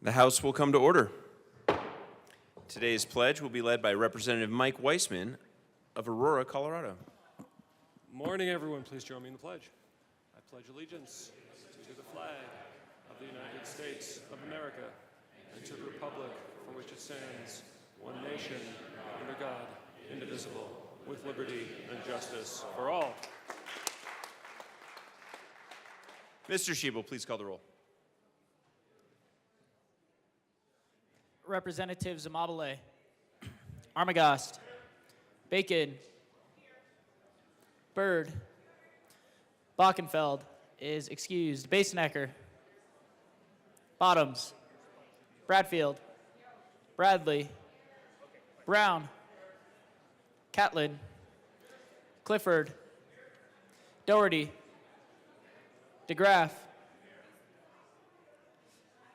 The House will come to order. Today's pledge will be led by Representative Mike Weissman of Aurora, Colorado. Morning, everyone. Please join me in the pledge. I pledge allegiance to the flag of the United States of America and to the republic for which it stands, one nation, under God, indivisible, with liberty and justice for all. Mr. Schiebel, please call the roll. Representatives Amabile, Armagost, Bacon, Byrd, Bockenfeld is excused. Basenecker, Bottoms, Bradfield, Bradley, Brown, Catlin, Clifford, Doherty, DeGraff,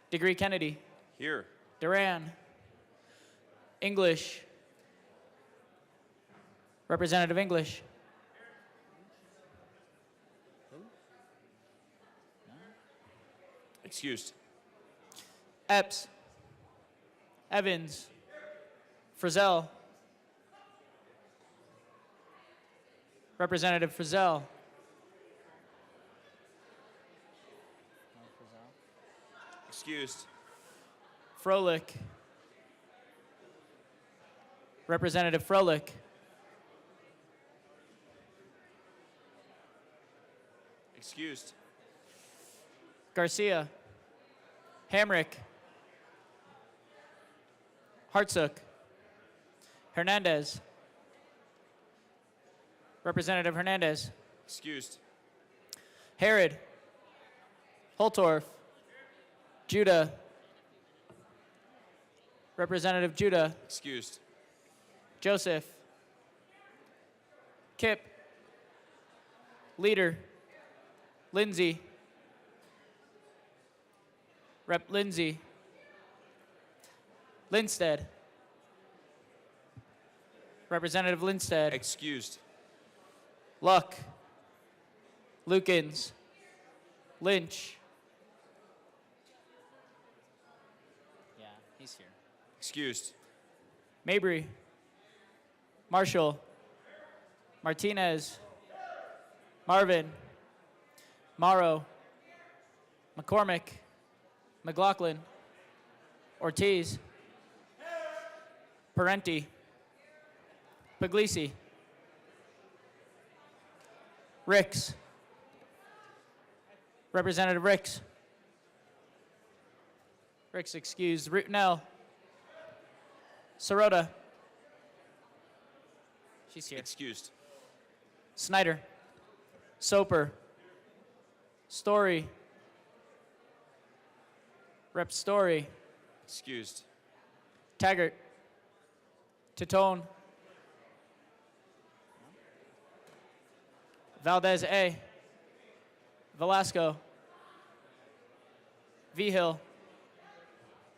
Degree Kennedy, Here. Duran, English, Representative English, Excused. Epps, Evans, Frizzell, Representative Frizzell, Excused. Froelich, Representative Froelich, Excused. Garcia, Hamrick, Hartsook, Hernandez, Representative Hernandez, Excused. Herod, Holtorf, Judah, Representative Judah, Excused. Joseph, Kip, Leader, Lindsay, Rep. Lindsay, Linstead, Representative Linstead, Excused. Luck, Lukens, Lynch. Yeah, he's here. Excused. Mabry, Marshall, Martinez, Marvin, Morrow, McCormick, McLaughlin, Ortiz, Parenti, Puglisi, Ricks, Representative Ricks, excused. Rutnell, Sirota, she's here. Excused. Snyder, Soper, Story, Rep. Story, Excused. Taggart, Titone, Valdez A, Velasco, Vigil,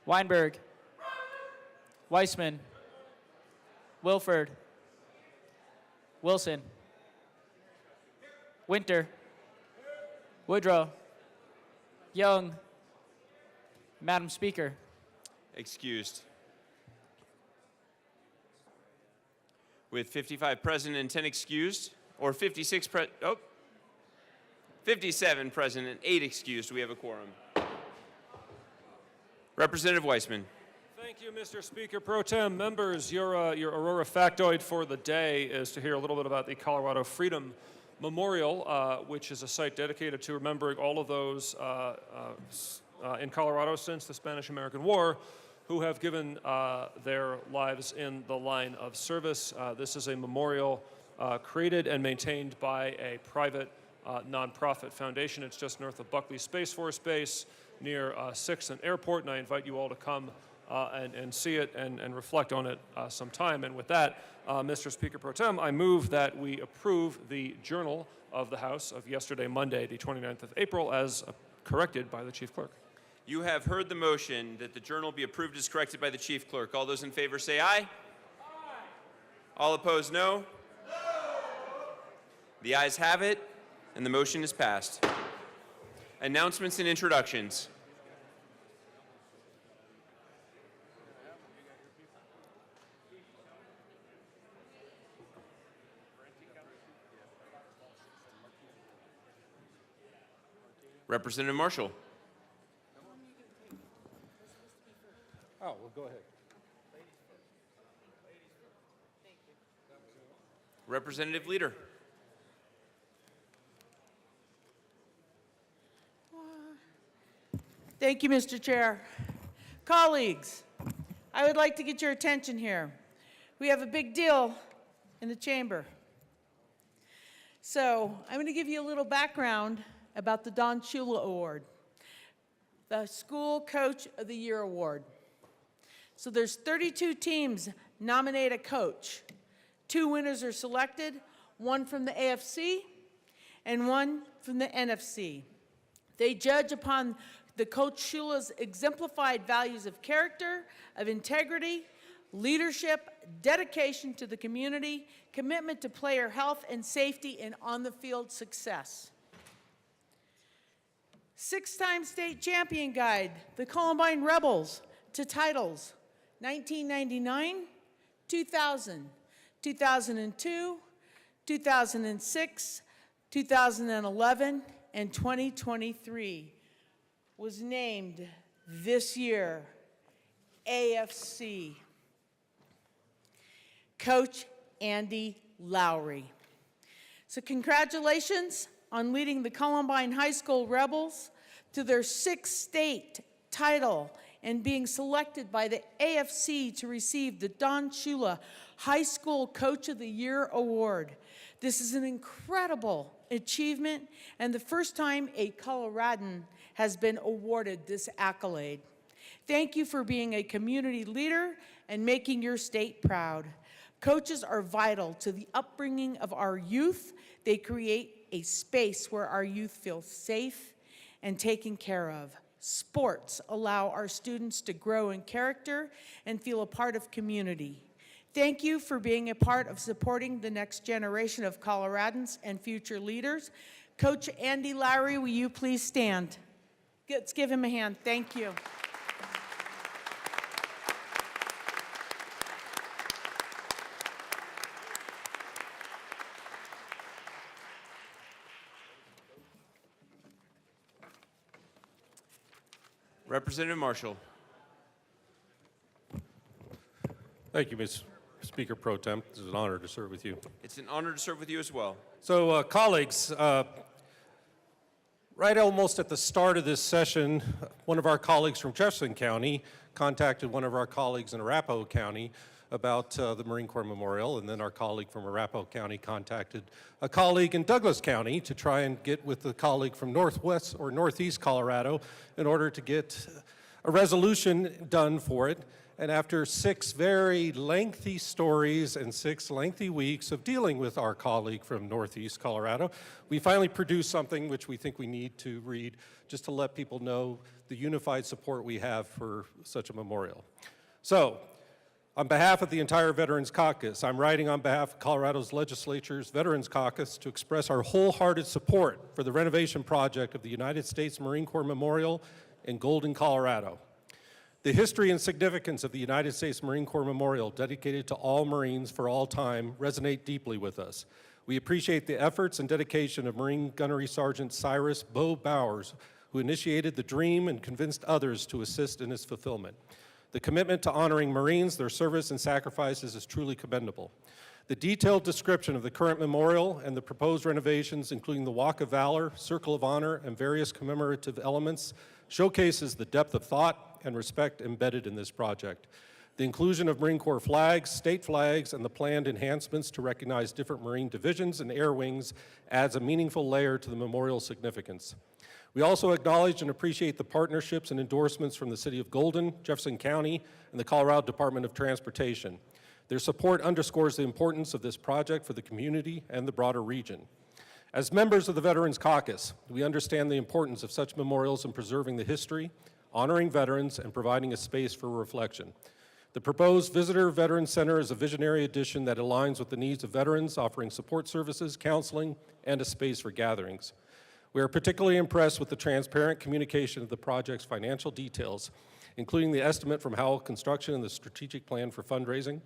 Weinberg, Weissman, Wilford, Wilson, Winter, Woodrow, Young, Madam Speaker. Excused. With 55 present and 10 excused, or 57 present and 8 excused, we have a quorum. Representative Weissman. Thank you, Mr. Speaker Pro Tem. Members, your Aurora factoid for the day is to hear a little bit about the Colorado Freedom Memorial, which is a site dedicated to remembering all of those in Colorado since the Spanish-American War who have given their lives in the line of service. This is a memorial created and maintained by a private nonprofit foundation. It's just north of Buckley Space Force Base near 6th and Airport, and I invite you all to come and see it and reflect on it sometime. And with that, Mr. Speaker Pro Tem, I move that we approve the Journal of the House of yesterday, Monday, the 29th of April, as corrected by the Chief Clerk. You have heard the motion that the journal be approved as corrected by the Chief Clerk. All those in favor say aye. Aye. All opposed, no. No. The ayes have it, and the motion is passed. Announcements and introductions. Representative Marshall. Oh, well, go ahead. Representative Leader. Thank you, Mr. Chair. Colleagues, I would like to get your attention here. We have a big deal in the chamber. So I'm going to give you a little background about the Don Shula Award, the School Coach of the Year Award. So there's 32 teams nominate a coach. 2 winners are selected, 1 from the AFC and 1 from the NFC. They judge upon the Coach Shula's exemplified values of character, of integrity, leadership, dedication to the community, commitment to player health and safety, and on-the-field success. 6-time state champion guide, the Columbine Rebels, to titles 1999, 2000, 2002, 2006, 2011, and 2023 was named this year AFC. Coach Andy Lowry. So congratulations on leading the Columbine High School Rebels to their 6th state title and being selected by the AFC to receive the Don Shula High School Coach of the Year Award. This is an incredible achievement and the first time a Coloradan has been awarded this accolade. Thank you for being a community leader and making your state proud. Coaches are vital to the upbringing of our youth. They create a space where our youth feel safe and taken care of. Sports allow our students to grow in character and feel a part of community. Thank you for being a part of supporting the next generation of Coloradans and future leaders. Coach Andy Lowry, will you please stand? Let's give him a hand. Thank you. Representative Marshall. Thank you, Ms. Speaker Pro Tem. It's an honor to serve with you. It's an honor to serve with you as well. So, colleagues, right almost at the start of this session, one of our colleagues from Jefferson County contacted one of our colleagues in Arapahoe County about the Marine Corps Memorial, and then our colleague from Arapahoe County contacted a colleague in Douglas County to try and get with the colleague from Northwest or Northeast Colorado in order to get a resolution done for it. And after 6 very lengthy stories and 6 lengthy weeks of dealing with our colleague from Northeast Colorado, we finally produced something which we think we need to read just to let people know the unified support we have for such a memorial. So, on behalf of the entire Veterans Caucus, I'm writing on behalf of Colorado's legislature's Veterans Caucus to express our wholehearted support for the renovation project of the United States Marine Corps Memorial in Golden, Colorado. The history and significance of the United States Marine Corps Memorial, dedicated to all Marines for all time, resonate deeply with us. We appreciate the efforts and dedication of Marine Gunnery Sergeant Cyrus Bo Bowers, who initiated the dream and convinced others to assist in its fulfillment. The commitment to honoring Marines, their service and sacrifices is truly commendable. The detailed description of the current memorial and the proposed renovations, including the Walk of Valor, Circle of Honor, and various commemorative elements, showcases the depth of thought and respect embedded in this project. The inclusion of Marine Corps flags, state flags, and the planned enhancements to recognize different Marine divisions and air wings adds a meaningful layer to the memorial's significance. We also acknowledge and appreciate the partnerships and endorsements from the City of Golden, Jefferson County, and the Colorado Department of Transportation. Their support underscores the importance of this project for the community and the broader region. As members of the Veterans Caucus, we understand the importance of such memorials in preserving the history, honoring veterans, and providing a space for reflection. The proposed Visitor Veterans Center is a visionary addition that aligns with the needs of veterans, offering support services, counseling, and a space for gatherings. We are particularly impressed with the transparent communication of the project's financial details, including the estimate from Howell Construction and the strategic plan for fundraising.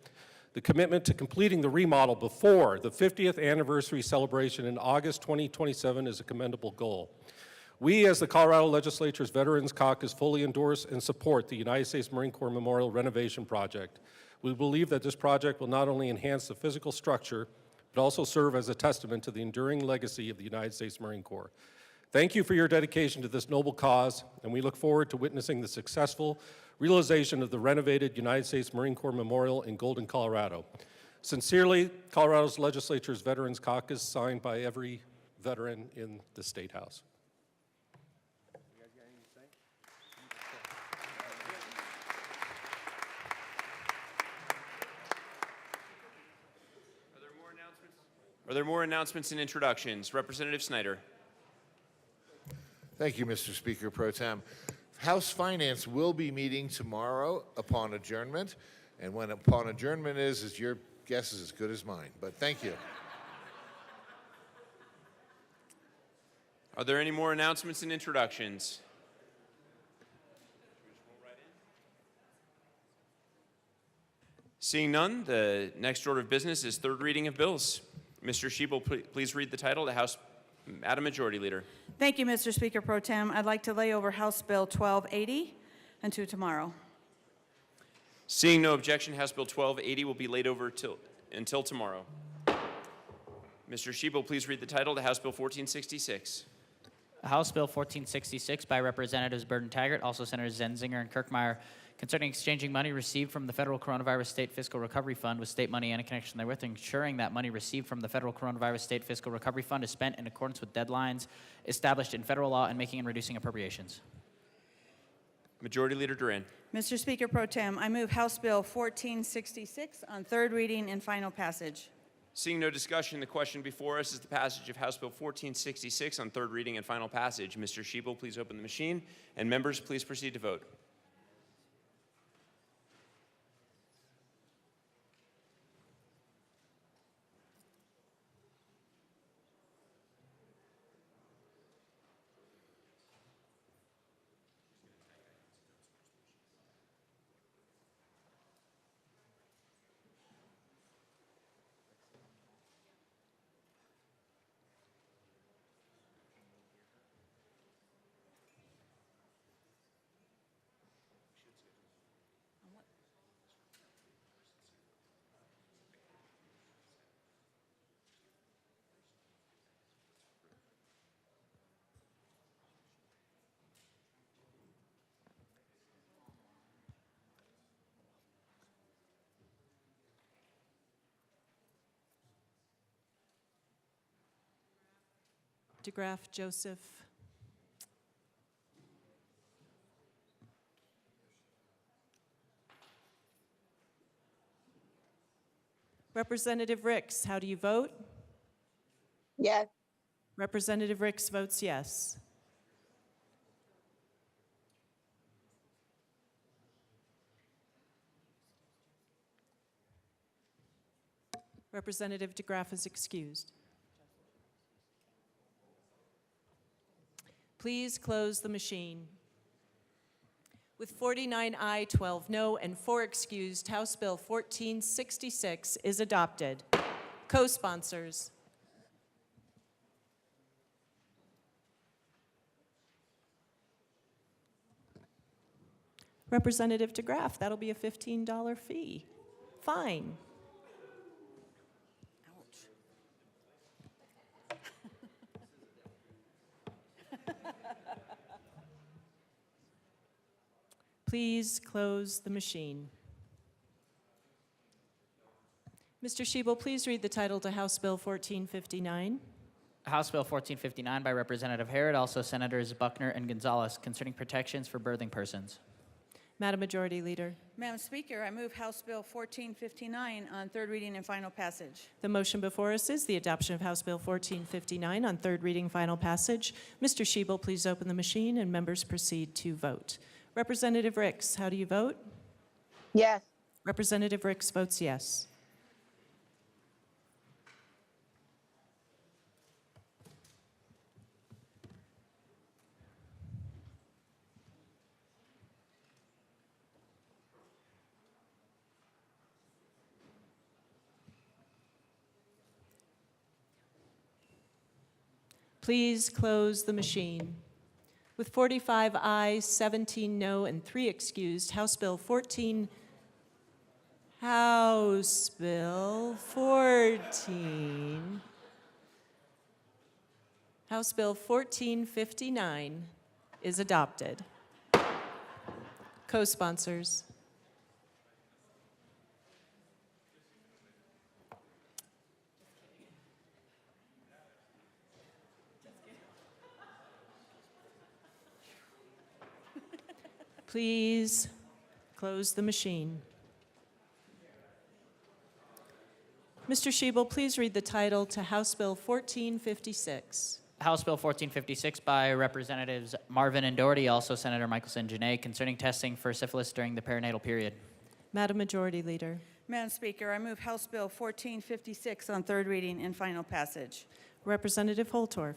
The commitment to completing the remodel before the 50th anniversary celebration in August 2027 is a commendable goal. We, as the Colorado Legislature's Veterans Caucus, fully endorse and support the United States Marine Corps Memorial Renovation Project. We believe that this project will not only enhance the physical structure, but also serve as a testament to the enduring legacy of the United States Marine Corps. Thank you for your dedication to this noble cause, and we look forward to witnessing the successful realization of the renovated United States Marine Corps Memorial in Golden, Colorado. Sincerely, Colorado's Legislature's Veterans Caucus, signed by every veteran in the State House. Are there more announcements and introductions? Representative Snyder. Thank you, Mr. Speaker Pro Tem. House Finance will be meeting tomorrow upon adjournment, and when upon adjournment is your guess is as good as mine, but thank you. Are there any more announcements and introductions? Seeing none, the next order of business is third reading of bills. Mr. Schiebel, please read the title to House Madam Majority Leader. Thank you, Mr. Speaker Pro Tem. I'd like to lay over House Bill 1280 until tomorrow. Seeing no objection, House Bill 1280 will be laid over until tomorrow. Mr. Schiebel, please read the title to House Bill 1466. House Bill 1466 by Representatives Burton Taggart, also Senators Zenzinger and Kirkmeyer, concerning exchanging money received from the Federal Coronavirus State Fiscal Recovery Fund with state money and in connection therewith, ensuring that money received from the Federal Coronavirus State Fiscal Recovery Fund is spent in accordance with deadlines established in federal law and making and reducing appropriations. Majority Leader Duran. Mr. Speaker Pro Tem, I move House Bill 1466 on third reading and final passage. Seeing no discussion, the question before us is the passage of House Bill 1466 on third reading and final passage. Mr. Schiebel, please open the machine, and members, please proceed to vote. DeGraff Joseph. Representative Ricks, how do you vote? Yes. Representative Ricks votes yes. Representative DeGraff is excused. Please close the machine. With 49 aye, 12 no, and 4 excused, House Bill 1466 is adopted. Co-sponsors. Representative DeGraff, that'll be a $15 fee. Fine. Please close the machine. Mr. Schiebel, please read the title to House Bill 1459. House Bill 1459 by Representative Harrod, also Senators Buckner and Gonzalez, concerning protections for birthing persons. Madam Majority Leader. Madam Speaker, I move House Bill 1459 on third reading and final passage. The motion before us is the adoption of House Bill 1459 on third reading, final passage. Mr. Schiebel, please open the machine and members proceed to vote. Representative Ricks, how do you vote? Yes. Representative Ricks votes yes. Please close the machine. With 45 ayes, 17 no, and 3 excused, House Bill 14 1459 is adopted. Co-sponsors. Please close the machine. Mr. Schiebel, please read the title to House Bill 1456. House Bill 1456 by Representatives Marvin and Doherty, also Senator Michelson-Janae, concerning testing for syphilis during the perinatal period. Madam Majority Leader. Madam Speaker, I move House Bill 1456 on third reading and final passage. Representative Holtorf.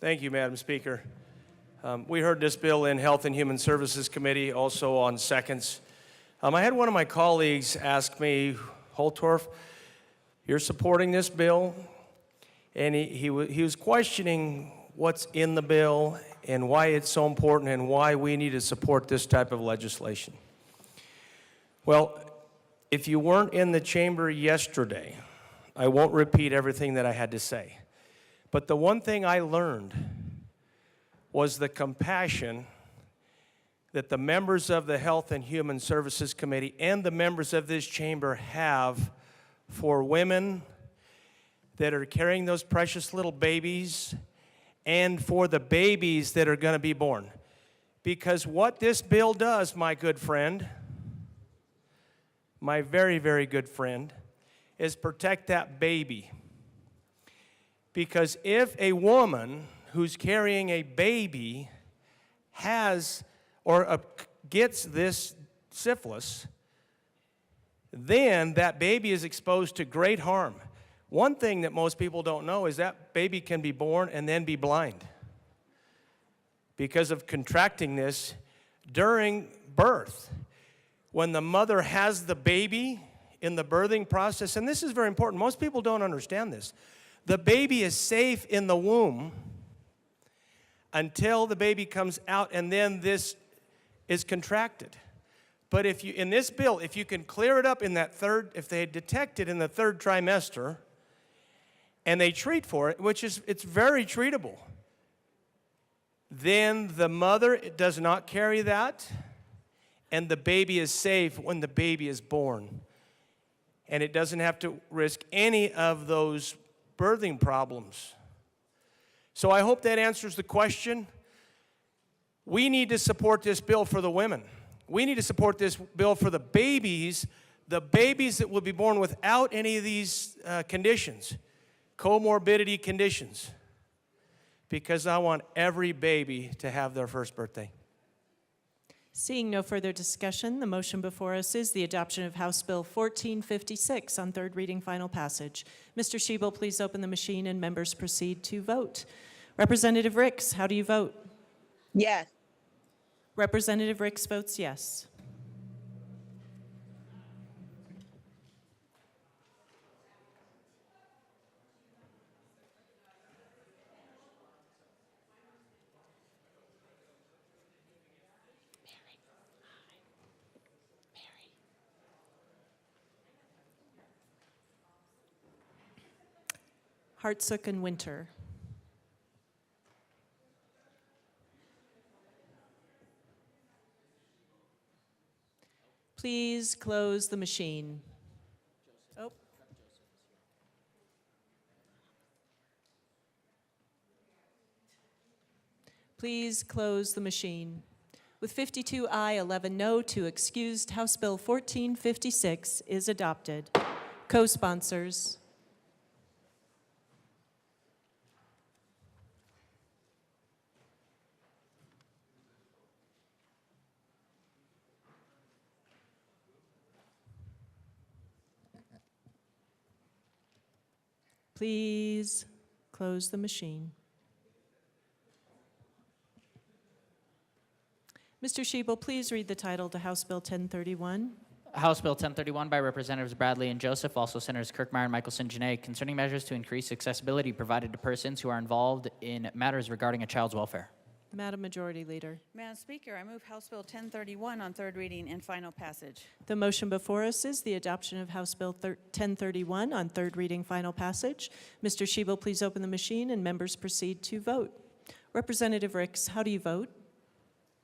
Thank you, Madam Speaker. We heard this bill in Health and Human Services Committee, also on seconds. I had one of my colleagues ask me, Holtorf, you're supporting this bill? And he was questioning what's in the bill and why it's so important and why we need to support this type of legislation. Well, if you weren't in the chamber yesterday, I won't repeat everything that I had to say. But the one thing I learned was the compassion that the members of the Health and Human Services Committee and the members of this chamber have for women that are carrying those precious little babies and for the babies that are going to be born. Because what this bill does, my good friend, my very, very good friend, is protect that baby. Because if a woman who's carrying a baby has or gets this syphilis, then that baby is exposed to great harm. One thing that most people don't know is that baby can be born and then be blind because of contracting this during birth. When the mother has the baby in the birthing process, and this is very important, most people don't understand this. The baby is safe in the womb until the baby comes out, and then this is contracted. But if you, in this bill, if you can clear it up in that third, if they detect it in the third trimester, and they treat for it, which is, it's very treatable, then the mother does not carry that, and the baby is safe when the baby is born. And it doesn't have to risk any of those birthing problems. So I hope that answers the question. We need to support this bill for the women. We need to support this bill for the babies that will be born without any of these conditions, comorbidity conditions, because I want every baby to have their first birthday. Seeing no further discussion, the motion before us is the adoption of House Bill 1456 on third reading, final passage. Mr. Schiebel, please open the machine and members proceed to vote. Representative Ricks, how do you vote? Yes. Representative Ricks votes yes. Hartsook and Winter. Please close the machine. Oh. Please close the machine. With 52 aye, 11 no, 2 excused, House Bill 1456 is adopted. Co-sponsors. Please close the machine. Mr. Schiebel, please read the title to House Bill 1031. House Bill 1031 by Representatives Bradley and Joseph, also Senators Kirkmeyer and Michelson-Janae, concerning measures to increase accessibility provided to persons who are involved in matters regarding a child's welfare. Madam Majority Leader. Madam Speaker, I move House Bill 1031 on third reading and final passage. The motion before us is the adoption of House Bill 1031 on third reading, final passage. Mr. Shebel, please open the machine and members proceed to vote. Representative Ricks, how do you vote?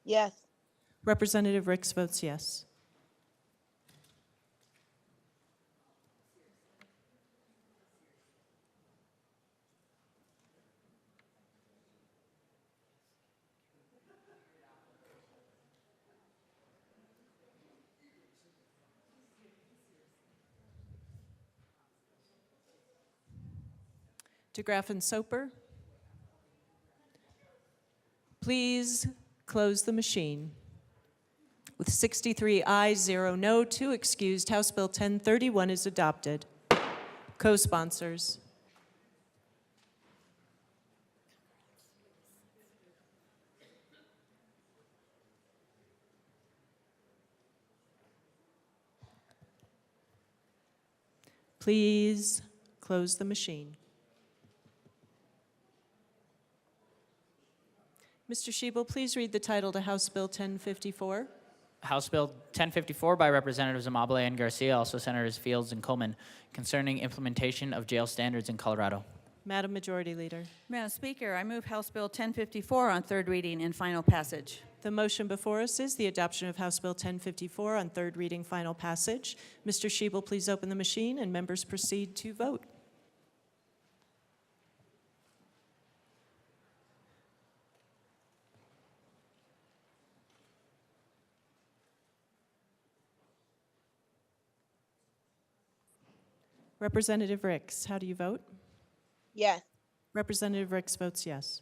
Yes. Representative Ricks votes yes. DeGraff and Soper, please close the machine. With 63 ayes, 0 no, 2 excused, House Bill 1031 is adopted. Co-sponsors. Please close the machine. Mr. Shebel, please read the title to House Bill 1054. House Bill 1054 by Representatives Amabile and Garcia, also Senators Fields and Coleman, concerning implementation of jail standards in Colorado. Madam Majority Leader. Madam Speaker, I move House Bill 1054 on third reading and final passage. The motion before us is the adoption of House Bill 1054 on third reading, final passage. Mr. Shebel, please open the machine and members proceed to vote. Representative Ricks, how do you vote? Yes. Representative Ricks votes yes.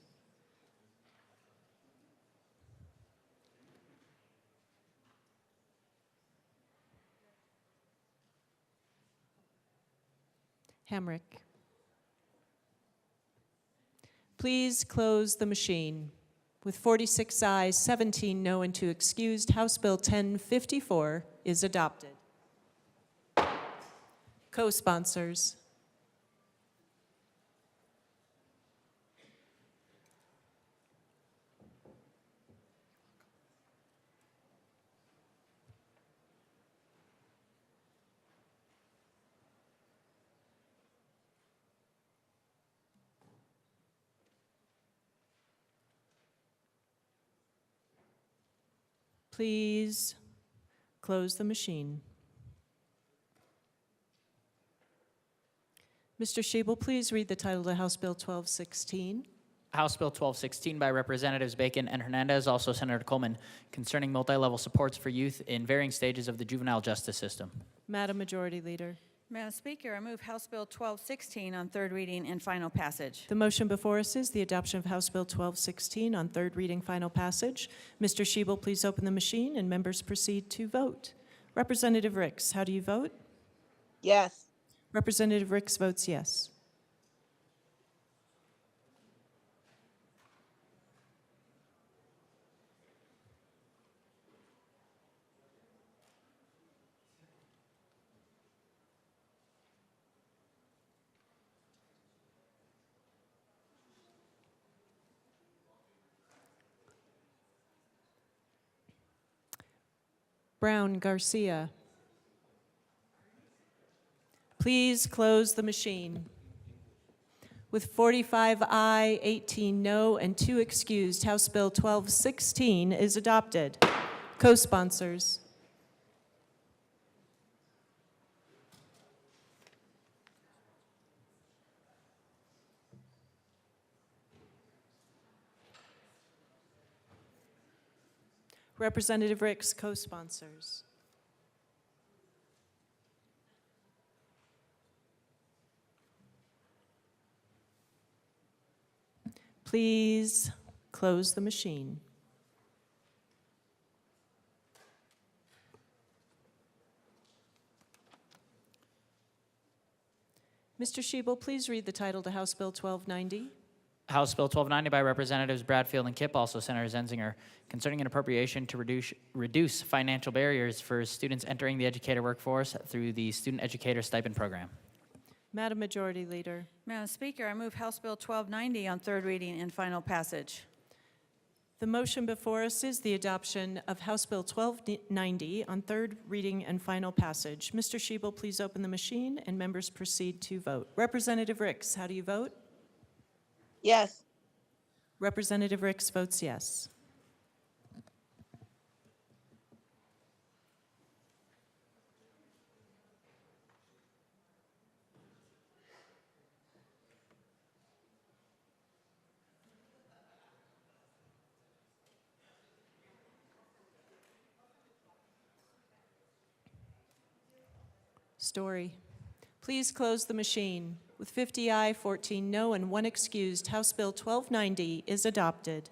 Hamrick. Please close the machine. With 46 ayes, 17 no, and 2 excused, House Bill 1054 is adopted. Co-sponsors. Please close the machine. Mr. Shebel, please read the title to House Bill 1216. House Bill 1216 by Representatives Bacon and Hernandez, also Senator Coleman, concerning multi-level supports for youth in varying stages of the juvenile justice system. Madam Majority Leader. Madam Speaker, I move House Bill 1216 on third reading and final passage. The motion before us is the adoption of House Bill 1216 on third reading, final passage. Mr. Shebel, please open the machine and members proceed to vote. Representative Ricks, how do you vote? Yes. Representative Ricks votes yes. Brown Garcia. Please close the machine. With 45 aye, 18 no, and 2 excused, House Bill 1216 is adopted. Co-sponsors. Representative Ricks, co-sponsors. Please close the machine. Mr. Shebel, please read the title to House Bill 1290. House Bill 1290 by Representatives Bradfield and Kipp, also Senator Zenzinger, concerning an appropriation to reduce financial barriers for students entering the educator workforce through the Student Educator Stipend Program. Madam Majority Leader. Madam Speaker, I move House Bill 1290 on third reading and final passage. The motion before us is the adoption of House Bill 1290 on third reading and final passage. Mr. Shebel, please open the machine and members proceed to vote. Representative Ricks, how do you vote? Yes. Representative Ricks votes yes. Story. Please close the machine. With 50 aye, 14 no, and 1 excused, House Bill 1290 is adopted.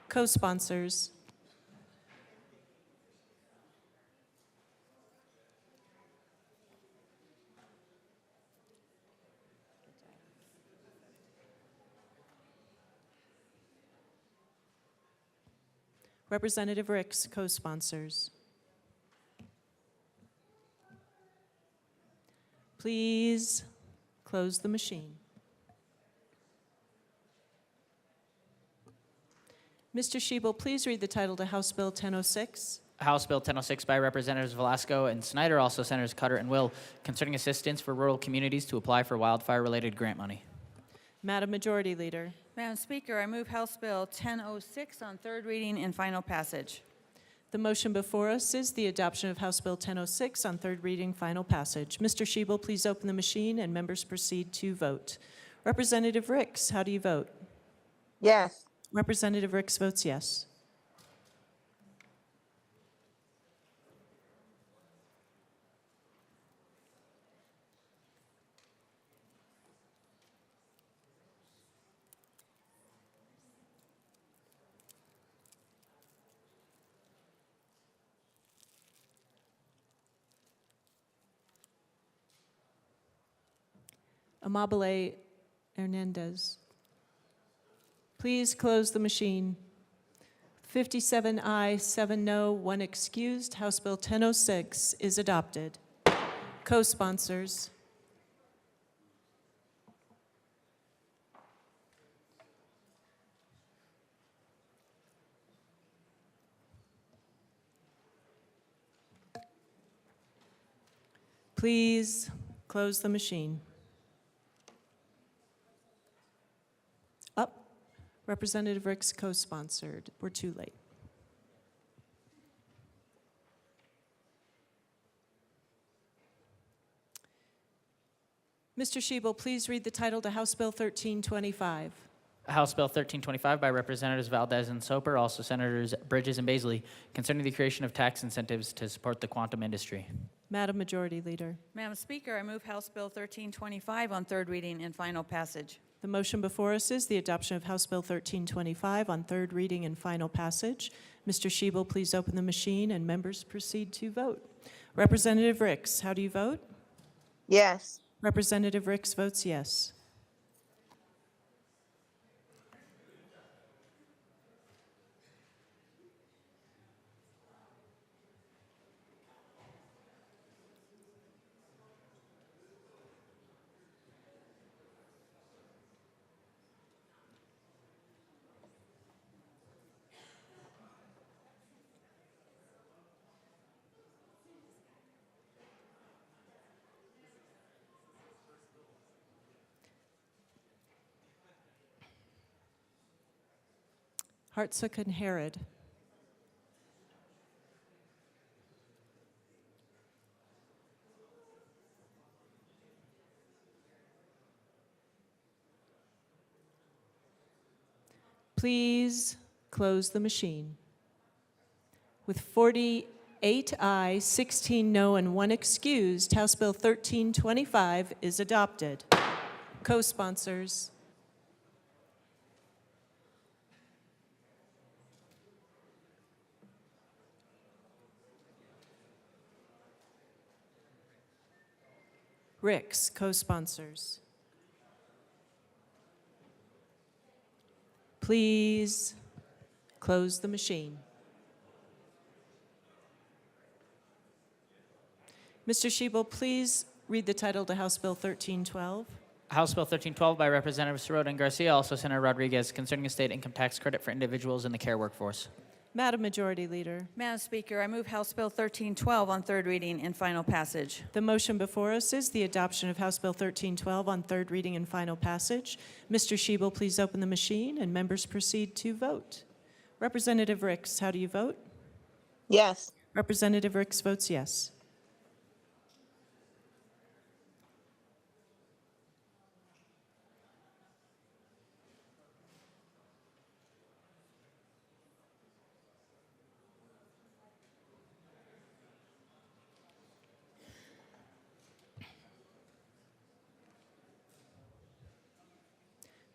Co-sponsors. Representative Ricks, co-sponsors. Please close the machine. Mr. Shebel, please read the title to House Bill 1006. House Bill 1006 by Representatives Velasco and Snyder, also Senators Cutter and Will, concerning assistance for rural communities to apply for wildfire-related grant money. Madam Majority Leader. Madam Speaker, I move House Bill 1006 on third reading and final passage. The motion before us is the adoption of House Bill 1006 on third reading, final passage. Mr. Shebel, please open the machine and members proceed to vote. Representative Ricks, how do you vote? Yes. Representative Ricks votes yes. Amabile Hernandez. Please close the machine. 57 aye, 7 no, 1 excused. House Bill 1006 is adopted. Co-sponsors. Please close the machine. Up. Representative Ricks co-sponsored. We're too late. Mr. Shebel, please read the title to House Bill 1325. House Bill 1325 by Representatives Valdez and Soper, also Senators Bridges and Baisley, concerning the creation of tax incentives to support the quantum industry. Madam Majority Leader. Madam Speaker, I move House Bill 1325 on third reading and final passage. The motion before us is the adoption of House Bill 1325 on third reading and final passage. Mr. Shebel, please open the machine and members proceed to vote. Representative Ricks, how do you vote? Yes. Representative Ricks votes yes. Hartsook and Herod. Please close the machine. With 48 ayes, 16 no, and 1 excused, House Bill 1325 is adopted. Co-sponsors. Ricks, co-sponsors. Please close the machine. Mr. Shebel, please read the title to House Bill 1312. House Bill 1312 by Representatives Sirota and Garcia, also Senator Rodriguez, concerning a state income tax credit for individuals in the care workforce. Madam Majority Leader, Madam Speaker, I move House Bill 1312 on third reading and final passage. the motion before us is the adoption of House Bill 1312 on third reading and final passage. Mr. Shebel, please open the machine and members proceed to vote. Representative Ricks, how do you vote? Yes. Representative Ricks votes yes.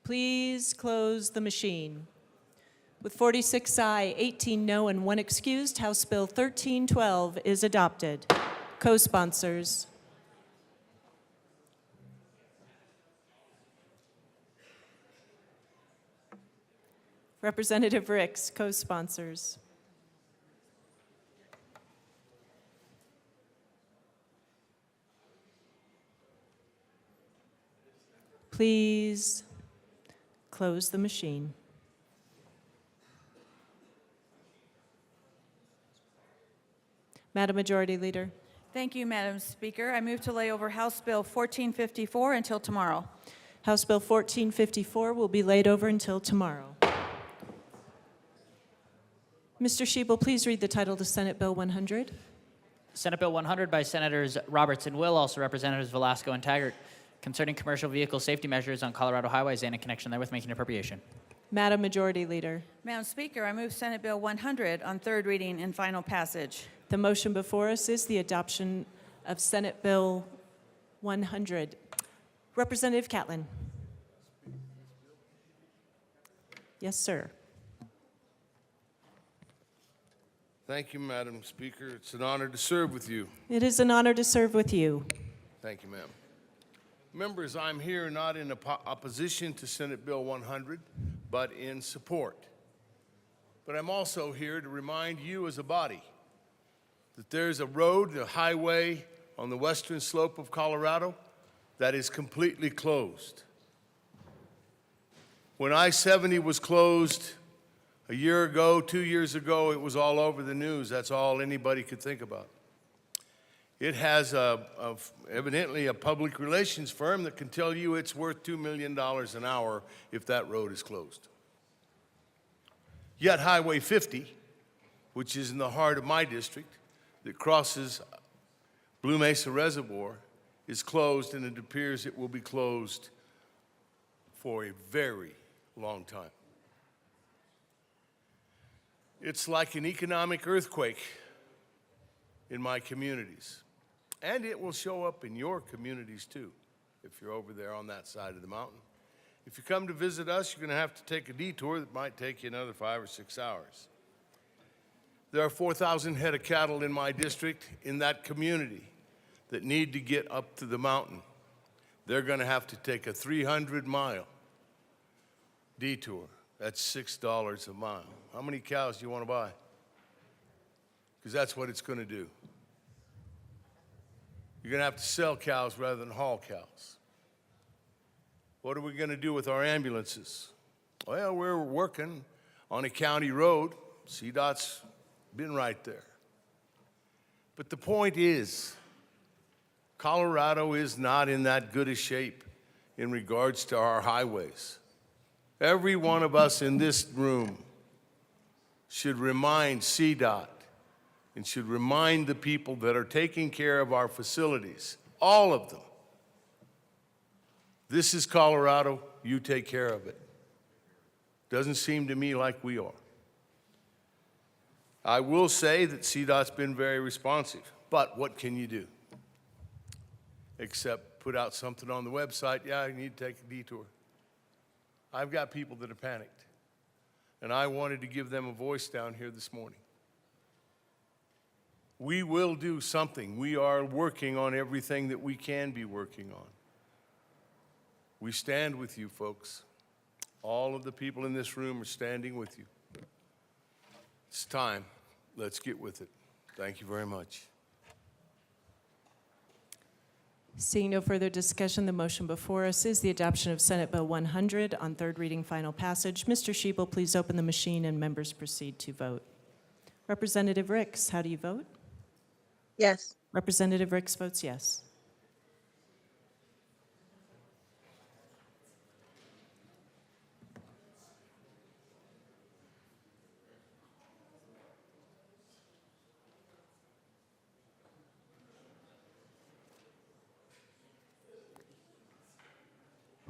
Please close the machine. With 46 aye, 18 no, and 1 excused, House Bill 1312 is adopted. Co-sponsors. Representative Ricks, co-sponsors. Please close the machine. Madam Majority Leader. Thank you, Madam Speaker. I move to lay over House Bill 1454 until tomorrow. House Bill 1454 will be laid over until tomorrow. Mr. Shebel, please read the title to Senate Bill 100. Senate Bill 100 by Senators Roberts and Will, also Representatives Velasco and Taggart, concerning commercial vehicle safety measures on Colorado highways and in connection therewith making appropriation. Madam Majority Leader. Madam Speaker, I move Senate Bill 100 on third reading and final passage. The motion before us is the adoption of Senate Bill 100. Representative Catlin. Yes, sir. Thank you, Madam Speaker. It's an honor to serve with you. It is an honor to serve with you. Thank you, ma'am. Members, I'm here not in opposition to Senate Bill 100, but in support. But I'm also here to remind you as a body that there's a road, a highway on the western slope of Colorado that is completely closed. When I-70 was closed a year ago, 2 years ago, it was all over the news. That's all anybody could think about. It has evidently a public relations firm that can tell you it's worth $2 million an hour if that road is closed. Yet Highway 50, which is in the heart of my district, that crosses Blue Mesa Reservoir, is closed, and it appears it will be closed for a very long time. It's like an economic earthquake in my communities. And it will show up in your communities too, if you're over there on that side of the mountain. If you come to visit us, you're going to have to take a detour that might take you another 5 or 6 hours. There are 4,000 head of cattle in my district, in that community, that need to get up to the mountain. They're going to have to take a 300-mile detour. That's $6 a mile. How many cows do you want to buy? Because that's what it's going to do. You're going to have to sell cows rather than haul cows. What are we going to do with our ambulances? Well, we're working on a county road. CDOT's been right there. But the point is, Colorado is not in that good a shape in regards to our highways. Every one of us in this room should remind CDOT and should remind the people that are taking care of our facilities, all of them. This is Colorado, you take care of it. Doesn't seem to me like we are. I will say that CDOT's been very responsive, but what can you do? Except put out something on the website, yeah, you need to take a detour. I've got people that are panicked, and I wanted to give them a voice down here this morning. We will do something. We are working on everything that we can be working on. We stand with you, folks. All of the people in this room are standing with you. It's time. Let's get with it. Thank you very much. Seeing no further discussion, the motion before us is the adoption of Senate Bill 100 on third reading, final passage. Mr. Schiebel, please open the machine and members proceed to vote. Representative Ricks, how do you vote? Yes. Representative Ricks votes yes.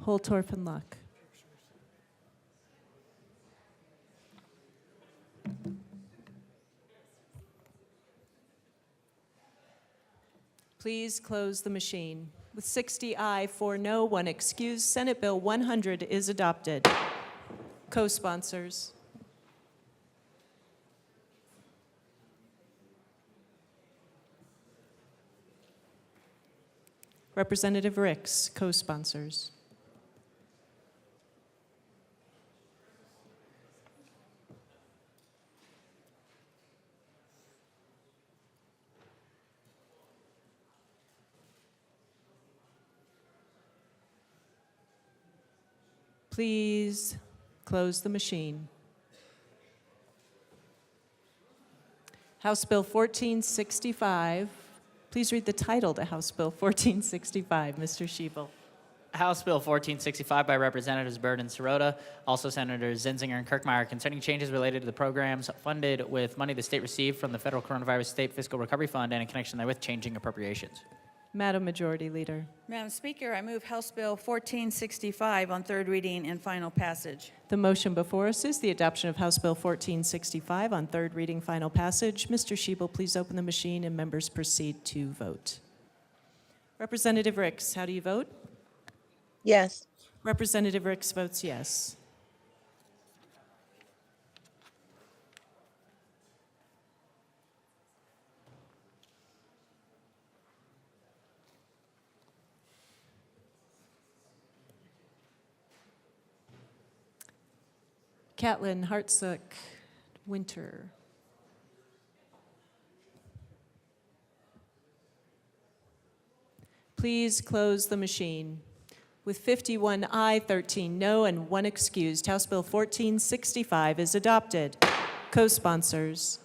Holtorf and Luck. Please close the machine. With 60 aye, 4 no, 1 excused, Senate Bill 100 is adopted. Co-sponsors. Representative Ricks, co-sponsors. Please close the machine. House Bill 1465. Please read the title to House Bill 1465, Mr. Schiebel. House Bill 1465 by Representatives Byrd and Sirota, also Senators Zenzinger and Kirkmeyer, concerning changes related to the programs funded with money the state received from the Federal Coronavirus State Fiscal Recovery Fund and in connection therewith changing appropriations. Madam Majority Leader. Madam Speaker, I move House Bill 1465 on third reading and final passage. The motion before us is the adoption of House Bill 1465 on third reading, final passage. Mr. Schiebel, please open the machine and members proceed to vote. Representative Ricks, how do you vote? Yes. Representative Ricks votes yes. Catlin, Hartsook, Winter. Please close the machine. With 51 aye, 13 no, and 1 excused, House Bill 1465 is adopted. Co-sponsors.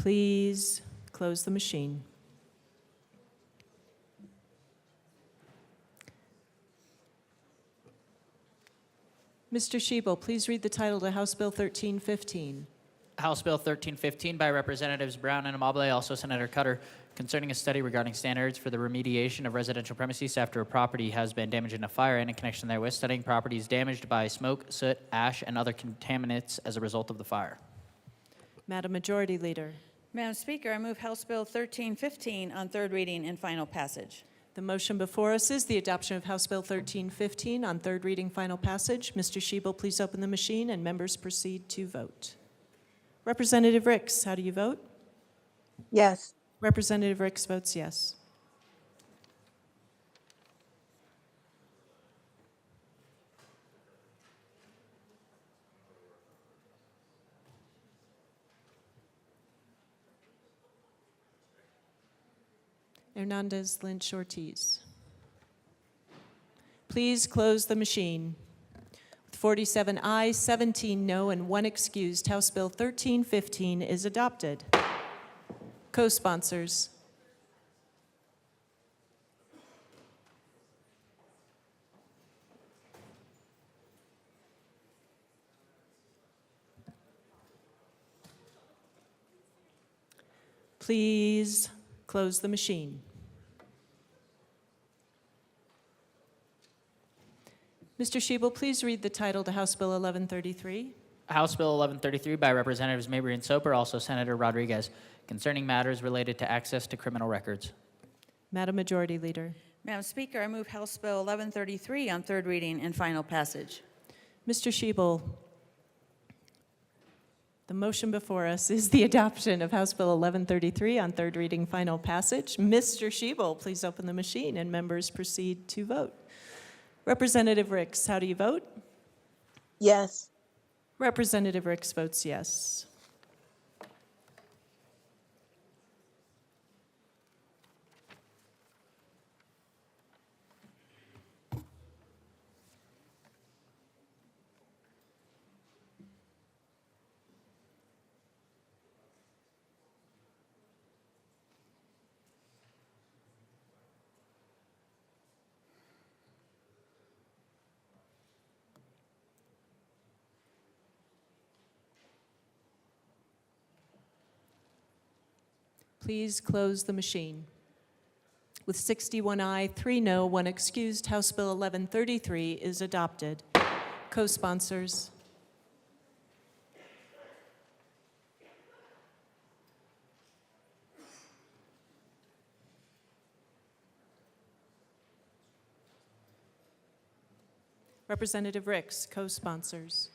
Please close the machine. Mr. Schiebel, please read the title to House Bill 1315. House Bill 1315 by Representatives Brown and Amable, also Senator Cutter, concerning a study regarding standards for the remediation of residential premises after a property has been damaged in a fire and in connection therewith, studying properties damaged by smoke, soot, ash, and other contaminants as a result of the fire. Madam Majority Leader. Madam Speaker, I move House Bill 1315 on third reading and final passage. The motion before us is the adoption of House Bill 1315 on third reading, final passage. Mr. Schiebel, please open the machine and members proceed to vote. Representative Ricks, how do you vote? Yes. Representative Ricks votes yes. Hernandez, Lynch, Ortiz. Please close the machine. With 47 ayes, 17 no, and 1 excused, House Bill 1315 is adopted. Co-sponsors. Please close the machine. Mr. Schiebel, please read the title to House Bill 1133. House Bill 1133 by Representatives Mabry and Soper, also Senator Rodriguez, concerning matters related to access to criminal records. Madam Majority Leader. Madam Speaker, I move House Bill 1133 on third reading and final passage. Mr. Shebel, the motion before us is the adoption of House Bill 1133 on third reading, final passage. Mr. Shebel, please open the machine and members proceed to vote. Representative Ricks, how do you vote? Yes. Representative Ricks votes yes. Please close the machine. With 61 aye, 3 no, 1 excused, House Bill 1133 is adopted. Co-sponsors. Representative Ricks, co-sponsors.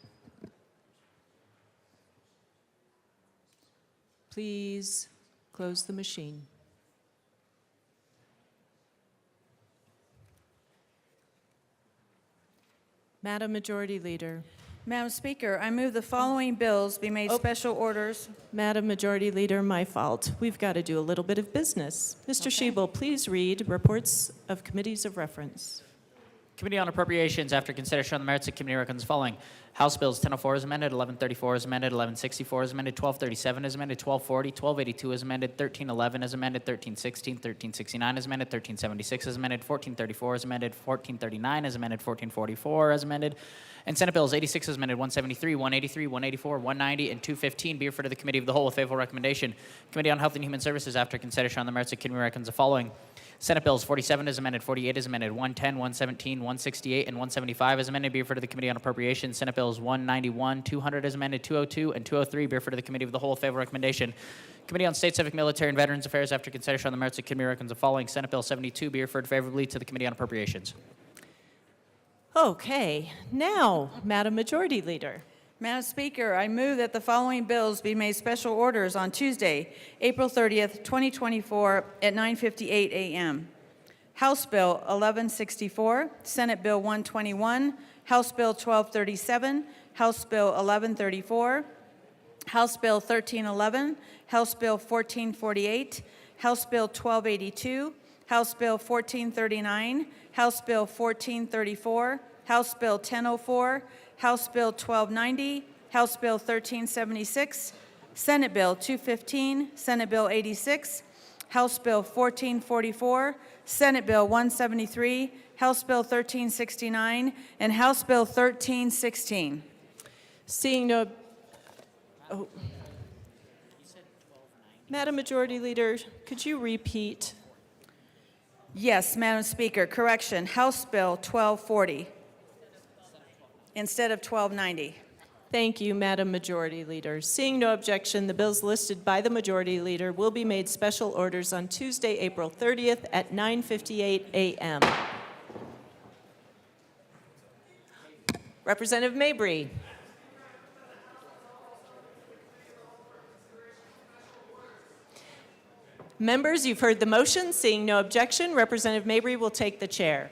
Please close the machine. Madam Majority Leader. Madam Speaker, I move the following bills be made special orders. Madam Majority Leader, my fault. We've got to do a little bit of business. Mr. Shebel, please read reports of committees of reference. Committee on Appropriations, after consideration on the merits, the committee recommends the following. House Bills 1004 is amended, 1134 is amended, 1164 is amended, 1237 is amended, 1240, 1282 is amended, 1311 is amended, 1316, 1369 is amended, 1376 is amended, 1434 is amended, 1439 is amended, 1444 is amended, and Senate Bills 86 is amended, 173, 183, 184, 190, and 215 be referred to the Committee of the Whole with favorable recommendation. Committee on Health and Human Services, after consideration on the merits, the committee recommends the following. Senate Bills 47 is amended, 48 is amended, 110, 117, 168, and 175 is amended, be referred to the Committee on Appropriations. Senate Bills 191, 200 is amended, 202, and 203 be referred to the Committee of the Whole with favorable recommendation. Committee on State, Civic, Military, and Veterans Affairs, after consideration on the merits, the committee recommends the following. Senate Bill 72 be referred favorably to the Committee on Appropriations. Okay, now, Madam Majority Leader. Madam Speaker, I move that the following bills be made special orders on Tuesday, April 30th, 2024 at 9:58 a.m. House Bill 1164, Senate Bill 121, House Bill 1237, House Bill 1134, House Bill 1311, House Bill 1448, House Bill 1282, House Bill 1439, House Bill 1434, House Bill 1004, House Bill 1290, House Bill 1376, Senate Bill 215, Senate Bill 86, House Bill 1444, Senate Bill 173, House Bill 1369, and House Bill 1316. Seeing no... Oh. Madam Majority Leader, could you repeat? Yes, Madam Speaker, correction, House Bill 1240 instead of 1290. Thank you, Madam Majority Leader. Seeing no objection, the bills listed by the Majority Leader will be made special orders on Tuesday, April 30th at 9:58 a.m. Representative Mabry. Members, you've heard the motion. Seeing no objection, Representative Mabry will take the chair.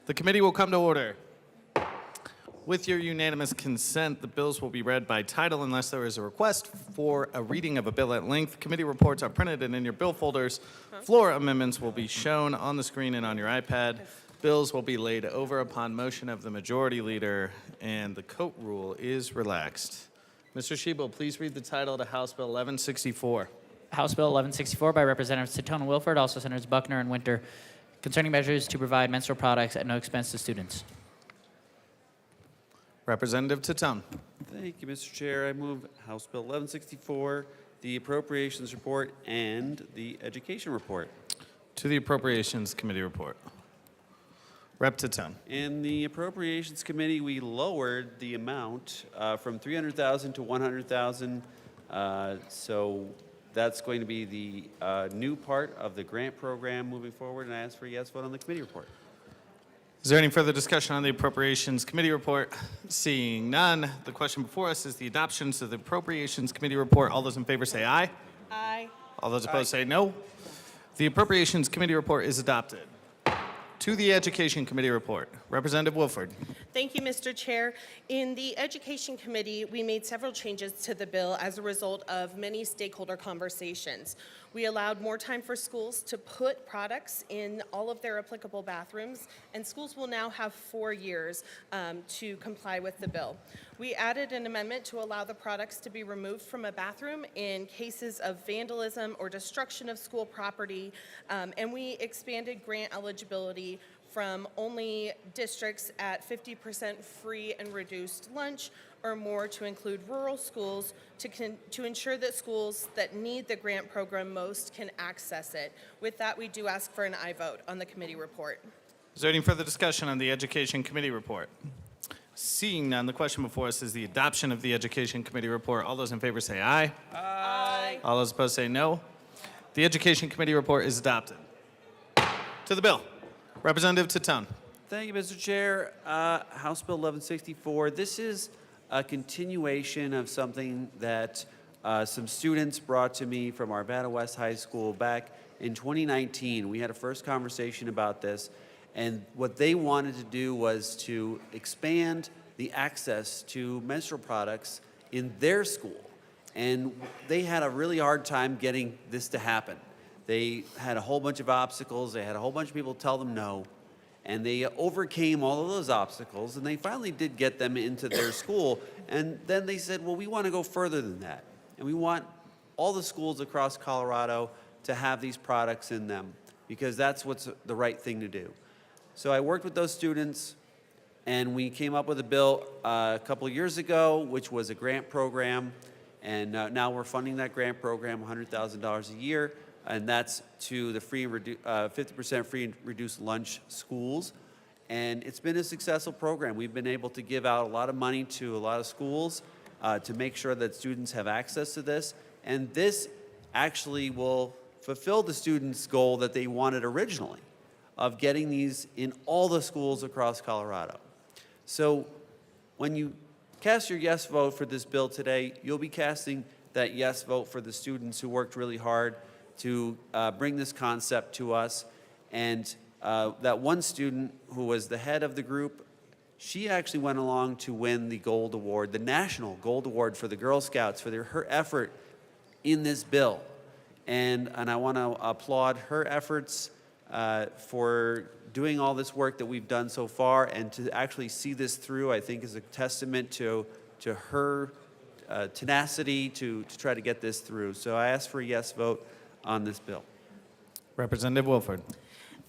The committee will come to order. With your unanimous consent, the bills will be read by title unless there is a request for a reading of a bill at length. Committee reports are printed and in your bill folders. Floor amendments will be shown on the screen and on your iPad. Bills will be laid over upon motion of the majority leader, and the coat rule is relaxed. Mr. Schiebel, please read the title to House Bill 1164. House Bill 1164 by Representatives Titone and Wilford, also Senators Buckner and Winter, concerning measures to provide menstrual products at no expense to students. Representative Titone. Thank you, Mr. Chair. I move House Bill 1164, the Appropriations Report, and the Education Report. To the Appropriations Committee report. Rep. Titone. In the Appropriations Committee, we lowered the amount from $300,000 to $100,000. So that's going to be the new part of the grant program moving forward, and I ask for a yes vote on the committee report. Is there any further discussion on the Appropriations Committee report? Seeing none, the question before us is the adoption of the Appropriations Committee report. All those in favor say aye. Aye. All those opposed say no. The Appropriations Committee report is adopted. To the Education Committee report. Representative Wilford. Thank you, Mr. Chair. In the Education Committee, we made several changes to the bill as a result of many stakeholder conversations. We allowed more time for schools to put products in all of their applicable bathrooms, and schools will now have 4 years to comply with the bill. We added an amendment to allow the products to be removed from a bathroom in cases of vandalism or destruction of school property, and we expanded grant eligibility from only districts at 50% free and reduced lunch or more to include rural schools to ensure that schools that need the grant program most can access it. With that, we do ask for an aye vote on the committee report. Is there any further discussion on the Education Committee report? Seeing none, the question before us is the adoption of the Education Committee report. All those in favor say aye. Aye. All those opposed say no. The Education Committee report is adopted. To the bill. Representative Titone. Thank you, Mr. Chair. House Bill 1164. This is a continuation of something that some students brought to me from Arvada West High School back in 2019. We had a first conversation about this, and what they wanted to do was to expand the access to menstrual products in their school. And they had a really hard time getting this to happen. They had a whole bunch of obstacles. They had a whole bunch of people tell them no. And they overcame all of those obstacles, and they finally did get them into their school. And then they said, well, we want to go further than that. And we want all the schools across Colorado to have these products in them, because that's what's the right thing to do. So I worked with those students, and we came up with a bill a couple of years ago, which was a grant program. And now we're funding that grant program, $100,000 a year. And that's to the 50% free and reduced lunch schools. And it's been a successful program. We've been able to give out a lot of money to a lot of schools to make sure that students have access to this. And this actually will fulfill the students' goal that they wanted originally of getting these in all the schools across Colorado. So when you cast your yes vote for this bill today, you'll be casting that yes vote for the students who worked really hard to bring this concept to us. And that one student who was the head of the group, she actually went along to win the Gold Award, the National Gold Award for the Girl Scouts for her effort in this bill. And I want to applaud her efforts for doing all this work that we've done so far, and to actually see this through, I think, is a testament to her tenacity to try to get this through. So I ask for a yes vote on this bill. Representative Wilford.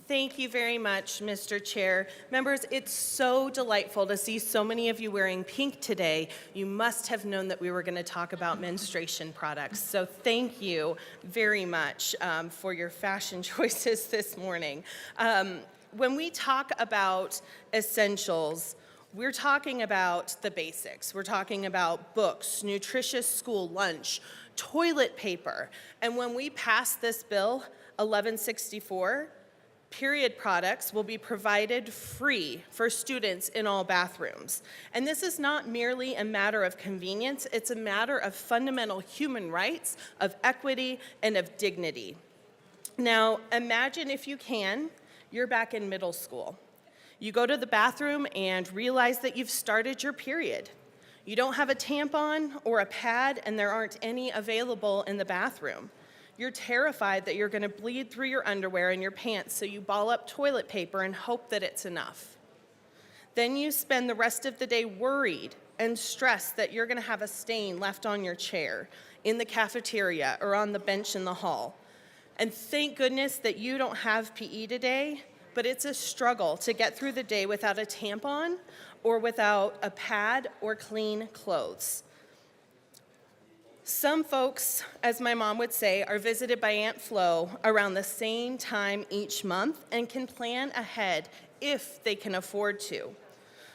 Thank you very much, Mr. Chair. Members, it's so delightful to see so many of you wearing pink today. You must have known that we were going to talk about menstruation products. So thank you very much for your fashion choices this morning. When we talk about essentials, we're talking about the basics. We're talking about books, nutritious school lunch, toilet paper. And when we pass this bill, 1164, period products will be provided free for students in all bathrooms. And this is not merely a matter of convenience, it's a matter of fundamental human rights, of equity, and of dignity. Now, imagine if you can, you're back in middle school. You go to the bathroom and realize that you've started your period. You don't have a tampon or a pad, and there aren't any available in the bathroom. You're terrified that you're going to bleed through your underwear and your pants, so you ball up toilet paper and hope that it's enough. Then you spend the rest of the day worried and stressed that you're going to have a stain left on your chair, in the cafeteria, or on the bench in the hall. And thank goodness that you don't have PE today, but it's a struggle to get through the day without a tampon or without a pad or clean clothes. Some folks, as my mom would say, are visited by Aunt Flo around the same time each month and can plan ahead if they can afford to.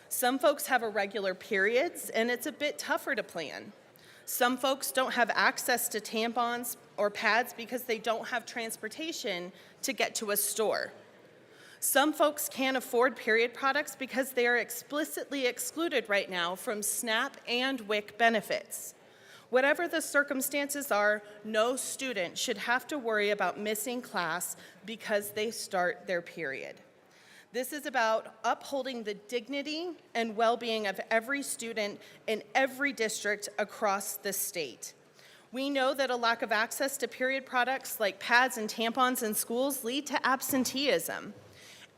Some folks have irregular periods, and it's a bit tougher to plan. Some folks don't have access to tampons or pads because they don't have transportation to get to a store. Some folks can't afford period products because they are explicitly excluded right now from SNAP and WIC benefits. Whatever the circumstances are, no student should have to worry about missing class because they start their period. This is about upholding the dignity and well-being of every student in every district across the state. We know that a lack of access to period products like pads and tampons in schools lead to absenteeism.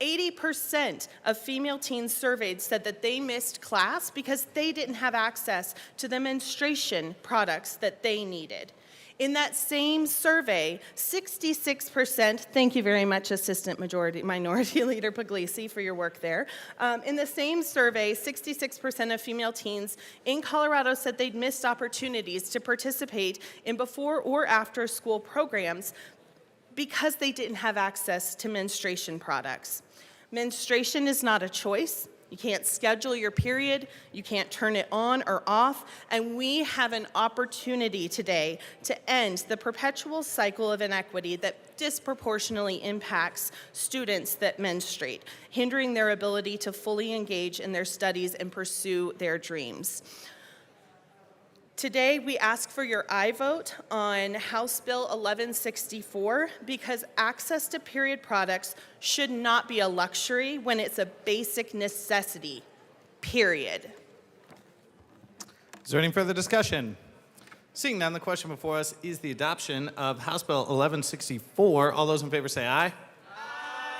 80% of female teens surveyed said that they missed class because they didn't have access to the menstruation products that they needed. In that same survey, 66%, thank you very much, Assistant Minority Leader Puglisi, for your work there. In the same survey, 66% of female teens in Colorado said they'd missed opportunities to participate in before or after school programs because they didn't have access to menstruation products. Menstruation is not a choice. You can't schedule your period, you can't turn it on or off, and we have an opportunity today to end the perpetual cycle of inequity that disproportionately impacts students that menstruate, hindering their ability to fully engage in their studies and pursue their dreams. Today, we ask for your aye vote on House Bill 1164 because access to period products should not be a luxury when it's a basic necessity, period. Is there any further discussion? Seeing none, the question before us is the adoption of House Bill 1164. All those in favor say aye. Aye.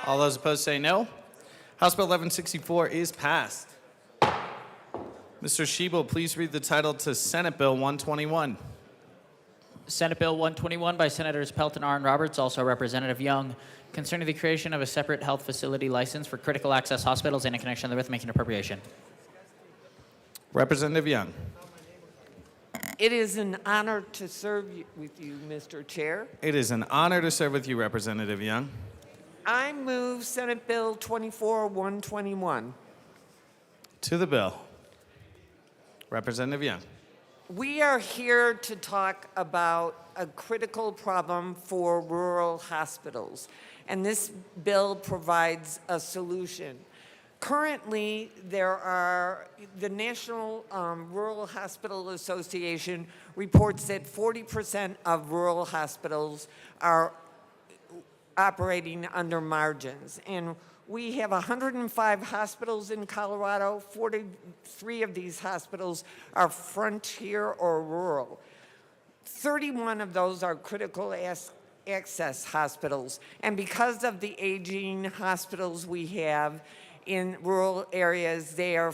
All those opposed say no. House Bill 1164 is passed. Mr. Schiebel, please read the title to Senate Bill 121. Senate Bill 121 by Senators Pelton, R. and Roberts, also Representative Young, concerning the creation of a separate health facility license for critical access hospitals and in connection therewith making appropriation. Representative Young. It is an honor to serve with you, Mr. Chair. It is an honor to serve with you, Representative Young. I move Senate Bill 24-121. To the bill. Representative Young. We are here to talk about a critical problem for rural hospitals, and this bill provides a solution. Currently, the National Rural Hospital Association reports that 40% of rural hospitals are operating under margins. And we have 105 hospitals in Colorado. 43 of these hospitals are frontier or rural. 31 of those are critical access hospitals. And because of the aging hospitals we have in rural areas, they are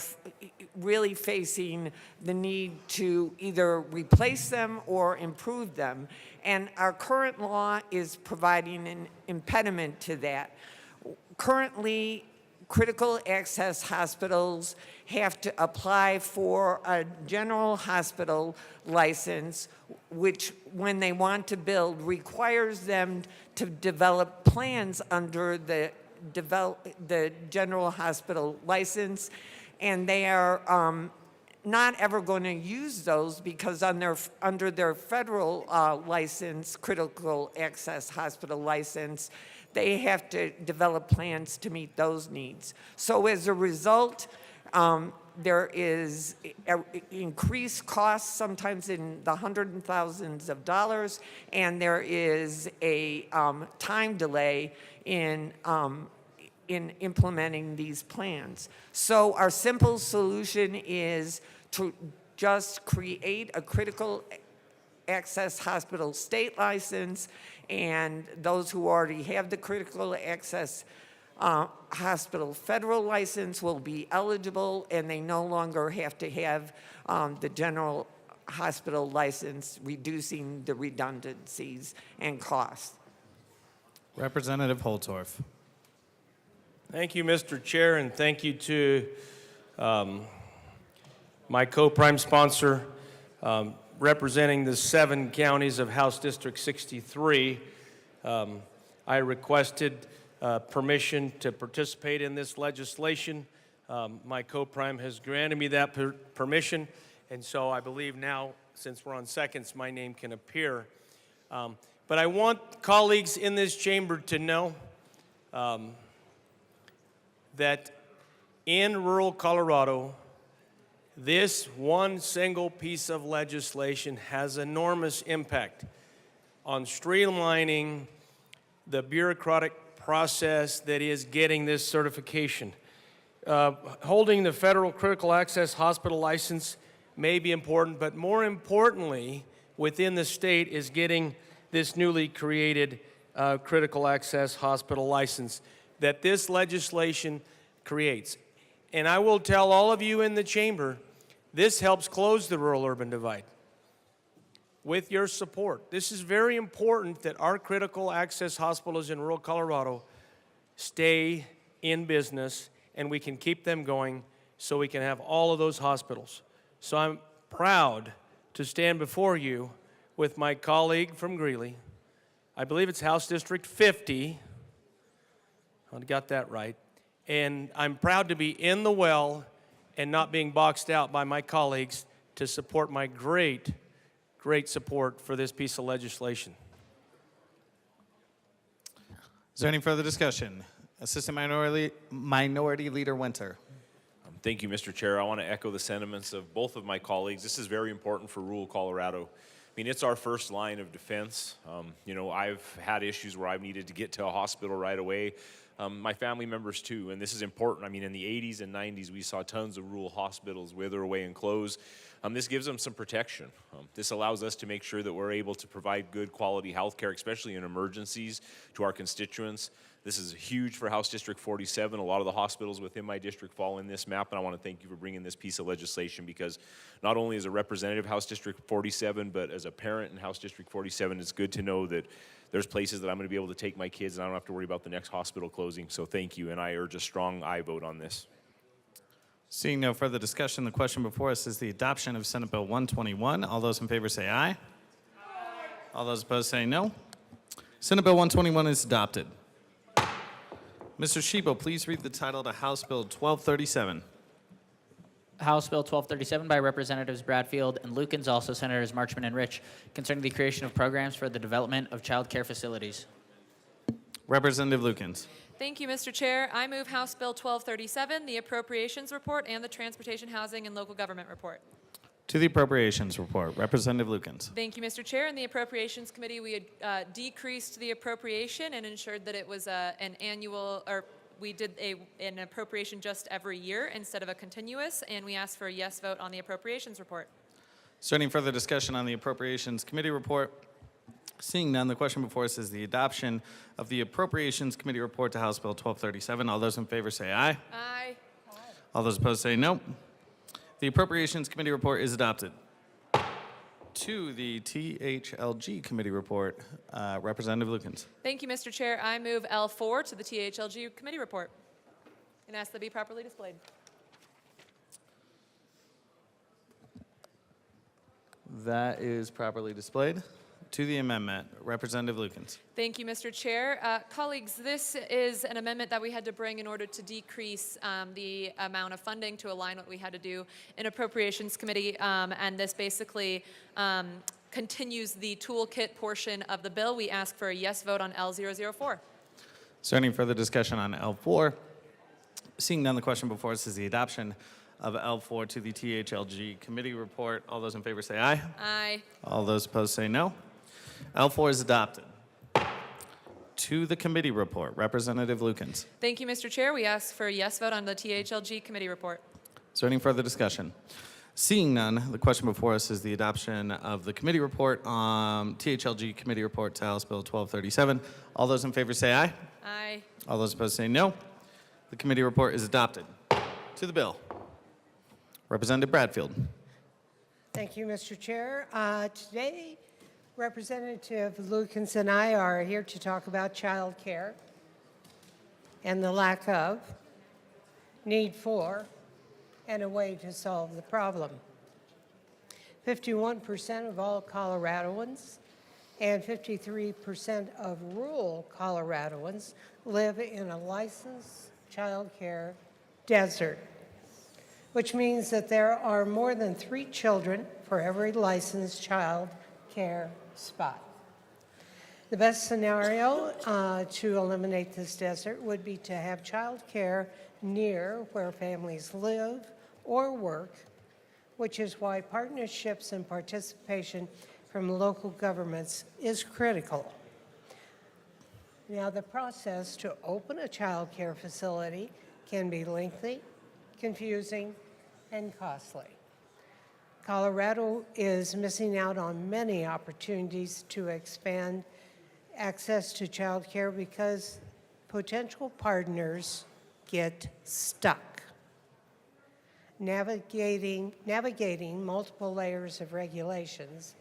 really facing the need to either replace them or improve them. And our current law is providing an impediment to that. Currently, critical access hospitals have to apply for a general hospital license, which, when they want to build, requires them to develop plans under the general hospital license, and they are not ever going to use those because under their federal license, critical access hospital license, they have to develop plans to meet those needs. So as a result, there is increased costs, sometimes in the hundreds of thousands of dollars, and there is a time delay in in implementing these plans. So our simple solution is to just create a critical access hospital state license, and those who already have the critical access hospital federal license will be eligible, and they no longer have to have the general hospital license, reducing the redundancies and costs. Representative Holtorf. Thank you, Mr. Chair, and thank you to my co-prime sponsor, representing the 7 counties of House District 63. I requested permission to participate in this legislation. My co-prime has granted me that permission, and so I believe now, since we're on seconds, my name can appear. But I want colleagues in this chamber to know that in rural Colorado, this one single piece of legislation has enormous impact on streamlining the bureaucratic process that is getting this certification. Holding the federal critical access hospital license may be important, but more importantly, within the state is getting this newly created critical access hospital license that this legislation creates. And I will tell all of you in the chamber, this helps close the rural-urban divide with your support. This is very important that our critical access hospitals in rural Colorado stay in business and we can keep them going so we can have all of those hospitals. So I'm proud to stand before you with my colleague from Greeley. I believe it's House District 50. I got that right. And I'm proud to be in the well and not being boxed out by my colleagues to support my great support for this piece of legislation. Is there any further discussion? Assistant Minority Leader Winter. Thank you, Mr. Chair. I want to echo the sentiments of both of my colleagues. This is very important for rural Colorado. I mean, it's our first line of defense. You know, I've had issues where I've needed to get to a hospital right away. My family members too, and this is important. I mean, in the 80s and 90s, we saw tons of rural hospitals wither away and close. This gives them some protection. This allows us to make sure that we're able to provide good quality health care, especially in emergencies, to our constituents. This is huge for House District 47. A lot of the hospitals within my district fall in this map, and I want to thank you for bringing this piece of legislation because not only as a representative of House District 47, but as a parent in House District 47, it's good to know that there's places that I'm going to be able to take my kids and I don't have to worry about the next hospital closing. So thank you, and I urge a strong aye vote on this. Seeing no further discussion, the question before us is the adoption of Senate Bill 121. All those in favor say aye. Aye. All those opposed say no. Senate Bill 121 is adopted. Mr. Shebo, please read the title to House Bill 1237. House Bill 1237 by Representatives Bradfield and Lukens, also Senators Marchman and Rich, concerning the creation of programs for the development of child care facilities. Representative Lukens. Thank you, Mr. Chair. I move House Bill 1237, the Appropriations Report, and the Transportation, Housing, and Local Government Report. To the Appropriations Report, Representative Lukens. Thank you, Mr. Chair. In the Appropriations Committee, we had decreased the appropriation and ensured that it was an annual, or we did an appropriation just every year instead of a continuous, and we asked for a yes vote on the Appropriations Report. Is there any further discussion on the Appropriations Committee Report? Seeing none, the question before us is the adoption of the Appropriations Committee Report to House Bill 1237. All those in favor say aye. Aye. All those opposed say no. The Appropriations Committee Report is adopted. To the THLG Committee Report, Representative Lukens. Thank you, Mr. Chair. I move L4 to the THLG Committee Report and ask that it be properly displayed. That is properly displayed. To the amendment, Representative Lukens. Thank you, Mr. Chair. Colleagues, this is an amendment that we had to bring in order to decrease the amount of funding to align what we had to do in Appropriations Committee, and this basically continues the toolkit portion of the bill. We ask for a yes vote on L004. Is there any further discussion on L4? Seeing none, the question before us is the adoption of L4 to the THLG Committee Report. All those in favor say aye. Aye. All those opposed say no. L4 is adopted. To the committee report, Representative Lukens. Thank you, Mr. Chair. We ask for a yes vote on the THLG committee report. Is there any further discussion? Seeing none, the question before us is the adoption of the committee report, THLG committee report to House Bill 1237. All those in favor say aye. Aye. All those opposed say no. The committee report is adopted. To the bill. Representative Bradfield. Thank you, Mr. Chair. Today, Representative Lukens and I are here to talk about child care and the lack of, need for, and a way to solve the problem. 51% of all Coloradoans and 53% of rural Coloradoans live in a licensed child care desert, which means that there are more than 3 children for every licensed child care spot. The best scenario to eliminate this desert would be to have child care near where families live or work, which is why partnerships and participation from local governments is critical. Now, the process to open a child care facility can be lengthy, confusing, and costly. Colorado is missing out on many opportunities to expand access to child care because potential partners get stuck. Navigating multiple layers of regulations,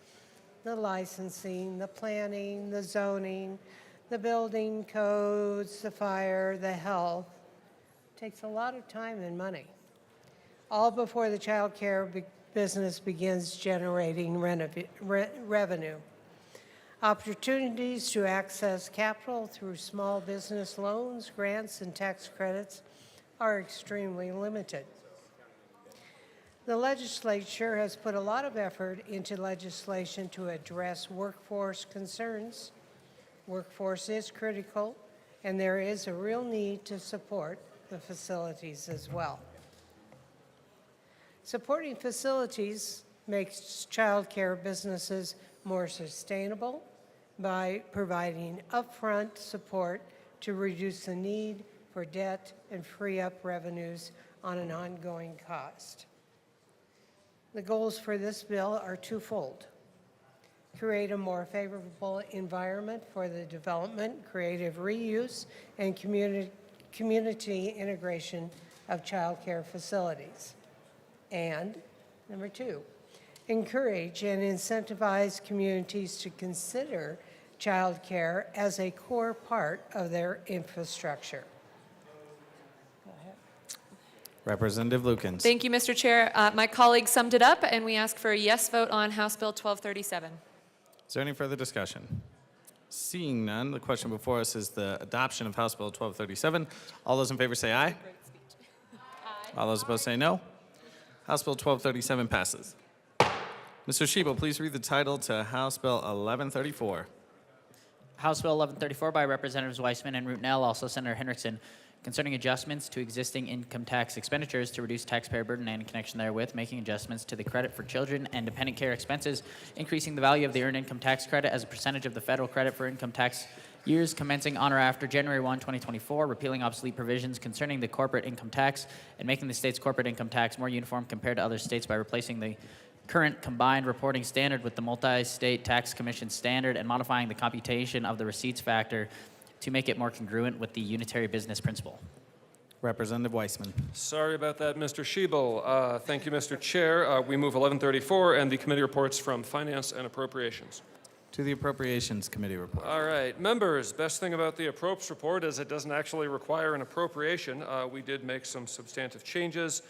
the licensing, the planning, the zoning, the building codes, the fire, the health, takes a lot of time and money, all before the child care business begins generating revenue. Opportunities to access capital through small business loans, grants, and tax credits are extremely limited. The legislature has put a lot of effort into legislation to address workforce concerns. Workforce is critical, and there is a real need to support the facilities as well. Supporting facilities makes child care businesses more sustainable by providing upfront support to reduce the need for debt and free up revenues on an ongoing cost. The goals for this bill are twofold. Create a more favorable environment for the development, creative reuse, and community integration of child care facilities. And number 2, encourage and incentivize communities to consider child care as a core part of their infrastructure. Representative Lukens. Thank you, Mr. Chair. My colleague summed it up, and we ask for a yes vote on House Bill 1237. Is there any further discussion? Seeing none, the question before us is the adoption of House Bill 1237. All those in favor say aye. All those opposed say no. House Bill 1237 passes. Mr. Shebo, please read the title to House Bill 1134. House Bill 1134 by Representatives Weissman and Rootnell, also Senator Hendrickson, concerning adjustments to existing income tax expenditures to reduce taxpayer burden and in connection therewith, making adjustments to the credit for children and dependent care expenses, increasing the value of the earned income tax credit as a percentage of the federal credit for income tax years commencing on or after January 1, 2024, repealing obsolete provisions concerning the corporate income tax, and making the state's corporate income tax more uniform compared to other states by replacing the current combined reporting standard with the multi-state tax commission standard and modifying the computation of the receipts factor to make it more congruent with the unitary business principle. Representative Weissman. Sorry about that, Mr. Shebel. Thank you, Mr. Chair. We move 1134 and the committee reports from Finance and Appropriations. To the Appropriations Committee report. All right, members, best thing about the Appropes report is it doesn't actually require an appropriation. We did make some substantive changes.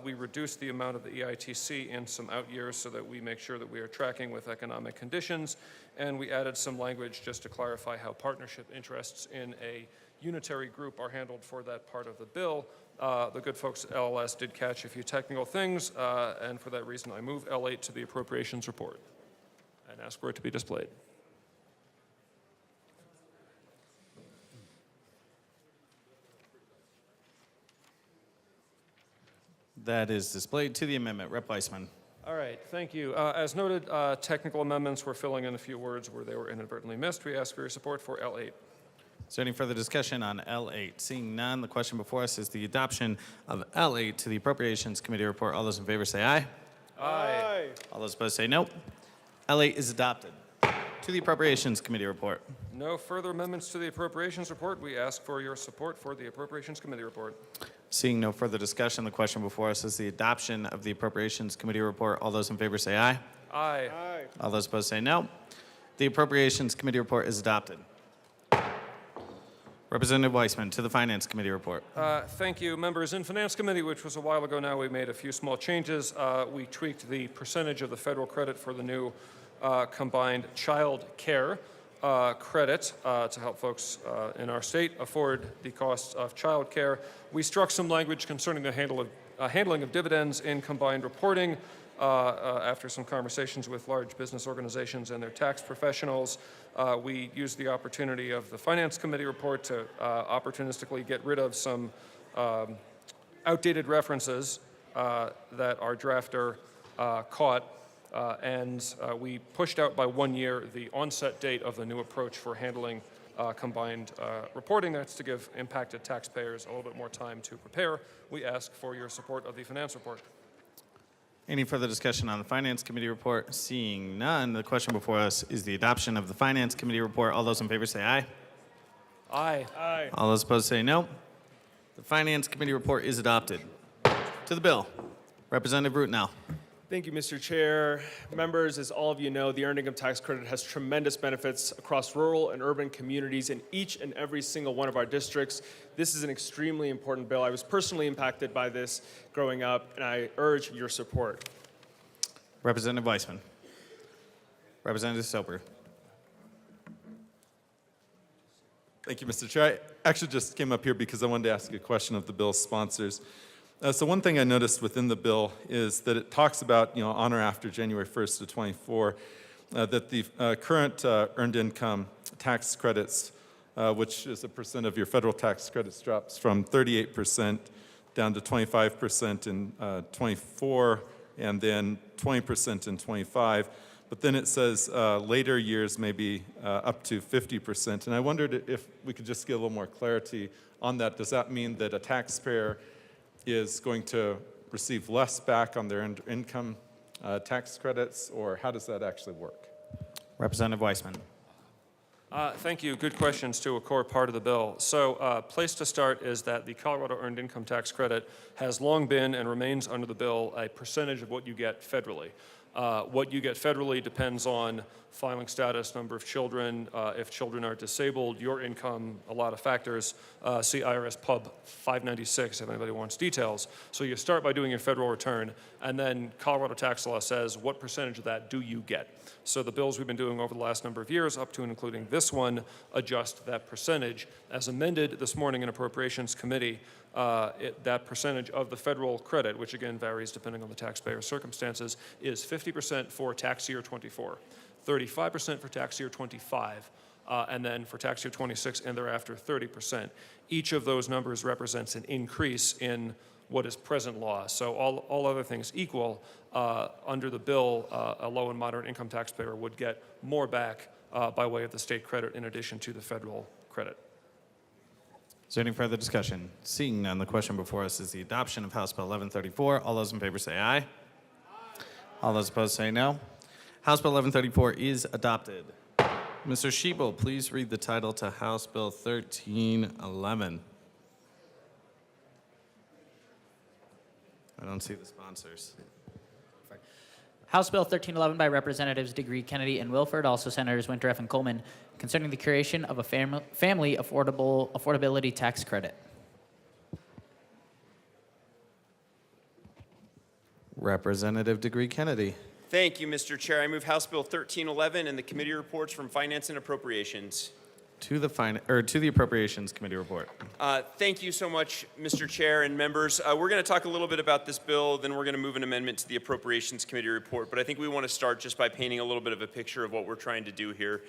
We reduced the amount of the EITC in some out years so that we make sure that we are tracking with economic conditions, and we added some language just to clarify how partnership interests in a unitary group are handled for that part of the bill. The good folks at LLS did catch a few technical things, and for that reason I move L8 to the Appropriations report and ask for it to be displayed. That is displayed to the amendment. Rep. Weissman. All right, thank you. As noted, technical amendments, we're filling in a few words where they were inadvertently missed. We ask for your support for L8. Is there any further discussion on L8? Seeing none, the question before us is the adoption of L8 to the Appropriations Committee report. All those in favor say aye. Aye. All those opposed say no. L8 is adopted. To the Appropriations Committee report. No further amendments to the Appropriations report. We ask for your support for the Appropriations Committee report. Seeing no further discussion, the question before us is the adoption of the Appropriations Committee report. All those in favor say aye. Aye. All those opposed say no. The Appropriations Committee report is adopted. Representative Weissman, to the Finance Committee report. Thank you, members. In Finance Committee, which was a while ago now, we made a few small changes. We tweaked the percentage of the federal credit for the new combined child care credit to help folks in our state afford the costs of child care. We struck some language concerning the handling of dividends in combined reporting after some conversations with large business organizations and their tax professionals. We used the opportunity of the Finance Committee report to opportunistically get rid of some outdated references that our drafter caught, and we pushed out by 1 year the onset date of the new approach for handling combined reporting. That's to give impacted taxpayers a little bit more time to prepare. We ask for your support of the finance report. Any further discussion on the Finance Committee report? Seeing none, the question before us is the adoption of the Finance Committee report. All those in favor say aye. Aye. Aye. All those opposed say no. The Finance Committee report is adopted. To the bill. Representative Rutenow. Thank you, Mr. Chair. Members, as all of you know, the Earned Income Tax Credit has tremendous benefits across rural and urban communities in each and every single one of our districts. This is an extremely important bill. I was personally impacted by this growing up, and I urge your support. Representative Weissman. Representative Soper. Thank you, Mr. Chair. I actually just came up here because I wanted to ask a question of the bill's sponsors. So one thing I noticed within the bill is that it talks about, on or after January 1st of 24, that the current earned income tax credits, which is a percent of your federal tax credits, drops from 38% down to 25% in 24, and then 20% in 25. But then it says later years may be up to 50%. And I wondered if we could just get a little more clarity on that. Does that mean that a taxpayer is going to receive less back on their income tax credits, or how does that actually work? Representative Weissman. Thank you. Good questions to a core part of the bill. So, place to start is that the Colorado Earned Income Tax Credit has long been and remains under the bill a percentage of what you get federally. What you get federally depends on filing status, number of children, if children are disabled, your income, a lot of factors. See IRS Pub 596 if anybody wants details. So you start by doing your federal return, and then Colorado tax law says what percentage of that do you get. So the bills we've been doing over the last number of years, up to and including this one, adjust that percentage. As amended this morning in Appropriations Committee, that percentage of the federal credit, which again varies depending on the taxpayer's circumstances, is 50% for tax year 24, 35% for tax year 25, and then for tax year 26 and thereafter 30%. Each of those numbers represents an increase in what is present law. So all other things equal, under the bill, a low and moderate income taxpayer would get more back by way of the state credit in addition to the federal credit. Is there any further discussion? Seeing none, the question before us is the adoption of House Bill 1134. All those in favor say aye. Aye. All those opposed say no. House Bill 1134 is adopted. Mr. Schiebel, please read the title to House Bill 1311. I don't see the sponsors. House Bill 1311 by Representatives Degree, Kennedy, and Wilford, also Senators Winterf and Coleman, concerning the creation of a family affordability tax credit. Representative Degree, Kennedy. Thank you, Mr. Chair. I move House Bill 1311 and the committee reports from Finance and Appropriations. To the Appropriations Committee report. Thank you so much, Mr. Chair and members. We're going to talk a little bit about this bill, then we're going to move an amendment to the Appropriations Committee report, but I think we want to start just by painting a little bit of a picture of what we're trying to do here.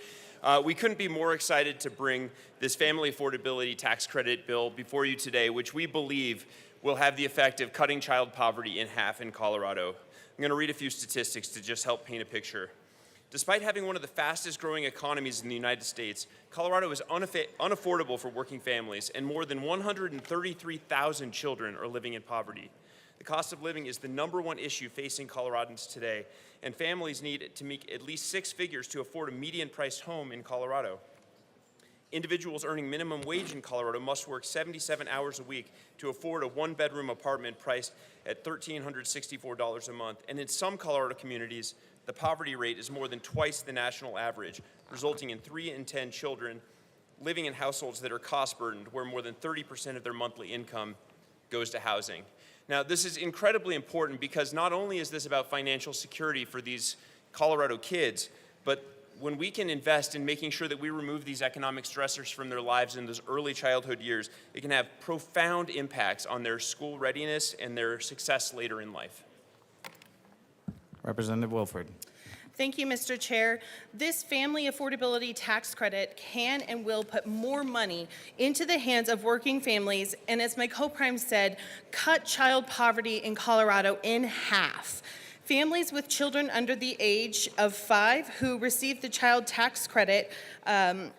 We couldn't be more excited to bring this family affordability tax credit bill before you today, which we believe will have the effect of cutting child poverty in half in Colorado. I'm going to read a few statistics to just help paint a picture. Despite having one of the fastest growing economies in the United States, Colorado is unaffordable for working families, and more than 133,000 children are living in poverty. The cost of living is the #1 issue facing Coloradans today, and families need to make at least 6 figures to afford a median-priced home in Colorado. Individuals earning minimum wage in Colorado must work 77 hours a week to afford a 1-bedroom apartment priced at $1,364 a month. And in some Colorado communities, the poverty rate is more than twice the national average, resulting in 3 in 10 children living in households that are cost-burdened, where more than 30% of their monthly income goes to housing. Now, this is incredibly important because not only is this about financial security for these Colorado kids, but when we can invest in making sure that we remove these economic stressors from their lives in those early childhood years, it can have profound impacts on their school readiness and their success later in life. Representative Wilford. Thank you, Mr. Chair. This family affordability tax credit can and will put more money into the hands of working families, and as my co-prime said, cut child poverty in Colorado in half. Families with children under the age of 5 who receive the child tax credit I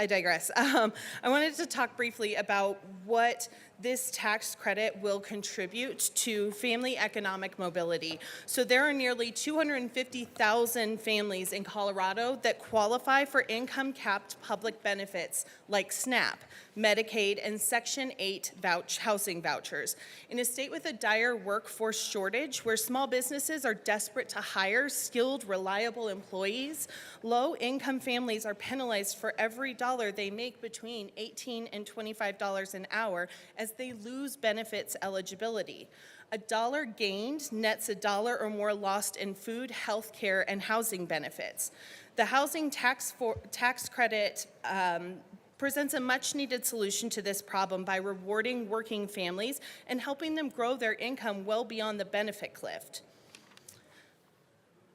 digress. I wanted to talk briefly about what this tax credit will contribute to family economic mobility. So there are nearly 250,000 families in Colorado that qualify for income-capped public benefits like SNAP, Medicaid, and Section 8 housing vouchers. In a state with a dire workforce shortage, where small businesses are desperate to hire skilled, reliable employees, low-income families are penalized for every dollar they make between $18 and $25 an hour as they lose benefits eligibility. A dollar gained nets a dollar or more lost in food, health care, and housing benefits. The housing tax credit presents a much-needed solution to this problem by rewarding working families and helping them grow their income well beyond the benefit cliff.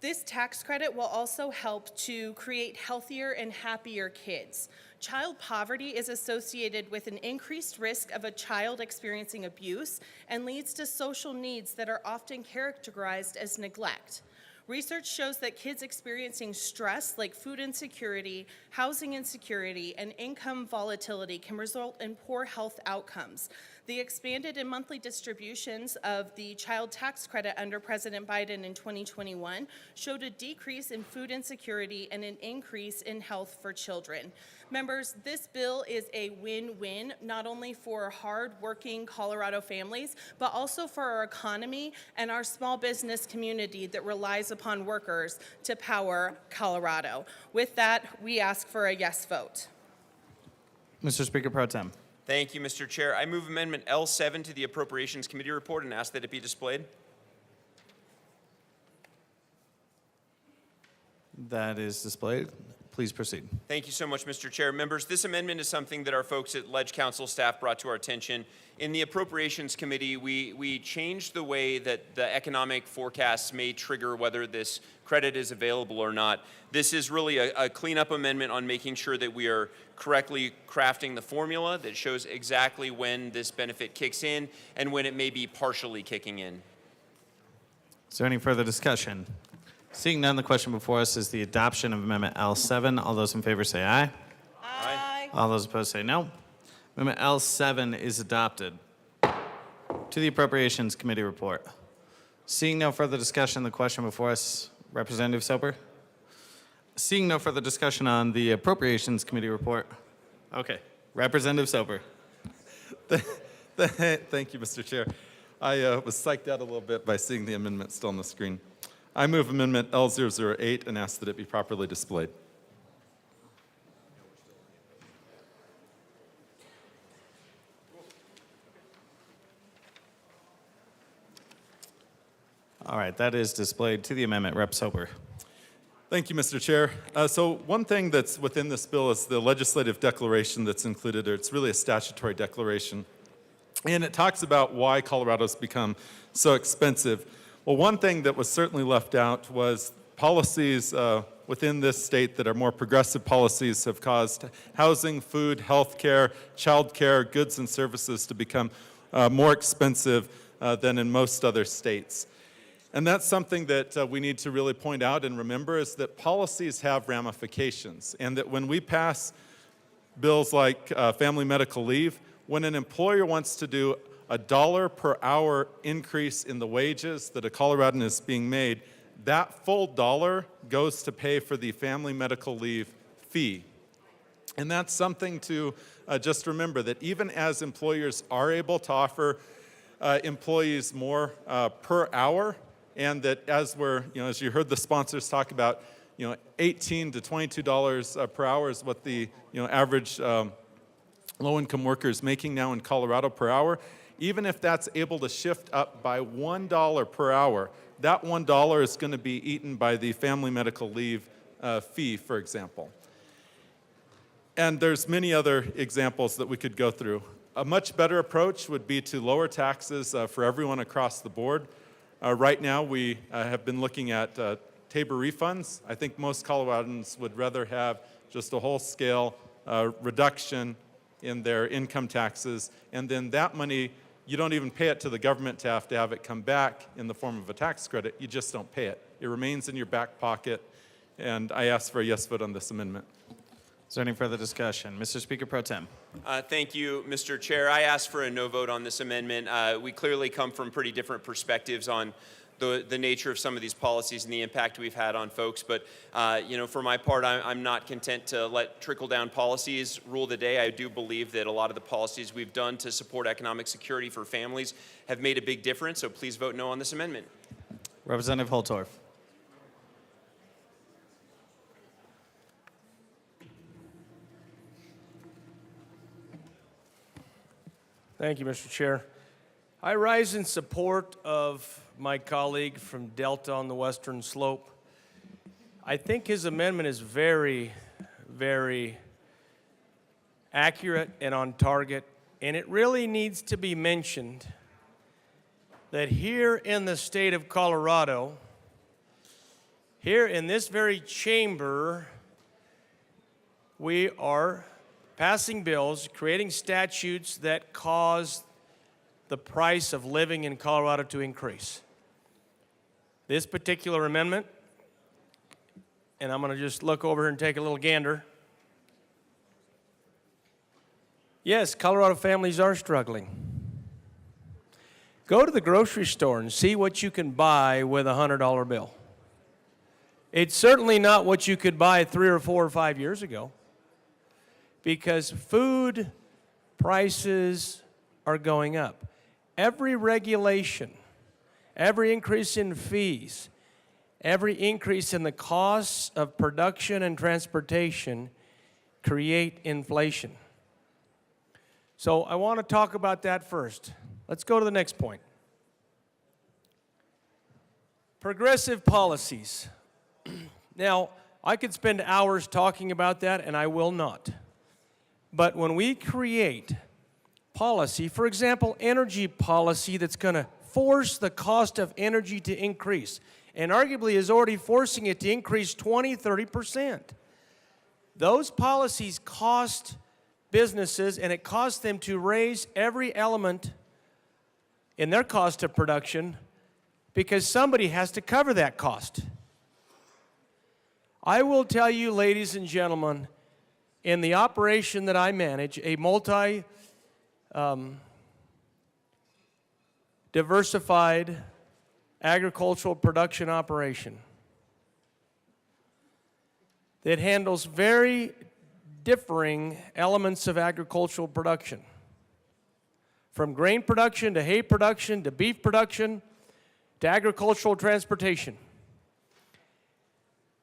This tax credit will also help to create healthier and happier kids. Child poverty is associated with an increased risk of a child experiencing abuse and leads to social needs that are often characterized as neglect. Research shows that kids experiencing stress like food insecurity, housing insecurity, and income volatility can result in poor health outcomes. The expanded and monthly distributions of the child tax credit under President Biden in 2021 showed a decrease in food insecurity and an increase in health for children. Members, this bill is a win-win, not only for hard-working Colorado families, but also for our economy and our small business community that relies upon workers to power Colorado. With that, we ask for a yes vote. Mr. Speaker Pro Tem. Thank you, Mr. Chair. I move Amendment L7 to the Appropriations Committee report and ask that it be displayed. That is displayed. Please proceed. Thank you so much, Mr. Chair. Members, this amendment is something that our folks at Ledge Council staff brought to our attention. In the Appropriations Committee, we changed the way that the economic forecasts may trigger whether this credit is available or not. This is really a cleanup amendment on making sure that we are correctly crafting the formula that shows exactly when this benefit kicks in and when it may be partially kicking in. Is there any further discussion? Seeing none, the question before us is the adoption of Amendment L7. All those in favor say aye. Aye. All those opposed say no. Amendment L7 is adopted. To the Appropriations Committee report. Seeing no further discussion, the question before us, Representative Soper. Seeing no further discussion on the Appropriations Committee report. Okay, Representative Soper. Thank you, Mr. Chair. I was psyched out a little bit by seeing the amendment still on the screen. I move Amendment L008 and ask that it be properly displayed. All right, that is displayed to the amendment. Rep. Soper. Thank you, Mr. Chair. So one thing that's within this bill is the legislative declaration that's included, or it's really a statutory declaration. And it talks about why Colorado's become so expensive. Well, one thing that was certainly left out was policies within this state that are more progressive policies have caused housing, food, health care, child care, goods and services to become more expensive than in most other states. And that's something that we need to really point out and remember, is that policies have ramifications, and that when we pass bills like family medical leave, when an employer wants to do a $1 per hour increase in the wages that a Coloradan is being made, that full dollar goes to pay for the family medical leave fee. And that's something to just remember, that even as employers are able to offer employees more per hour, and that as as you heard the sponsors talk about, $18 to $22 per hour is what the average low-income worker is making now in Colorado per hour. Even if that's able to shift up by $1 per hour, that $1 is going to be eaten by the family medical leave fee, for example. And there's many other examples that we could go through. A much better approach would be to lower taxes for everyone across the board. Right now, we have been looking at Tabor refunds. I think most Coloradans would rather have just a whole-scale reduction in their income taxes, and then that money, you don't even pay it to the government to have it come back in the form of a tax credit. You just don't pay it. It remains in your back pocket, and I ask for a yes vote on this amendment. Is there any further discussion? Mr. Speaker Pro Tem. Thank you, Mr. Chair. I ask for a no vote on this amendment. We clearly come from pretty different perspectives on the nature of some of these policies and the impact we've had on folks. But, for my part, I'm not content to let trickle-down policies rule the day. I do believe that a lot of the policies we've done to support economic security for families have made a big difference. So please vote no on this amendment. Representative Holtorf. Thank you, Mr. Chair. I rise in support of my colleague from Delta on the Western Slope. I think his amendment is very, very accurate and on target, and it really needs to be mentioned that here in the state of Colorado, here in this very chamber, we are passing bills, creating statutes that cause the price of living in Colorado to increase. This particular amendment, and I'm going to just look over here and take a little gander. Yes, Colorado families are struggling. Go to the grocery store and see what you can buy with a $100 bill. It's certainly not what you could buy 3 or 4 or 5 years ago, because food prices are going up. Every regulation, every increase in fees, every increase in the costs of production and transportation create inflation. So I want to talk about that first. Let's go to the next point. Progressive policies. Now, I could spend hours talking about that, and I will not. But when we create policy, for example, energy policy that's going to force the cost of energy to increase, and arguably is already forcing it to increase 20, 30%. Those policies cost businesses, and it costs them to raise every element in their cost of production because somebody has to cover that cost. I will tell you, ladies and gentlemen, in the operation that I manage, a diversified agricultural production operation that handles very differing elements of agricultural production, from grain production to hay production to beef production to agricultural transportation.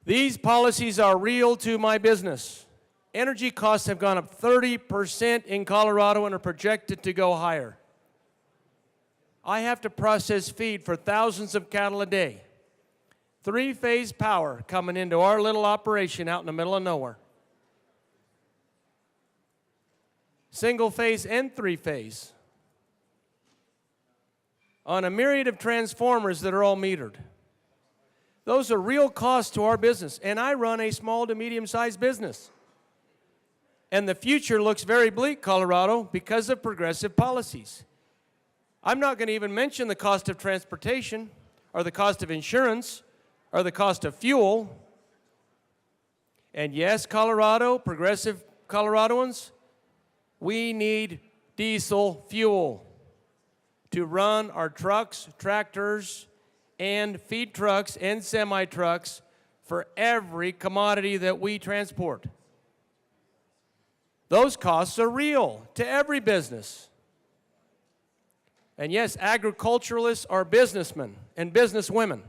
These policies are real to my business. Energy costs have gone up 30% in Colorado and are projected to go higher. I have to process feed for thousands of cattle a day. 3-phase power coming into our little operation out in the middle of nowhere. Single phase and 3-phase. On a myriad of transformers that are all metered. Those are real costs to our business, and I run a small to medium-sized business. And the future looks very bleak, Colorado, because of progressive policies. I'm not going to even mention the cost of transportation. or the cost of insurance, or the cost of fuel. And yes, Colorado, progressive Coloradoans, we need diesel fuel to run our trucks, tractors, and feed trucks and semi-trucks for every commodity that we transport. Those costs are real to every business. And yes, agriculturalists are businessmen and businesswomen.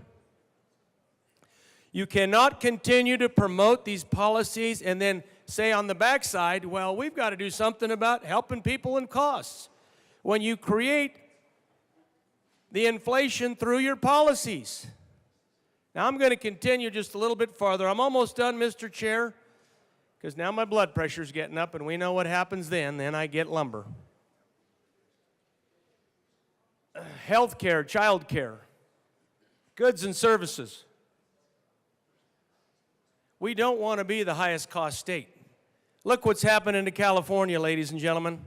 You cannot continue to promote these policies and then say on the backside, well, we've got to do something about helping people in costs. When you create the inflation through your policies. Now, I'm going to continue just a little bit farther. I'm almost done, Mr. Chair, because now my blood pressure's getting up, and we know what happens then. Then I get lumber. Healthcare, childcare, goods and services. We don't want to be the highest cost state. Look what's happening to California, ladies and gentlemen.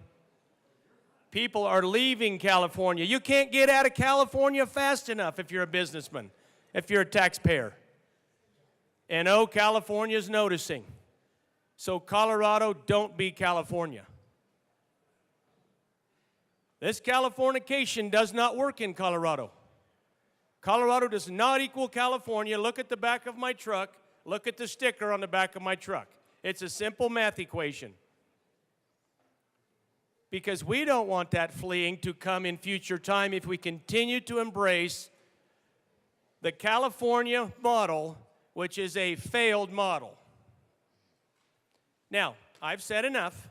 People are leaving California. You can't get out of California fast enough if you're a businessman, if you're a taxpayer. And oh, California's noticing. So Colorado, don't be California. This Californication does not work in Colorado. Colorado does not equal California. Look at the back of my truck. Look at the sticker on the back of my truck. It's a simple math equation. Because we don't want that fleeing to come in future time if we continue to embrace the California model, which is a failed model. Now, I've said enough.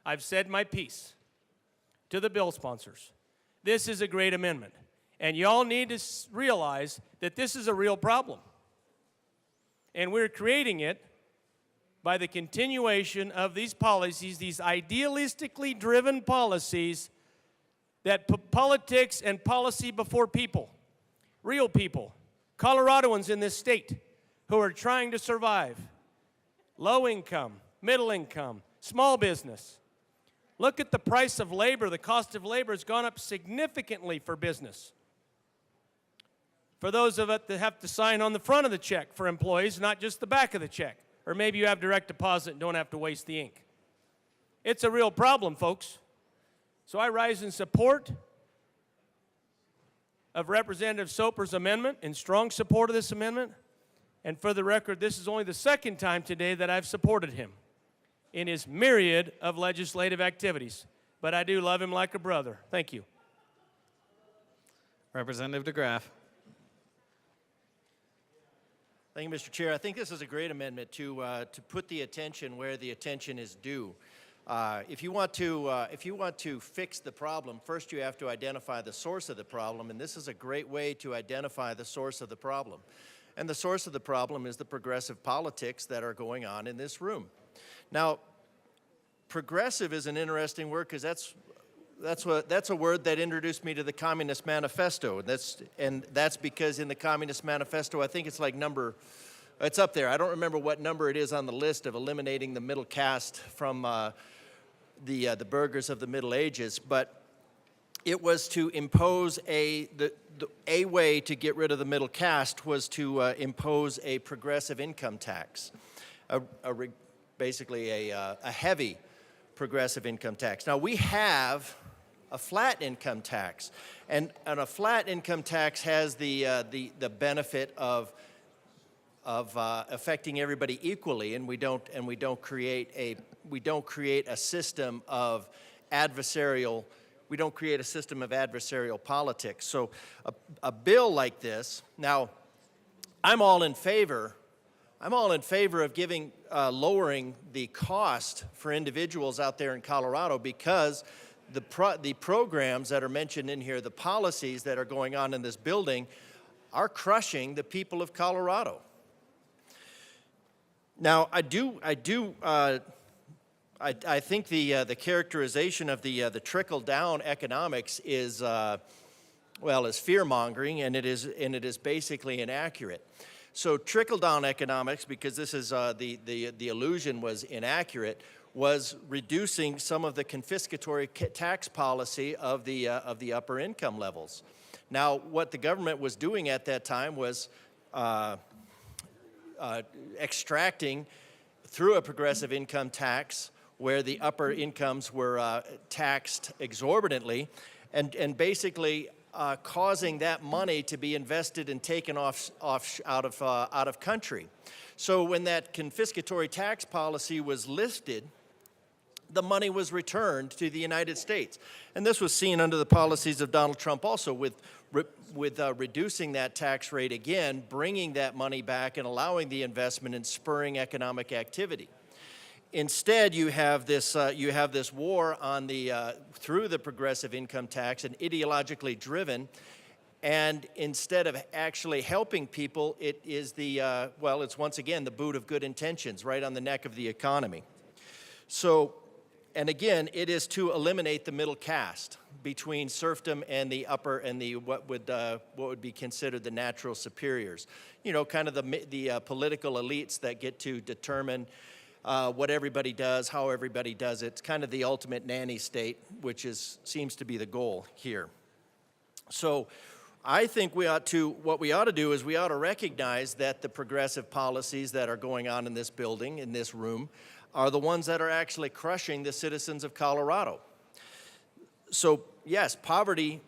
I've said my piece to the bill sponsors. This is a great amendment. And y'all need to realize that this is a real problem. And we're creating it by the continuation of these policies, these idealistically driven policies that put politics and policy before people, real people, Coloradoans in this state who are trying to survive, low income, middle income, small business. Look at the price of labor. The cost of labor has gone up significantly for business. For those of us that have to sign on the front of the check for employees, not just the back of the check. Or maybe you have direct deposit and don't have to waste the ink. It's a real problem, folks. So I rise in support of Representative Soper's amendment, in strong support of this amendment. And for the record, this is only the second time today that I've supported him in his myriad of legislative activities. But I do love him like a brother. Thank you. Representative DeGraff. Thank you, Mr. Chair. I think this is a great amendment to put the attention where the attention is due. If you want to fix the problem, first you have to identify the source of the problem, and this is a great way to identify the source of the problem. And the source of the problem is the progressive politics that are going on in this room. Now, progressive is an interesting word because that's a word that introduced me to the Communist Manifesto. And that's because in the Communist Manifesto, I think it's like it's up there. I don't remember what number it is on the list of eliminating the middle caste from the burghers of the Middle Ages, but it was to impose a way to get rid of the middle caste was to impose a progressive income tax, basically a heavy progressive income tax. Now we have a flat income tax, and a flat income tax has the benefit of affecting everybody equally, and we don't create a system of adversarial. We don't create a system of adversarial politics. So a bill like this, now I'm all in favor of giving lowering the cost for individuals out there in Colorado because the programs that are mentioned in here, the policies that are going on in this building are crushing the people of Colorado. Now, I think the characterization of the trickle-down economics is fear-mongering, and it is basically inaccurate. So trickle-down economics, because this is the illusion was inaccurate, was reducing some of the confiscatory tax policy of the upper income levels. Now, what the government was doing at that time was extracting through a progressive income tax where the upper incomes were taxed exorbitantly, and basically causing that money to be invested and taken out of country. So when that confiscatory tax policy was lifted, the money was returned to the United States. And this was seen under the policies of Donald Trump also, with reducing that tax rate again, bringing that money back and allowing the investment and spurring economic activity. Instead, you have this war on through the progressive income tax and ideologically driven. And instead of actually helping people, it is it's once again the boot of good intentions right on the neck of the economy. So, and again, it is to eliminate the middle caste between serfdom and the upper and the what would be considered the natural superiors. You know, kind of the political elites that get to determine what everybody does, how everybody does it. It's kind of the ultimate nanny state, which seems to be the goal here. So I think what we ought to do is we ought to recognize that the progressive policies that are going on in this building, in this room, are the ones that are actually crushing the citizens of Colorado. So yes, poverty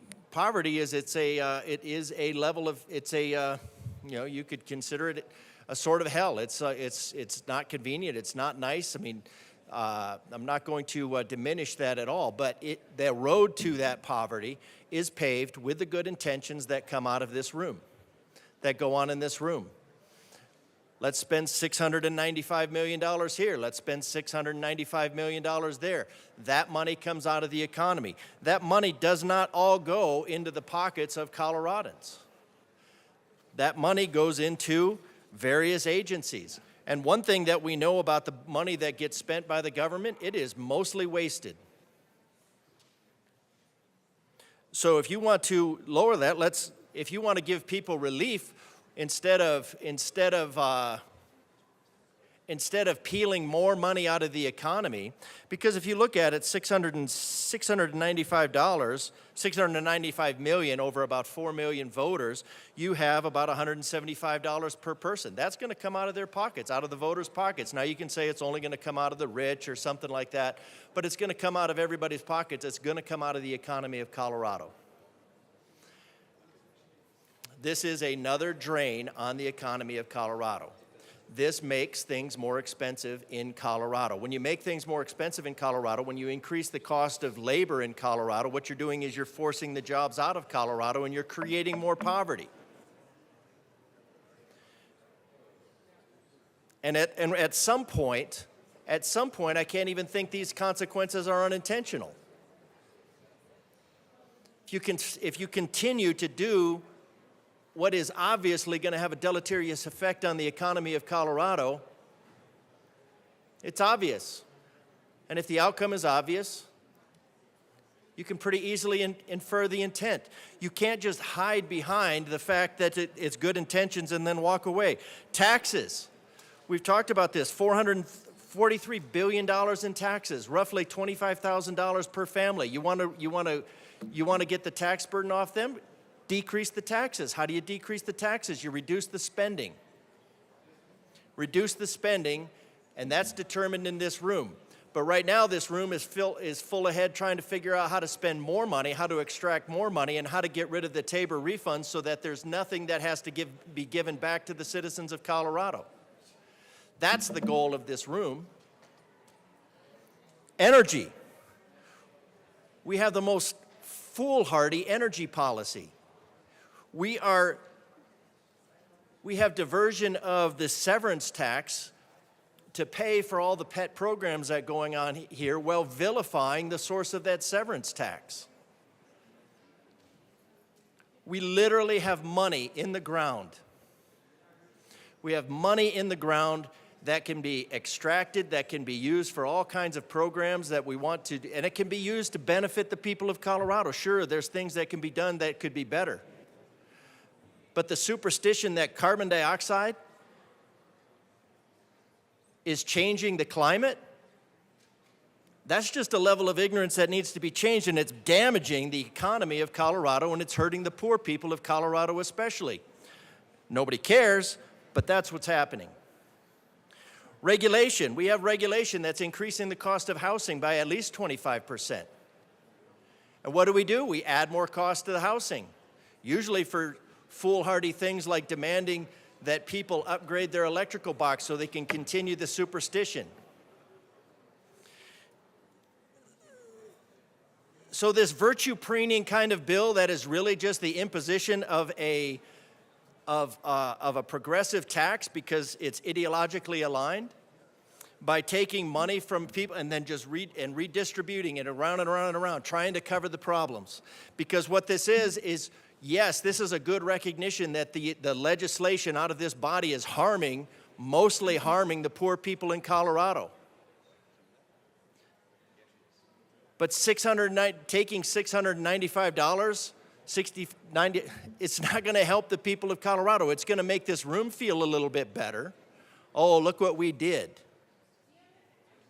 is it is a level of you could consider it a sort of hell. It's not convenient. It's not nice. I mean, I'm not going to diminish that at all. But the road to that poverty is paved with the good intentions that come out of this room, that go on in this room. Let's spend $695 million here. Let's spend $695 million there. That money comes out of the economy. That money does not all go into the pockets of Coloradans. That money goes into various agencies. And one thing that we know about the money that gets spent by the government, it is mostly wasted. So if you want to lower that, if you want to give people relief, instead of peeling more money out of the economy, because if you look at it, $695 million over about 4 million voters, you have about $175 per person. That's going to come out of their pockets, out of the voters' pockets. Now you can say it's only going to come out of the rich or something like that, but it's going to come out of everybody's pockets. It's going to come out of the economy of Colorado. This is another drain on the economy of Colorado. This makes things more expensive in Colorado. When you make things more expensive in Colorado, when you increase the cost of labor in Colorado, what you're doing is you're forcing the jobs out of Colorado and you're creating more poverty. And at some point, I can't even think these consequences are unintentional. If you continue to do what is obviously going to have a deleterious effect on the economy of Colorado, it's obvious. And if the outcome is obvious, you can pretty easily infer the intent. You can't just hide behind the fact that it's good intentions and then walk away. Taxes. We've talked about this, $443 billion in taxes, roughly $25,000 per family. You want to get the tax burden off them? Decrease the taxes. How do you decrease the taxes? You reduce the spending. Reduce the spending, and that's determined in this room. But right now, this room is full ahead trying to figure out how to spend more money, how to extract more money, and how to get rid of the Tabor refunds so that there's nothing that has to be given back to the citizens of Colorado. That's the goal of this room. Energy. We have the most foolhardy energy policy. We have diversion of the severance tax to pay for all the pet programs that are going on here while vilifying the source of that severance tax. We literally have money in the ground. We have money in the ground that can be extracted, that can be used for all kinds of programs that we want to, and it can be used to benefit the people of Colorado. Sure, there's things that can be done that could be better. But the superstition that carbon dioxide is changing the climate, That's just a level of ignorance that needs to be changed, and it's damaging the economy of Colorado, and it's hurting the poor people of Colorado especially. Nobody cares, but that's what's happening. Regulation. We have regulation that's increasing the cost of housing by at least 25%. And what do? We add more cost to the housing, usually for foolhardy things like demanding that people upgrade their electrical box so they can continue the superstition. So this virtue preening kind of bill that is really just the imposition of a progressive tax because it's ideologically aligned, by taking money from people and then just redistributing it around and around and around, trying to cover the problems. Because what this is yes, this is a good recognition that the legislation out of this body is mostly harming the poor people in Colorado. But taking $695, it's not going to help the people of Colorado. It's going to make this room feel a little bit better. Oh, look what we did.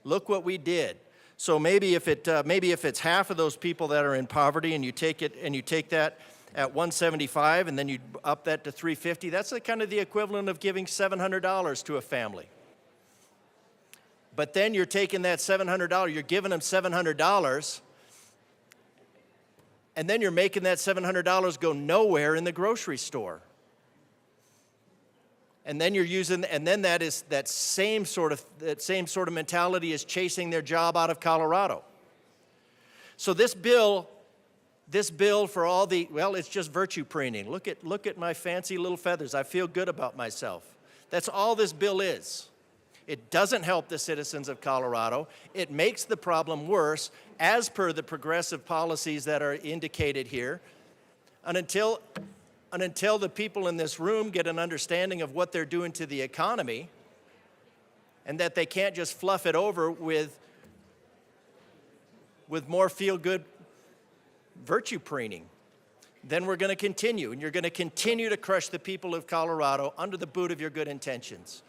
Look what we did. So maybe if it's half of those people that are in poverty, and you take that at 175, and then you up that to 350, that's kind of the equivalent of giving $700 to a family. But then you're taking that $700, you're giving them $700, and then you're making that $700 go nowhere in the grocery store. And then that same sort of mentality is chasing their job out of Colorado. So this bill for all it's just virtue preening. Look at my fancy little feathers. I feel good about myself. That's all this bill is. It doesn't help the citizens of Colorado. It makes the problem worse, as per the progressive policies that are indicated here. And until the people in this room get an understanding of what they're doing to the economy, and that they can't just fluff it over with more feel-good virtue preening, then we're going to continue, and you're going to continue to crush the people of Colorado under the boot of your good intentions.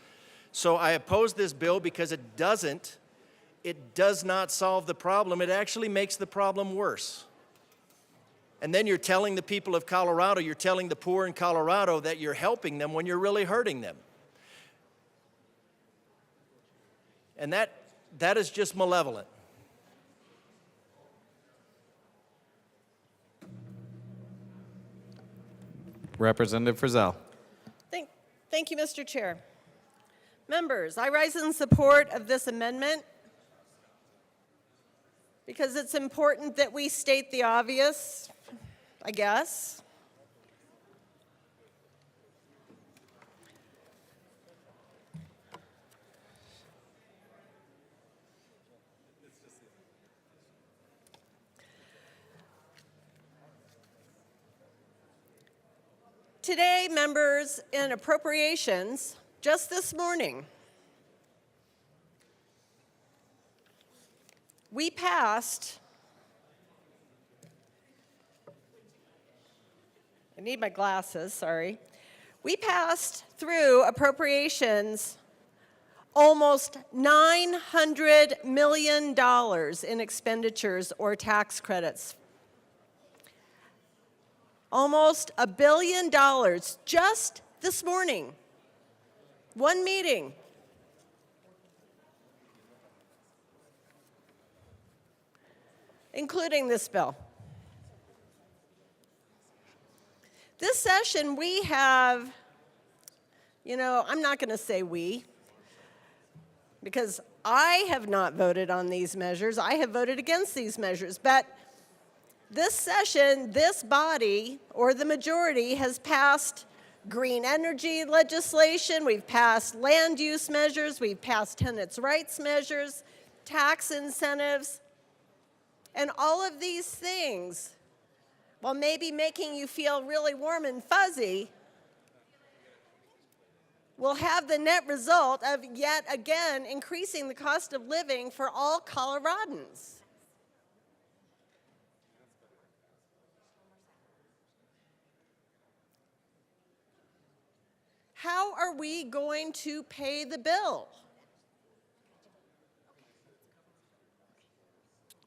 So I oppose this bill because it does not solve the problem. It actually makes the problem worse. And then you're telling the people of Colorado, you're telling the poor in Colorado that you're helping them when you're really hurting them. And that is just malevolent. Representative Frizzell. Thank you, Mr. Chair. Members, I rise in support of this amendment because it's important that we state the obvious, I guess. Today, members, in Appropriations, just this morning, we passed, I need my glasses, sorry. We passed through Appropriations almost $900 million in expenditures or tax credits. Almost $1 billion just this morning. One meeting. Including this bill. This session we have, I'm not going to say we, because I have not voted on these measures. I have voted against these measures, but this session, this body, or the majority, has passed green energy legislation, we've passed land use measures, we've passed tenants' rights measures, tax incentives, and all of these things, while maybe making you feel really warm and fuzzy, will have the net result of yet again increasing the cost of living for all Coloradans. How are we going to pay the bill?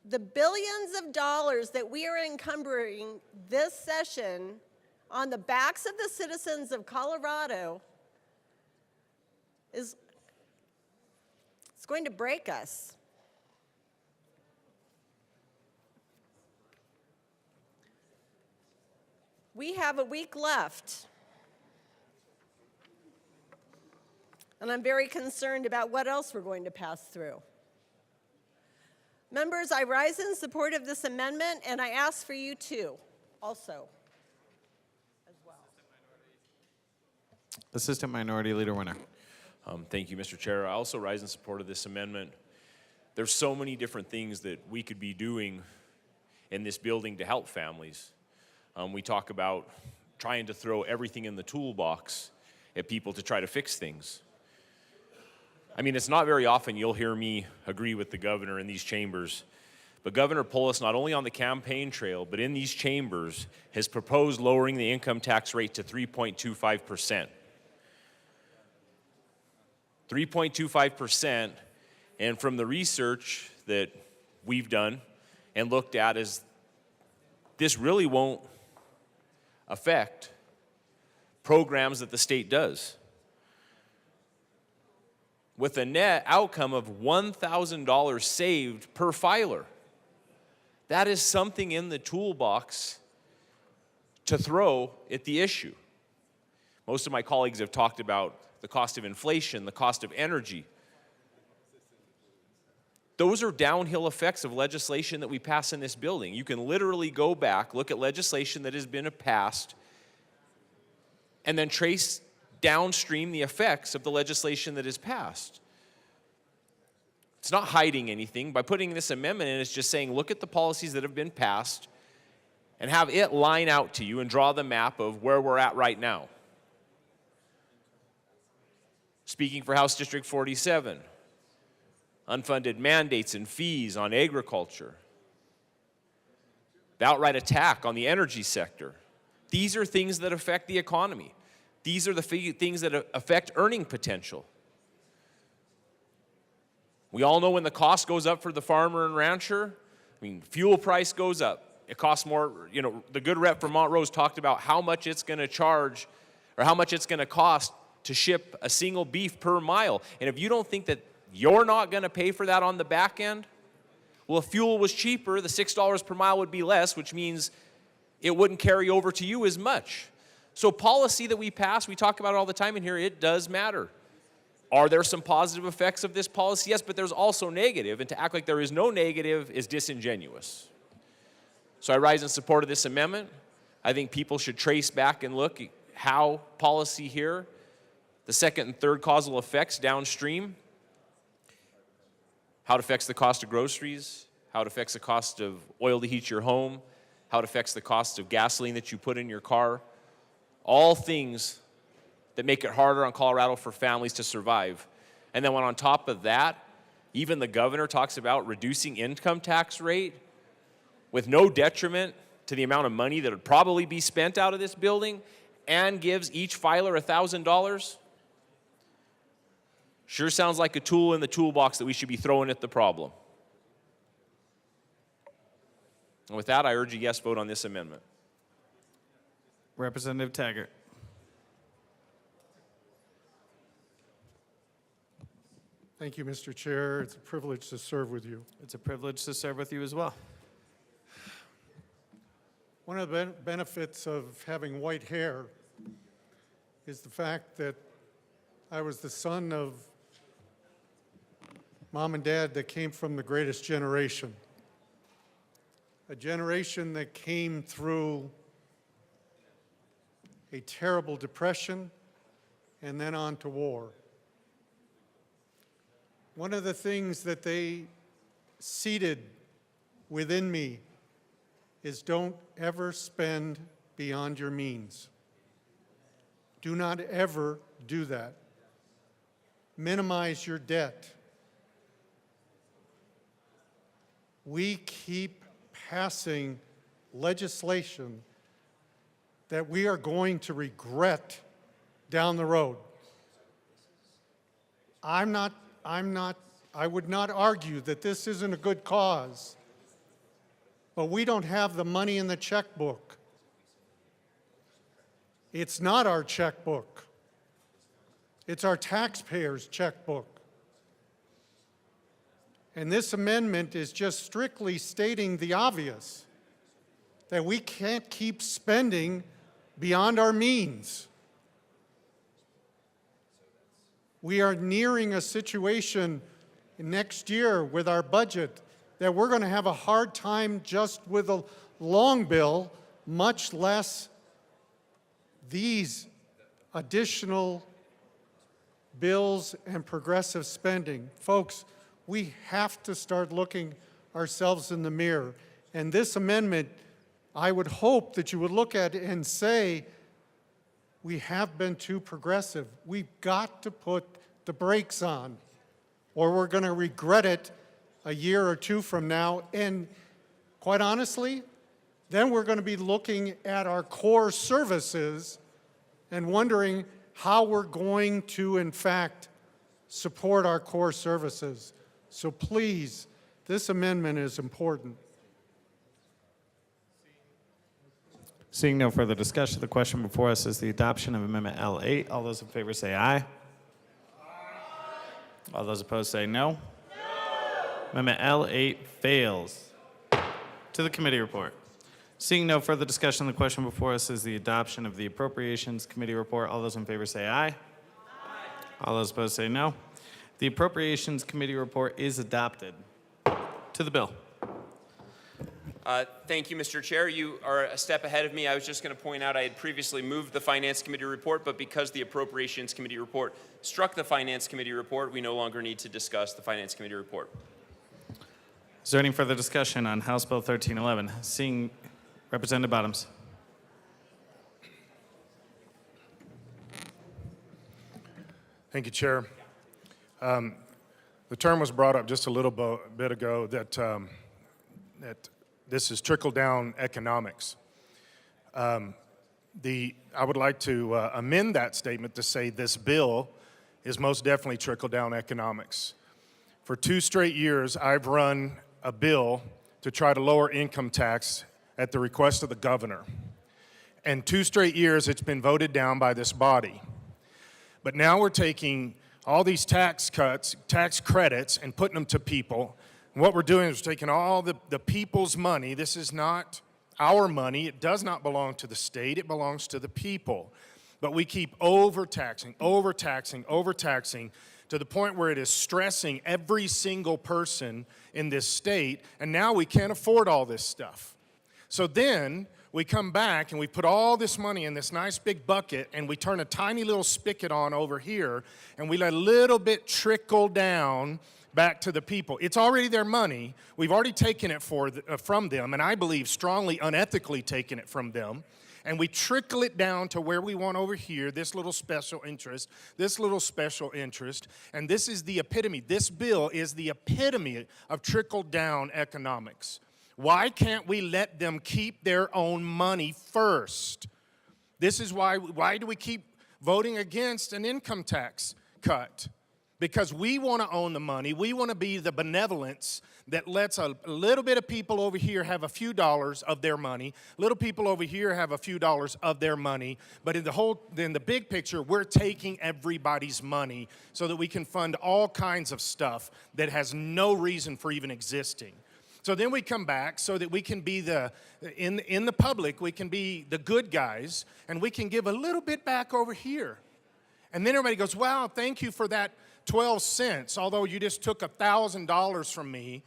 the billions of dollars that we are encumbering this session on the backs of the citizens of Colorado it's going to break us. We have a week left. And I'm very concerned about what else we're going to pass through. Members, I rise in support of this amendment, and I ask for you too, also, as well. Assistant Minority Leader Winner. Thank you, Mr. Chair. I also rise in support of this amendment. There's so many different things that we could be doing in this building to help families. We talk about trying to throw everything in the toolbox at people to try to fix things. I mean, it's not very often you'll hear me agree with the governor in these chambers, but Governor Polis, not only on the campaign trail, but in these chambers, has proposed lowering the income tax rate to 3.25%. 3.25%, and from the research that we've done and looked at, is this really won't affect programs that the state does. With a net outcome of $1,000 saved per filer. That is something in the toolbox to throw at the issue. Most of my colleagues have talked about the cost of inflation, the cost of energy. Those are downhill effects of legislation that we pass in this building. You can literally go back, look at legislation that has been passed, and then trace downstream the effects of the legislation that is passed. It's not hiding anything. By putting this amendment in, it's just saying, look at the policies that have been passed and have it line out to you and draw the map of where we're at right now. Speaking for House District 47, unfunded mandates and fees on agriculture, the outright attack on the energy sector. These are things that affect the economy. These are the things that affect earning potential. We all know when the cost goes up for the farmer and rancher, I mean, fuel price goes up. It costs more, you know, the good rep from Montrose talked about how much it's going to charge or how much it's going to cost to ship a single beef per mile. And if you don't think that you're not going to pay for that on the back end, well, if fuel was cheaper, the $6 per mile would be less, which means it wouldn't carry over to you as much. So policy that we pass, we talk about it all the time in here, it does matter. Are there some positive effects of this policy? Yes, but there's also negative, and to act like there is no negative is disingenuous. So I rise in support of this amendment. I think people should trace back and look at how policy here, the second and third causal effects downstream, how it affects the cost of groceries, how it affects the cost of oil to heat your home, how it affects the cost of gasoline that you put in your car. All things that make it harder on Colorado for families to survive. And then when on top of that, even the governor talks about reducing income tax rate with no detriment to the amount of money that would probably be spent out of this building and gives each filer $1,000. Sure sounds like a tool in the toolbox that we should be throwing at the problem. And with that, I urge a yes vote on this amendment. Representative Taggart. Thank you, Mr. Chair. It's a privilege to serve with you. It's a privilege to serve with you as well. One of the benefits of having white hair is the fact that I was the son of Mom and Dad that came from the greatest generation. A generation that came through a terrible depression and then on to war. One of the things that they seeded within me is don't ever spend beyond your means. Do not ever do that. Minimize your debt. We keep passing legislation that we are going to regret down the road. I would not argue that this isn't a good cause, but we don't have the money in the checkbook. It's not our checkbook. It's our taxpayers' checkbook. And this amendment is just strictly stating the obvious, that we can't keep spending beyond our means. We are nearing a situation next year with our budget that we're going to have a hard time just with a long bill, much less these additional bills and progressive spending. Folks, we have to start looking ourselves in the mirror. And this amendment, I would hope that you would look at it and say, we have been too progressive. We've got to put the brakes on, or we're going to regret it a year or two from now. And quite honestly, then we're going to be looking at our core services and wondering how we're going to, in fact, support our core services. So please, this amendment is important. Seeing no further discussion, the question before us is the adoption of Amendment L8. All those in favor say aye. All those opposed say no. No. Amendment L8 fails. To the committee report. Seeing no further discussion, the question before us is the adoption of the Appropriations Committee report. All those in favor say aye. Aye. All those opposed say no. The Appropriations Committee report is adopted. To the bill. Thank you, Mr. Chair. You are a step ahead of me. I was just going to point out I had previously moved the Finance Committee report, but because the Appropriations Committee report struck the Finance Committee report, we no longer need to discuss the Finance Committee report. Is there any further discussion on House Bill 1311? Seeing Representative Bottoms. Thank you, Chair. The term was brought up just a little bit ago that, that this is trickle-down economics. I would like to amend that statement to say this bill is most definitely trickle-down economics. For 2 straight years, I've run a bill to try to lower income tax at the request of the governor. And 2 straight years, it's been voted down by this body. But now we're taking all these tax cuts, tax credits, and putting them to people. And what we're doing is we're taking all the people's money. This is not our money. It does not belong to the state. It belongs to the people. But we keep overtaxing, overtaxing, overtaxing to the point where it is stressing every single person in this state, and now we can't afford all this stuff. So then we come back and we put all this money in this nice big bucket, and we turn a tiny little spigot on over here, and we let a little bit trickle down back to the people. It's already their money. We've already taken it from them, and I believe strongly unethically taken it from them. And we trickle it down to where we want over here, this little special interest, this little special interest. And this is the epitome. This bill is the epitome of trickle-down economics. Why can't we let them keep their own money first? This is why do we keep voting against an income tax cut? Because we want to own the money. We want to be the benevolence that lets a little bit of people over here have a few dollars of their money, little people over here have a few dollars of their money, but in the big picture, we're taking everybody's money so that we can fund all kinds of stuff that has no reason for even existing. So then we come back so that we can be in the public, we can be the good guys, and we can give a little bit back over here. And then everybody goes, wow, thank you for that 12 cents, although you just took $1,000 from me,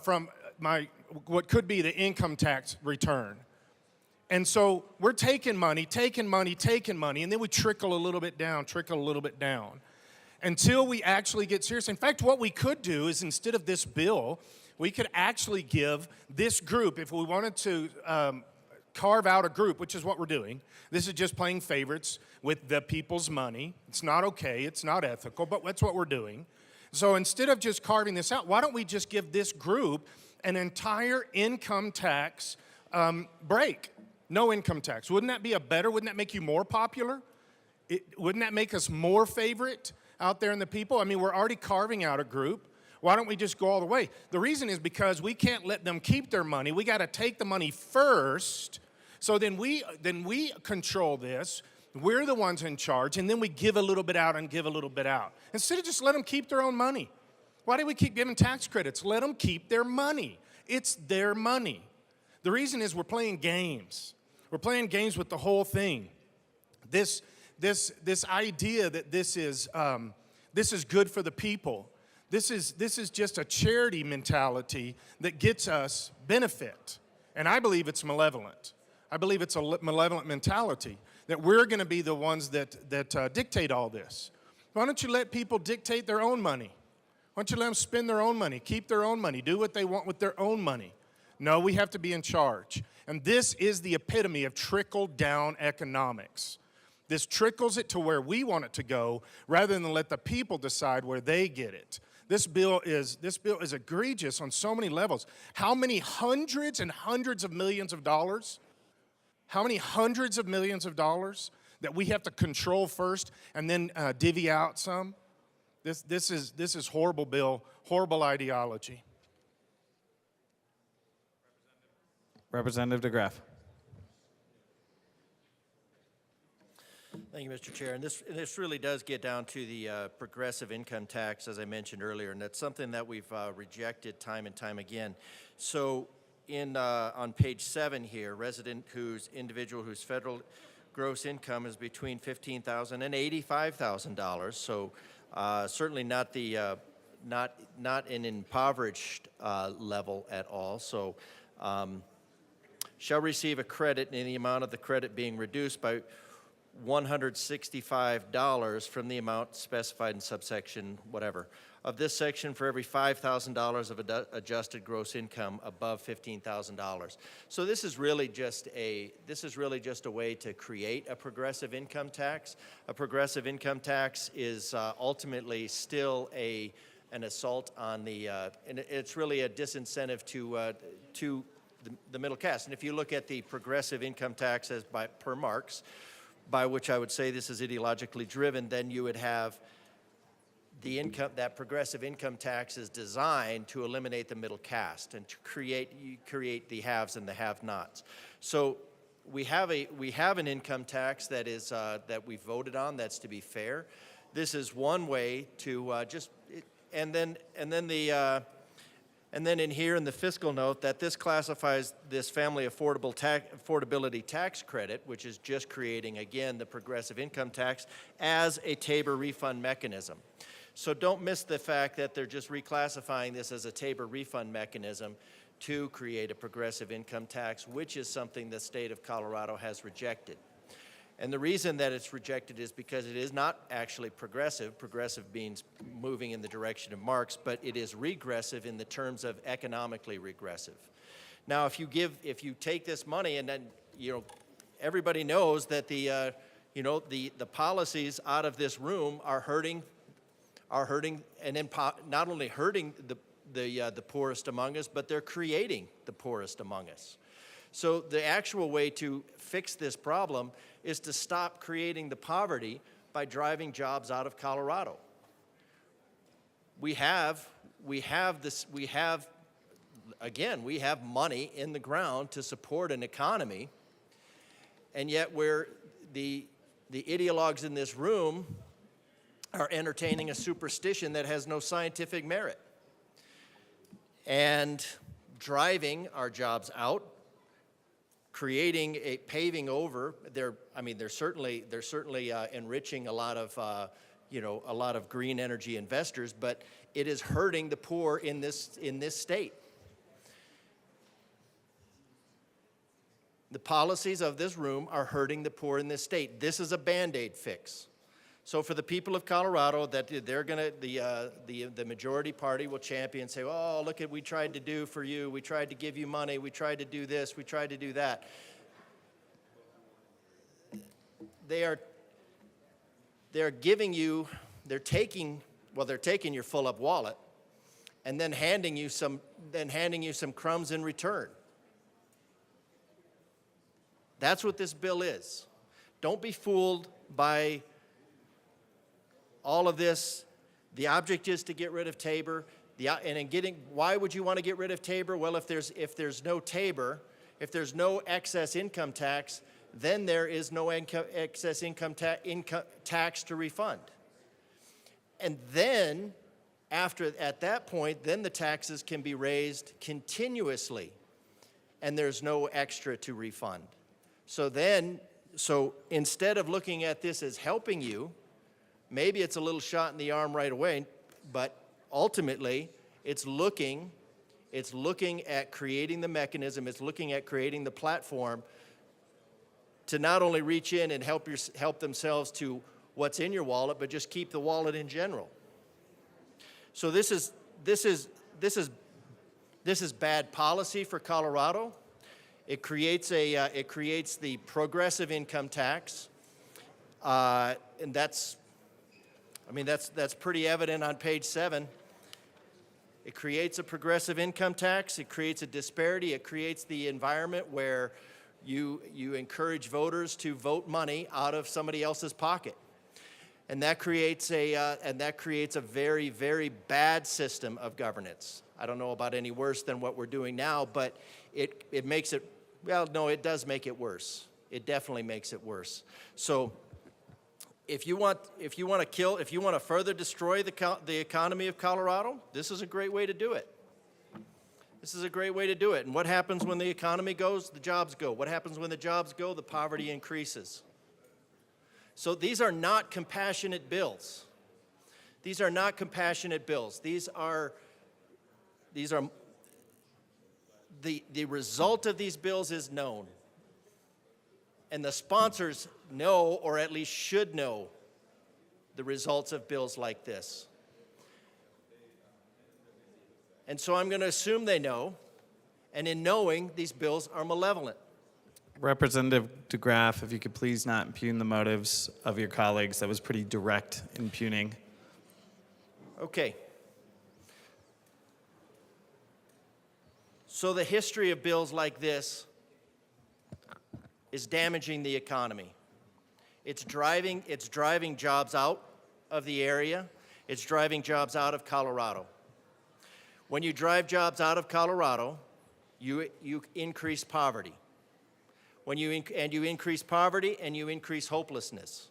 from my, what could be the income tax return. And so we're taking money, and then we trickle a little bit down, until we actually get serious. In fact, what we could do is instead of this bill, we could actually give this group, if we wanted to carve out a group, which is what we're doing. This is just playing favorites with the people's money. It's not okay, it's not ethical, but that's what we're doing. So instead of just carving this out, why don't we just give this group an entire income tax break? No income tax. Wouldn't that be wouldn't that make you more popular? Wouldn't that make us more favorite out there in the people? I mean, we're already carving out a group. Why don't we just go all the way? The reason is because we can't let them keep their money. We got to take the money first. So then we control this. We're the ones in charge, and then we give a little bit out and give a little bit out. Instead of just let them keep their own money. Why do we keep giving tax credits? Let them keep their money. It's their money. The reason is we're playing games. We're playing games with the whole thing. This idea that this is good for the people. This is just a charity mentality that gets us benefit. And I believe it's malevolent. I believe it's a malevolent mentality that we're going to be the ones that dictate all this. Why don't you let people dictate their own money? Why don't you let them spend their own money, keep their own money, do what they want with their own money? No, we have to be in charge. And this is the epitome of trickle-down economics. This trickles it to where we want it to go rather than let the people decide where they get it. This bill is egregious on so many levels. How many hundreds and hundreds of millions of dollars? How many hundreds of millions of dollars that we have to control first and then divvy out some? This is horrible bill, horrible ideology. Representative DeGraff. Thank you, Mr. Chair. And this really does get down to the progressive income tax, as I mentioned earlier, and that's something that we've rejected time and time again. So on page 7 here, individual whose federal gross income is between $15,000 and $85,000. So certainly not an impoverished level at all. So shall receive a credit in the amount of the credit being reduced by $165 from the amount specified in subsection whatever of this section for every $5,000 of adjusted gross income above $15,000. So this is really just a way to create a progressive income tax. A progressive income tax is ultimately still an assault on and it's really a disincentive to the middle class. And if you look at the progressive income tax as per Marx, by which I would say this is ideologically driven, then you would have that progressive income tax is designed to eliminate the middle caste and to create the haves and the have-nots. So we have an income tax that is that we voted on that's to be fair. This is one way to and then in here in the fiscal note that this classifies this family affordability tax credit, which is just creating, again, the progressive income tax, as a Tabor refund mechanism. So don't miss the fact that they're just reclassifying this as a Tabor refund mechanism to create a progressive income tax, which is something the state of Colorado has rejected. And the reason that it's rejected is because it is not actually progressive. Progressive means moving in the direction of Marx, but it is regressive in the terms of economically regressive. Now, if you take this money and then, everybody knows that the policies out of this room are hurting, and then not only hurting the poorest among us, but they're creating the poorest among us. So the actual way to fix this problem is to stop creating the poverty by driving jobs out of Colorado. We have money in the ground to support an economy, and yet the ideologues in this room are entertaining a superstition that has no scientific merit and driving our jobs out, paving over. They're certainly enriching a lot of green energy investors, but it is hurting the poor in this state. The policies of this room are hurting the poor in this state. This is a Band-Aid fix. So for the people of Colorado, that the majority party will champion, say, oh, look at we tried to do for you, we tried to give you money, we tried to do this, we tried to do that. They're taking your full up wallet and then handing you some crumbs in return. That's what this bill is. Don't be fooled by all of this. The object is to get rid of Tabor. Why would you want to get rid of TABOR? Well, if there's no TABOR, if there's no excess income tax, then there is no excess income tax to refund. And then, at that point, then the taxes can be raised continuously, and there's no extra to refund. So instead of looking at this as helping you, maybe it's a little shot in the arm right away, but ultimately, it's looking at creating the mechanism, it's looking at creating the platform to not only reach in and help themselves to what's in your wallet, but just keep the wallet in general. So this is bad policy for Colorado. It creates the progressive income tax, and that's pretty evident on page 7. It creates a progressive income tax. It creates a disparity. It creates the environment where you encourage voters to vote money out of somebody else's pocket, and that creates a very, very bad system of governance. I don't know about any worse than what we're doing now, but it makes it, well, no, it does make it worse. It definitely makes it worse. So if you want to further destroy the economy of Colorado, this is a great way to do it. This is a great way to do it. And what happens when the economy goes? The jobs go. What happens when the jobs go? The poverty increases. So these are not compassionate bills. These are not compassionate bills. These are the result of these bills is known. And the sponsors know, or at least should know, the results of bills like this. And so I'm going to assume they know, and in knowing, these bills are malevolent. Representative DeGraff, if you could please not impugn the motives of your colleagues. That was pretty direct impugning. Okay. So the history of bills like this is damaging the economy. It's driving jobs out of the area. It's driving jobs out of Colorado. When you drive jobs out of Colorado, you increase poverty. You increase poverty and you increase hopelessness.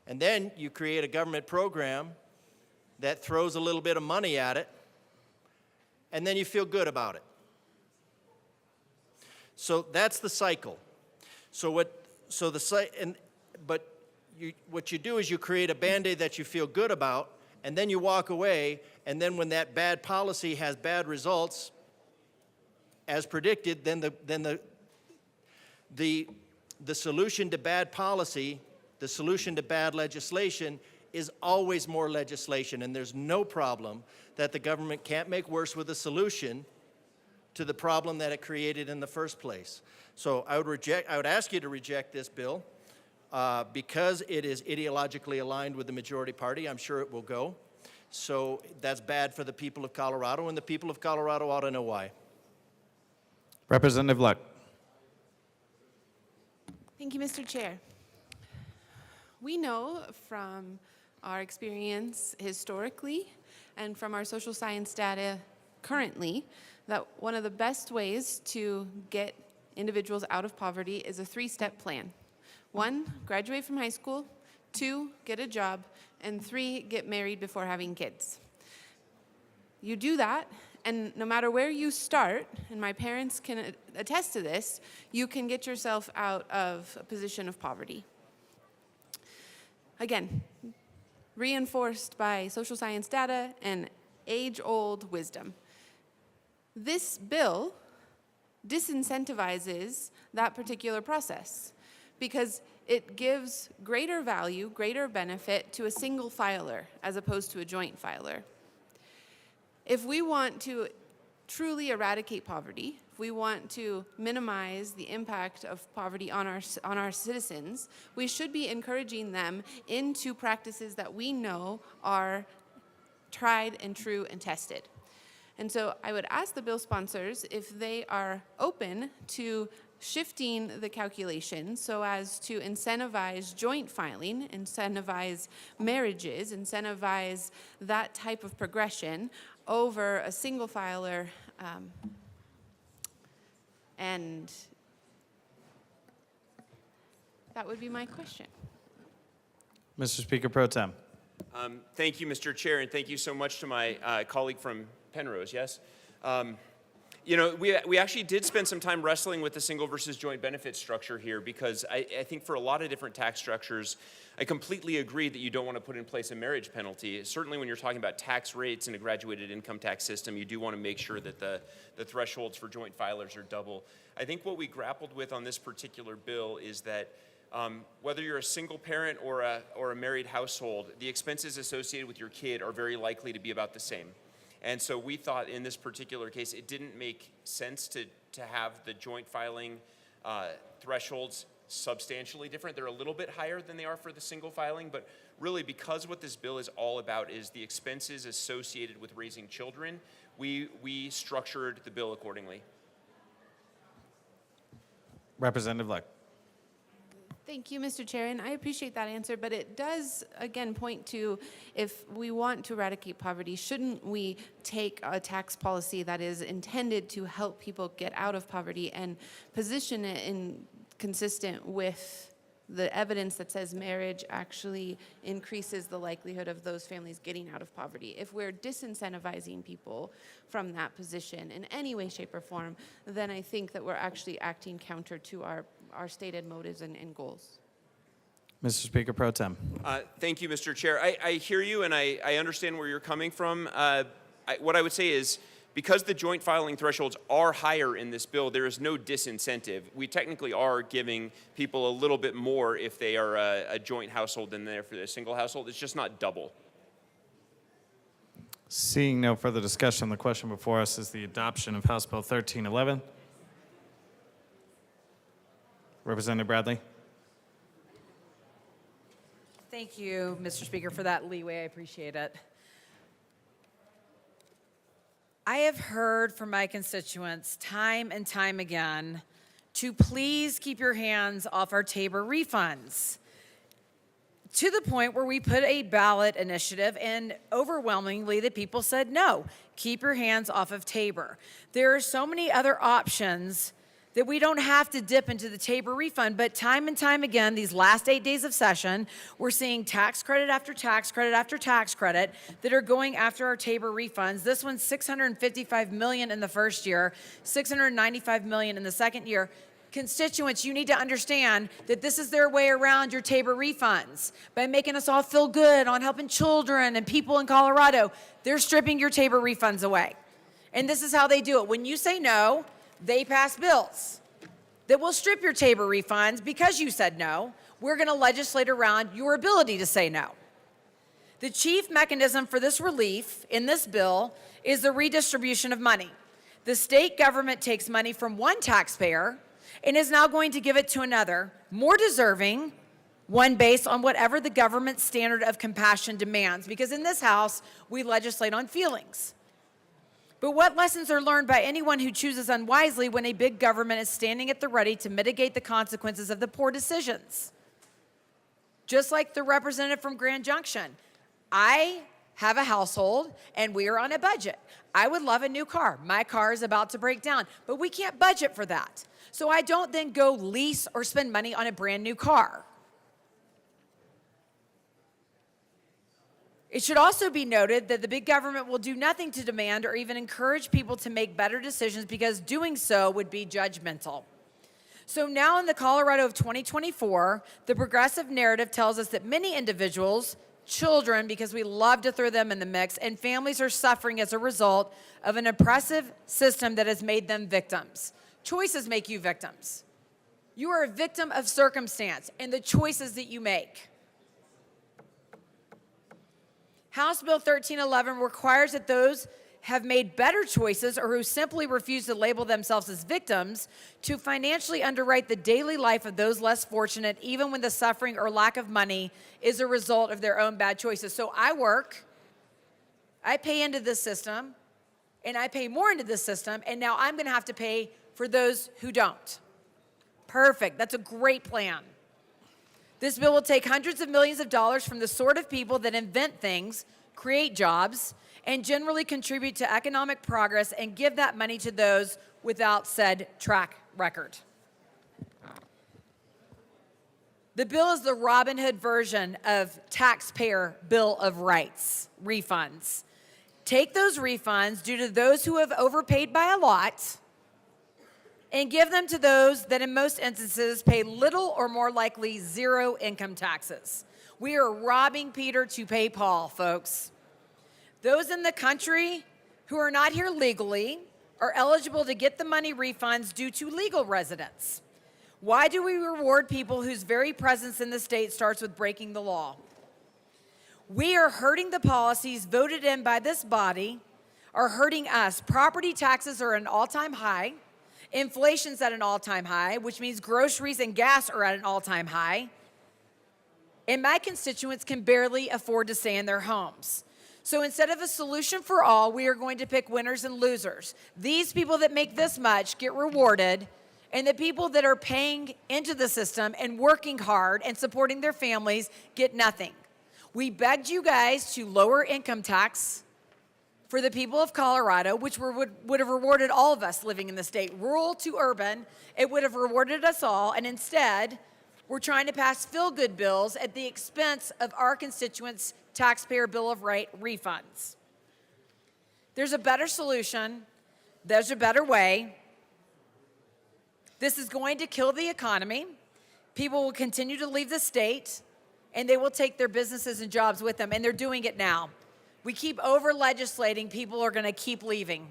And then you create a government program that throws a little bit of money at it, and then you feel good about it. So that's the cycle. What you do is you create a Band-Aid that you feel good about, and then you walk away, and then when that bad policy has bad results, as predicted, then the solution to bad policy, the solution to bad legislation is always more legislation, and there's no problem that the government can't make worse with a solution to the problem that it created in the first place. So I would ask you to reject this bill because it is ideologically aligned with the majority party. I'm sure it will go. So that's bad for the people of Colorado, and the people of Colorado ought to know why. Representative Luck. Thank you, Mr. Chair. We know from our experience historically and from our social science data currently that one of the best ways to get individuals out of poverty is a 3-step plan. 1, graduate from high school. 2, get a job. And 3, get married before having kids. You do that, and no matter where you start, and my parents can attest to this, you can get yourself out of a position of poverty. Again, reinforced by social science data and age-old wisdom. This bill disincentivizes that particular process because it gives greater value, greater benefit to a single filer as opposed to a joint filer. If we want to truly eradicate poverty, if we want to minimize the impact of poverty on our citizens, we should be encouraging them into practices that we know are tried and true and tested. And so I would ask the bill sponsors if they are open to shifting the calculation so as to incentivize joint filing, incentivize marriages, incentivize that type of progression over a single filer. And that would be my question. Mr. Speaker Pro Tem. Thank you, Mr. Chair, and thank you so much to my colleague from Penrose, yes? You know, we actually did spend some time wrestling with the single versus joint benefit structure here because I think for a lot of different tax structures, I completely agree that you don't want to put in place a marriage penalty. Certainly when you're talking about tax rates in a graduated income tax system, you do want to make sure that the thresholds for joint filers are double. I think what we grappled with on this particular bill is that whether you're a single parent or a married household, the expenses associated with your kid are very likely to be about the same. And so we thought in this particular case, it didn't make sense to have the joint filing thresholds substantially different. They're a little bit higher than they are for the single filing, but really because what this bill is all about is the expenses associated with raising children, we structured the bill accordingly. Representative Luck. Thank you, Mr. Chair, and I appreciate that answer, but it does, again, point to if we want to eradicate poverty, shouldn't we take a tax policy that is intended to help people get out of poverty and position it in consistent with the evidence that says marriage actually increases the likelihood of those families getting out of poverty? If we're disincentivizing people from that position in any way, shape, or form, then I think that we're actually acting counter to our stated motives and goals. Mr. Speaker Pro Tem. Thank you, Mr. Chair. I hear you and I understand where you're coming from. What I would say is because the joint filing thresholds are higher in this bill, there is no disincentive. We technically are giving people a little bit more if they are a joint household than they're for a single household. It's just not double. Seeing no further discussion, the question before us is the adoption of House Bill 1311. Representative Bradley. Thank you, Mr. Speaker, for that leeway. I appreciate it. I have heard from my constituents time and time again to please keep your hands off our Tabor refunds, to the point where we put a ballot initiative and overwhelmingly the people said no, keep your hands off of Tabor. There are so many other options that we don't have to dip into the Tabor refund, but time and time again, these last 8 days of session, we're seeing tax credit after tax credit after tax credit that are going after our Tabor refunds. This one's $655 million in the first year, $695 million in the second year. Constituents, you need to understand that this is their way around your Tabor refunds. By making us all feel good on helping children and people in Colorado, they're stripping your Tabor refunds away. And this is how they do it. When you say no, they pass bills that will strip your Tabor refunds because you said no. We're going to legislate around your ability to say no. The chief mechanism for this relief in this bill is the redistribution of money. The state government takes money from one taxpayer and is now going to give it to another, more deserving, one based on whatever the government standard of compassion demands, because in this House, we legislate on feelings. But what lessons are learned by anyone who chooses unwisely when a big government is standing at the ready to mitigate the consequences of the poor decisions? Just like the representative from Grand Junction, I have a household and we are on a budget. I would love a new car. My car is about to break down, but we can't budget for that. So I don't then go lease or spend money on a brand new car. It should also be noted that the big government will do nothing to demand or even encourage people to make better decisions because doing so would be judgmental. So now in the Colorado of 2024, the progressive narrative tells us that many individuals, children, because we love to throw them in the mix, and families are suffering as a result of an oppressive system that has made them victims. Choices make you victims. You are a victim of circumstance and the choices that you make. House Bill 1311 requires that those have made better choices or who simply refuse to label themselves as victims to financially underwrite the daily life of those less fortunate, even when the suffering or lack of money is a result of their own bad choices. So I work, I pay into this system, and I pay more into this system, and now I'm going to have to pay for those who don't. Perfect. That's a great plan. This bill will take hundreds of millions of dollars from the sort of people that invent things, create jobs, and generally contribute to economic progress and give that money to those without said track record. The bill is the Robin Hood version of taxpayer Bill of Rights refunds. Take those refunds due to those who have overpaid by a lot and give them to those that in most instances pay little or more likely zero income taxes. We are robbing Peter to pay Paul, folks. Those in the country who are not here legally are eligible to get the money refunds due to legal residence. Why do we reward people whose very presence in the state starts with breaking the law? We are hurting the policies voted in by this body, are hurting us. Property taxes are at an all-time high. Inflation's at an all-time high, which means groceries and gas are at an all-time high. And my constituents can barely afford to stay in their homes. So instead of a solution for all, we are going to pick winners and losers. These people that make this much get rewarded, and the people that are paying into the system and working hard and supporting their families get nothing. We begged you guys to lower income tax for the people of Colorado, which would have rewarded all of us living in the state, rural to urban. It would have rewarded us all, and instead, we're trying to pass feel-good bills at the expense of our constituents' taxpayer Bill of Rights refunds. There's a better solution. There's a better way. This is going to kill the economy. People will continue to leave the state, and they will take their businesses and jobs with them, and they're doing it now. We keep over-legislating, people are going to keep leaving.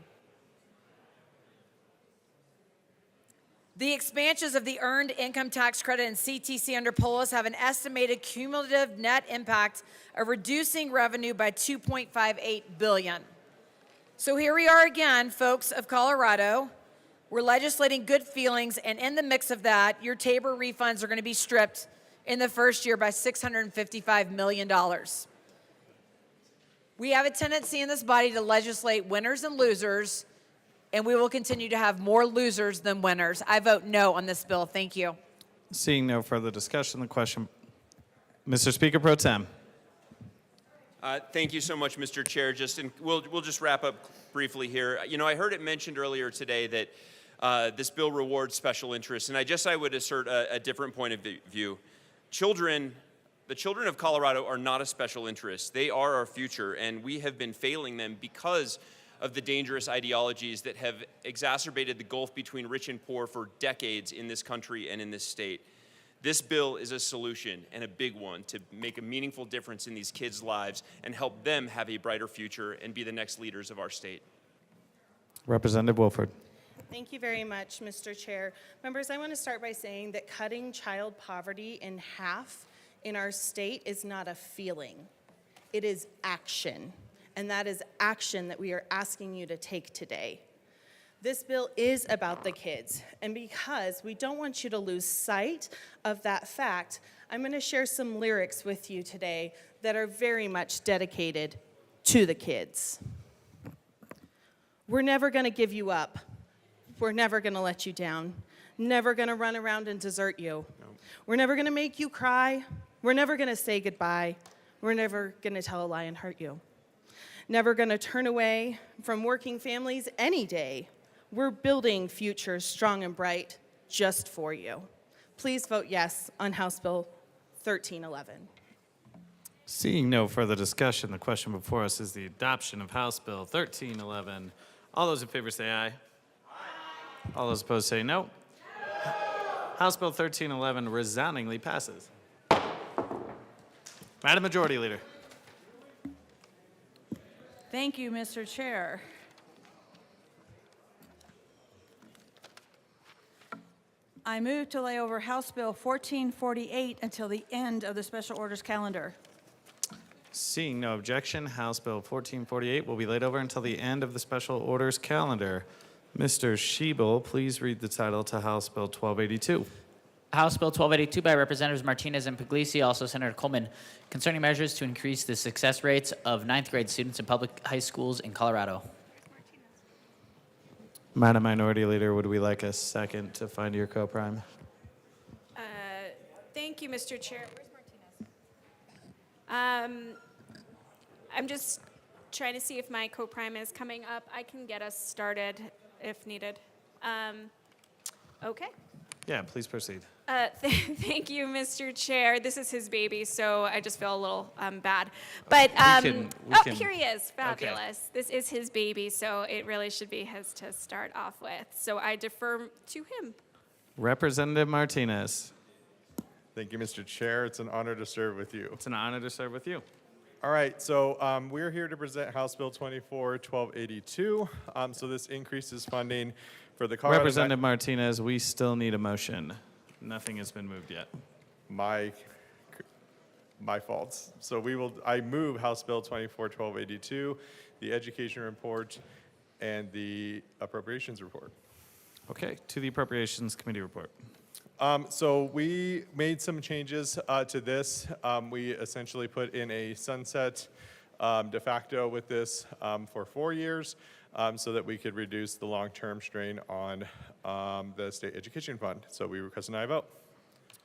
The expansions of the Earned Income Tax Credit and CTC under POLIS have an estimated cumulative net impact of reducing revenue by $2.58 billion. So here we are again, folks of Colorado. We're legislating good feelings, and in the mix of that, your Tabor refunds are going to be stripped in the first year by $655 million. We have a tendency in this body to legislate winners and losers, and we will continue to have more losers than winners. I vote no on this bill. Thank you. Seeing no further discussion, the question. Mr. Speaker Pro Tem. Thank you so much, Mr. Chair. We'll just wrap up briefly here. You know, I heard it mentioned earlier today that this bill rewards special interests, and I would assert a different point of view. The children of Colorado are not a special interest. They are our future, and we have been failing them because of the dangerous ideologies that have exacerbated the gulf between rich and poor for decades in this country and in this state. This bill is a solution, and a big one, to make a meaningful difference in these kids' lives and help them have a brighter future and be the next leaders of our state. Representative Wilford. Thank you very much, Mr. Chair. Members, I want to start by saying that cutting child poverty in half in our state is not a feeling. It is action. And that is action that we are asking you to take today. This bill is about the kids. And because we don't want you to lose sight of that fact, I'm going to share some lyrics with you today that are very much dedicated to the kids. We're never going to give you up. We're never going to let you down. Never going to run around and desert you. No. We're never going to make you cry. We're never going to say goodbye. We're never going to tell a lie and hurt you. Never going to turn away from working families any day. We're building futures strong and bright just for you. Please vote yes on House Bill 1311. Seeing no further discussion, the question before us is the adoption of House Bill 1311. All those in favor say aye. Aye. All those opposed say no. House Bill 1311 resoundingly passes. Madam Majority Leader. Thank you, Mr. Chair. I move to lay over House Bill 1448 until the end of the special orders calendar. Seeing no objection, House Bill 1448 will be laid over until the end of the special orders calendar. Mr. Schiebel, please read the title to House Bill 1282. House Bill 1282 by Representatives Martinez and Puglisi, also Senator Coleman, concerning measures to increase the success rates of 9th grade students in public high schools in Colorado. Madam Minority Leader, would we like a second to find your co-prime? Thank you, Mr. Chair. Where's Martinez? I'm just trying to see if my co-prime is coming up. I can get us started if needed. Okay. Yeah, please proceed. Thank you, Mr. Chair. This is his baby, so I just feel a little bad. But here he is. Fabulous. Okay. This is his baby, so it really should be his to start off with. So I defer to him. Representative Martinez. Thank you, Mr. Chair. It's an honor to serve with you. It's an honor to serve with you. All right, so we're here to present House Bill 24-1282. So this increases funding for the Colorado... Representative Martinez, we still need a motion. Nothing has been moved yet. My faults. So I move House Bill 24-1282, the education report, and the appropriations report. Okay, to the Appropriations Committee report. So we made some changes to this. We essentially put in a sunset de facto with this for 4 years so that we could reduce the long-term strain on the state education fund. So we request an aye vote.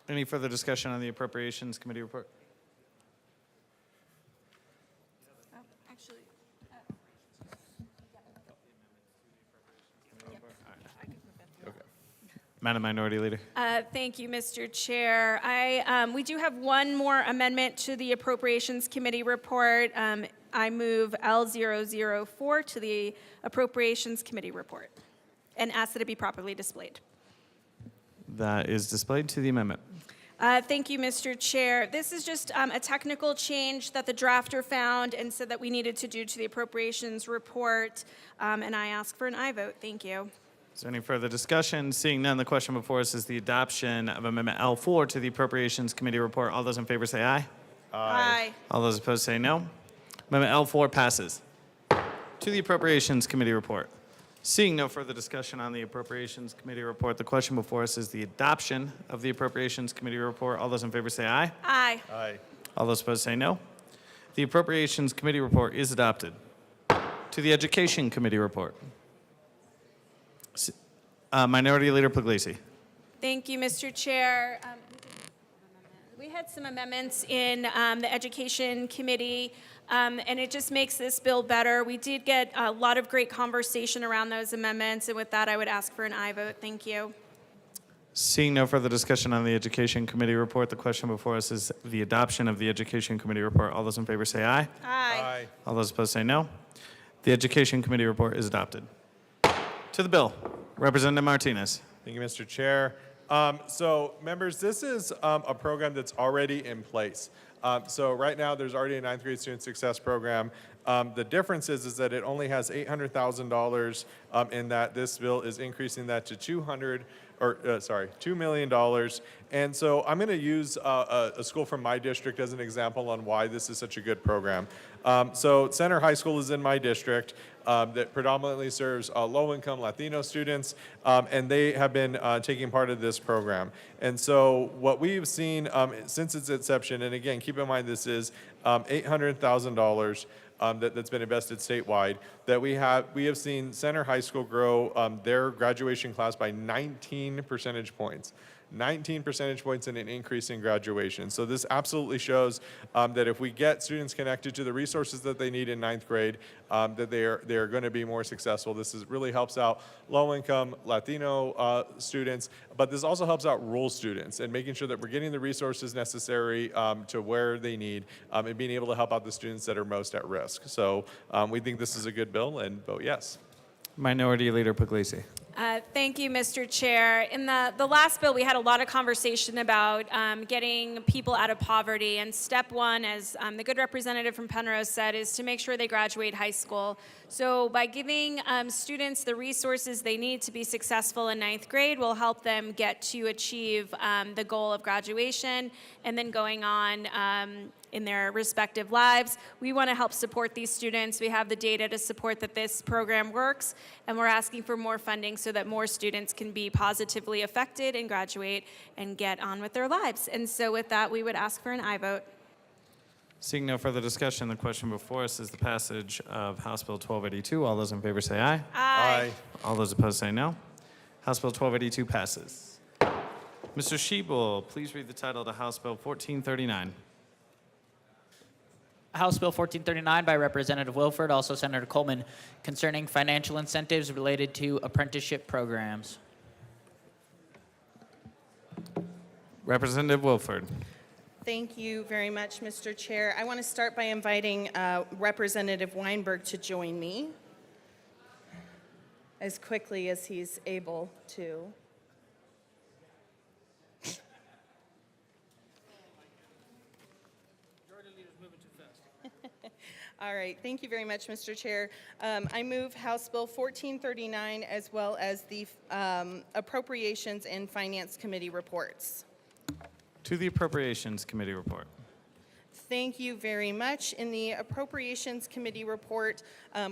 Any further discussion on the Appropriations Committee report? Madam Minority Leader. Thank you, Mr. Chair. We do have one more amendment to the Appropriations Committee report. I move L004 to the Appropriations Committee report and ask that it be properly displayed. That is displayed to the amendment. Thank you, Mr. Chair. This is just a technical change that the drafter found and said that we needed to do to the Appropriations report, and I ask for an aye vote. Thank you. Is there any further discussion? Seeing none, the question before us is the adoption of Amendment L4 to the Appropriations Committee report. All those in favor say aye. Aye. All those opposed say no. Amendment L4 passes. To the Appropriations Committee report. Seeing no further discussion on the Appropriations Committee report, the question before us is the adoption of the Appropriations Committee report. All those in favor say aye. Aye. Aye. All those opposed say no. The Appropriations Committee report is adopted. To the Education Committee report. Minority Leader Puglisi. Thank you, Mr. Chair. We had some amendments in the Education Committee, and it just makes this bill better. We did get a lot of great conversation around those amendments, and with that, I would ask for an aye vote. Thank you. Seeing no further discussion on the Education Committee report, the question before us is the adoption of the Education Committee report. All those in favor say aye. Aye. All those opposed say no. The Education Committee report is adopted. To the bill. Representative Martinez. Thank you, Mr. Chair. So members, this is a program that's already in place. So right now there's already a 9th grade student success program. The difference is that it only has $800,000 in that. This bill is increasing that to $2 million. And so I'm going to use a school from my district as an example on why this is such a good program. So Center High School is in my district that predominantly serves low-income Latino students, and they have been taking part of this program. And so what we've seen since its inception, and again, keep in mind this is $800,000 that's been invested statewide, that we have seen Center High School grow their graduation class by 19 percentage points. 19 percentage points in an increase in graduation. So this absolutely shows that if we get students connected to the resources that they need in 9th grade, that they are going to be more successful. This really helps out low-income Latino students, but this also helps out rural students and making sure that we're getting the resources necessary to where they need and being able to help out the students that are most at risk. So we think this is a good bill and vote yes. Minority Leader Puglisi. Thank you, Mr. Chair. In the last bill, we had a lot of conversation about getting people out of poverty. And step one, as the good representative from Penrose said, is to make sure they graduate high school. So by giving students the resources they need to be successful in 9th grade will help them get to achieve the goal of graduation and then going on in their respective lives. We want to help support these students. We have the data to support that this program works, and we're asking for more funding so that more students can be positively affected and graduate and get on with their lives. And so with that, we would ask for an aye vote. Seeing no further discussion, the question before us is the passage of House Bill 1282. All those in favor say aye. Aye. All those opposed say no. House Bill 1282 passes. Mr. Shebel, please read the title to House Bill 1439. House Bill 1439 by Representative Wilford, also Senator Coleman, concerning financial incentives related to apprenticeship programs. Representative Wilford. Thank you very much, Mr. Chair. I want to start by inviting Representative Weinberg to join me as quickly as he's able to. All right, thank you very much, Mr. Chair. I move House Bill 1439 as well as the Appropriations and Finance Committee reports. To the Appropriations Committee report. Thank you very much. In the Appropriations Committee report,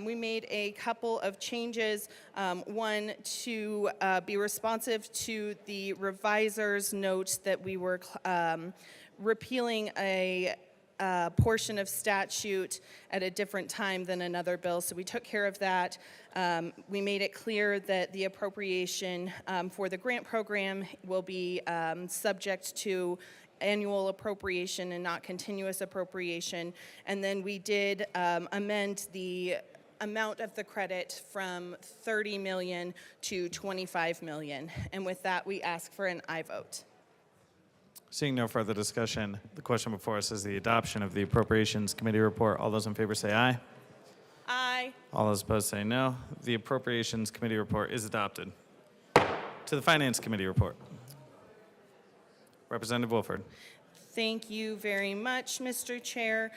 we made a couple of changes. One, to be responsive to the reviser's note that we were repealing a portion of statute at a different time than another bill, so we took care of that. We made it clear that the appropriation for the grant program will be subject to annual appropriation and not continuous appropriation. And then we did amend the amount of the credit from 30 million to 25 million. And with that, we ask for an aye vote. Seeing no further discussion, the question before us is the adoption of the Appropriations Committee report. All those in favor say aye. Aye. All those opposed say no. The Appropriations Committee report is adopted. To the Finance Committee report. Representative Wilford. Thank you very much, Mr. Chair.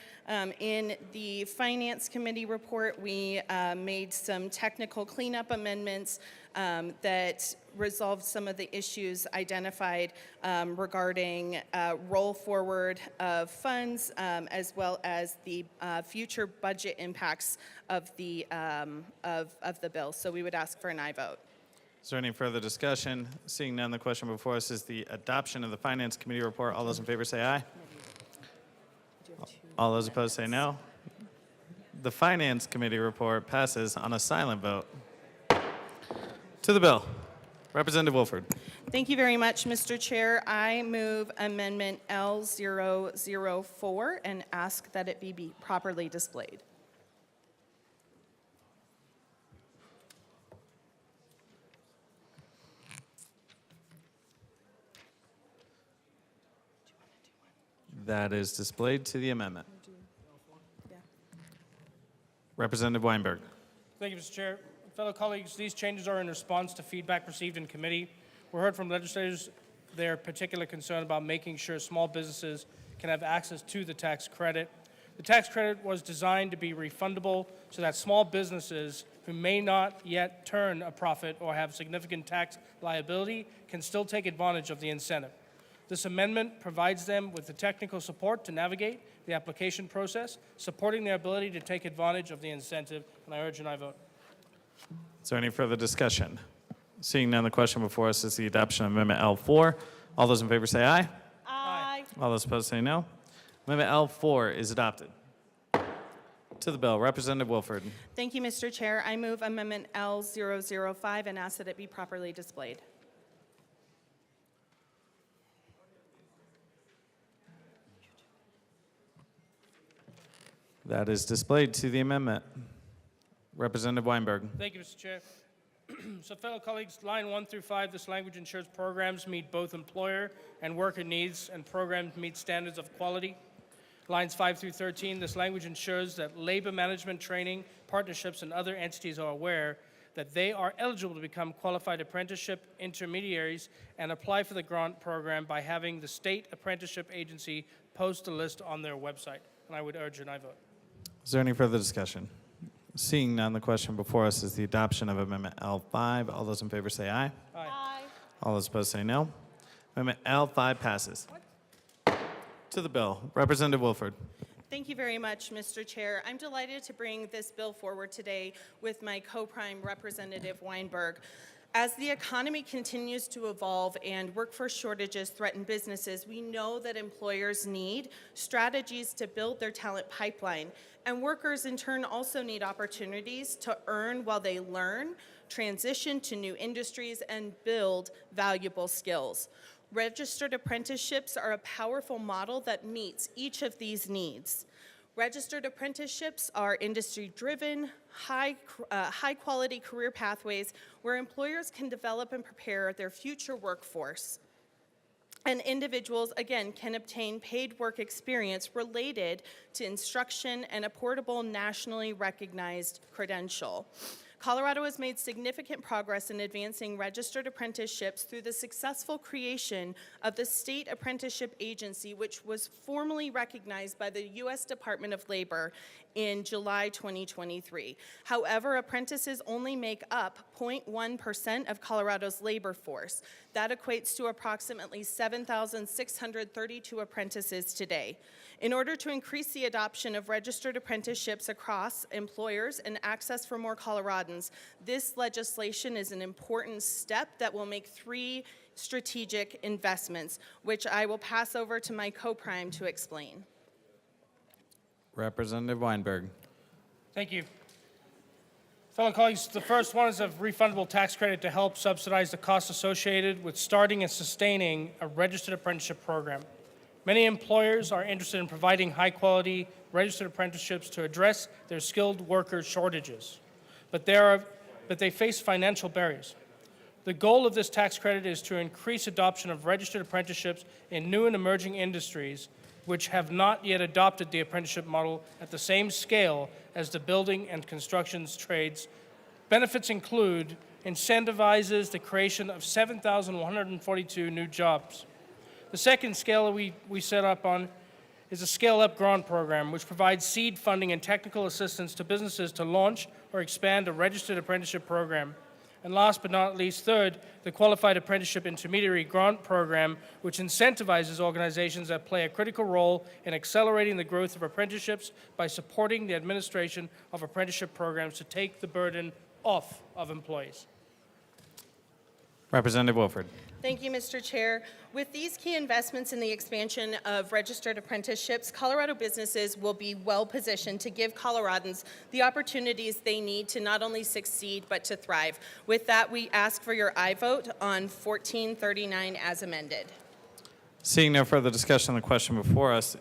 In the Finance Committee report, we made some technical cleanup amendments that resolved some of the issues identified regarding roll forward of funds as well as the future budget impacts of the bill. So we would ask for an aye vote. Is there any further discussion? Seeing none, the question before us is the adoption of the Finance Committee report. All those in favor say aye. All those opposed say no. The Finance Committee report passes on a silent vote. To the bill. Representative Wilford. Thank you very much, Mr. Chair. I move Amendment L004 and ask that it be properly displayed. That is displayed to the amendment. Representative Weinberg. Thank you, Mr. Chair. Fellow colleagues, these changes are in response to feedback received in committee. We heard from legislators their particular concern about making sure small businesses can have access to the tax credit. The tax credit was designed to be refundable so that small businesses who may not yet turn a profit or have significant tax liability can still take advantage of the incentive. This amendment provides them with the technical support to navigate the application process, supporting their ability to take advantage of the incentive, and I urge an aye vote. Is there any further discussion? Seeing none, the question before us is the adoption of Amendment L4. All those in favor say aye. Aye. All those opposed say no. Amendment L4 is adopted. To the bill, Representative Wilford. Thank you, Mr. Chair. I move Amendment L005 and ask that it be properly displayed. That is displayed to the amendment. Representative Weinberg. Thank you, Mr. Chair. So, fellow colleagues, line 1 through 5, this language ensures programs meet both employer and worker needs and programs meet standards of quality. Lines 5 through 13, this language ensures that labor management training, partnerships, and other entities are aware that they are eligible to become qualified apprenticeship intermediaries and apply for the grant program by having the state apprenticeship agency post a list on their website. And I would urge an aye vote. Is there any further discussion? Seeing none, the question before us is the adoption of Amendment L5. All those in favor say aye. Aye. All those opposed say no. Amendment L5 passes. To the bill, Representative Wilford. Thank you very much, Mr. Chair. I'm delighted to bring this bill forward today with my co-prime Representative Weinberg. As the economy continues to evolve and workforce shortages threaten businesses, we know that employers need strategies to build their talent pipeline, and workers in turn also need opportunities to earn while they learn, transition to new industries, and build valuable skills. Registered apprenticeships are a powerful model that meets each of these needs. Registered apprenticeships are industry-driven, high-quality career pathways where employers can develop and prepare their future workforce. And individuals, again, can obtain paid work experience related to instruction and a portable, nationally recognized credential. Colorado has made significant progress in advancing registered apprenticeships through the successful creation of the State Apprenticeship Agency, which was formally recognized by the U.S. Department of Labor in July 2023. However, apprentices only make up 0.1% of Colorado's labor force. That equates to approximately 7,632 apprentices today. In order to increase the adoption of registered apprenticeships across employers and access for more Coloradans, this legislation is an important step that will make 3 strategic investments, which I will pass over to my co-prime to explain. Representative Weinberg. Thank you. Fellow colleagues, the first one is a refundable tax credit to help subsidize the costs associated with starting and sustaining a registered apprenticeship program. Many employers are interested in providing high-quality registered apprenticeships to address their skilled worker shortages, but they face financial barriers. The goal of this tax credit is to increase adoption of registered apprenticeships in new and emerging industries which have not yet adopted the apprenticeship model at the same scale as the building and construction trades. Benefits include incentivizes the creation of 7,142 new jobs. The second scale we set up on is a scale-up grant program, which provides seed funding and technical assistance to businesses to launch or expand a registered apprenticeship program. And last but not least, third, the Qualified Apprenticeship Intermediary Grant Program, which incentivizes organizations that play a critical role in accelerating the growth of apprenticeships by supporting the administration of apprenticeship programs to take the burden off of employees. Representative Wilford. Thank you, Mr. Chair. With these key investments in the expansion of registered apprenticeships, Colorado businesses will be well positioned to give Coloradans the opportunities they need to not only succeed but to thrive. With that, we ask for your aye vote on 1439 as amended. Seeing no further discussion on the question before us,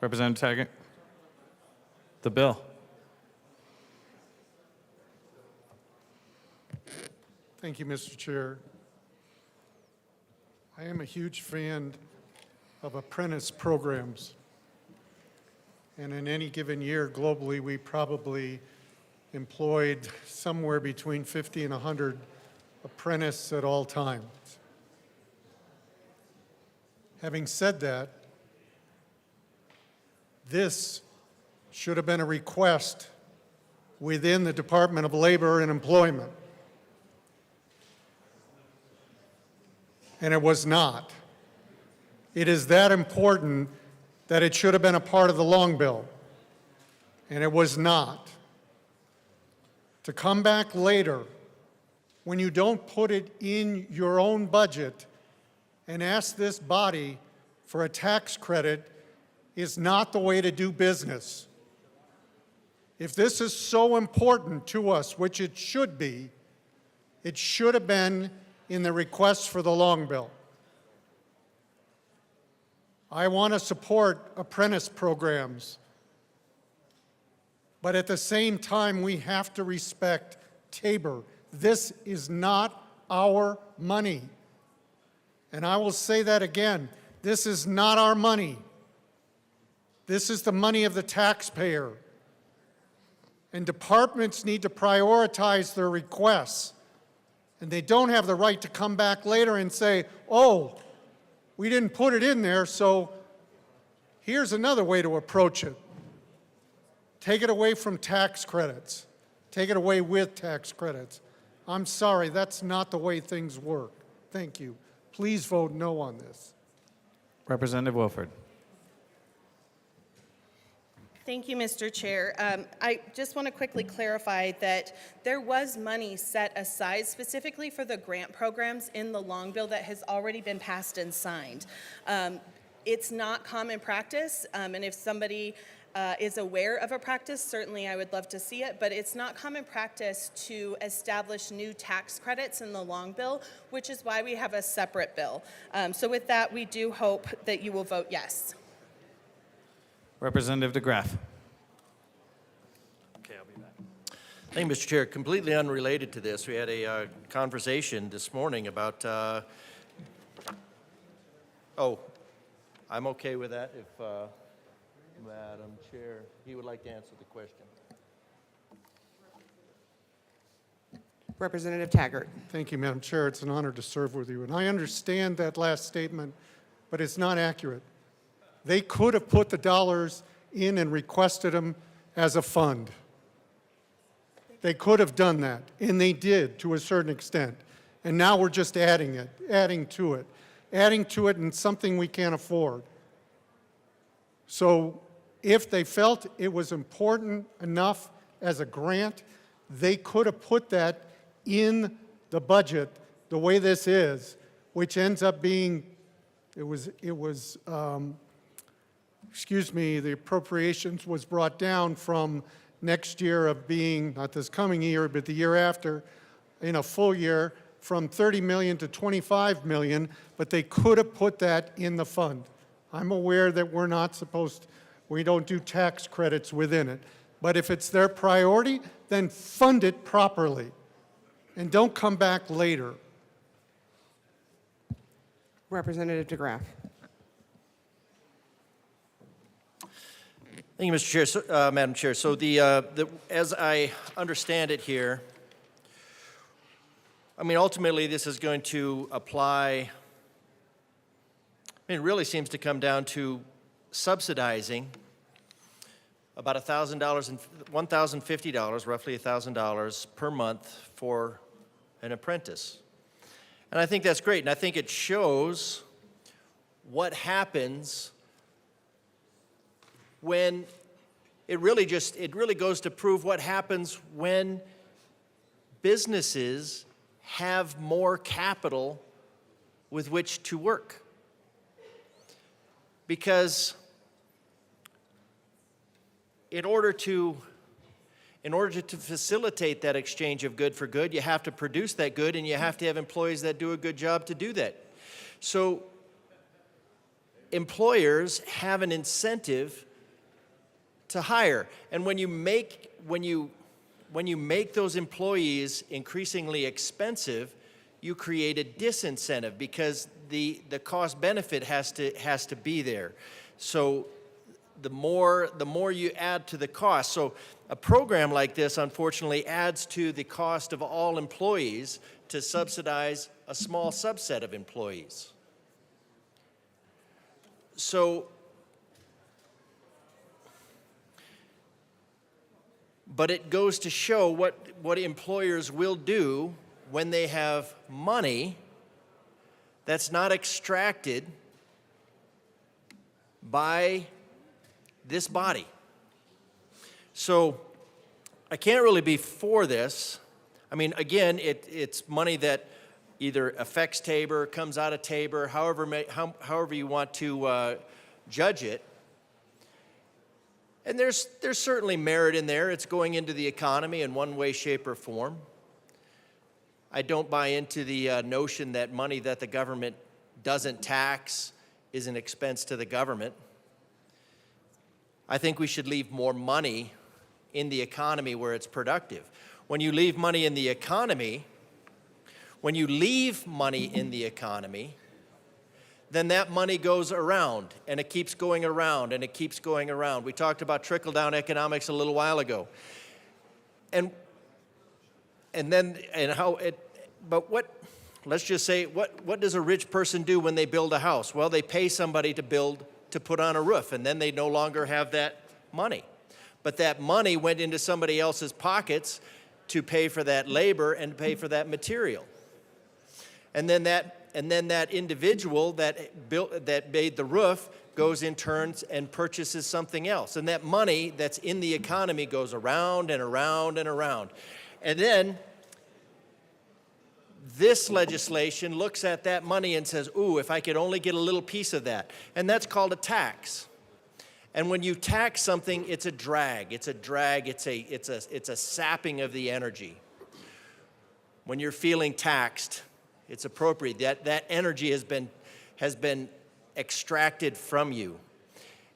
Representative Taggart, the bill. Thank you, Mr. Chair. I am a huge fan of apprentice programs. And in any given year globally, we probably employed somewhere between 50 and 100 apprentices at all times. Having said that, this should have been a request within the Department of Labor and Employment. And it was not. It is that important that it should have been a part of the long bill, and it was not. To come back later when you don't put it in your own budget and ask this body for a tax credit is not the way to do business. If this is so important to us, which it should be, it should have been in the request for the long bill. I want to support apprentice programs, but at the same time, we have to respect Tabor. This is not our money. And I will say that again, this is not our money. This is the money of the taxpayer. And departments need to prioritize their requests. And they don't have the right to come back later and say, oh, we didn't put it in there, so here's another way to approach it. Take it away from tax credits. Take it away with tax credits. I'm sorry, that's not the way things work. Thank you. Please vote no on this. Representative Wilford. Thank you, Mr. Chair. I just want to quickly clarify that there was money set aside specifically for the grant programs in the long bill that has already been passed and signed. It's not common practice, and if somebody is aware of a practice, certainly I would love to see it, but it's not common practice to establish new tax credits in the long bill, which is why we have a separate bill. So with that, we do hope that you will vote yes. Representative DeGraff. Thank you, Mr. Chair. Completely unrelated to this, we had a conversation this morning about, oh, I'm okay with that if, Madam Chair, he would like to answer the question. Representative Taggart. Thank you, Madam Chair. It's an honor to serve with you. And I understand that last statement, but it's not accurate. They could have put the dollars in and requested them as a fund. They could have done that, and they did to a certain extent. And now we're just adding to it in something we can't afford. So if they felt it was important enough as a grant, they could have put that in the budget the way this is, which ends up being, the appropriations was brought down from next year of being, not this coming year, but the year after, in a full year, from 30 million to 25 million, but they could have put that in the fund. I'm aware that we're not supposed, we don't do tax credits within it, but if it's their priority, then fund it properly, and don't come back later. Representative DeGraff. Thank you, Mr. Chair. So, Madam Chair, so as I understand it here, I mean, ultimately, this is going to apply, it really seems to come down to subsidizing about $1,050, roughly $1,000 per month for an apprentice. And I think that's great, and I think it shows what happens when it really goes to prove what happens when businesses have more capital with which to work. Because in order to facilitate that exchange of good for good, you have to produce that good, and you have to have employees that do a good job to do that. So employers have an incentive to hire, and when you make those employees increasingly expensive, you create a disincentive because the cost benefit has to be there. So the more you add to the cost. So a program like this, unfortunately, adds to the cost of all employees to subsidize a small subset of employees. So, but it goes to show what employers will do when they have money that's not extracted by this body. So I can't really be for this. I mean, again, it's money that either affects Tabor, comes out of Tabor, however you want to judge it. And there's certainly merit in there. It's going into the economy in one way, shape, or form. I don't buy into the notion that money that the government doesn't tax is an expense to the government. I think we should leave more money in the economy where it's productive. When you leave money in the economy, then that money goes around, and it keeps going around, and it keeps going around. We talked about trickle-down economics a little while ago. Let's just say, what does a rich person do when they build a house? Well, they pay somebody to put on a roof, and then they no longer have that money. But that money went into somebody else's pockets to pay for that labor and pay for that material. And then that individual that made the roof goes in turns and purchases something else. And that money that's in the economy goes around and around and around. And then this legislation looks at that money and says, ooh, if I could only get a little piece of that. And that's called a tax. And when you tax something, it's a drag. It's a drag. It's a sapping of the energy. When you're feeling taxed, it's appropriate. That energy has been extracted from you.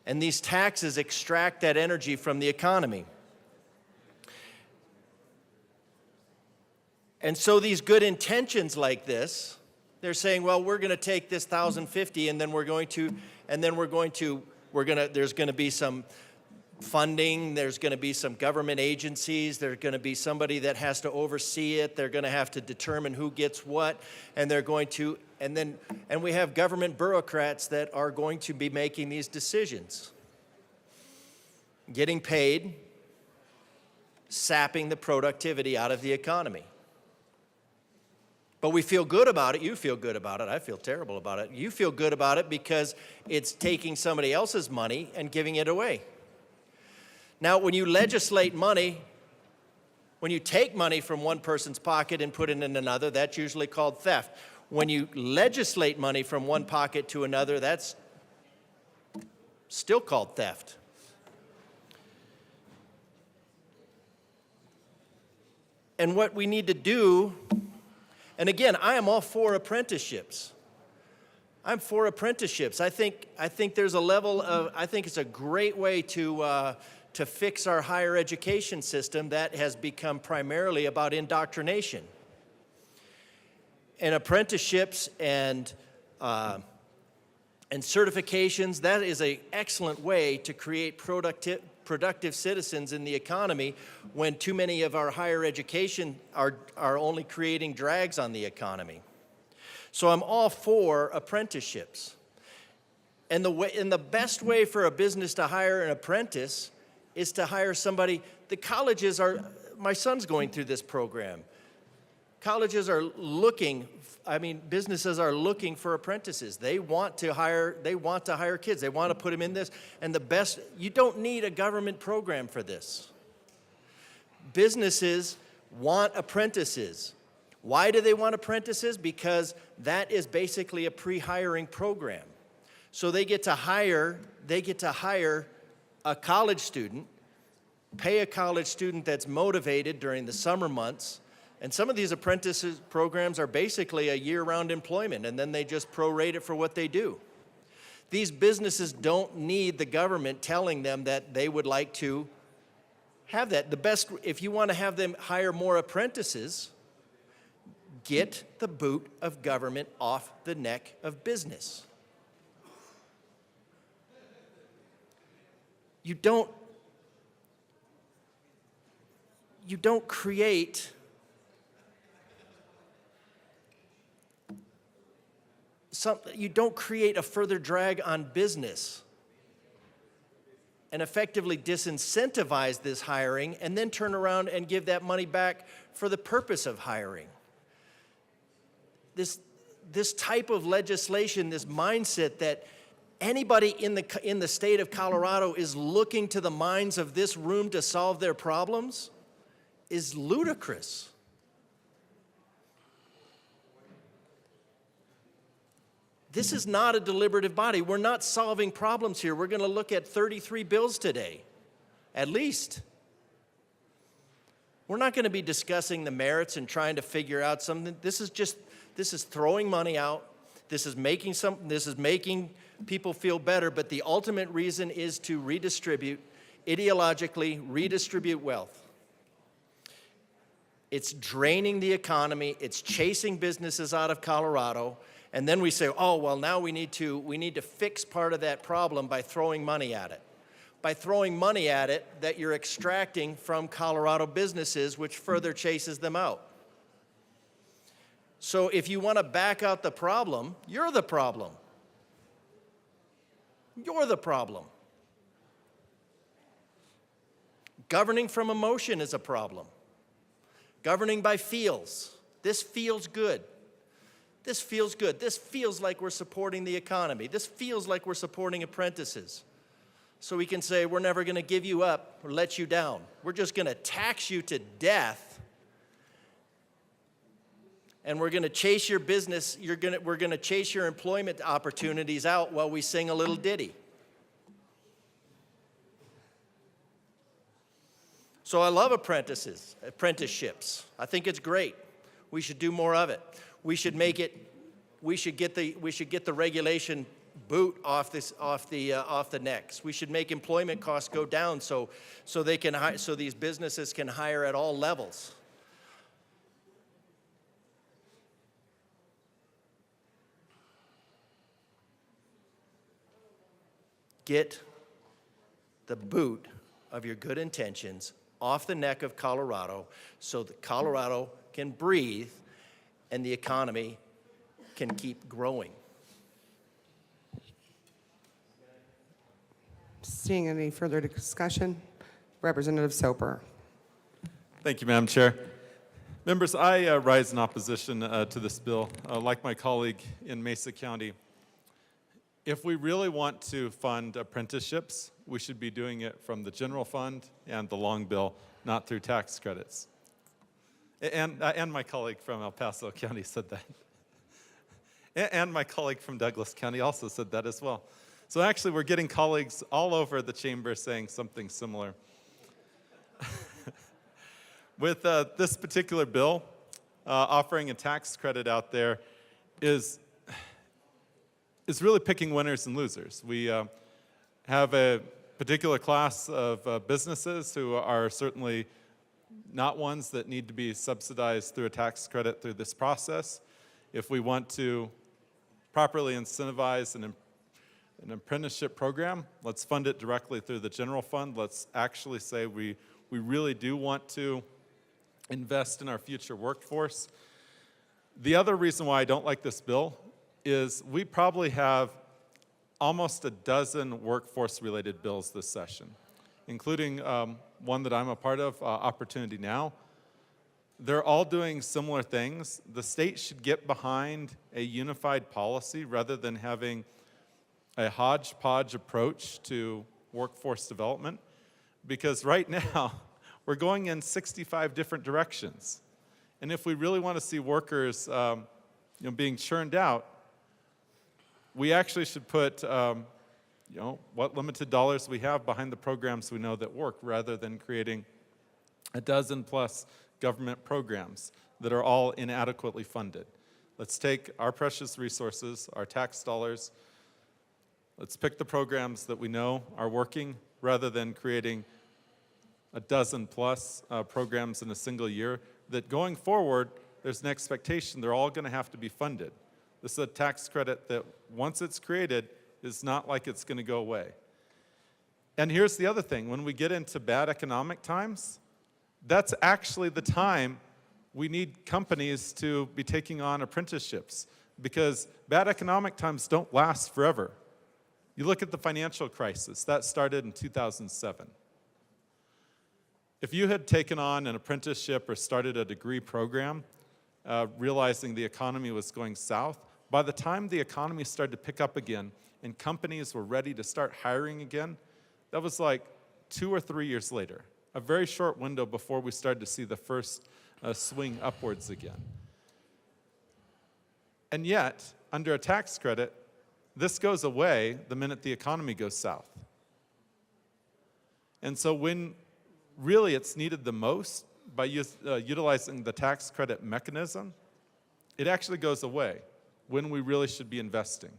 And these taxes extract that energy from the economy. And so these good intentions like this, they're saying, well, we're going to take this 1,050 and then there's going to be some funding, there's going to be some government agencies, there's going to be somebody that has to oversee it, they're going to have to determine who gets what, and we have government bureaucrats that are going to be making these decisions. Getting paid, sapping the productivity out of the economy. But we feel good about it. You feel good about it. I feel terrible about it. You feel good about it because it's taking somebody else's money and giving it away. Now, when you legislate money, when you take money from one person's pocket and put it in another, that's usually called theft. When you legislate money from one pocket to another, that's still called theft. And what we need to do, and again, I am all for apprenticeships. I'm for apprenticeships. I think there's a level of, I think it's a great way to fix our higher education system that has become primarily about indoctrination. And apprenticeships and certifications, that is an excellent way to create productive citizens in the economy when too many of our higher education are only creating drags on the economy. So I'm all for apprenticeships. And the best way for a business to hire an apprentice is to hire somebody. The colleges are, my son's going through this program. Colleges are looking, businesses are looking for apprentices. They want to hire kids. They want to put them in this. And you don't need a government program for this. Businesses want apprentices. Why do they want apprentices? Because that is basically a pre-hiring program. So they get to hire a college student, pay a college student that's motivated during the summer months. And some of these apprentices programs are basically a year-round employment, and then they just prorate it for what they do. These businesses don't need the government telling them that they would like to have that. If you want to have them hire more apprentices, get the boot of government off the neck of business. You don't create a further drag on business and effectively disincentivize this hiring and then turn around and give that money back for the purpose of hiring. This type of legislation, this mindset that anybody in the state of Colorado is looking to the minds of this room to solve their problems is ludicrous. This is not a deliberative body. We're not solving problems here. We're going to look at 33 bills today, at least. We're not going to be discussing the merits and trying to figure out something. This is throwing money out. This is making people feel better, but the ultimate reason is to ideologically redistribute wealth. It's draining the economy. It's chasing businesses out of Colorado. And then we say, oh, well, now we need to fix part of that problem by throwing money at it. By throwing money at it that you're extracting from Colorado businesses, which further chases them out. So if you want to back out the problem, you're the problem. You're the problem. Governing from emotion is a problem. Governing by feels. This feels good. This feels good. This feels like we're supporting the economy. This feels like we're supporting apprentices. So we can say, we're never going to give you up or let you down. We're just going to tax you to death. And we're going to chase your business, we're going to chase your employment opportunities out while we sing a little ditty. So I love apprenticeships. I think it's great. We should do more of it. We should make it. We should get the regulation boot off the necks. We should make employment costs go down so these businesses can hire at all levels. Get the boot of your good intentions off the neck of Colorado so that Colorado can breathe and the economy can keep growing. Seeing any further discussion, Representative Soper. Thank you, Madam Chair. Members, I rise in opposition to this bill. Like my colleague in Mesa County, if we really want to fund apprenticeships, we should be doing it from the general fund and the long bill, not through tax credits. And my colleague from El Paso County said that. And my colleague from Douglas County also said that as well. So actually, we're getting colleagues all over the chamber saying something similar. With this particular bill, offering a tax credit out there is really picking winners and losers. We have a particular class of businesses who are certainly not ones that need to be subsidized through a tax credit through this process. If we want to properly incentivize an apprenticeship program, let's fund it directly through the general fund. Let's actually say we really do want to invest in our future workforce. The other reason why I don't like this bill is we probably have almost a dozen workforce-related bills this session, including one that I'm a part of, Opportunity Now. They're all doing similar things. The state should get behind a unified policy rather than having a hodgepodge approach to workforce development, because right now we're going in 65 different directions. And if we really want to see workers being churned out, we actually should put what limited dollars we have behind the programs we know that work, rather than creating a dozen plus government programs that are all inadequately funded. Let's take our precious resources, our tax dollars, let's pick the programs that we know are working, rather than creating a dozen plus programs in a single year that going forward, there's an expectation they're all going to have to be funded. This is a tax credit that once it's created is not like it's going to go away. And here's the other thing. When we get into bad economic times, that's actually the time we need companies to be taking on apprenticeships, because bad economic times don't last forever. You look at the financial crisis. That started in 2007. If you had taken on an apprenticeship or started a degree program, realizing the economy was going south, by the time the economy started to pick up again and companies were ready to start hiring again, that was like 2 or 3 years later, a very short window before we started to see the first swing upwards again. And yet, under a tax credit, this goes away the minute the economy goes south. And so when really it's needed the most, by utilizing the tax credit mechanism, it actually goes away when we really should be investing.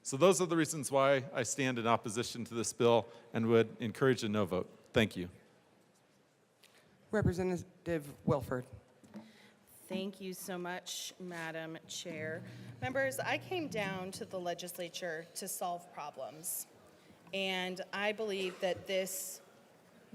So those are the reasons why I stand in opposition to this bill and would encourage a no vote. Thank you. Representative Wilford. Thank you so much, Madam Chair. Members, I came down to the legislature to solve problems, and I believe that this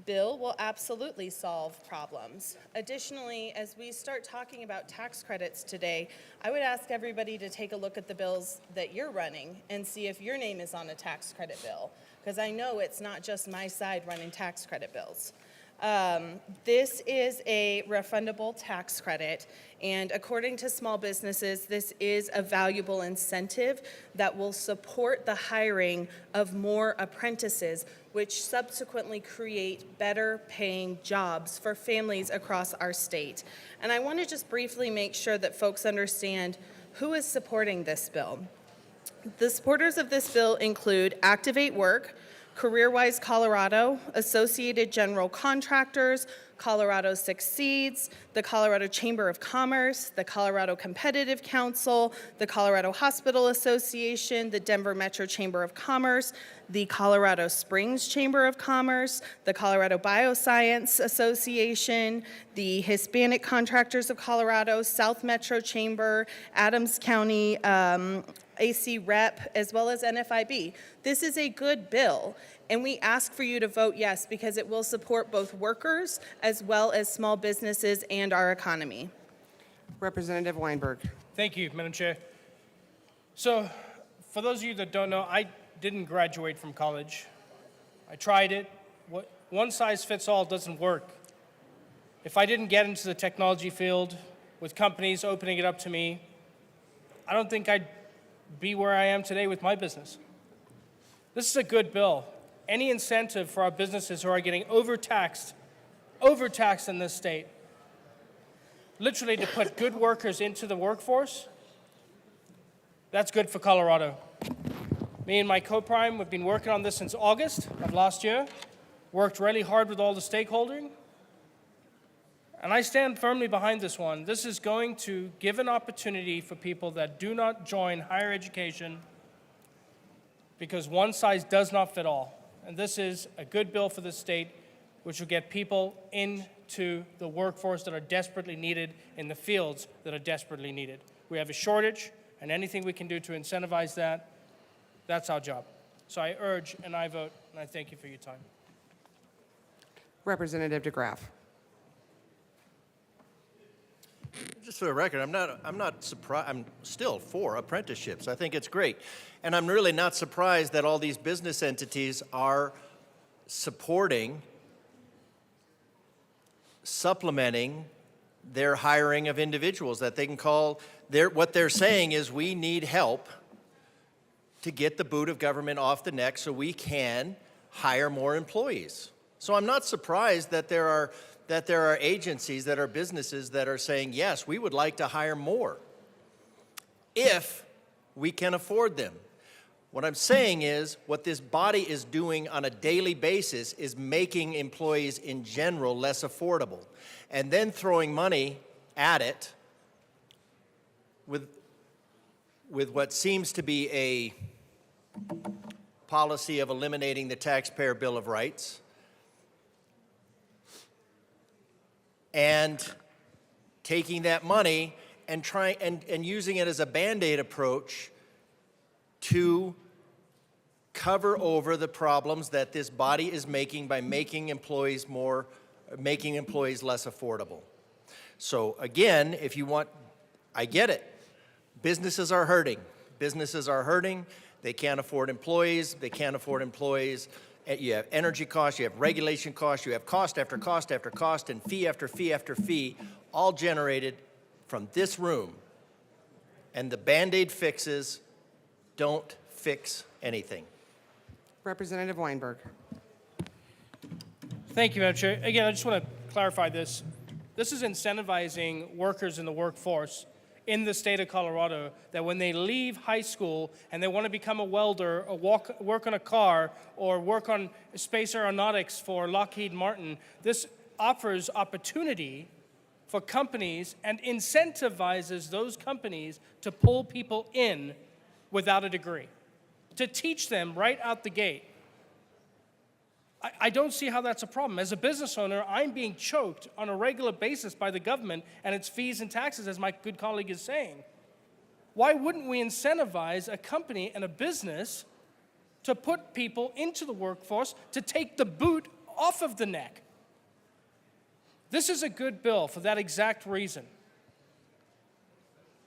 bill will absolutely solve problems. Additionally, as we start talking about tax credits today, I would ask everybody to take a look at the bills that you're running and see if your name is on a tax credit bill, because I know it's not just my side running tax credit bills. This is a refundable tax credit, and according to small businesses, this is a valuable incentive that will support the hiring of more apprentices, which subsequently create better paying jobs for families across our state. And I want to just briefly make sure that folks understand who is supporting this bill. The supporters of this bill include Activate Work, CareerWise Colorado, Associated General Contractors, Colorado Succeeds, the Colorado Chamber of Commerce, the Colorado Competitive Council, the Colorado Hospital Association, the Denver Metro Chamber of Commerce, the Colorado Springs Chamber of Commerce, the Colorado Bioscience Association, the Hispanic Contractors of Colorado, South Metro Chamber, Adams County AC Rep, as well as NFIB. This is a good bill, and we ask for you to vote yes because it will support both workers as well as small businesses and our economy. Representative Weinberg. Thank you, Madam Chair. So, for those of you that don't know, I didn't graduate from college. I tried it. One size fits all doesn't work. If I didn't get into the technology field with companies opening it up to me, I don't think I'd be where I am today with my business. This is a good bill. Any incentive for our businesses who are getting overtaxed in this state, literally to put good workers into the workforce, that's good for Colorado. Me and my co-prime have been working on this since August of last year, worked really hard with all the stakeholders, and I stand firmly behind this one. This is going to give an opportunity for people that do not join higher education because one size does not fit all. And this is a good bill for the state, which will get people into the workforce that are desperately needed in the fields that are desperately needed. We have a shortage, and anything we can do to incentivize that, that's our job. So I urge and I vote, and I thank you for your time. Representative DeGraff. Just for the record, I'm not surprised. I'm still for apprenticeships. I think it's great. And I'm really not surprised that all these business entities are supporting, supplementing their hiring of individuals that they can call, what they're saying is we need help to get the boot of government off the neck so we can hire more employees. So I'm not surprised that there are agencies, that are businesses that are saying, yes, we would like to hire more if we can afford them. What I'm saying is what this body is doing on a daily basis is making employees in general less affordable and then throwing money at it with what seems to be a policy of eliminating the taxpayer Bill of Rights and taking that money and using it as a Band-Aid approach to cover over the problems that this body is making by making employees less affordable. So again, if you want, I get it. Businesses are hurting. Businesses are hurting. They can't afford employees. They can't afford employees. You have energy costs, you have regulation costs, you have cost after cost after cost, and fee after fee after fee, all generated from this room. And the Band-Aid fixes don't fix anything. Representative Weinberg. Thank you, Madam Chair. Again, I just want to clarify this. This is incentivizing workers in the workforce in the state of Colorado that when they leave high school and they want to become a welder or work on a car or work on space aeronautics for Lockheed Martin, this offers opportunity for companies and incentivizes those companies to pull people in without a degree, to teach them right out the gate. I don't see how that's a problem. As a business owner, I'm being choked on a regular basis by the government and its fees and taxes, as my good colleague is saying. Why wouldn't we incentivize a company and a business to put people into the workforce to take the boot off of the neck? This is a good bill for that exact reason.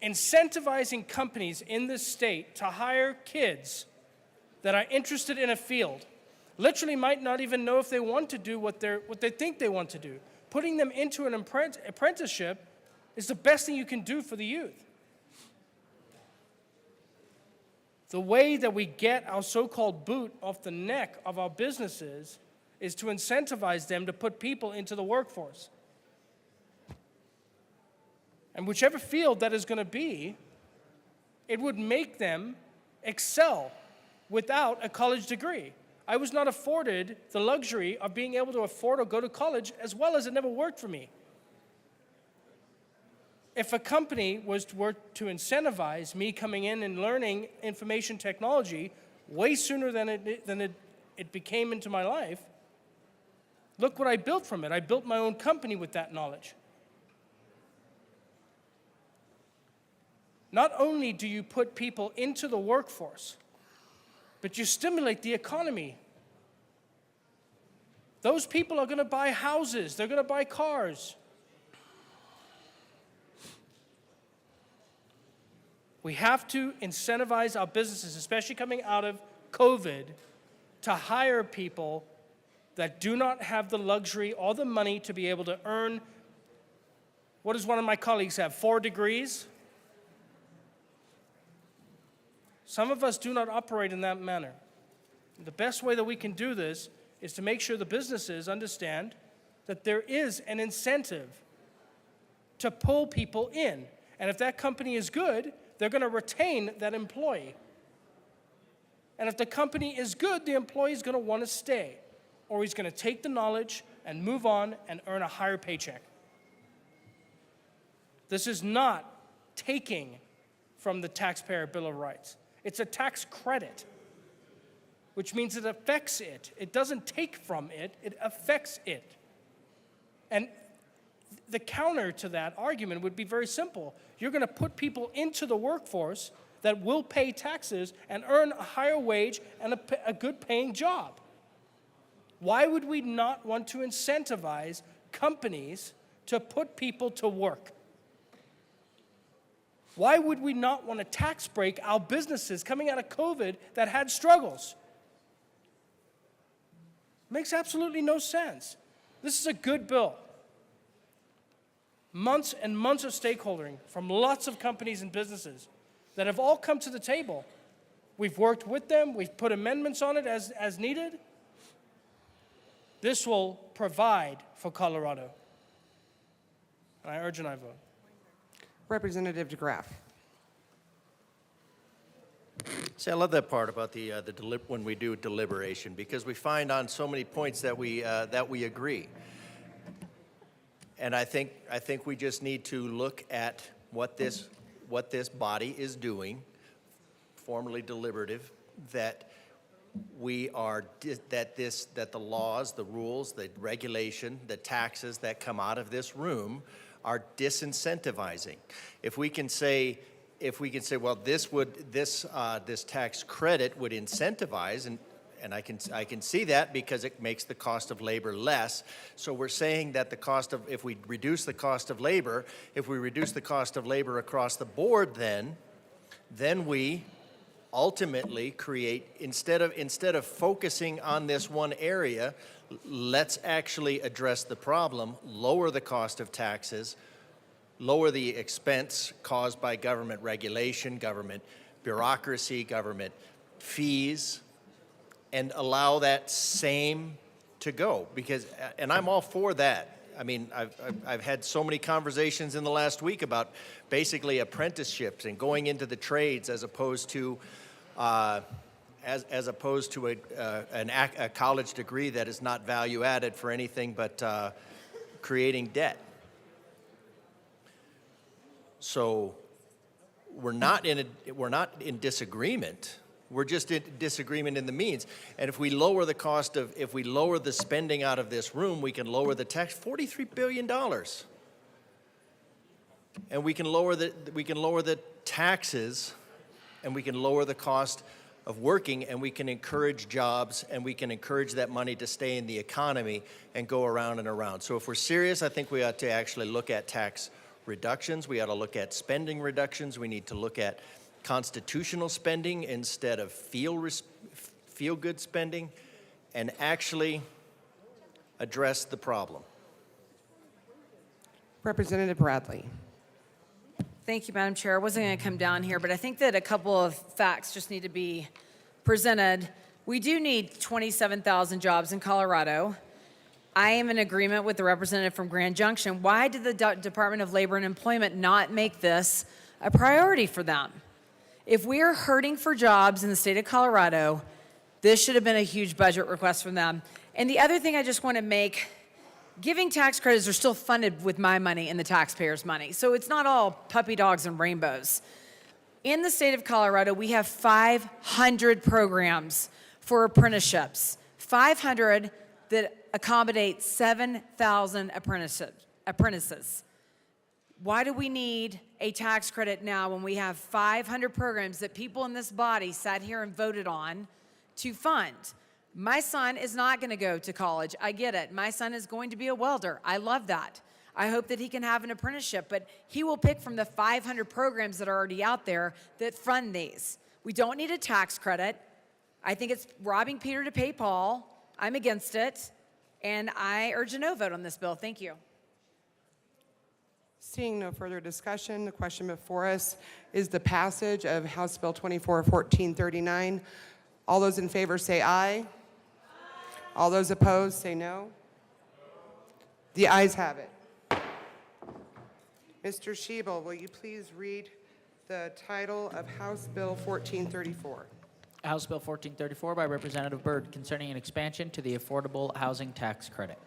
Incentivizing companies in this state to hire kids that are interested in a field, literally might not even know if they want to do what they think they want to do. Putting them into an apprenticeship is the best thing you can do for the youth. The way that we get our so-called boot off the neck of our businesses is to incentivize them to put people into the workforce. And whichever field that is going to be, it would make them excel without a college degree. I was not afforded the luxury of being able to afford or go to college, as well as it never worked for me. If a company were to incentivize me coming in and learning information technology way sooner than it became into my life, look what I built from it. I built my own company with that knowledge. Not only do you put people into the workforce, but you stimulate the economy. Those people are going to buy houses. They're going to buy cars. We have to incentivize our businesses, especially coming out of COVID, to hire people that do not have the luxury or the money to be able to earn, what does one of my colleagues have, 4 degrees? Some of us do not operate in that manner. The best way that we can do this is to make sure the businesses understand that there is an incentive to pull people in. And if that company is good, they're going to retain that employee. And if the company is good, the employee is going to want to stay, or he's going to take the knowledge and move on and earn a higher paycheck. This is not taking from the taxpayer Bill of Rights. It's a tax credit, which means it affects it. It doesn't take from it, it affects it. And the counter to that argument would be very simple. You're going to put people into the workforce that will pay taxes and earn a higher wage and a good paying job. Why would we not want to incentivize companies to put people to work? Why would we not want to tax break our businesses coming out of COVID that had struggles? Makes absolutely no sense. This is a good bill. Months and months of stakeholdering from lots of companies and businesses that have all come to the table. We've worked with them. We've put amendments on it as needed. This will provide for Colorado. And I urge an aye vote. Representative DeGraff. See, I love that part about when we do deliberation, because we find on so many points that we agree. And I think we just need to look at what this body is doing, formally deliberative, that the laws, the rules, the regulation, the taxes that come out of this room are disincentivizing. If we can say, well, this tax credit would incentivize, and I can see that because it makes the cost of labor less. So we're saying that if we reduce the cost of labor across the board, then we ultimately create, instead of focusing on this one area, let's actually address the problem, lower the cost of taxes, lower the expense caused by government regulation, government bureaucracy, government fees, and allow that same to go. And I'm all for that. I mean, I've had so many conversations in the last week about basically apprenticeships and going into the trades as opposed to a college degree that is not value added for anything but creating debt. So we're not in disagreement. We're just in disagreement in the means. And if we lower the spending out of this room, we can lower the tax, $43 billion. And we can lower the taxes, and we can lower the cost of working, and we can encourage jobs, and we can encourage that money to stay in the economy and go around and around. So if we're serious, I think we ought to actually look at tax reductions. We ought to look at spending reductions. We need to look at constitutional spending instead of feel-good spending, and actually address the problem. Representative Bradley. Thank you, Madam Chair. I wasn't going to come down here, but I think that a couple of facts just need to be presented. We do need 27,000 jobs in Colorado. I am in agreement with the representative from Grand Junction. Why did the Department of Labor and Employment not make this a priority for them? If we are hurting for jobs in the state of Colorado, This should have been a huge budget request from them. And the other thing I just want to make, giving tax credits are still funded with my money and the taxpayers' money. So it's not all puppy dogs and rainbows. In the state of Colorado, we have 500 programs for apprenticeships, 500 that accommodate 7,000 apprentices. Why do we need a tax credit now when we have 500 programs that people in this body sat here and voted on to fund? My son is not going to go to college. I get it. My son is going to be a welder. I love that. I hope that he can have an apprenticeship, but he will pick from the 500 programs that are already out there that fund these. We don't need a tax credit. I think it's robbing Peter to pay Paul. I'm against it, and I urge a no vote on this bill. Thank you. Seeing no further discussion, the question before us is the passage of House Bill 24-1439. All those in favor say aye. All those opposed say no. The ayes have it. Mr. Schiebel, will you please read the title of House Bill 1434? House Bill 1434 by Representative Byrd concerning an expansion to the affordable housing tax credit.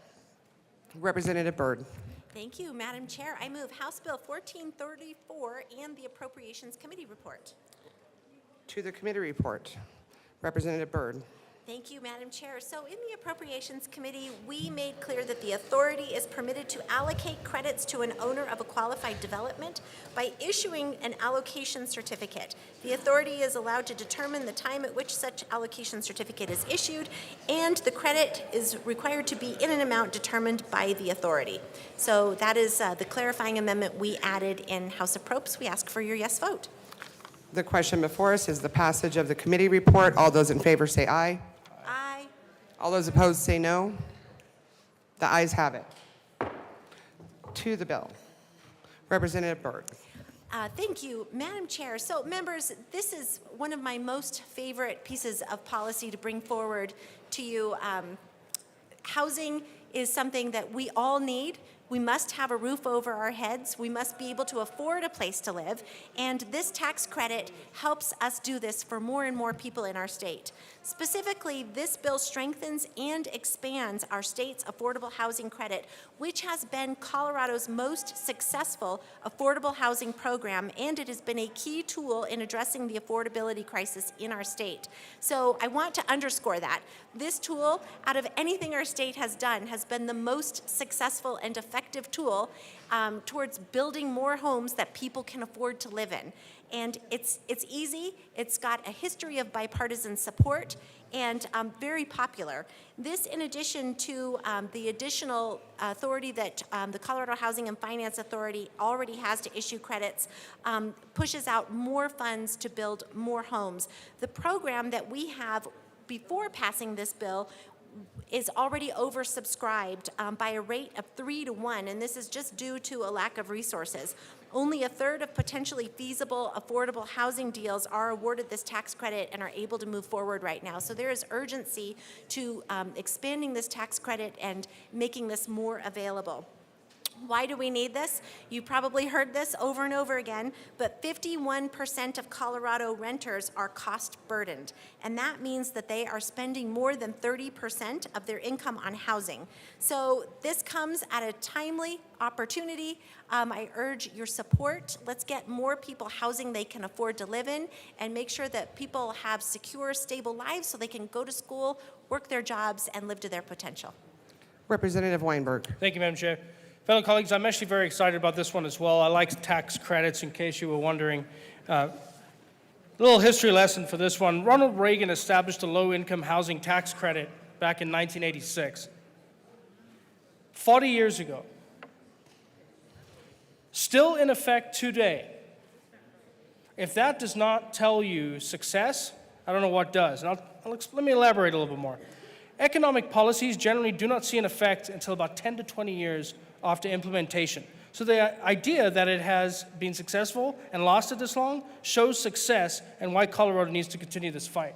Representative Byrd. Thank you, Madam Chair. I move House Bill 1434 and the Appropriations Committee report. To the committee report. Representative Byrd. Thank you, Madam Chair. So in the Appropriations Committee, we made clear that the authority is permitted to allocate credits to an owner of a qualified development by issuing an allocation certificate. The authority is allowed to determine the time at which such allocation certificate is issued, and the credit is required to be in an amount determined by the authority. So that is the clarifying amendment we added in House Approps. We ask for your yes vote. The question before us is the passage of the committee report. All those in favor say aye. Aye. All those opposed say no. The ayes have it. To the bill. Representative Byrd. Thank you, Madam Chair. So, members, this is one of my most favorite pieces of policy to bring forward to you. Housing is something that we all need. We must have a roof over our heads. We must be able to afford a place to live. And this tax credit helps us do this for more and more people in our state. Specifically, this bill strengthens and expands our state's affordable housing credit, which has been Colorado's most successful affordable housing program, and it has been a key tool in addressing the affordability crisis in our state. So I want to underscore that. This tool, out of anything our state has done, has been the most successful and effective tool towards building more homes that people can afford to live in. And it's easy, it's got a history of bipartisan support, and very popular. This, in addition to the additional authority that the Colorado Housing and Finance Authority already has to issue credits, pushes out more funds to build more homes. The program that we have before passing this bill is already oversubscribed by a rate of 3 to 1, and this is just due to a lack of resources. Only a third of potentially feasible affordable housing deals are awarded this tax credit and are able to move forward right now. So there is urgency to expanding this tax credit and making this more available. Why do we need this? You probably heard this over and over again, but 51% of Colorado renters are cost burdened, and that means that they are spending more than 30% of their income on housing. So this comes at a timely opportunity. I urge your support. Let's get more people housing they can afford to live in and make sure that people have secure, stable lives so they can go to school, work their jobs, and live to their potential. Representative Weinberg. Thank you, Madam Chair. Fellow colleagues, I'm actually very excited about this one as well. I like tax credits, in case you were wondering. A little history lesson for this one. Ronald Reagan established a low-income housing tax credit back in 1986. 40 years ago. Still in effect today. If that does not tell you success, I don't know what does. And let me elaborate a little bit more. Economic policies generally do not see an effect until about 10 to 20 years after implementation. So the idea that it has been successful and lasted this long shows success and why Colorado needs to continue this fight.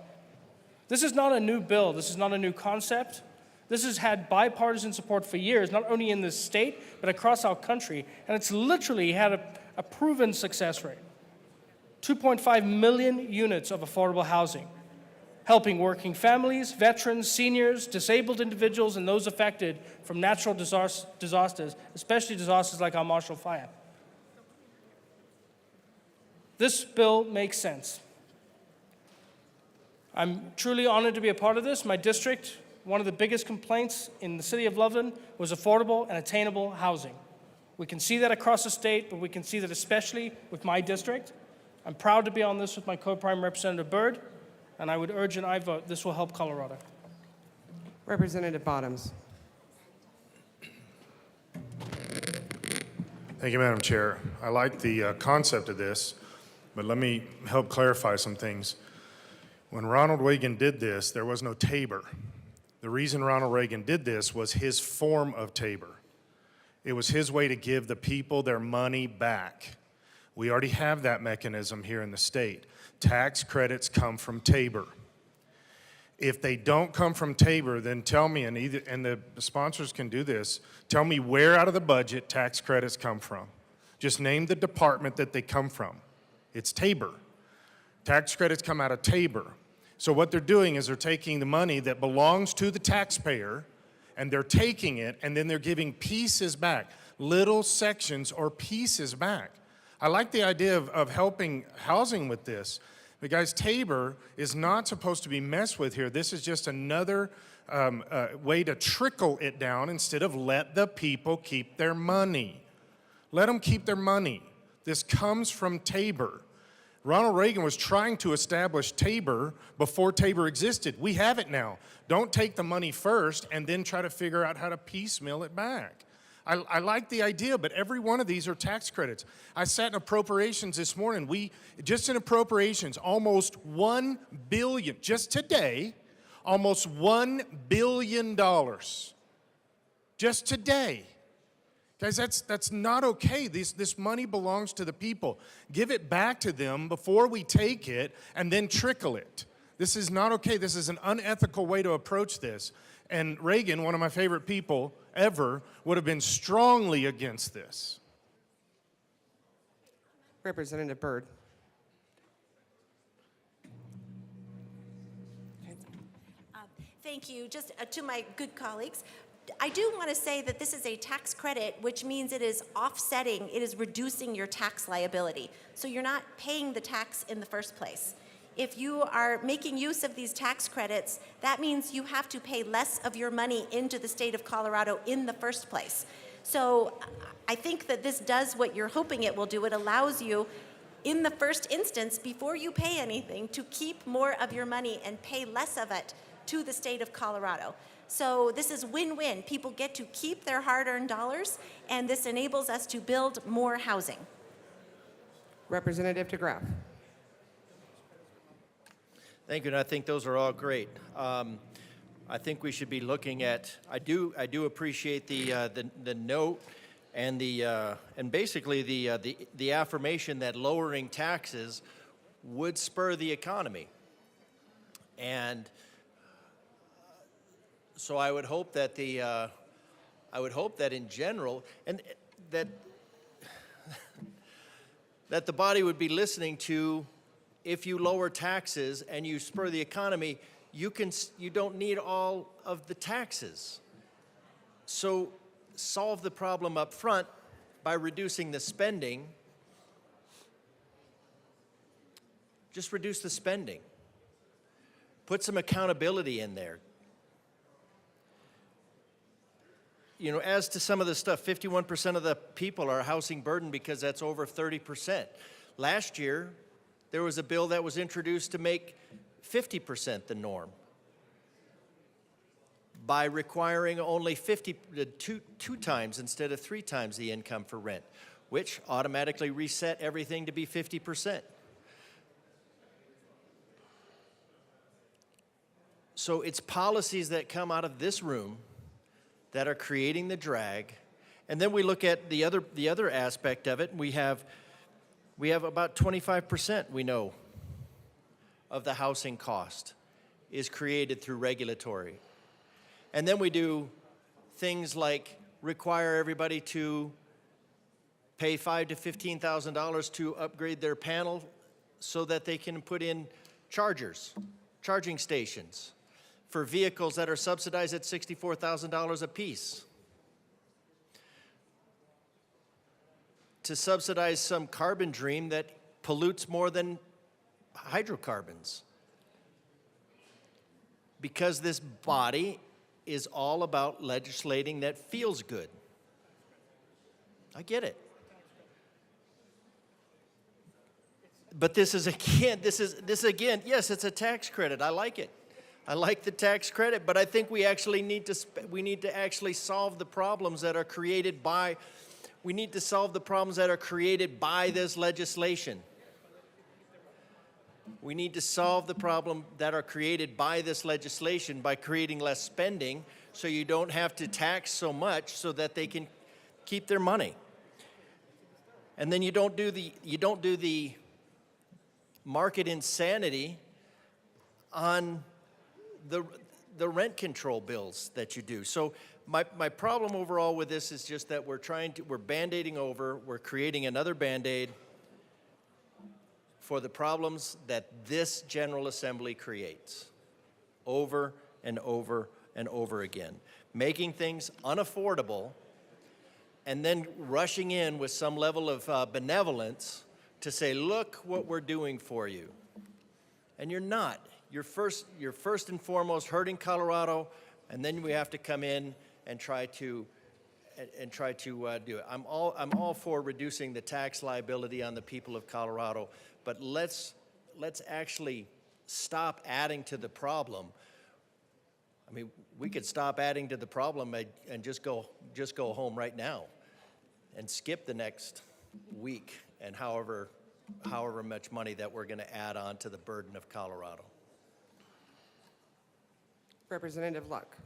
This is not a new bill. This is not a new concept. This has had bipartisan support for years, not only in this state, but across our country. And it's literally had a proven success rate. 2.5 million units of affordable housing. helping working families, veterans, seniors, disabled individuals, and those affected from natural disasters, especially disasters like our Marshall Fire. This bill makes sense. I'm truly honored to be a part of this. My district, one of the biggest complaints in the city of Loveland was affordable and attainable housing. We can see that across the state, but we can see that especially with my district. I'm proud to be on this with my co-prime Representative Byrd, and I would urge an aye vote. This will help Colorado. Representative Bottoms. Thank you, Madam Chair. I like the concept of this, but let me help clarify some things. When Ronald Reagan did this, there was no Tabor. The reason Ronald Reagan did this was his form of Tabor. It was his way to give the people their money back. We already have that mechanism here in the state. Tax credits come from Tabor. If they don't come from Tabor, then tell me, and the sponsors can do this, tell me where out of the budget tax credits come from. Just name the department that they come from. It's Tabor. Tax credits come out of Tabor. So what they're doing is they're taking the money that belongs to the taxpayer, and they're taking it, and then they're giving pieces back, little sections or pieces back. I like the idea of helping housing with this. But guys, Tabor is not supposed to be messed with here. This is just another way to trickle it down instead of let the people keep their money. Let them keep their money. This comes from Tabor. Ronald Reagan was trying to establish Tabor before Tabor existed. We have it now. Don't take the money first and then try to figure out how to piecemeal it back. I like the idea, but every one of these are tax credits. I sat in appropriations this morning. Just in appropriations, almost $1 billion, just today, almost $1 billion. Just today. Guys, that's not okay. This money belongs to the people. Give it back to them before we take it and then trickle it. This is not okay. This is an unethical way to approach this. And Reagan, one of my favorite people ever, would have been strongly against this. Representative Byrd. Thank you. Just to my good colleagues, I do want to say that this is a tax credit, which means it is offsetting, it is reducing your tax liability. So you're not paying the tax in the first place. If you are making use of these tax credits, that means you have to pay less of your money into the state of Colorado in the first place. So I think that this does what you're hoping it will do. It allows you, in the first instance, before you pay anything, to keep more of your money and pay less of it to the state of Colorado. So this is win-win. People get to keep their hard-earned dollars, and this enables us to build more housing. Representative DeGraff. Thank you, and I think those are all great. I think we should be looking at. I do appreciate the note and and basically the affirmation that lowering taxes would spur the economy, and so I would hope that in general, and that the body would be listening to. If you lower taxes and you spur the economy, you don't need all of the taxes. So solve the problem up front by reducing the spending. Just reduce the spending. Put some accountability in there. You know, as to some of the stuff, 51% of the people are housing burdened because that's over 30%. Last year, there was a bill that was introduced to make 50% the norm by requiring only two times instead of 3 times the income for rent, which automatically reset everything to be 50%. So it's policies that come out of this room that are creating the drag. And then we look at the other aspect of it. We have about 25%, we know, of the housing cost is created through regulatory. And then we do things like require everybody to pay $5,000 to $15,000 to upgrade their panel so that they can put in chargers charging stations for vehicles that are subsidized at $64,000 apiece. To subsidize some carbon dream that pollutes more than hydrocarbons. Because this body is all about legislating that feels good. I get it. But this is again, yes, it's a tax credit. I like it. I like the tax credit, but I think we actually need to actually solve the problems that are created by this legislation. We need to solve the problem that are created by this legislation by creating less spending so you don't have to tax so much so that they can keep their money. And then you don't do the market insanity on the rent control bills that you do. So my problem overall with this is just that we're Band-Aiding over, we're creating another Band-Aid for the problems that this General Assembly creates over and over and over again. Making things unaffordable and then rushing in with some level of benevolence to say, look what we're doing for you. And you're not. You're first and foremost hurting Colorado, and then we have to come in and try to do it. I'm all for reducing the tax liability on the people of Colorado, but let's actually stop adding to the problem. I mean, we could stop adding to the problem and just go home right now and skip the next week and however much money that we're going to add on to the burden of Colorado. Representative Luck.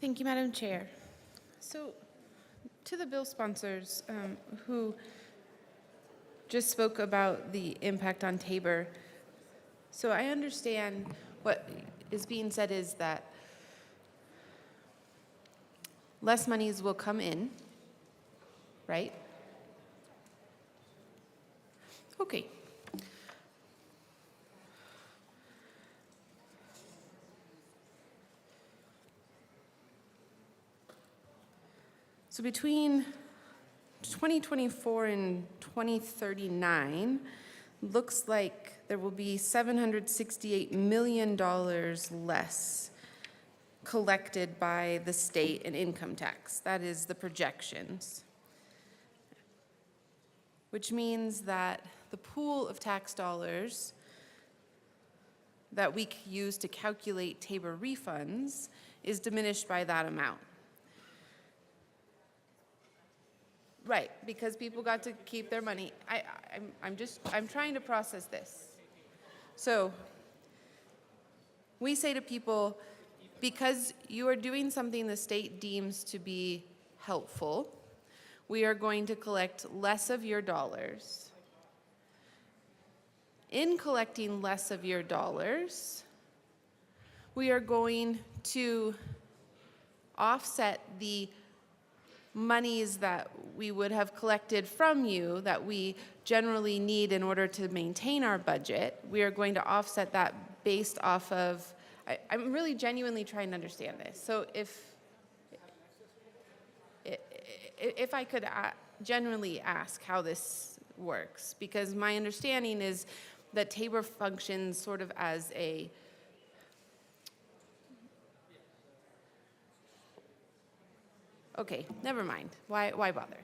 Thank you, Madam Chair. So, to the bill sponsors who just spoke about the impact on Tabor, so I understand what is being said is that less monies will come in, right? Okay. So between 2024 and 2039, looks like there will be $768 million less collected by the state in income tax. That is the projections. Which means that the pool of tax dollars that we use to calculate Tabor refunds is diminished by that amount. Right, because people got to keep their money. I'm trying to process this. So we say to people, because you are doing something the state deems to be helpful, we are going to collect less of your dollars. In collecting less of your dollars, we are going to offset the monies that we would have collected from you that we generally need in order to maintain our budget. We are going to offset that based off of, I'm really genuinely trying to understand this. So if I could genuinely ask how this works, because my understanding is that Tabor functions sort of as a okay, never mind. Why bother?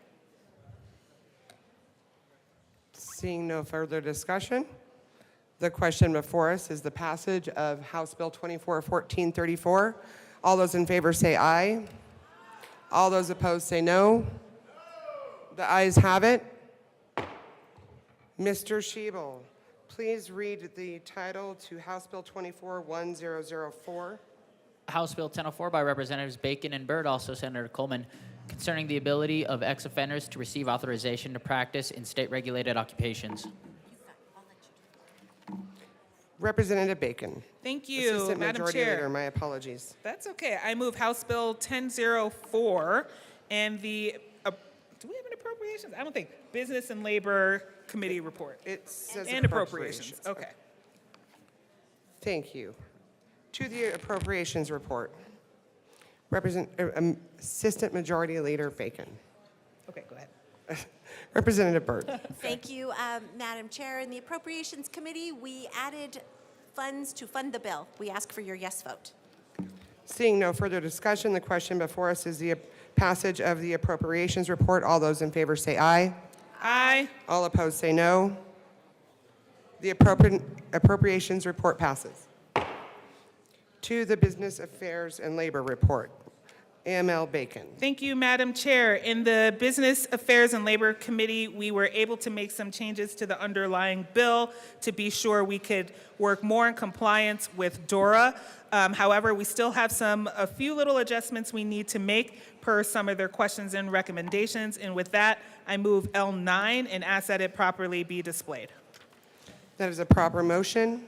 Seeing no further discussion, the question before us is the passage of House Bill 241434. All those in favor say aye. All those opposed say no. The ayes have it. Mr. Schiebel, please read the title to House Bill 241004. House Bill 1004 by Representatives Bacon and Byrd, also Senator Coleman, concerning the ability of ex-offenders to receive authorization to practice in state-regulated occupations. Representative Bacon. Thank you, Assistant Madam Majority Chair. Leader, my apologies. That's okay. I move House Bill 1004 and the, do we have an appropriation? appropriations? I don't think. Business and Labor Committee report. It says And appropriations. Okay. Thank you. To the appropriations report. Assistant Majority Leader Bacon. Okay, go ahead. Representative Byrd. Thank you, Madam Chair. In the Appropriations Committee, we added funds to fund the bill. We ask for your yes vote. Seeing no further discussion, the question before us is the passage of the appropriations report. All those in favor say aye. Aye. All opposed say no. The appropriations report passes. To the Business Affairs and Labor report. AML Bacon. Thank you, Madam Chair. In the Business Affairs and Labor Committee, we were able to make some changes to the underlying bill to be sure we could work more in compliance with DORA. However, we still have a few little adjustments we need to make per some of their questions and recommendations. And with that, I move L9 and ask that it properly be displayed. That is a proper motion.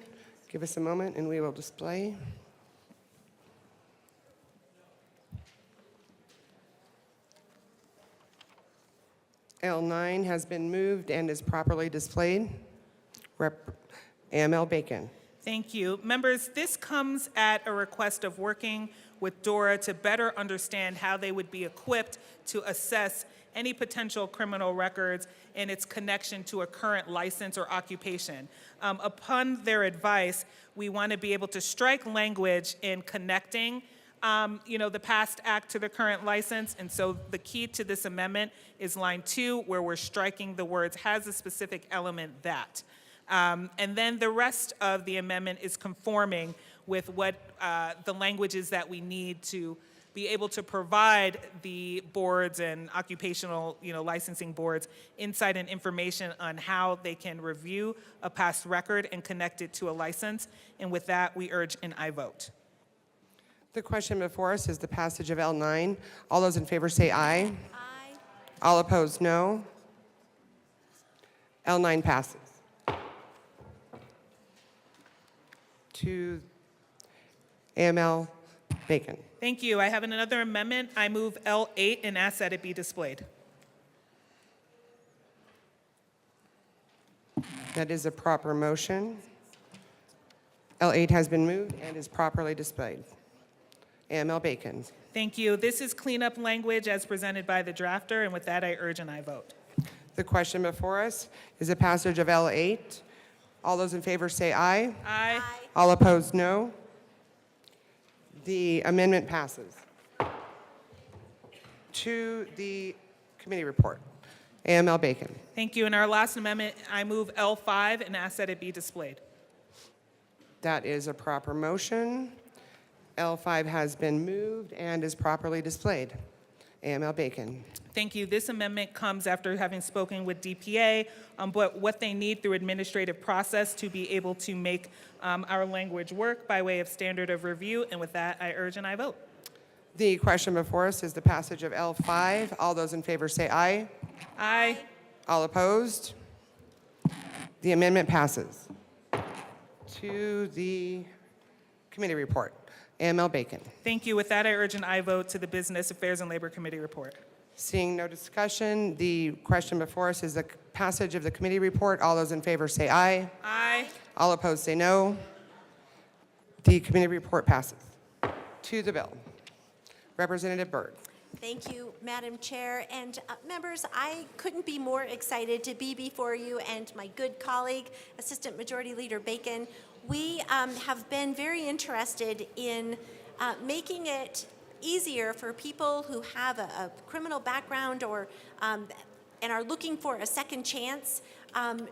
Give us a moment and we will display. L9 has been moved and is properly displayed. AML Bacon. Thank you. Members, this comes at a request of working with DORA to better understand how they would be equipped to assess any potential criminal records and its connection to a current license or occupation. Upon their advice, we want to be able to strike language in connecting the past act to the current license. And so the key to this amendment is line 2, where we're striking the words has a specific element that. And then the rest of the amendment is conforming with what the language is that we need to be able to provide the boards and occupational licensing boards insight and information on how they can review a past record and connect it to a license. And with that, we urge an aye vote. The question before us is the passage of L9. All those in favor say aye. Aye. All opposed, no. L9 passes. To AML Bacon. Thank you. I have another amendment. I move L8 and ask that it be displayed. That is a proper motion. L8 has been moved and is properly displayed. AML Bacon. Thank you. This is cleanup language as presented by the drafter, and with that, I urge an aye vote. The question before us is the passage of L8. All those in favor say aye. Aye. All opposed, no. The amendment passes. To the committee report. AML Bacon. Thank you. In our last amendment, I move L5 and ask that it be displayed. That is a proper motion. L5 has been moved and is properly displayed. AML Bacon. Thank you. This amendment comes after having spoken with DPA on what they need through administrative process to be able to make our language work by way of standard of review. And with that, I urge an aye vote. The question before us is the passage of L5. All those in favor say aye. Aye. All opposed? The amendment passes. To the committee report. AML Bacon. Thank you. With that, I urge an aye vote to the Business Affairs and Labor Committee report. Seeing no discussion, the question before us is the passage of the committee report. All those in favor say aye. Aye. All opposed say no. The committee report passes. To the bill. Representative Byrd. Thank you, Madam Chair. And members, I couldn't be more excited to be before you and my good colleague, Assistant Majority Leader Bacon. We have been very interested in making it easier for people who have a criminal background or and are looking for a second chance,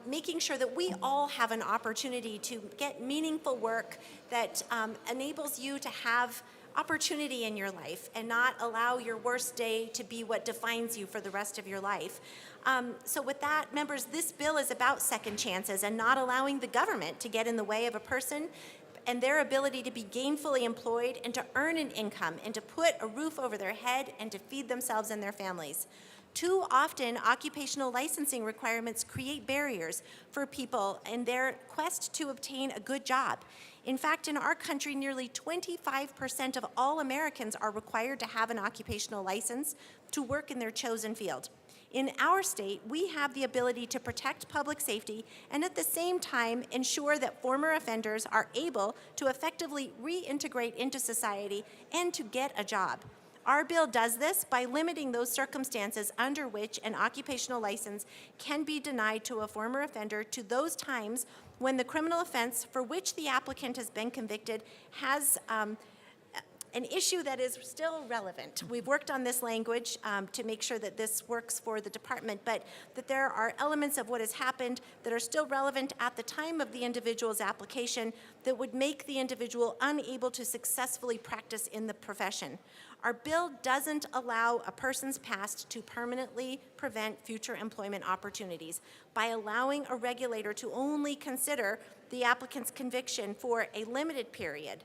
making sure that we all have an opportunity to get meaningful work that enables you to have opportunity in your life and not allow your worst day to be what defines you for the rest of your life. So with that, members, this bill is about second chances and not allowing the government to get in the way of a person and their ability to be gainfully employed and to earn an income and to put a roof over their head and to feed themselves and their families. Too often, occupational licensing requirements create barriers for people in their quest to obtain a good job. In fact, in our country, nearly 25% of all Americans are required to have an occupational license to work in their chosen field. In our state, we have the ability to protect public safety and at the same time ensure that former offenders are able to effectively reintegrate into society and to get a job. Our bill does this by limiting those circumstances under which an occupational license can be denied to a former offender to those times when the criminal offense for which the applicant has been convicted has an issue that is still relevant. We've worked on this language to make sure that this works for the department, but that there are elements of what has happened that are still relevant at the time of the individual's application that would make the individual unable to successfully practice in the profession. Our bill doesn't allow a person's past to permanently prevent future employment opportunities by allowing a regulator to only consider the applicant's conviction for a limited period.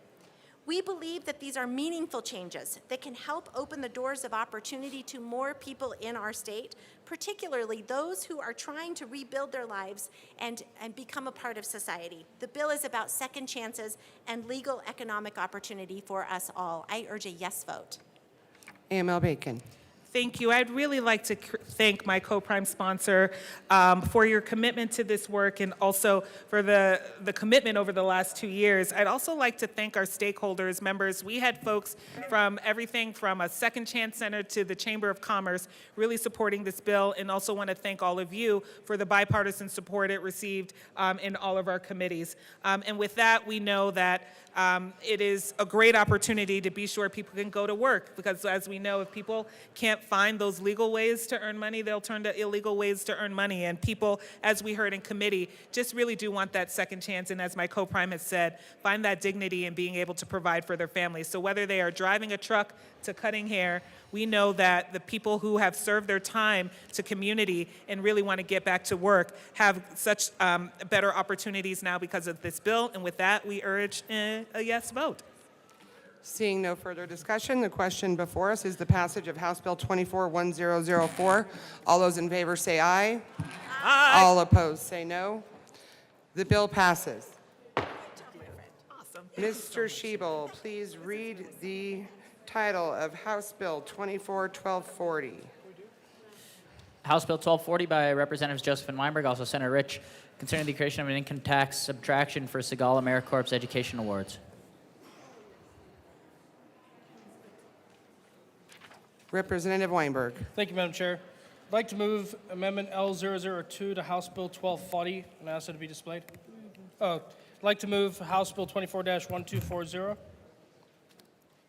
We believe that these are meaningful changes that can help open the doors of opportunity to more people in our state, particularly those who are trying to rebuild their lives and become a part of society. The bill is about second chances and legal economic opportunity for us all. I urge a yes vote. AML Bacon. Thank you. I'd really like to thank my co-prime sponsor for your commitment to this work and also for the commitment over the last 2 years. I'd also like to thank our stakeholders, members. We had folks from everything from a Second Chance Center to the Chamber of Commerce really supporting this bill, and also want to thank all of you for the bipartisan support it received in all of our committees. And with that, we know that it is a great opportunity to be sure people can go to work, because as we know, if people can't find those legal ways to earn money, they'll turn to illegal ways to earn money. And people, as we heard in committee, just really do want that second chance, and as my co-prime has said, find that dignity in being able to provide for their families. So whether they are driving a truck to cutting hair, we know that the people who have served their time to community and really want to get back to work have such better opportunities now because of this bill. And with that, we urge a yes vote. Seeing no further discussion, the question before us is the passage of House Bill 241004. All those in favor say aye. Aye. All opposed say no. The bill passes. Awesome. Mr. Schiebel, please read the title of House Bill 241240. House Bill 1240 by Representatives Joseph and Weinberg, also Senator Rich, concerning the creation of an income tax subtraction for Segal AmeriCorps Education Awards. Representative Weinberg. Thank you, Madam Chair. I'd like to move Amendment L002 to House Bill 1240 and ask it to be displayed. I'd like to move House Bill 24-1240.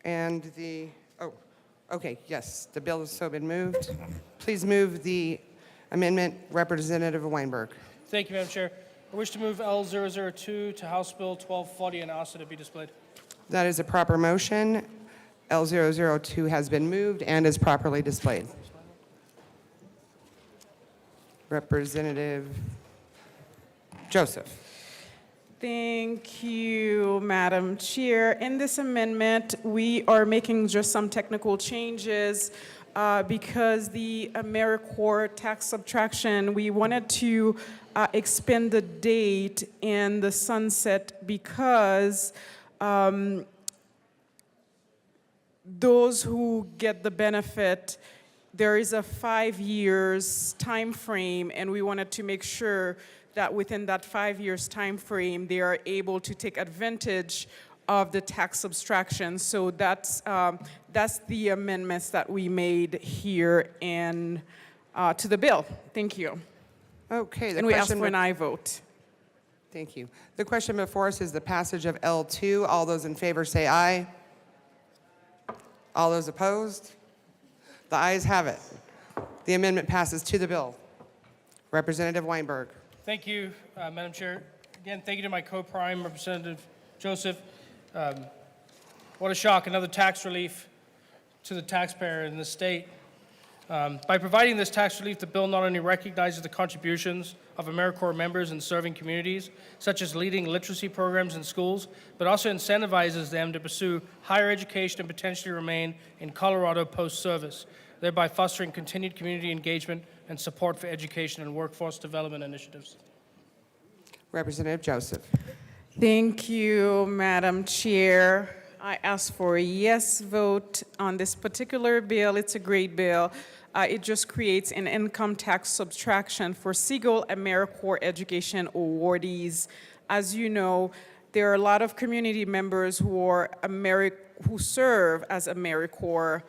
And okay, yes, the bill has so been moved. Please move the amendment, Representative Weinberg. Thank you, Madam Chair. I wish to move L002 to House Bill 1240 and ask it to be displayed. That is a proper motion. L002 has been moved and is properly displayed. Representative Joseph. Thank you, Madam Chair. In this amendment, we are making just some technical changes because the AmeriCorps tax subtraction, we wanted to expand the date and the sunset because those who get the benefit, there is a 5 years time frame, and we wanted to make sure that within that 5 years time frame, they are able to take advantage of the tax subtraction. So that's the amendments that we made here in to the bill. Thank you. Okay. And we ask for an aye vote. Thank you. The question before us is the passage of L2. All those in favor say aye. All those opposed? The ayes have it. The amendment passes to the bill. Representative Weinberg. Thank you, Madam Chair. Again, thank you to my co-prime, Representative Joseph. What a shock, another tax relief to the taxpayer in the state. By providing this tax relief, the bill not only recognizes the contributions of AmeriCorps members in serving communities, such as leading literacy programs in schools, but also incentivizes them to pursue higher education and potentially remain in Colorado post-service, thereby fostering continued community engagement and support for education and workforce development initiatives. Representative Joseph. Thank you, Madam Chair. I ask for a yes vote on this particular bill. It's a great bill. It just creates an income tax subtraction for single AmeriCorps education awardees. As you know, there are a lot of community members who serve as AmeriCorps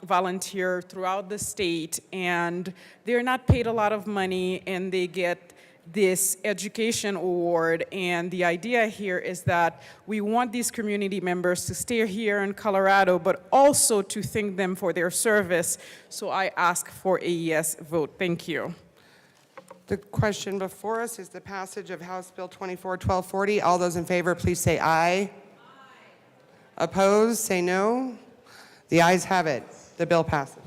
volunteer throughout the state, and they're not paid a lot of money, and they get this education award. And the idea here is that we want these community members to stay here in Colorado, but also to thank them for their service. So I ask for a yes vote. Thank you. The question before us is the passage of House Bill 24-1240. All those in favor, please say aye. Aye. Opposed, say no. The ayes have it. The bill passes.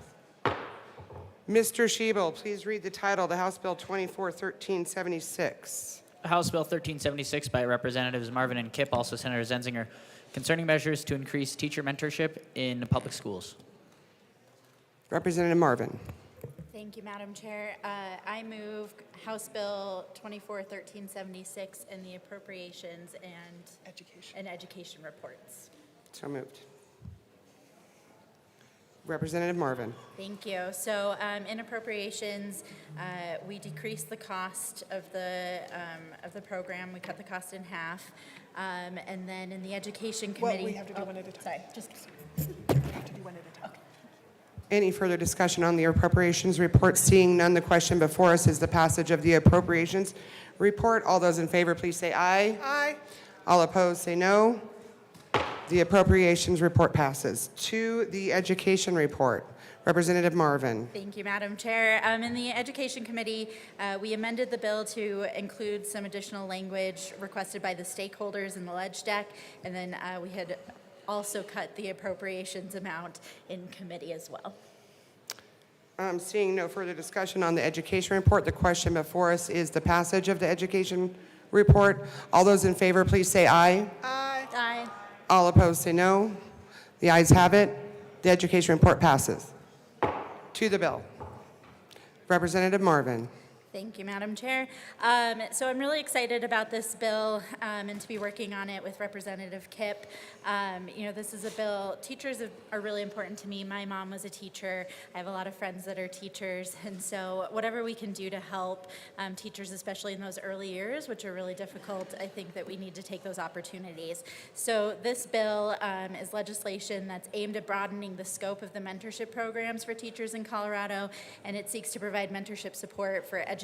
Mr. Schiebel, please read the title, the House Bill 24-1376. House Bill 1376 by Representatives Marvin and Kipp, also Senator Zenzinger, concerning measures to increase teacher mentorship in public schools. Representative Marvin. Thank you, Madam Chair. I move House Bill 24-1376 and the Appropriations and Education reports. So moved. Representative Marvin. Thank you. So in appropriations, we decreased the cost of the program. We cut the cost in half. And then in the Education Committee. Well, we have to do one at a time. Sorry, just We have to do one at a time. okay. Any further discussion on the appropriations report? Seeing none, the question before us is the passage of the appropriations report. All those in favor, please say aye. Aye. All opposed, say no. The appropriations report passes. To the education report, Representative Marvin. Thank you, Madam Chair. In the Education Committee, we amended the bill to include some additional language requested by the stakeholders in the ledge deck, and then we had also cut the appropriations amount in committee as well. Seeing no further discussion on the education report, the question before us is the passage of the education report. All those in favor, please say aye. Aye. Aye. All opposed, say no. The ayes have it. The education report passes. To the bill. Representative Marvin. Thank you, Madam Chair. So I'm really excited about this bill and to be working on it with Representative Kipp. This is a bill, teachers are really important to me. My mom was a teacher. I have a lot of friends that are teachers. And so whatever we can do to help teachers, especially in those early years, which are really difficult, I think that we need to take those opportunities. So this bill is legislation that's aimed at broadening the scope of the mentorship programs for teachers in Colorado, and it seeks to provide mentorship support for educators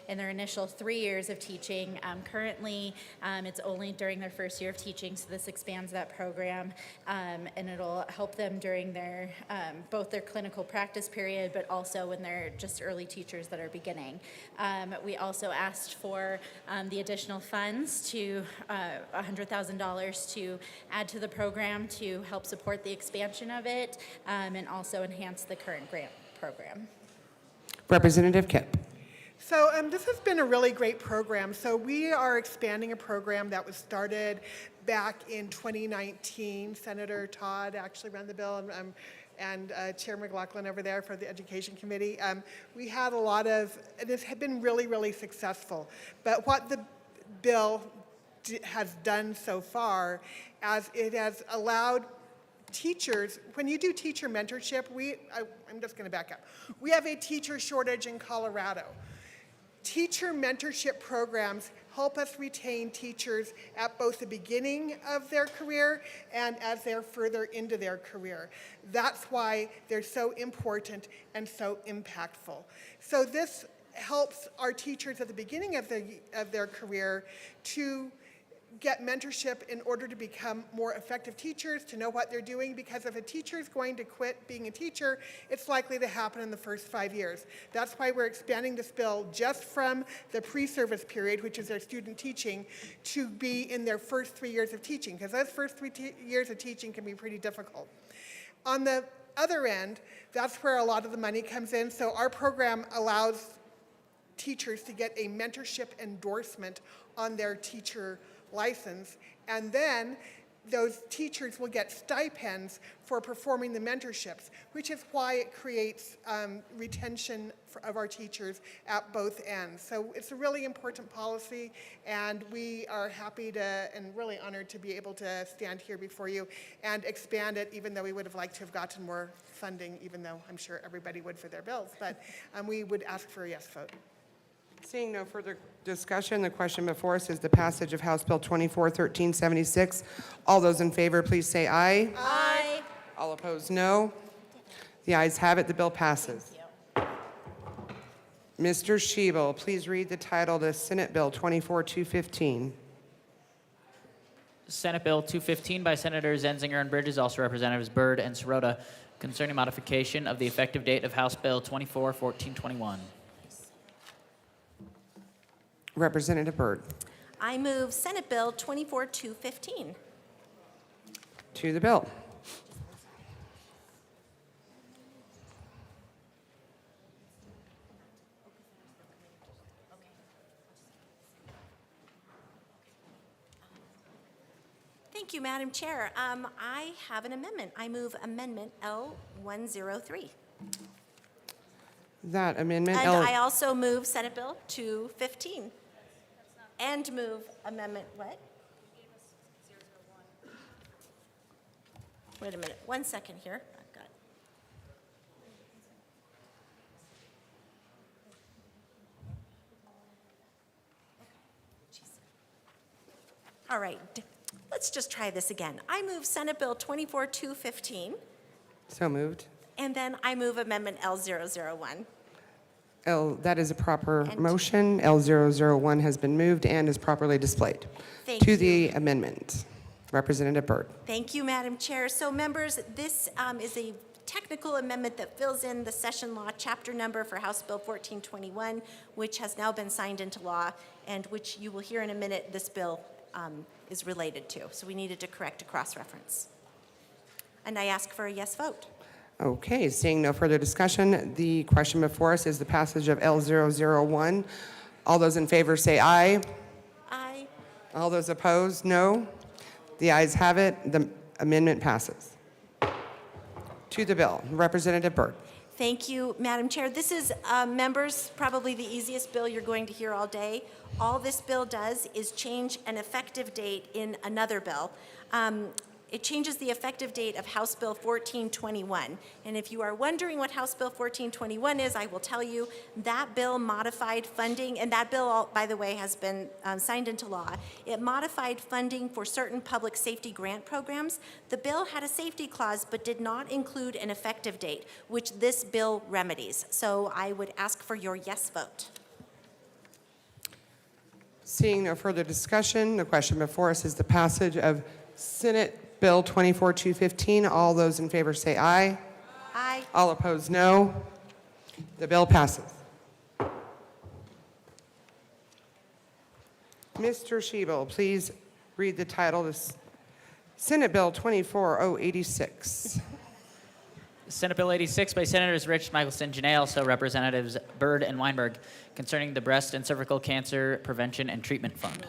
in their initial 3 years of teaching. Currently, it's only during their first year of teaching, so this expands that program, and it'll help them during their both their clinical practice period, but also when they're just early teachers that are beginning. We also asked for the additional funds to $100,000 to add to the program to help support the expansion of it, and also enhance the current grant program. Representative Kipp. So this has been a really great program. So we are expanding a program that was started back in 2019. Senator Todd actually ran the bill, and Chair McLaughlin over there for the Education Committee. We had a lot of, and this had been really, really successful. But what the bill has done so far, as it has allowed teachers, when you do teacher mentorship, I'm just going to back up. We have a teacher shortage in Colorado. Teacher mentorship programs help us retain teachers at both the beginning of their career and as they're further into their career. That's why they're so important and so impactful. So this helps our teachers at the beginning of their career to get mentorship in order to become more effective teachers, to know what they're doing, because if a teacher is going to quit being a teacher, it's likely to happen in the first 5 years. That's why we're expanding this bill just from the pre-service period, which is their student teaching, to be in their first 3 years of teaching, because those first 3 years of teaching can be pretty difficult. On the other end, that's where a lot of the money comes in. So our program allows teachers to get a mentorship endorsement on their teacher license, and then those teachers will get stipends for performing the mentorships, which is why it creates retention of our teachers at both ends. So it's a really important policy, and we are happy to and really honored to be able to stand here before you and expand it, even though we would have liked to have gotten more funding, even though I'm sure everybody would for their bills. But we would ask for a yes vote. Seeing no further discussion, the question before us is the passage of House Bill 241376. All those in favor, please say aye. Aye. All opposed, no. The ayes have it. The bill passes. Mr. Schiebel, please read the title to Senate Bill 24215. Senate Bill 215 by Senators Zenzinger and Bridges, also Representatives Byrd and Sirota, concerning modification of the effective date of House Bill 241421. Representative Byrd. I move Senate Bill 24215. To the bill. Thank you, Madam Chair. I have an amendment. I move Amendment L103. That amendment. And I also move Senate Bill 215. And move Amendment what? Wait a minute, 1 second here. I've got. All right, let's just try this again. I move Senate Bill 24215, So moved. and then I move Amendment L001. That is a proper motion. L001 has been moved and is properly displayed. Thank To you. the amendment. Representative Byrd. Thank you, Madam Chair. So members, this is a technical amendment that fills in the session law chapter number for House Bill 1421, which has now been signed into law, and which you will hear in a minute this bill is related to. So we needed to correct a cross-reference. And I ask for a yes vote. Okay, seeing no further discussion, the question before us is the passage of L001. All those in favor say aye. Aye. All those opposed, no. The ayes have it. The amendment passes. To the bill, Representative Byrd. Thank you, Madam Chair. This is, members, probably the easiest bill you're going to hear all day. All this bill does is change an effective date in another bill. It changes the effective date of House Bill 1421. And if you are wondering what House Bill 1421 is, I will tell you that bill modified funding, and that bill, by the way, has been signed into law. It modified funding for certain public safety grant programs. The bill had a safety clause but did not include an effective date, which this bill remedies. So I would ask for your yes vote. Seeing no further discussion, the question before us is the passage of Senate Bill 24215. All those in favor say aye. Aye. All opposed, no. The bill passes. Mr. Schiebel, please read the title to Senate Bill 24086. Senate Bill 86 by Senators Rich, Michelson, Janay, also Representatives Byrd and Weinberg, concerning the Breast and Cervical Cancer Prevention and Treatment Fund.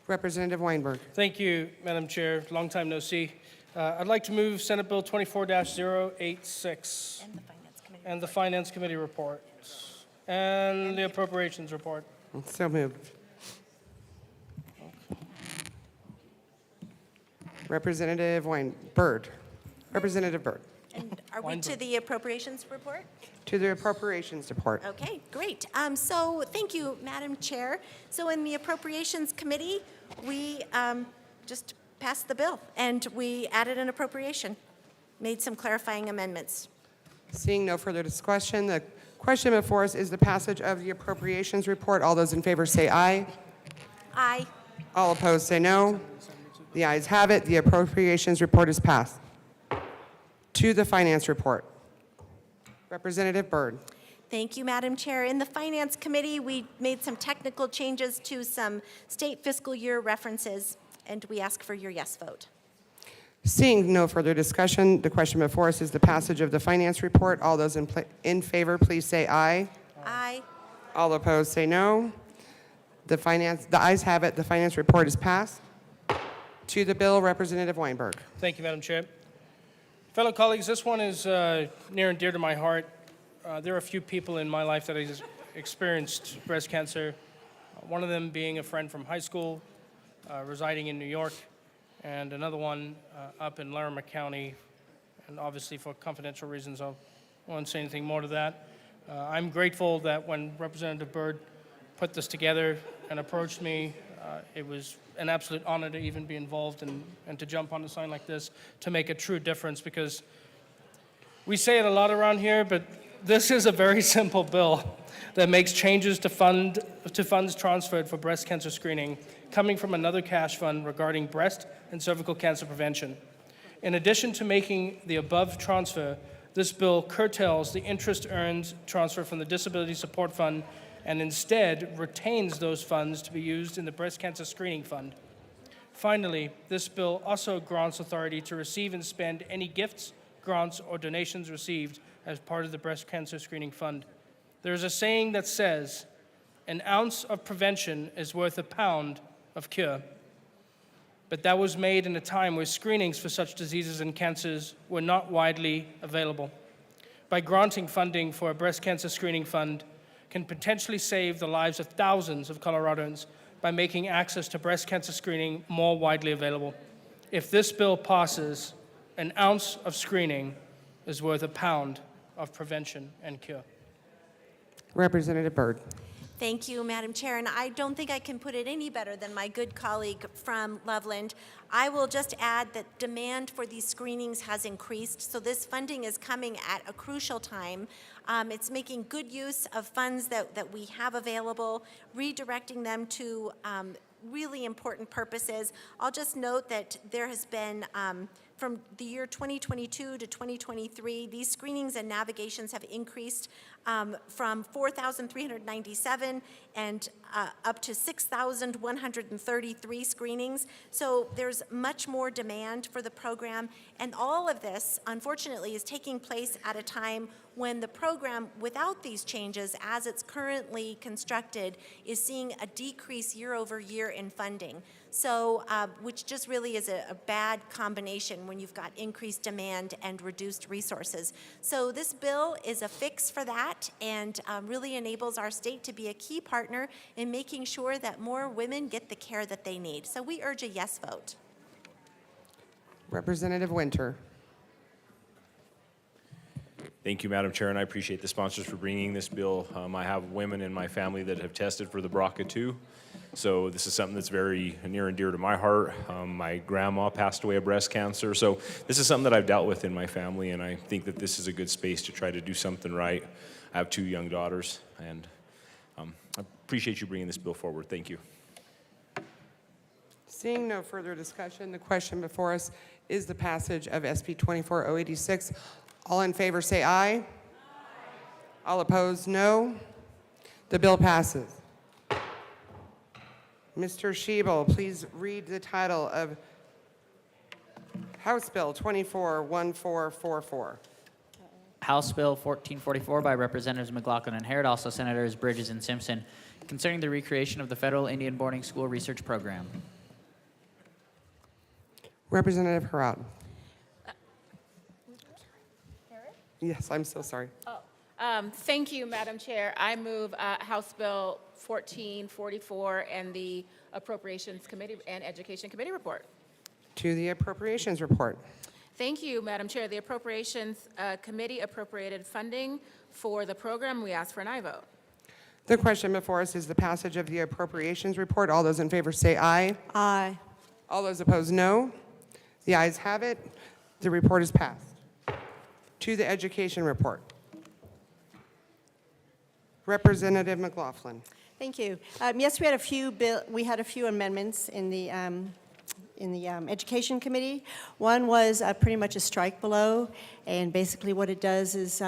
Representative Weinberg. Thank you, Madam Chair. Long time no see. I'd like to move Senate Bill 24-086. And the Finance Committee report. And the Appropriations report. So moved. Representative Byrd. Representative Byrd. And are we to the Appropriations report? To the Appropriations report. Okay, great. So thank you, Madam Chair. So in the Appropriations Committee, we just passed the bill, and we added an appropriation, made some clarifying amendments. Seeing no further discussion, the question before us is the passage of the Appropriations report. All those in favor say aye. Aye. All opposed say no. The ayes have it. The Appropriations report is passed. To the Finance report. Representative Byrd. Thank you, Madam Chair. In the Finance Committee, we made some technical changes to some state fiscal year references, and we ask for your yes vote. Seeing no further discussion, the question before us is the passage of the Finance report. All those in favor, please say aye. Aye. All opposed say no. The ayes have it. The Finance report is passed. To the bill, Representative Weinberg. Thank you, Madam Chair. Fellow colleagues, this one is near and dear to my heart. There are a few people in my life that have experienced breast cancer, one of them being a friend from high school residing in New York, and another one up in Larimer County. And obviously, for confidential reasons, I won't say anything more to that. I'm grateful that when Representative Byrd put this together and approached me, it was an absolute honor to even be involved and to jump on a sign like this to make a true difference, because we say it a lot around here, but this is a very simple bill that makes changes to funds transferred for breast cancer screening coming from another cash fund regarding breast and cervical cancer prevention. In addition to making the above transfer, this bill curtails the interest earned transfer from the Disability Support Fund and instead retains those funds to be used in the Breast Cancer Screening Fund. Finally, this bill also grants authority to receive and spend any gifts, grants, or donations received as part of the Breast Cancer Screening Fund. There is a saying that says, "An ounce of prevention is worth a pound of cure." But that was made in a time where screenings for such diseases and cancers were not widely available. By granting funding for a breast cancer screening fund can potentially save the lives of thousands of Coloradans by making access to breast cancer screening more widely available. If this bill passes, an ounce of screening is worth a pound of prevention and cure. Representative Byrd. Thank you, Madam Chair, and I don't think I can put it any better than my good colleague from Loveland. I will just add that demand for these screenings has increased, so this funding is coming at a crucial time. It's making good use of funds that we have available, redirecting them to really important purposes. I'll just note that there has been from the year 2022 to 2023, these screenings and navigations have increased from 4,397 and up to 6,133 screenings. So there's much more demand for the program, and all of this, unfortunately, is taking place at a time when the program, without these changes, as it's currently constructed, is seeing a decrease year over year in funding. So, which just really is a bad combination when you've got increased demand and reduced resources. So this bill is a fix for that and really enables our state to be a key partner in making sure that more women get the care that they need. So we urge a yes vote. Representative Winter. Thank you, Madam Chair, and I appreciate the sponsors for bringing this bill. I have women in my family that have tested for the BRCA2, so this is something that's very near and dear to my heart. My grandma passed away of breast cancer, so this is something that I've dealt with in my family, and I think that this is a good space to try to do something right. I have 2 young daughters, and I appreciate you bringing this bill forward. Thank you. Seeing no further discussion, the question before us is the passage of SB 24086. All in favor say aye. Aye. All opposed, no. The bill passes. Mr. Schiebel, please read the title of House Bill 241444. House Bill 1444 by Representatives McLaughlin and Harrod, also Senators Bridges and Simpson, concerning the recreation of the Federal Indian Boarding School Research Program. Representative Harrod. Yes, I'm so sorry. Thank you, Madam Chair. I move House Bill 1444 and the Appropriations Committee and Education Committee report. To the Appropriations report. Thank you, Madam Chair. The Appropriations Committee appropriated funding for the program. We ask for an aye vote. The question before us is the passage of the Appropriations report. All those in favor say aye. Aye. All those opposed, no. The ayes have it. The report is passed. To the Education report. Representative McLaughlin. Thank you. Yes, we had a few amendments in the Education Committee. One was pretty much a strike below, and basically what it does is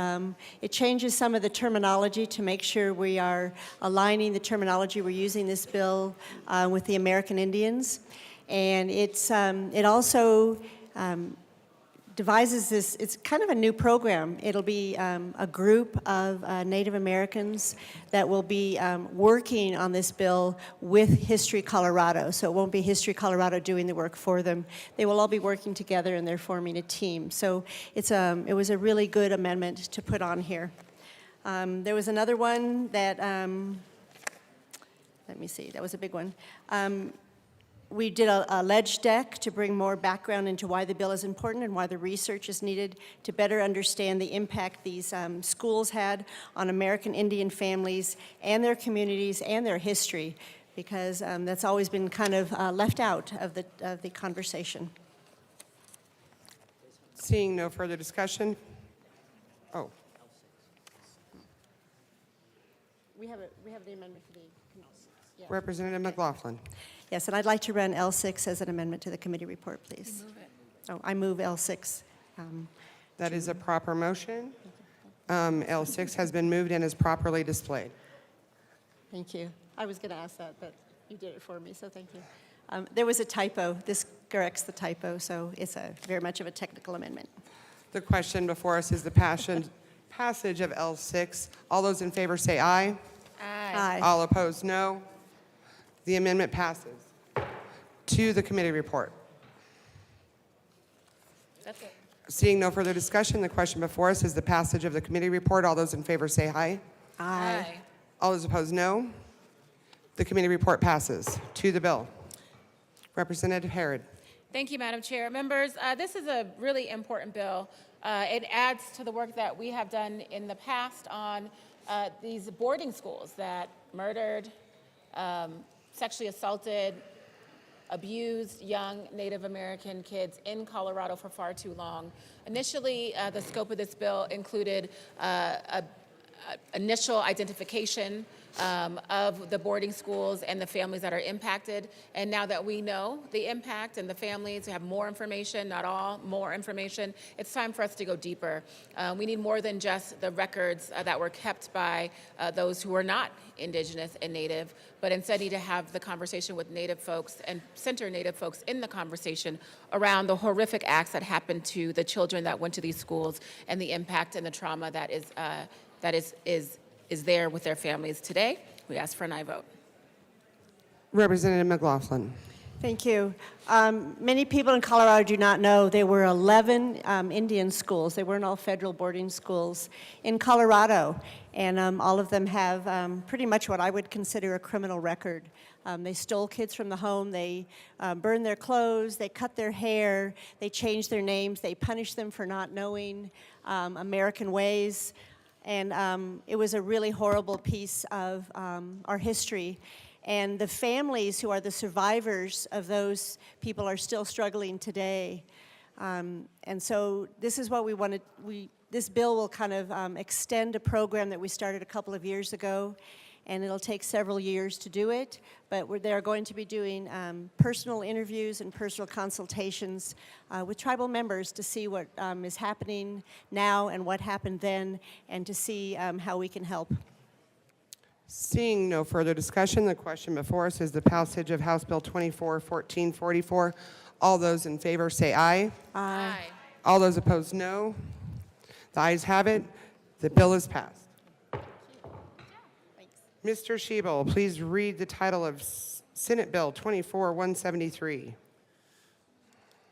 it changes some of the terminology to make sure we are aligning the terminology we're using this bill with the American Indians, and it also devises this, it's kind of a new program. It'll be a group of Native Americans that will be working on this bill with History Colorado. So it won't be History Colorado doing the work for them. They will all be working together and they're forming a team. So it was a really good amendment to put on here. There was another one that, let me see, that was a big one. We did a ledge deck to bring more background into why the bill is important and why the research is needed to better understand the impact these schools had on American Indian families and their communities and their history, because that's always been kind of left out of the conversation. Seeing no further discussion. Oh. We have the amendment for the... Yeah. Representative McLaughlin. Yes, and I'd like to run L6 as an amendment to the committee report, please. Oh, I move L6. That is a proper motion. L6 has been moved and is properly displayed. Thank you. I was going to ask that, but you did it for me, so thank you. There was a typo. This corrects the typo, so it's very much of a technical amendment. The question before us is the passage of L6. All those in favor say aye. Aye. All opposed, no. The amendment passes. To the committee report. That's it. Seeing no further discussion, the question before us is the passage of the committee report. All those in favor say aye. Aye. All those opposed, no. The committee report passes. To the bill. Representative Herod. Thank you, Madam Chair. Members, this is a really important bill. It adds to the work that we have done in the past on these boarding schools that murdered, sexually assaulted, abused young Native American kids in Colorado for far too long. Initially, the scope of this bill included initial identification of the boarding schools and the families that are impacted. And now that we know the impact and the families, we have more information, not all, more information, it's time for us to go deeper. We need more than just the records that were kept by those who are not Indigenous and Native, but instead need to have the conversation with Native folks and center Native folks in the conversation around the horrific acts that happened to the children that went to these schools and the impact and the trauma that is there with their families today. We ask for an aye vote. Representative McLaughlin. Thank you. Many people in Colorado do not know there were 11 Indian schools. They weren't all federal boarding schools in Colorado, and all of them have pretty much what I would consider a criminal record. They stole kids from the home, they burned their clothes, they cut their hair, they changed their names, they punished them for not knowing American ways. And it was a really horrible piece of our history. And the families who are the survivors of those people are still struggling today. And so this is what we wanted. This bill will kind of extend a program that we started a couple of years ago, and it'll take several years to do it. But they're going to be doing personal interviews and personal consultations with tribal members to see what is happening now and what happened then, and to see how we can help. Seeing no further discussion, the question before us is the passage of House Bill 24-1444. All those in favor say aye. Aye. All those opposed, no. The ayes have it. The bill is passed. Mr. Schiebel, please read the title of Senate Bill 24-173.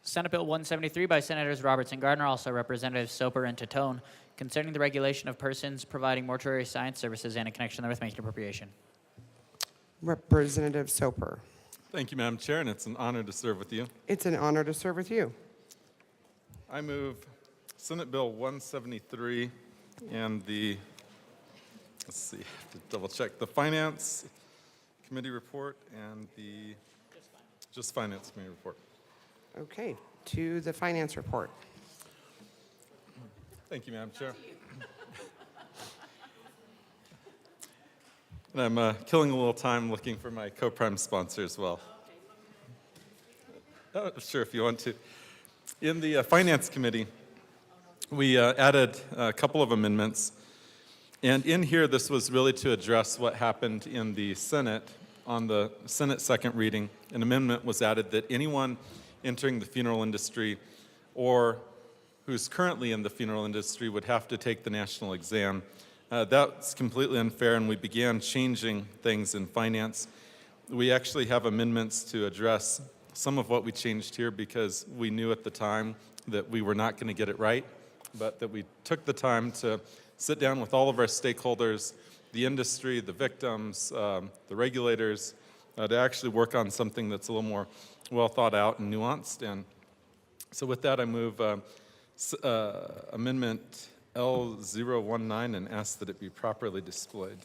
Senate Bill 173 by Senators Roberts and Gardner, also Representatives Soper and Titone, concerning the regulation of persons providing mortuary science services and in connection therewith making appropriation. Representative Soper. Thank you, Madam Chair, and it's an honor to serve with you. It's an honor to serve with you. I move Senate Bill 173 and the, let's see, I have to double check, the Finance Committee report and the Just Finance Committee report. Okay, to the Finance report. Thank you, Madam Chair. And I'm killing a little time looking for my co-prime sponsor as well. Sure, if you want to. In the Finance Committee, we added a couple of amendments. And in here, this was really to address what happened in the Senate on the Senate second reading. An amendment was added that anyone entering the funeral industry or who's currently in the funeral industry would have to take the national exam. That's completely unfair, and we began changing things in finance. We actually have amendments to address some of what we changed here because we knew at the time that we were not going to get it right, but that we took the time to sit down with all of our stakeholders, the industry, the victims, the regulators, to actually work on something that's a little more well thought out and nuanced. And so with that, I move Amendment L019 and ask that it be properly displayed.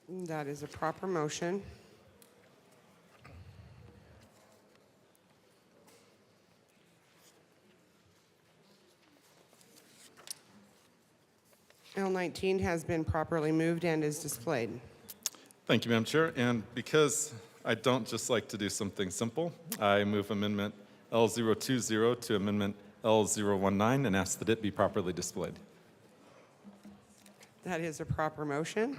That is a proper motion. L19 has been properly moved and is displayed. Thank you, Madam Chair. And because I don't just like to do something simple, I move Amendment L020 to Amendment L019 and ask that it be properly displayed. That is a proper motion.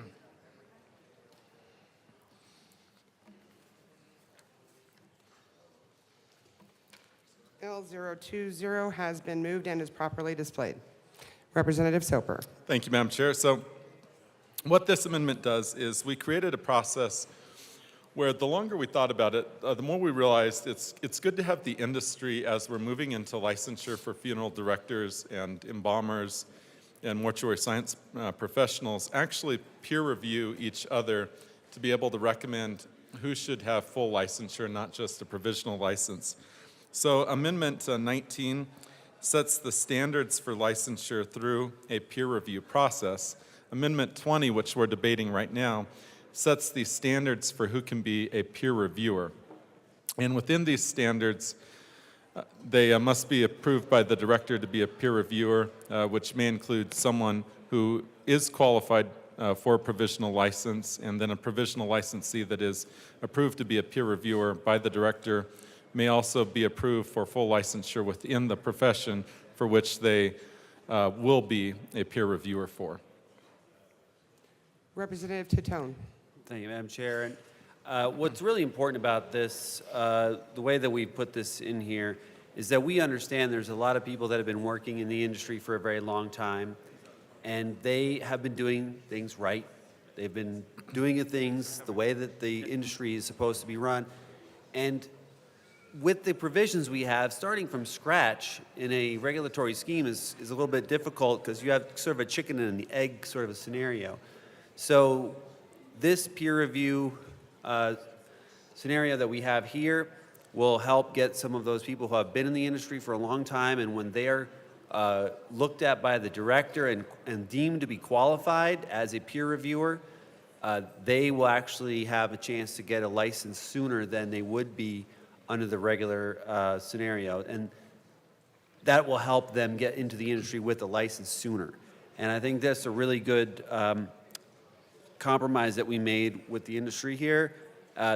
L020 has been moved and is properly displayed. Representative Soper. Thank you, Madam Chair. So what this amendment does is we created a process where the longer we thought about it, the more we realized it's good to have the industry as we're moving into licensure for funeral directors and embalmers and mortuary science professionals actually peer review each other to be able to recommend who should have full licensure, not just a provisional license. So Amendment 19 sets the standards for licensure through a peer review process. Amendment 20, which we're debating right now, sets the standards for who can be a peer reviewer. And within these standards, they must be approved by the director to be a peer reviewer, which may include someone who is qualified for a provisional license, and then a provisional licensee that is approved to be a peer reviewer by the director may also be approved for full licensure within the profession for which they will be a peer reviewer for. Representative Titone. Thank you, Madam Chair. And what's really important about this, the way that we put this in here, is that we understand there's a lot of people that have been working in the industry for a very long time, and they have been doing things right. They've been doing things the way that the industry is supposed to be run. And with the provisions we have, starting from scratch in a regulatory scheme is a little bit difficult because you have sort of a chicken and the egg sort of a scenario. So this peer review scenario that we have here will help get some of those people who have been in the industry for a long time, and when they are looked at by the director and deemed to be qualified as a peer reviewer, they will actually have a chance to get a license sooner than they would be under the regular scenario. And that will help them get into the industry with a license sooner. And I think that's a really good compromise that we made with the industry here.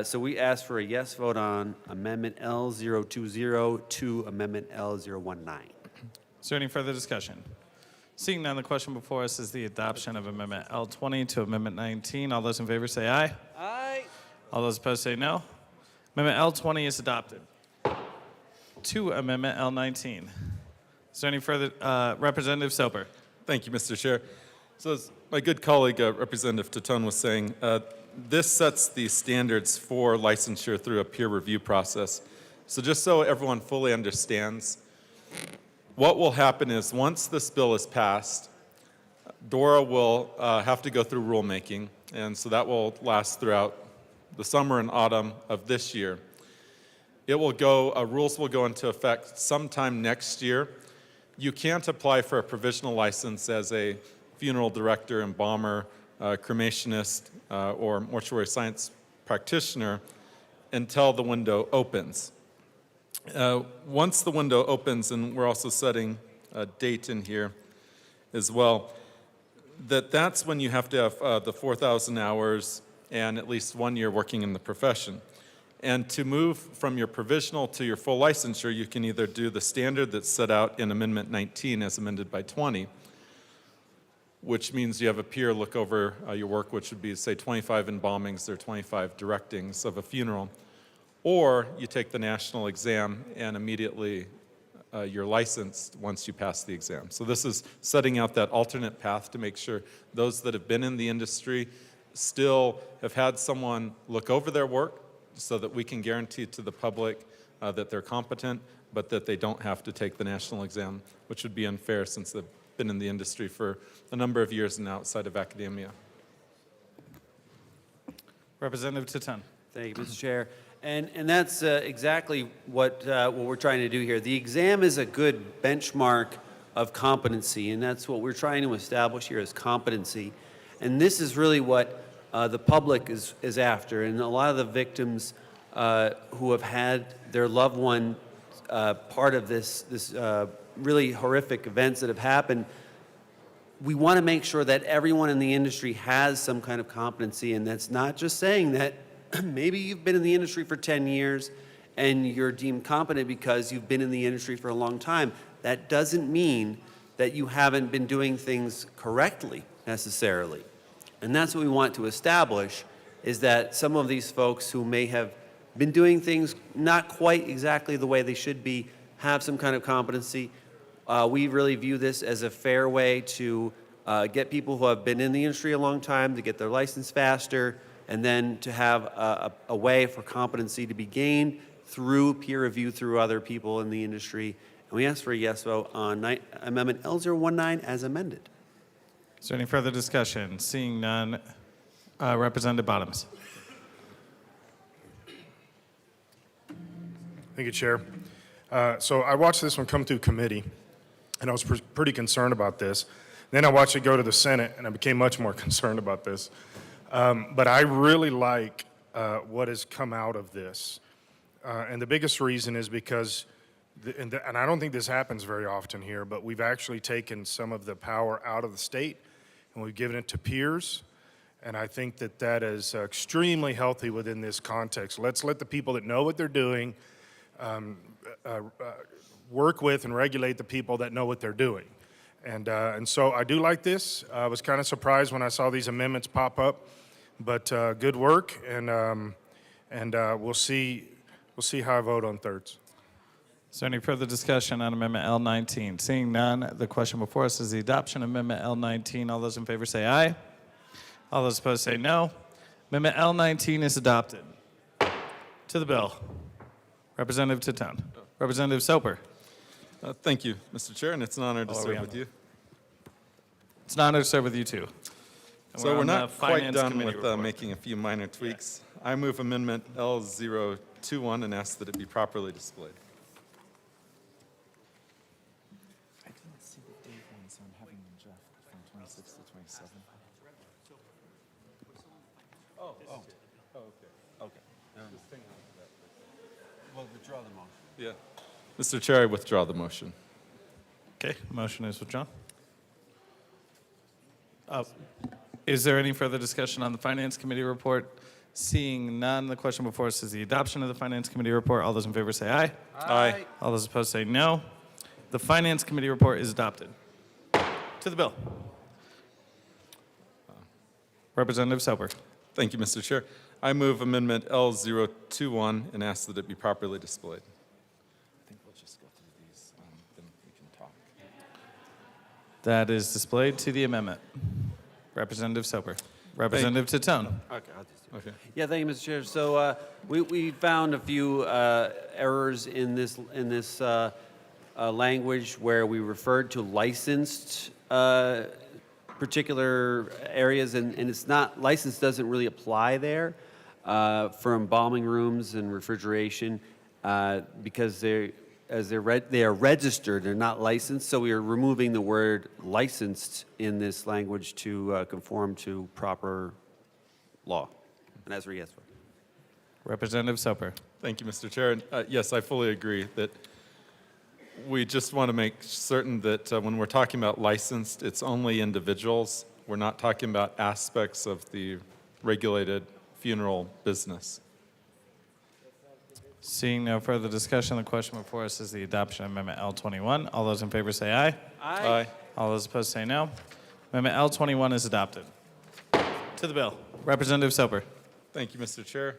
So we ask for a yes vote on Amendment L020 to Amendment L019. Is there any further discussion? Seeing none, the question before us is the adoption of Amendment L20 to Amendment 19. All those in favor say aye. Aye. All those opposed say no. Amendment L20 is adopted. To Amendment L19. Is there any further? Representative Soper. Thank you, Mr. Chair. So as my good colleague, Representative Titone, was saying, this sets the standards for licensure through a peer review process. So just so everyone fully understands, what will happen is once this bill is passed, DORA will have to go through rulemaking, and so that will last throughout the summer and autumn of this year. It will go, rules will go into effect sometime next year. You can't apply for a provisional license as a funeral director, embalmer, cremationist, or mortuary science practitioner until the window opens. Once the window opens, and we're also setting a date in here as well, that's when you have to have the 4,000 hours and at least 1 year working in the profession. And to move from your provisional to your full licensure, you can either do the standard that's set out in Amendment 19 as amended by 20, which means you have a peer look over your work, which would be, say, 25 embalmings or 25 directings of a funeral. Or you take the national exam and immediately you're licensed once you pass the exam. So this is setting out that alternate path to make sure those that have been in the industry still have had someone look over their work so that we can guarantee to the public that they're competent, but that they don't have to take the national exam, which would be unfair since they've been in the industry for a number of years and outside of academia. Representative Titon. Thank you, Mr. Chair. And that's exactly what we're trying to do here. The exam is a good benchmark of competency, and that's what we're trying to establish here is competency. And this is really what the public is after. And a lot of the victims who have had their loved one part of this really horrific events that have happened, we want to make sure that everyone in the industry has some kind of competency, and that's not just saying that maybe you've been in the industry for 10 years and you're deemed competent because you've been in the industry for a long time. That doesn't mean that you haven't been doing things correctly necessarily. And that's what we want to establish, is that some of these folks who may have been doing things not quite exactly the way they should be have some kind of competency. We really view this as a fair way to get people who have been in the industry a long time to get their license faster, and then to have a way for competency to be gained through peer review through other people in the industry. And we ask for a yes vote on Amendment L019 as amended. Is there any further discussion? Seeing none, Representative Bottoms. Thank you, Chair. So I watched this one come through committee, and I was pretty concerned about this. Then I watched it go to the Senate, and I became much more concerned about this. But I really like what has come out of this. And the biggest reason is because, and I don't think this happens very often here, but we've actually taken some of the power out of the state, and we've given it to peers. And I think that that is extremely healthy within this context. Let's let the people that know what they're doing work with and regulate the people that know what they're doing. And so I do like this. I was kind of surprised when I saw these amendments pop up, but good work, and we'll see how I vote on thirds. Is there any further discussion on Amendment L19? Seeing none, the question before us is the adoption of Amendment L19. All those in favor say aye. All those opposed say no. Amendment L19 is adopted. To the bill. Representative Titon. Representative Soper. Thank you, Mr. Chair, and it's an honor to serve with you. It's an honor to serve with you, too. So we're not quite done with making a few minor tweaks. I move Amendment L021 and ask that it be properly displayed. I didn't see the date on, so I'm having them draft from 26 to 27. Well, withdraw the motion. Yeah. Mr. Chair, I withdraw the motion. Okay, motion is withdrawn. Is there any further discussion on the Finance Committee report? Seeing none, the question before us is the adoption of the Finance Committee report. All those in favor say aye. Aye. All those opposed say no. The Finance Committee report is adopted. To the bill. Representative Soper. Thank you, Mr. Chair. I move Amendment L021 and ask that it be properly displayed. I think we'll just go through these, then we can talk. That is displayed to the amendment. Representative Soper. Representative Titon. Okay, I'll just do it. Okay. Yeah, thank you, Mr. Chair. So we found a few errors in this language where we referred to licensed particular areas, and it's not, license doesn't really apply there for embalming rooms and refrigeration because they are registered, they're not licensed, so we are removing the word licensed in this language to conform to proper law. And that's for yes vote. Representative Soper. Thank you, Mr. Chair. Yes, I fully agree that we just want to make certain that when we're talking about licensed, it's only individuals. We're not talking about aspects of the regulated funeral business. Seeing no further discussion, the question before us is the adoption of Amendment L21. All those in favor say aye. Aye. All those opposed say no. Amendment L21 is adopted. To the bill. Representative Soper. Thank you, Mr. Chair.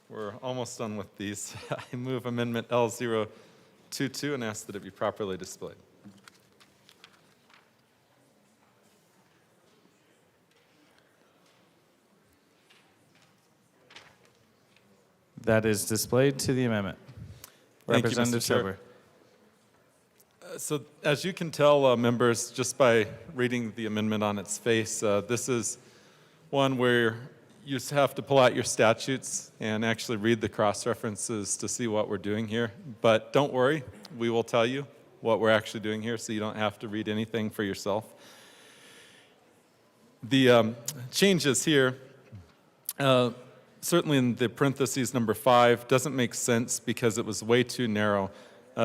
We're almost done with these. I move Amendment L022 22 and ask that it be properly displayed. That is displayed to the amendment. Thank you, Mr. Representative Chair. Silver. So as you can tell, members, just by reading the amendment on its face, this is one where you have to pull out your statutes and actually read the cross-references to see what we're doing here. But don't worry, we will tell you what we're actually doing here so you don't have to read anything for yourself. The changes here, certainly in the parentheses number 5, doesn't make sense because it was way too narrow.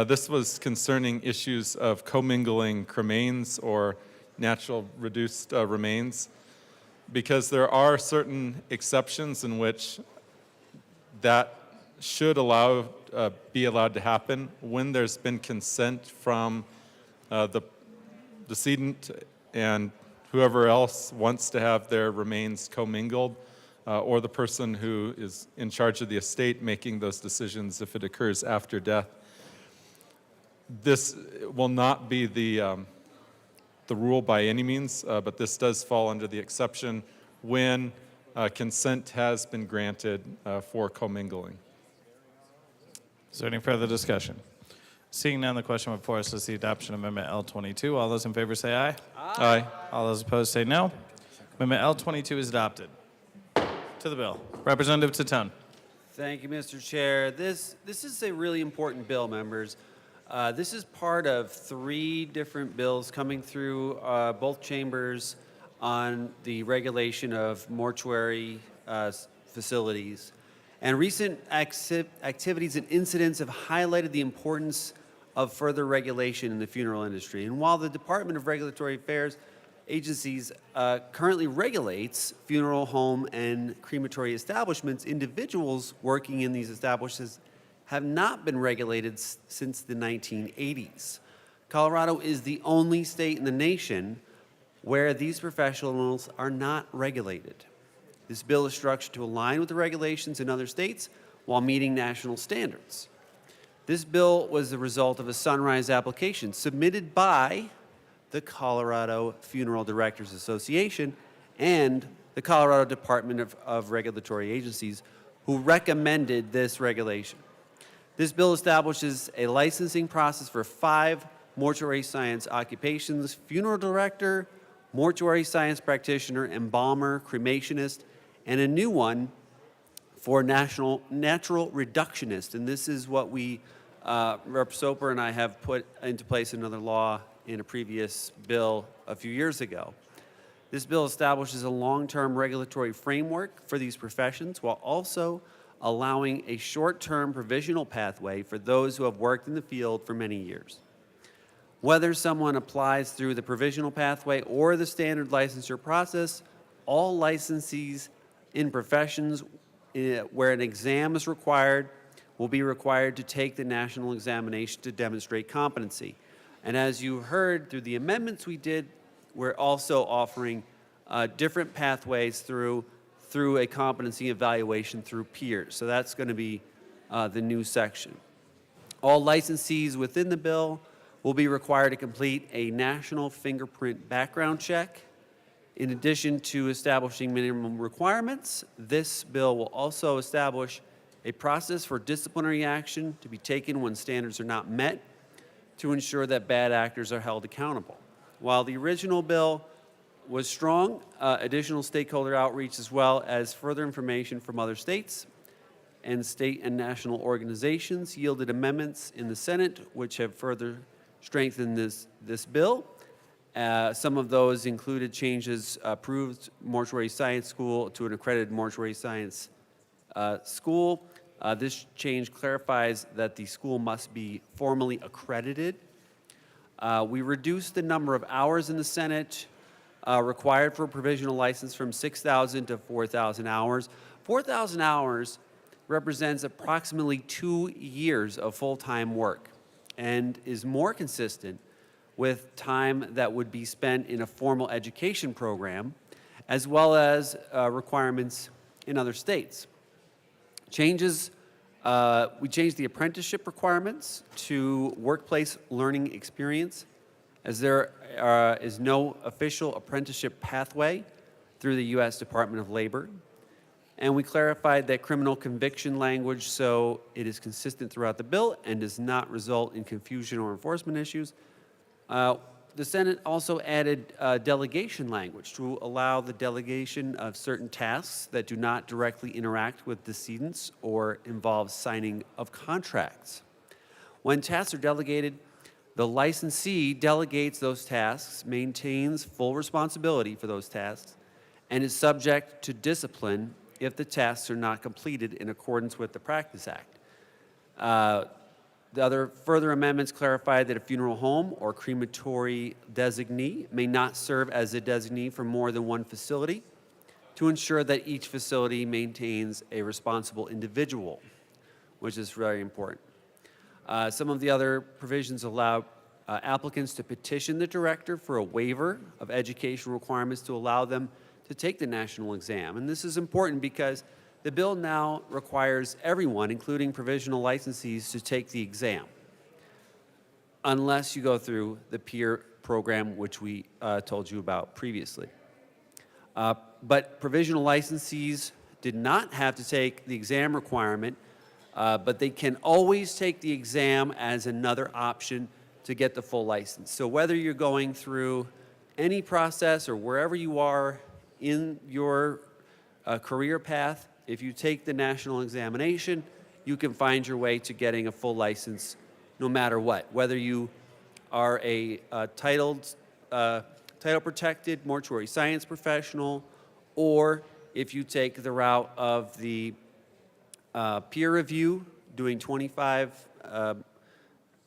This was concerning issues of commingling cremains or natural reduced remains, because there are certain exceptions in which that should be allowed to happen when there's been consent from the decedent and whoever else wants to have their remains commingled, or the person who is in charge of the estate making those decisions if it occurs after death. This will not be the rule by any means, but this does fall under the exception when consent has been granted for commingling. Is there any further discussion? Seeing none, the question before us is the adoption of Amendment L22. All those in favor say aye. Aye. All those opposed say no. Amendment L22 is adopted. To the bill. Representative Tatone. Thank you, Mr. Chair. This is a really important bill, members. This is part of 3 different bills coming through both chambers on the regulation of mortuary facilities. And recent activities and incidents have highlighted the importance of further regulation in the funeral industry. And while the Department of Regulatory Affairs agencies currently regulates funeral home and crematory establishments, individuals working in these establishments have not been regulated since the 1980s. Colorado is the only state in the nation where these professionals are not regulated. This bill is structured to align with the regulations in other states while meeting national standards. This bill was the result of a Sunrise application submitted by the Colorado Funeral Directors Association and the Colorado Department of Regulatory Agencies, who recommended this regulation. This bill establishes a licensing process for 5 mortuary science occupations: funeral director, mortuary science practitioner, embalmer, cremationist, and a new one for natural reductionist. And this is what we, Rep. Soper and I, have put into place another law in a previous bill a few years ago. This bill establishes a long-term regulatory framework for these professions while also allowing a short-term provisional pathway for those who have worked in the field for many years. Whether someone applies through the provisional pathway or the standard licensure process, all licensees in professions where an exam is required will be required to take the national examination to demonstrate competency. And as you heard through the amendments we did, we're also offering different pathways through a competency evaluation through peers. So that's going to be the new section. All licensees within the bill will be required to complete a national fingerprint background check. In addition to establishing minimum requirements, this bill will also establish a process for disciplinary action to be taken when standards are not met to ensure that bad actors are held accountable. While the original bill was strong, additional stakeholder outreach as well as further information from other states and state and national organizations yielded amendments in the Senate which have further strengthened this bill. Some of those included changes approved mortuary science school to an accredited mortuary science school. This change clarifies that the school must be formally accredited. We reduced the number of hours in the Senate required for a provisional license from 6,000 to 4,000 hours. 4,000 hours represents approximately 2 years of full-time work and is more consistent with time that would be spent in a formal education program, as well as requirements in other states. Changes We changed the apprenticeship requirements to workplace learning experience, as there is no official apprenticeship pathway through the U.S. Department of Labor. And we clarified that criminal conviction language so it is consistent throughout the bill and does not result in confusion or enforcement issues. The Senate also added delegation language to allow the delegation of certain tasks that do not directly interact with decedents or involve signing of contracts. When tasks are delegated, the licensee delegates those tasks, maintains full responsibility for those tasks, and is subject to discipline if the tasks are not completed in accordance with the Practice Act. The other further amendments clarify that a funeral home or crematory designee may not serve as a designee for more than one facility to ensure that each facility maintains a responsible individual, which is very important. Some of the other provisions allow applicants to petition the director for a waiver of education requirements to allow them to take the national exam. And this is important because the bill now requires everyone, including provisional licensees, to take the exam, unless you go through the peer program, which we told you about previously. But provisional licensees did not have to take the exam requirement, but they can always take the exam as another option to get the full license. So whether you're going through any process or wherever you are in your career path, if you take the national examination, you can find your way to getting a full license no matter what. Whether you are a title-protected mortuary science professional, or if you take the route of the peer review, doing 25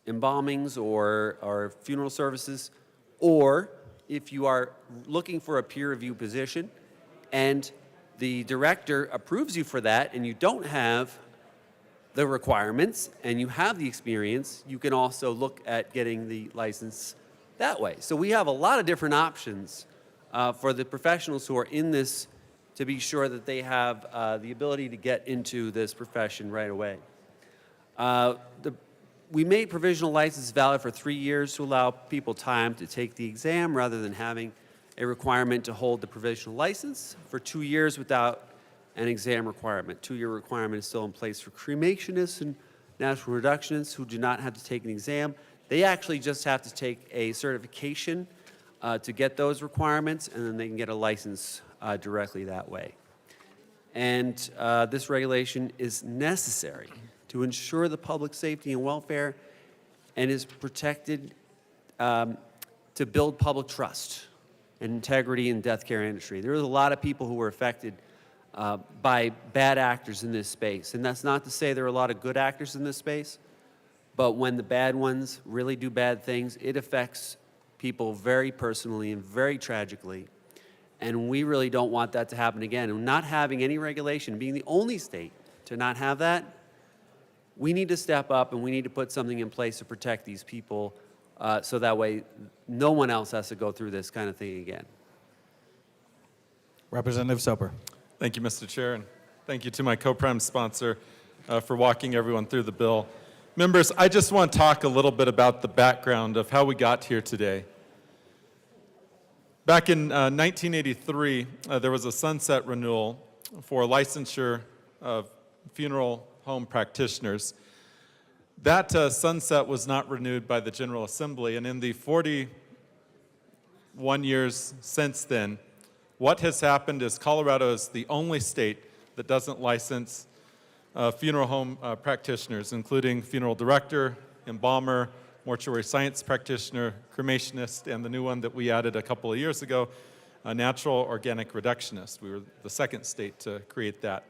embalmings or funeral services, or if you are looking for a peer review position and the director approves you for that and you don't have the requirements and you have the experience, you can also look at getting the license that way. So we have a lot of different options for the professionals who are in this to be sure that they have the ability to get into this profession right away. We made provisional license valid for 3 years to allow people time to take the exam rather than having a requirement to hold the provisional license for 2 years without an exam requirement. 2-year requirement is still in place for cremationists and natural reductionists who do not have to take an exam. They actually just have to take a certification to get those requirements, and then they can get a license directly that way. And this regulation is necessary to ensure the public safety and welfare and is protected to build public trust and integrity in the death care industry. There was a lot of people who were affected by bad actors in this space. And that's not to say there are a lot of good actors in this space, but when the bad ones really do bad things, it affects people very personally and very tragically. And we really don't want that to happen again. And not having any regulation, being the only state to not have that, we need to step up and we need to put something in place to protect these people so that way no one else has to go through this kind of thing again. Representative Soper. Thank you, Mr. Chair, and thank you to my co-prime sponsor for walking everyone through the bill. Members, I just want to talk a little bit about the background of how we got here today. Back in 1983, there was a sunset renewal for licensure of funeral home practitioners. That sunset was not renewed by the General Assembly, and in the 41 years since then, what has happened is Colorado is the only state that doesn't license funeral home practitioners, including funeral director, embalmer, mortuary science practitioner, cremationist, and the new one that we added a couple of years ago, a natural organic reductionist. We were the second state to create that.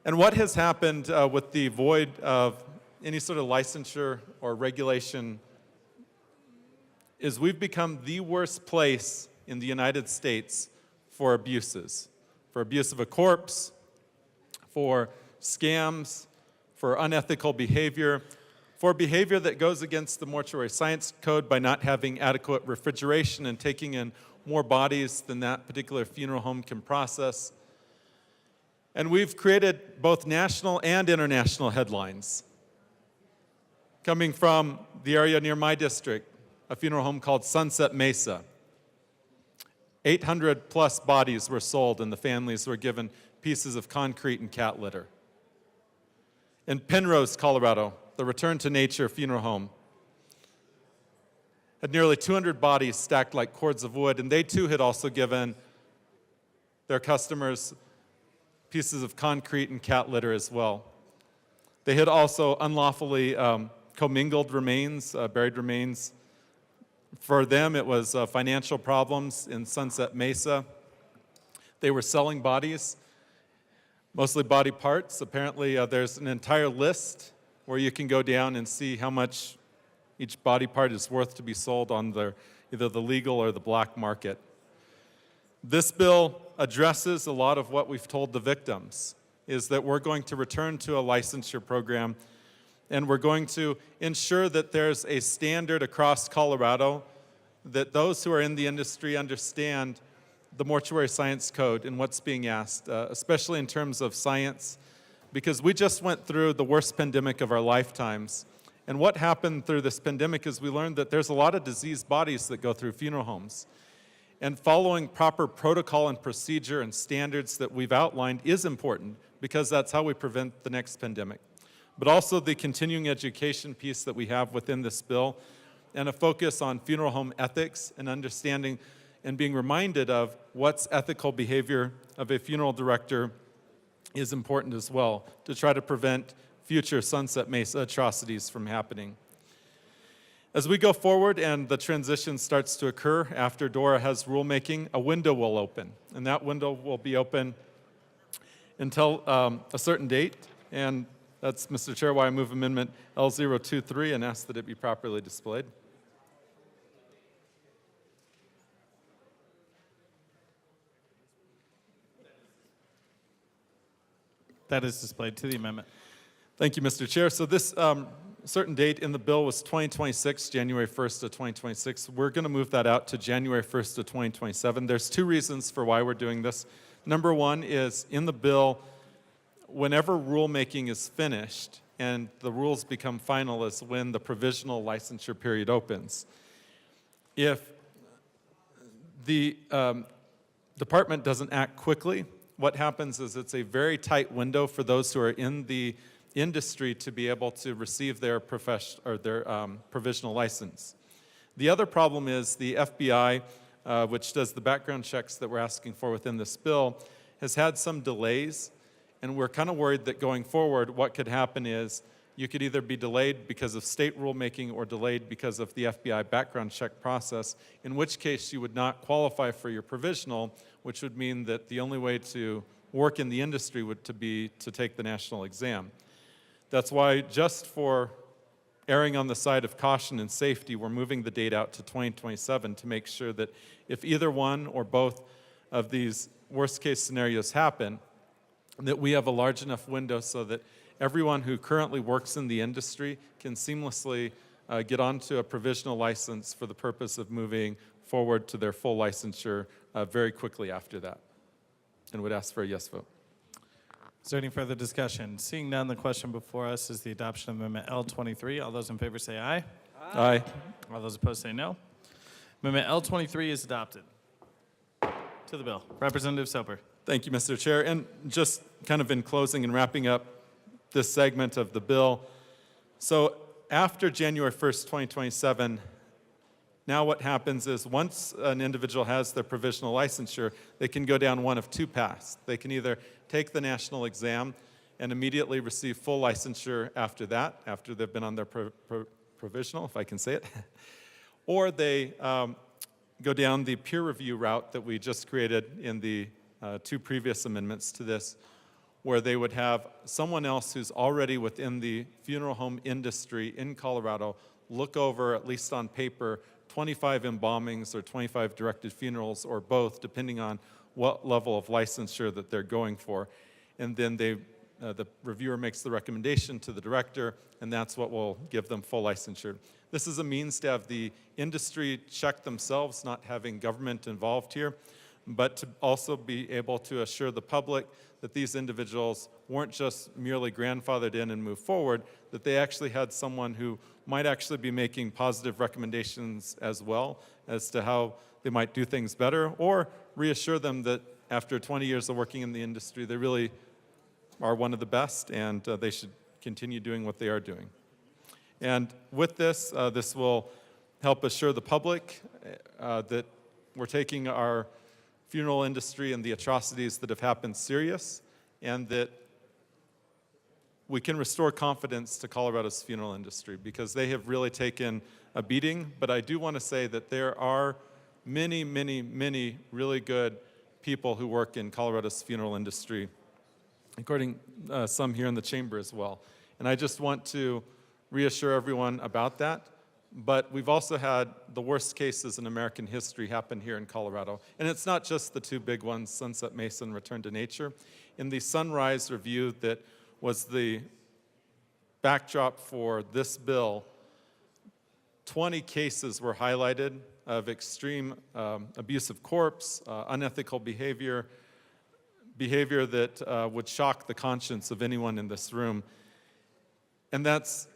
And what has happened with the void of any sort of licensure or regulation is we've become the worst place in the United States for abuses, for abuse of a corpse, for scams, for unethical behavior, for behavior that goes against the mortuary science code by not having adequate refrigeration and taking in more bodies than that particular funeral home can process. And we've created both national and international headlines. Coming from the area near my district, a funeral home called Sunset Mesa. 800 plus bodies were sold and the families were given pieces of concrete and cat litter. In Penrose, Colorado, the Return to Nature funeral home had nearly 200 bodies stacked like cords of wood, and they too had also given their customers pieces of concrete and cat litter as well. They had also unlawfully commingled remains, buried remains. For them, it was financial problems in Sunset Mesa. They were selling bodies, mostly body parts. Apparently, there's an entire list where you can go down and see how much each body part is worth to be sold on either the legal or the black market. This bill addresses a lot of what we've told the victims, is that we're going to return to a licensure program, and we're going to ensure that there's a standard across Colorado that those who are in the industry understand the mortuary science code and what's being asked, especially in terms of science, because we just went through the worst pandemic of our lifetimes. And what happened through this pandemic is we learned that there's a lot of diseased bodies that go through funeral homes. And following proper protocol and procedure and standards that we've outlined is important, because that's how we prevent the next pandemic. But also the continuing education piece that we have within this bill, and a focus on funeral home ethics and understanding and being reminded of what's ethical behavior of a funeral director is important as well, to try to prevent future Sunset Mesa atrocities from happening. As we go forward and the transition starts to occur after DORA has rulemaking, a window will open, and that window will be open until a certain date, and that's, Mr. Chair, why I move Amendment L023 and ask that it be properly displayed. That is displayed to the amendment. Thank you, Mr. Chair. So this certain date in the bill was 2026, January 1st of 2026. We're going to move that out to January 1st of 2027. There's two reasons for why we're doing this. Number one is in the bill, whenever rulemaking is finished and the rules become final is when the provisional licensure period opens. If the department doesn't act quickly, what happens is it's a very tight window for those who are in the industry to be able to receive their provisional license. The other problem is the FBI, which does the background checks that we're asking for within this bill, has had some delays, and we're kind of worried that going forward, what could happen is you could either be delayed because of state rulemaking or delayed because of the FBI background check process, in which case you would not qualify for your provisional, which would mean that the only way to work in the industry would be to take the national exam. That's why, just for erring on the side of caution and safety, we're moving the date out to 2027 to make sure that if either one or both of these worst-case scenarios happen, that we have a large enough window so that everyone who currently works in the industry can seamlessly get onto a provisional license for the purpose of moving forward to their full licensure very quickly after that. And would ask for a yes vote. Is there any further discussion? Seeing none, the question before us is the adoption of Amendment L23. All those in favor say aye. Aye. All those opposed say no. Amendment L23 is adopted. To the bill. Representative Soper. Thank you, Mr. Chair. And just kind of in closing and wrapping up this segment of the bill, so after January 1st, 2027, now what happens is once an individual has their provisional licensure, they can go down one of two paths. They can either take the national exam and immediately receive full licensure after that, after they've been on their provisional, if I can say it, or they go down the peer review route that we just created in the two previous amendments to this, where they would have someone else who's already within the funeral home industry in Colorado look over, at least on paper, 25 embalmings or 25 directed funerals or both, depending on what level of licensure that they're going for. And then the reviewer makes the recommendation to the director, and that's what will give them full licensure. This is a means to have the industry check themselves, not having government involved here. but to also be able to assure the public that these individuals weren't just merely grandfathered in and moved forward, that they actually had someone who might actually be making positive recommendations as well as to how they might do things better, or reassure them that after 20 years of working in the industry, they really are one of the best and they should continue doing what they are doing. And with this, this will help assure the public that we're taking our funeral industry and the atrocities that have happened serious, and that we can restore confidence to Colorado's funeral industry, because they have really taken a beating. But I do want to say that there are many, many, many really good people who work in Colorado's funeral industry, including some here in the chamber as well. And I just want to reassure everyone about that. But we've also had the worst cases in American history happen here in Colorado. And it's not just the two big ones, Sunset Mesa and Return to Nature. In the Sunrise review that was the backdrop for this bill, 20 cases were highlighted of extreme abuse of corpse, unethical behavior that would shock the conscience of anyone in this room. And that's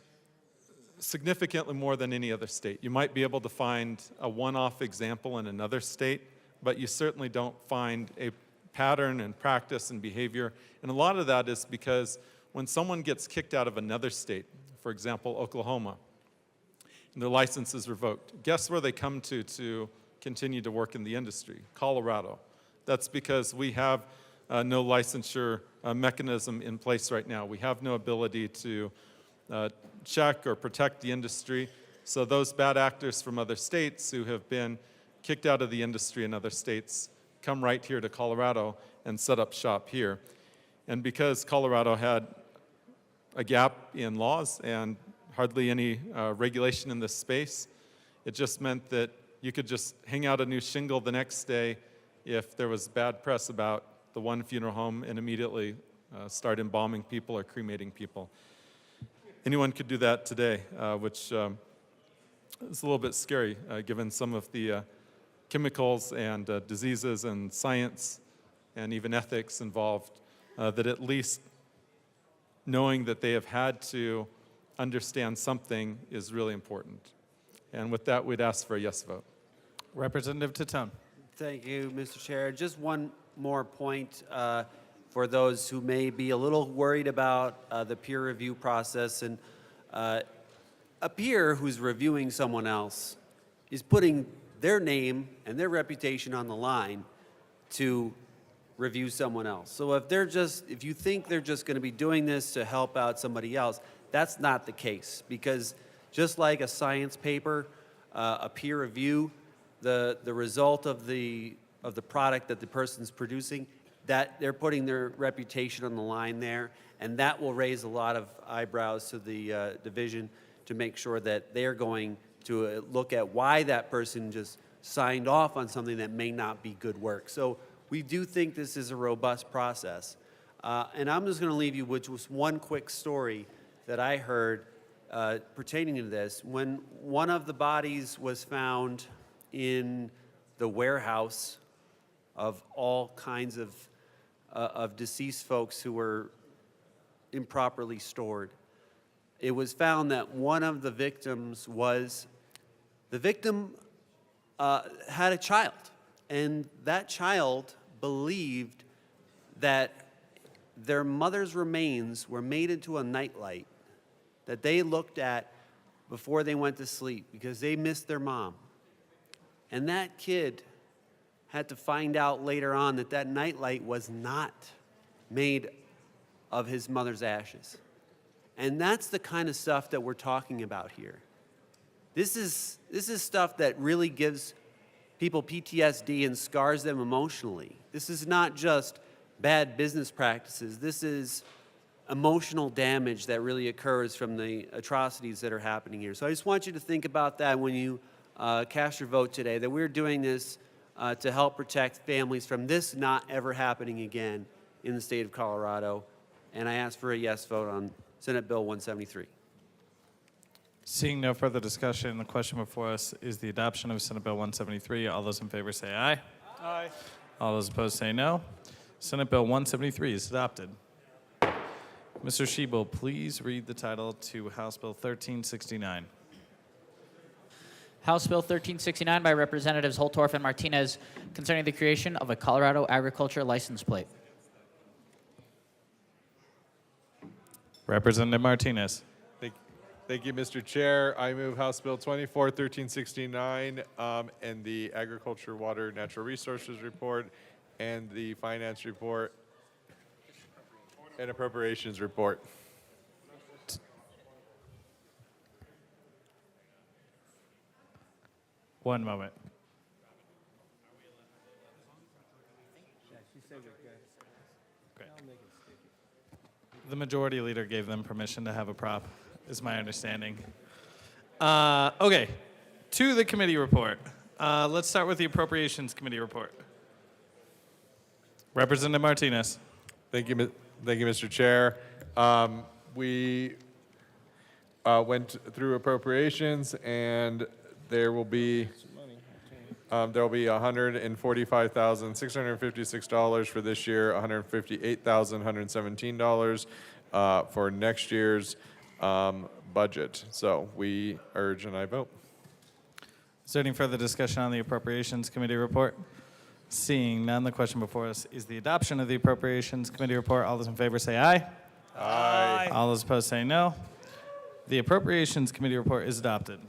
significantly more than any other state. You might be able to find a one-off example in another state, but you certainly don't find a pattern and practice and behavior. And a lot of that is because when someone gets kicked out of another state, for example, Oklahoma, and their license is revoked, guess where they come to continue to work in the industry? Colorado. That's because we have no licensure mechanism in place right now. We have no ability to check or protect the industry. So those bad actors from other states who have been kicked out of the industry in other states come right here to Colorado and set up shop here. And because Colorado had a gap in laws and hardly any regulation in this space, it just meant that you could just hang out a new shingle the next day if there was bad press about the one funeral home and immediately start embalming people or cremating people. Anyone could do that today, which is a little bit scary given some of the chemicals and diseases and science and even ethics involved, that at least knowing that they have had to understand something is really important. And with that, we'd ask for a yes vote. Representative Titone. Thank you, Mr. Chair. Just one more point for those who may be a little worried about the peer review process. And a peer who's reviewing someone else is putting their name and their reputation on the line to review someone else. So if you think they're just going to be doing this to help out somebody else, that's not the case. Because just like a science paper, a peer review, the result of the product that the person's producing, that they're putting their reputation on the line there, and that will raise a lot of eyebrows to the division to make sure that they're going to look at why that person just signed off on something that may not be good work. So we do think this is a robust process. And I'm just going to leave you with just one quick story that I heard pertaining to this. When one of the bodies was found in the warehouse of all kinds of deceased folks who were improperly stored, it was found that one of the victims had a child, and that child believed that their mother's remains were made into a nightlight that they looked at before they went to sleep because they missed their mom. And that kid had to find out later on that that nightlight was not made of his mother's ashes. And that's the kind of stuff that we're talking about here. This is stuff that really gives people PTSD and scars them emotionally. This is not just bad business practices. This is emotional damage that really occurs from the atrocities that are happening here. So I just want you to think about that when you cast your vote today, that we're doing this to help protect families from this not ever happening again in the state of Colorado. And I ask for a yes vote on Senate Bill 173. Seeing no further discussion, the question before us is the adoption of Senate Bill 173. All those in favor say aye. Aye. All those opposed say no. Senate Bill 173 is adopted. Mr. Schiebel, please read the title to House Bill 1369. House Bill 1369 by Representatives Holtorf and Martinez concerning the creation of a Colorado agriculture license plate. Representative Martinez. Thank you, Mr. Chair. I move House Bill 1369 and the Agriculture, Water, Natural Resources Report and the Finance Report and Appropriations Report. One moment. Great. The majority leader gave them permission to have a prop, is my understanding. Okay, to the committee report. Let's start with the Appropriations Committee report. Representative Martinez. Thank you, Mr. Chair. We went through appropriations, and there will be $145,656 for this year, $158,117 for next year's budget. So we urge and I vote. Is there any further discussion on the Appropriations Committee report? Seeing none, the question before us is the adoption of the Appropriations Committee report. All those in favor say aye. Aye. All those opposed say no. The Appropriations Committee report is adopted.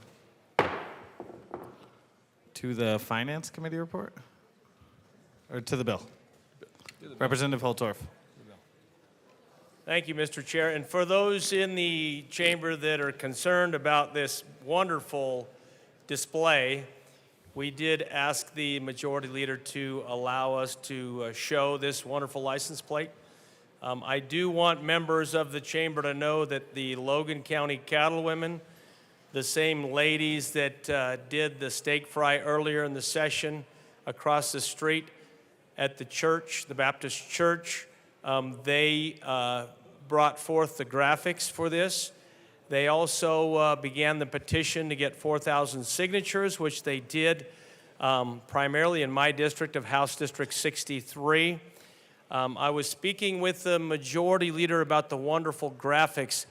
To the Finance Committee report? Or to the bill? Representative Holtorf. Thank you, Mr. Chair. And for those in the chamber that are concerned about this wonderful display, we did ask the majority leader to allow us to show this wonderful license plate. I do want members of the chamber to know that the Logan County Cattlewomen, the same ladies that did the steak fry earlier in the session across the street at the church, the Baptist church, they brought forth the graphics for this. They also began the petition to get 4,000 signatures, which they did primarily in my district of House District 63. I was speaking with the majority leader about the wonderful graphics,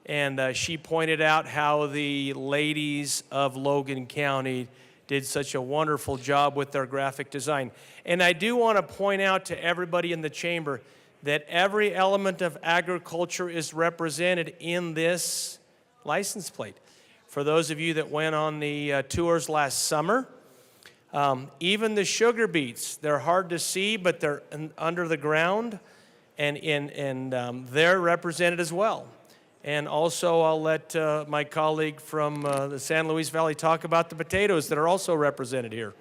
and she pointed out how the ladies of Logan County did such a wonderful job with their graphic design. And I do want to point out to everybody in the chamber that every element of agriculture is represented in this license plate. For those of you that went on the tours last summer, even the sugar beets, they're hard to see, but they're under the ground, and they're represented as well. And also, I'll let my colleague from the San Luis Valley talk about the potatoes that are also represented here.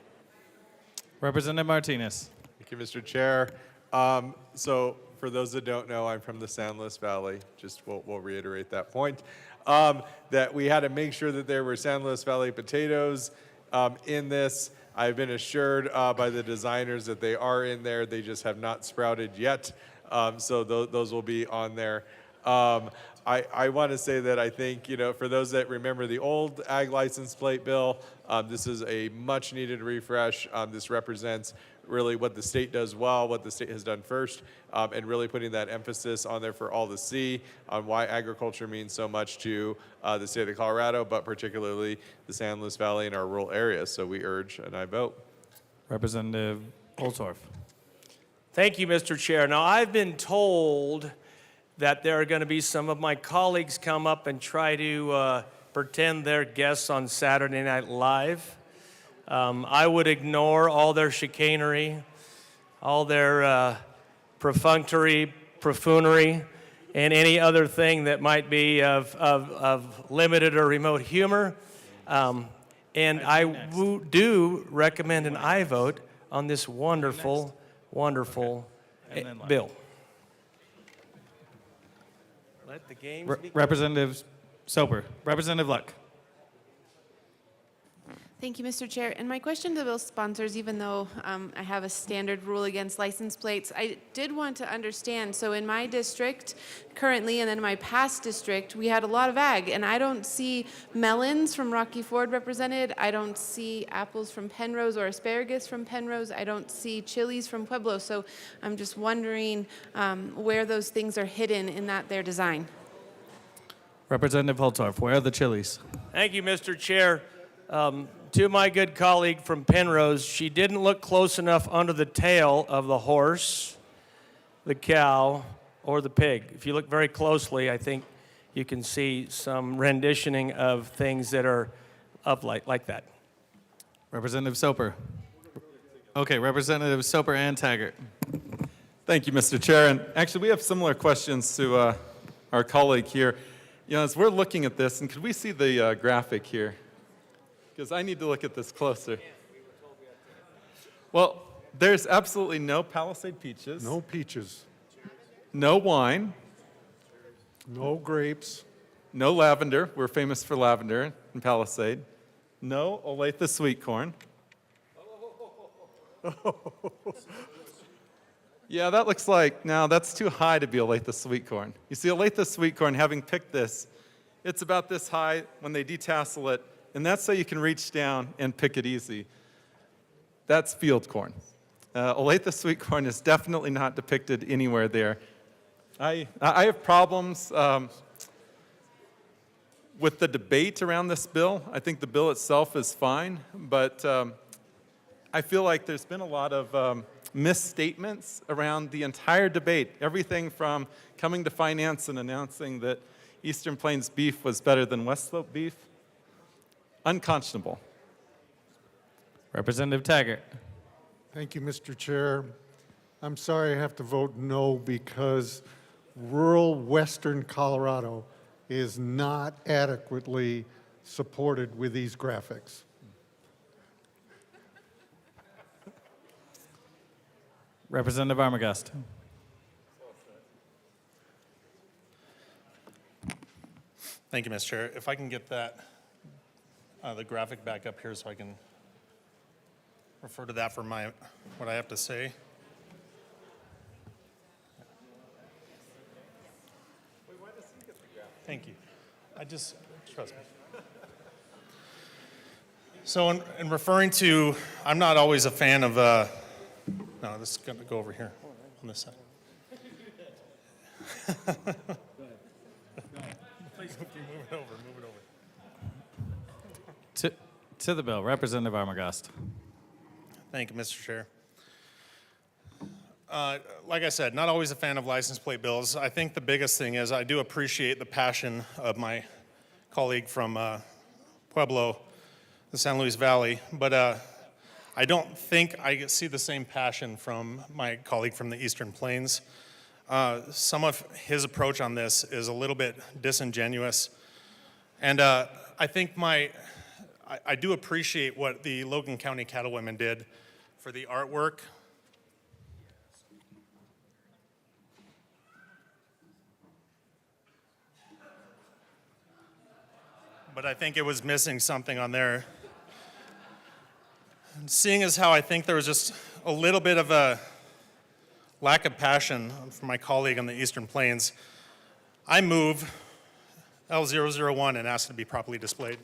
Representative Martinez. Thank you, Mr. Chair. So for those that don't know, I'm from the San Luis Valley. Just we'll reiterate that point. That we had to make sure that there were San Luis Valley potatoes in this. I've been assured by the designers that they are in there. They just have not sprouted yet. So those will be on there. I want to say that I think, for those that remember the old ag license plate bill, this is a much needed refresh. This represents really what the state does well, what the state has done first, and really putting that emphasis on there for all to see on why agriculture means so much to the state of Colorado, but particularly the San Luis Valley and our rural areas. So we urge and I vote. Representative Holtorf. Thank you, Mr. Chair. Now, I've been told that there are going to be some of my colleagues come up and try to pretend they're guests on Saturday Night Live. I would ignore all their chicanery, all their perfunctory, buffoonery, and any other thing that might be of limited or remote humor. And I do recommend an aye vote on this wonderful, wonderful bill. Let the games begin. Representative Soper. Representative Luck. Thank you, Mr. Chair. And my question to the bill sponsors, even though I have a standard rule against license plates, I did want to understand. So in my district currently, and then my past district, we had a lot of ag, and I don't see melons from Rocky Ford represented. I don't see apples from Penrose or asparagus from Penrose. I don't see chilies from Pueblo. So I'm just wondering where those things are hidden in their design. Representative Holtorf, where are the chilies? Thank you, Mr. Chair. To my good colleague from Penrose, she didn't look close enough under the tail of the horse, the cow, or the pig. If you look very closely, I think you can see some renditioning of things that are of like that. Representative Soper. Okay, Representative Soper and Taggart. Thank you, Mr. Chair. And actually, we have similar questions to our colleague here. You know, as we're looking at this, and could we see the graphic here? Because I need to look at this closer. Well, there's absolutely no Palisade peaches. No peaches. No wine. No grapes. No lavender. We're famous for lavender in Palisade. No Olathe sweet corn. Yeah, that looks like, now that's too high to be Olathe sweet corn. You see, Olathe sweet corn, having picked this, it's about this high when they detassel it, and that's so you can reach down and pick it easy. That's field corn. Olathe sweet corn is definitely not depicted anywhere there. I have problems with the debate around this bill. I think the bill itself is fine, but I feel like there's been a lot of misstatements around the entire debate. Everything from coming to finance and announcing that Eastern Plains beef was better than West Slope beef. Unconscionable. Representative Taggart. Thank you, Mr. Chair. I'm sorry I have to vote no because rural western Colorado is not adequately supported with these graphics. Representative Armagast. Thank you, Mr. Chair. If I can get that, the graphic back up here so I can refer to that for what I have to say. Thank you. Trust me. So in referring to, I'm not always a fan of, no, this is going to go over here on this side. Please, move it over. To the bill, Representative Armagast. Thank you, Mr. Chair. Like I said, not always a fan of license plate bills. I think the biggest thing is I do appreciate the passion of my colleague from Pueblo, the San Luis Valley, but I don't think I see the same passion from my colleague from the Eastern Plains. Some of his approach on this is a little bit disingenuous, and I think I do appreciate what the Logan County Cattlewomen did for the artwork. But I think it was missing something on there. And seeing as how I think there was just a little bit of a lack of passion from my colleague on the Eastern Plains, I move L001 and ask it to be properly displayed.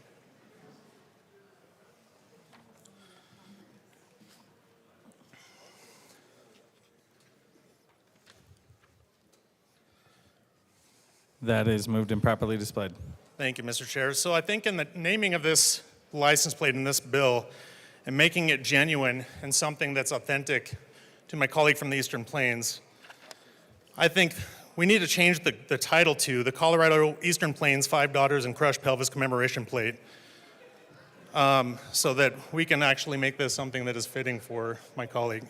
That is moved and properly displayed. Thank you, Mr. Chair. So I think in the naming of this license plate in this bill and making it genuine and something that's authentic to my colleague from the Eastern Plains, I think we need to change the title to the Colorado Eastern Plains 5 Daughters and Crushed Pelvis Commemoration Plate so that we can actually make this something that is fitting for my colleague.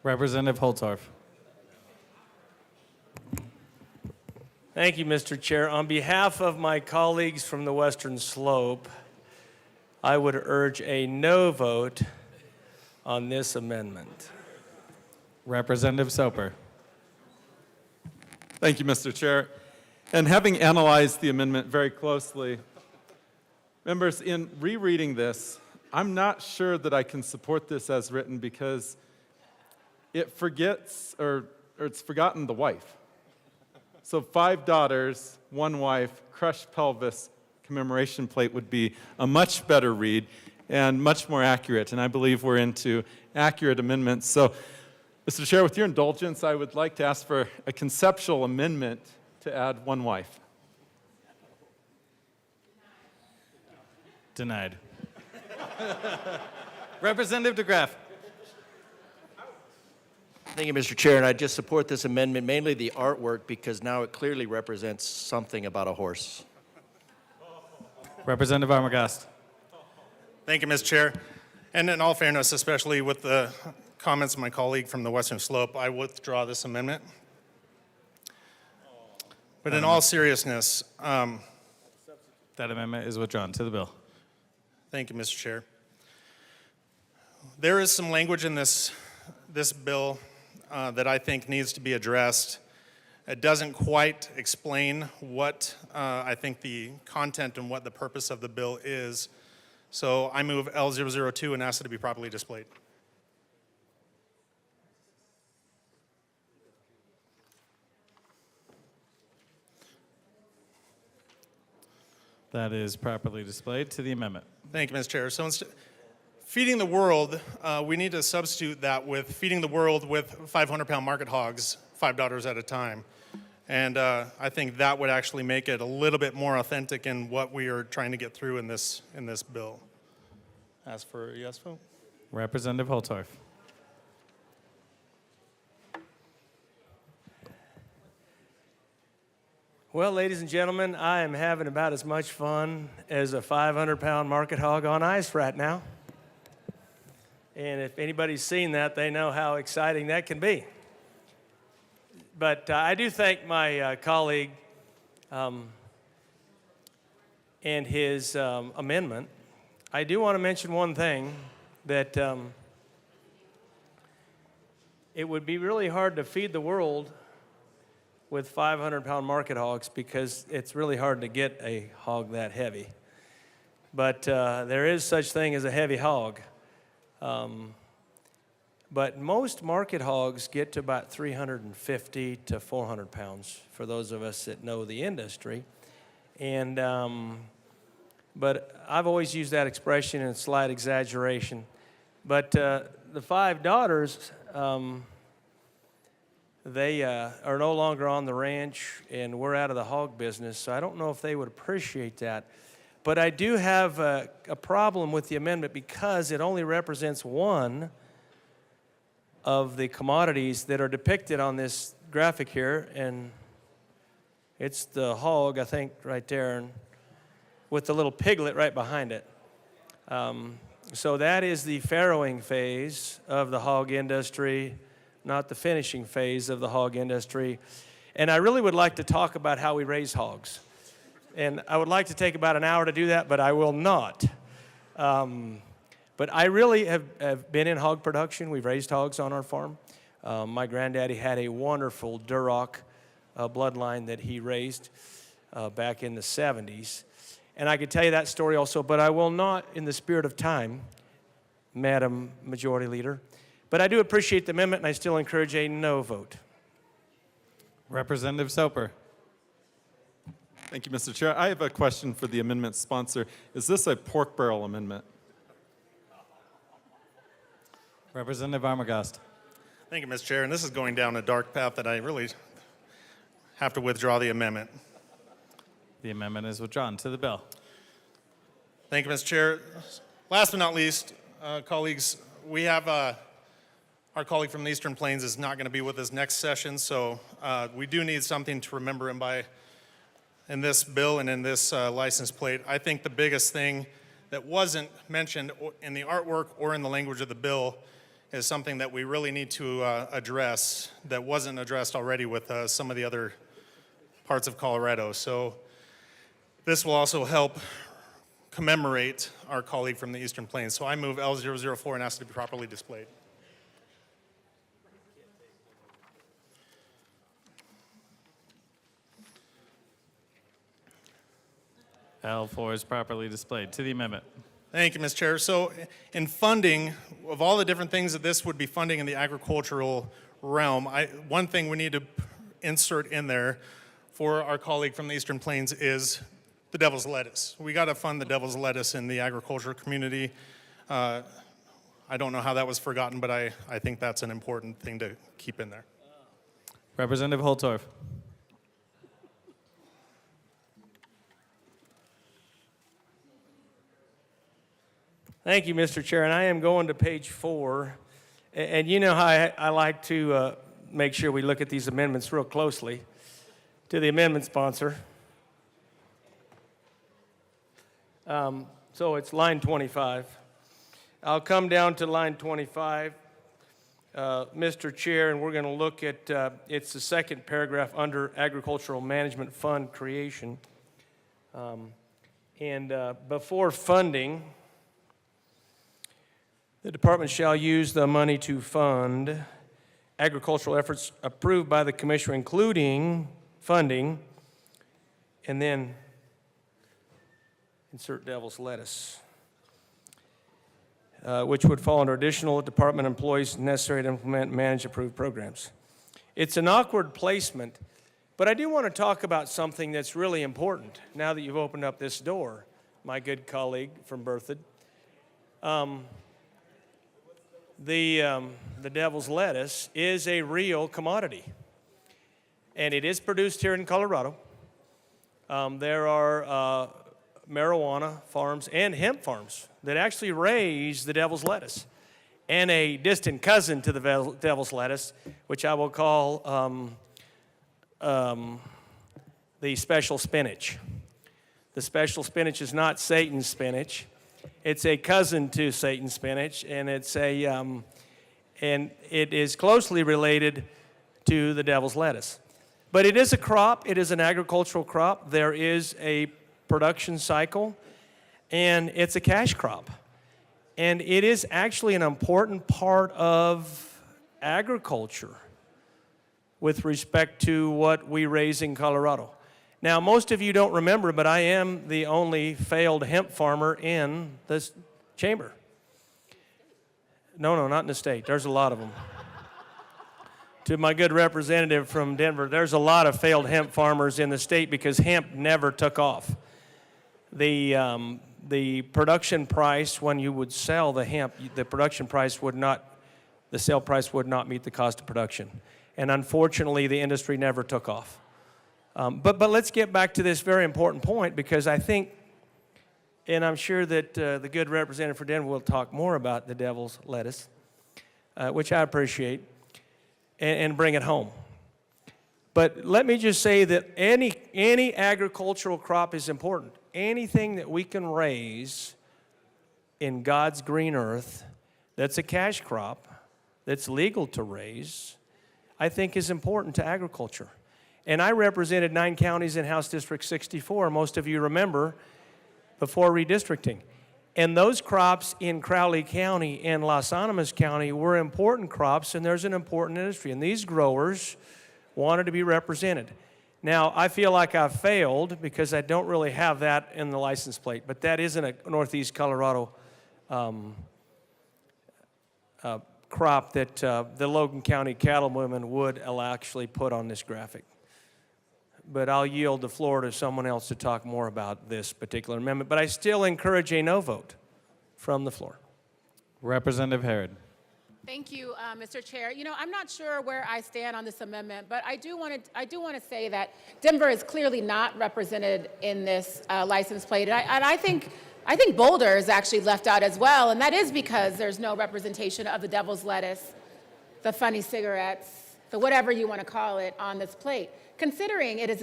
Representative Holtorf. Thank you, Mr. Chair. On behalf of my colleagues from the Western Slope, I would urge a no vote on this amendment. Representative Soper. Thank you, Mr. Chair. And having analyzed the amendment very closely, members, in rereading this, I'm not sure that I can support this as written because it forgets, or it's forgotten the wife. So 5 daughters, 1 wife, crushed pelvis, commemoration plate would be a much better read and much more accurate, and I believe we're into accurate amendments. So, Mr. Chair, with your indulgence, I would like to ask for a conceptual amendment to add 1 wife. Denied. Representative DeGraff. Thank you, Mr. Chair, and I just support this amendment, mainly the artwork, because now it clearly represents something about a horse. Representative Armagast. Thank you, Mr. Chair. And in all fairness, especially with the comments of my colleague from the Western Slope, I withdraw this amendment. But in all seriousness, that amendment is withdrawn. To the bill. Thank you, Mr. Chair. There is some language in this bill that I think needs to be addressed. It doesn't quite explain what I think the content and what the purpose of the bill is. So I move L002 and ask it to be properly displayed. That is properly displayed. To the amendment. Thank you, Mr. Chair. So feeding the world, we need to substitute that with feeding the world with 500-pound market hogs, $5 at a time. And I think that would actually make it a little bit more authentic in what we are trying to get through in this bill. Ask for a yes vote. Representative Holtorf. Well, ladies and gentlemen, I am having about as much fun as a 500-pound market hog on ice right now. And if anybody's seen that, they know how exciting that can be. But I do thank my colleague and his amendment. I do want to mention one thing, that it would be really hard to feed the world with 500-pound market hogs, because it's really hard to get a hog that heavy. But there is such thing as a heavy hog. But most market hogs get to about 350 to 400 pounds, for those of us that know the industry. And, but I've always used that expression in slight exaggeration. But the 5 daughters, they are no longer on the ranch, and we're out of the hog business, so I don't know if they would appreciate that. But I do have a problem with the amendment, because it only represents one of the commodities that are depicted on this graphic here, and it's the hog, I think, right there, and with the little piglet right behind it. So that is the farrowing phase of the hog industry, not the finishing phase of the hog industry. And I really would like to talk about how we raise hogs. And I would like to take about an hour to do that, but I will not. But I really have been in hog production. We've raised hogs on our farm. My granddaddy had a wonderful Duroc bloodline that he raised back in the 70s. And I could tell you that story also, but I will not, in the spirit of time, Madam Majority Leader. But I do appreciate the amendment, and I still encourage a no vote. Representative Soper. Thank you, Mr. Chair. I have a question for the amendment sponsor. Is this a pork barrel amendment? Representative Armagast. Thank you, Mr. Chair. And this is going down a dark path that I really have to withdraw the amendment. The amendment is withdrawn. To the bill. Thank you, Mr. Chair. Last but not least, colleagues, we have our colleague from the Eastern Plains is not going to be with us next session, so we do need something to remember him by in this bill and in this license plate. I think the biggest thing that wasn't mentioned in the artwork or in the language of the bill is something that we really need to address that wasn't addressed already with some of the other parts of Colorado. So this will also help commemorate our colleague from the Eastern Plains. So I move L004 and ask it to be properly displayed. L4 is properly displayed. To the amendment. Thank you, Ms. Chair. So in funding, of all the different things that this would be funding in the agricultural realm, one thing we need to insert in there for our colleague from the Eastern Plains is the devil's lettuce. We got to fund the devil's lettuce in the agriculture community. I don't know how that was forgotten, but I think that's an important thing to keep in there. Representative Holtorf. Thank you, Mr. Chair, and I am going to page 4. And you know how I like to make sure we look at these amendments real closely. To the amendment sponsor. So it's line 25. I'll come down to line 25, Mr. Chair, and we're going to look at, it's the second paragraph under Agricultural Management Fund creation. Before funding, the department shall use the money to fund agricultural efforts approved by the commissioner, including funding, and then insert devil's lettuce, which would fall under additional department employees necessary to implement and manage approved programs. It's an awkward placement, but I do want to talk about something that's really important now that you've opened up this door, my good colleague from Berthoud. The devil's lettuce is a real commodity, and it is produced here in Colorado. There are marijuana farms and hemp farms that actually raise the devil's lettuce, and a distant cousin to the devil's lettuce, which I will call the special spinach. The special spinach is not Satan's spinach. It's a cousin to Satan's spinach, and it is closely related to the devil's lettuce. But it is a crop. It is an agricultural crop. There is a production cycle, and it's a cash crop. And it is actually an important part of agriculture with respect to what we raise in Colorado. Now, most of you don't remember, but I am the only failed hemp farmer in this chamber. No, not in the state. There's a lot of them. To my good representative from Denver, there's a lot of failed hemp farmers in the state because hemp never took off. The production price, when you would sell the hemp, the sale price would not meet the cost of production. And unfortunately, the industry never took off. But let's get back to this very important point, because I think, and I'm sure that the good representative for Denver will talk more about the devil's lettuce, which I appreciate, and bring it home. But let me just say that any agricultural crop is important. Anything that we can raise in God's green earth that's a cash crop, that's legal to raise, I think is important to agriculture. And I represented 9 counties in House District 64, most of you remember, before redistricting. And those crops in Crowley County and Las Animas County were important crops, and there's an important industry. And these growers wanted to be represented. Now, I feel like I've failed because I don't really have that in the license plate, but that isn't a Northeast Colorado crop that the Logan County cattlewomen would actually put on this graphic. But I'll yield the floor to someone else to talk more about this particular amendment. But I still encourage a no vote from the floor. Representative Herod. Thank you, Mr. Chair. You know, I'm not sure where I stand on this amendment, but I do want to say that Denver is clearly not represented in this license plate, and I think Boulder is actually left out as well, and that is because there's no representation of the devil's lettuce, the funny cigarettes, the whatever you want to call it on this plate. Considering it is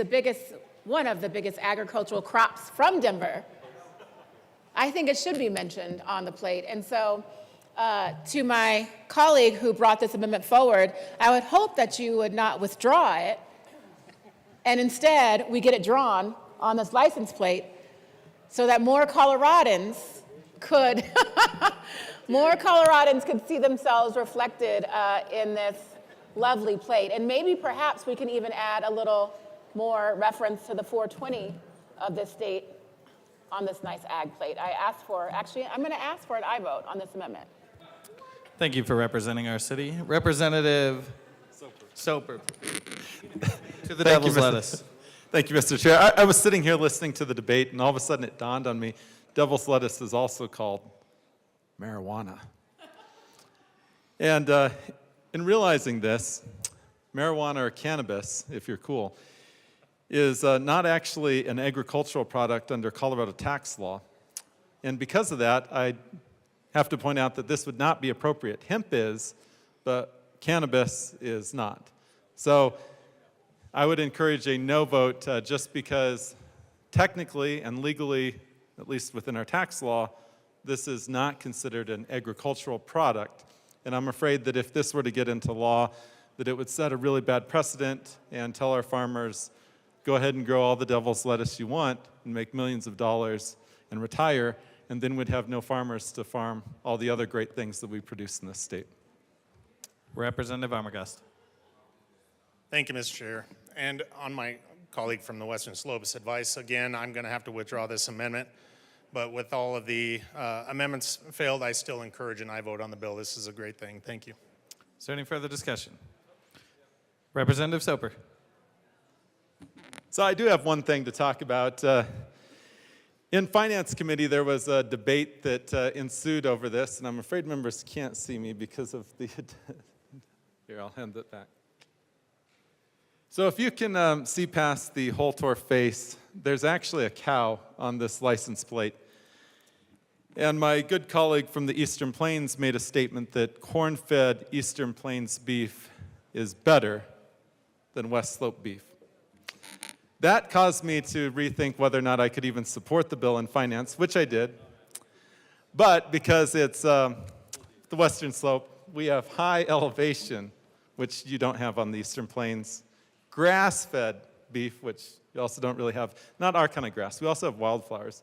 one of the biggest agricultural crops from Denver, I think it should be mentioned on the plate. And so to my colleague who brought this amendment forward, I would hope that you would not withdraw it, and instead we get it drawn on this license plate so that more Coloradans could see themselves reflected in this lovely plate. And maybe perhaps we can even add a little more reference to the 420 of this state on this nice ag plate. Actually, I'm going to ask for an aye vote on this amendment. Thank you for representing our city. Representative Soper. To the devil's lettuce. Thank you, Mr. Chair. I was sitting here listening to the debate, and all of a sudden it dawned on me, devil's lettuce is also called marijuana. And in realizing this, marijuana or cannabis, if you're cool, is not actually an agricultural product under Colorado tax law. And because of that, I have to point out that this would not be appropriate. Hemp is, but cannabis is not. So I would encourage a no vote just because technically and legally, at least within our tax law, this is not considered an agricultural product. And I'm afraid that if this were to get into law, that it would set a really bad precedent and tell our farmers, go ahead and grow all the devil's lettuce you want and make millions of dollars and retire, and then we'd have no farmers to farm all the other great things that we produce in this state. Representative Armagast. Thank you, Mr. Chair. And on my colleague from the Western Slopes advice, again, I'm going to have to withdraw this amendment. But with all of the amendments failed, I still encourage an aye vote on the bill. This is a great thing. Thank you. Is there any further discussion? Representative Soper. So I do have one thing to talk about. In Finance Committee, there was a debate that ensued over this, and I'm afraid members can't see me because of the... Here, I'll hand it back. So if you can see past the Holtorf face, there's actually a cow on this license plate. And my good colleague from the Eastern Plains made a statement that corn-fed Eastern Plains beef is better than West Slope beef. That caused me to rethink whether or not I could even support the bill in finance, which I did. But because it's the Western Slope, we have high elevation, which you don't have on the Eastern Plains. Grass-fed beef, which you also don't really have, not our kind of grass. We also have wildflowers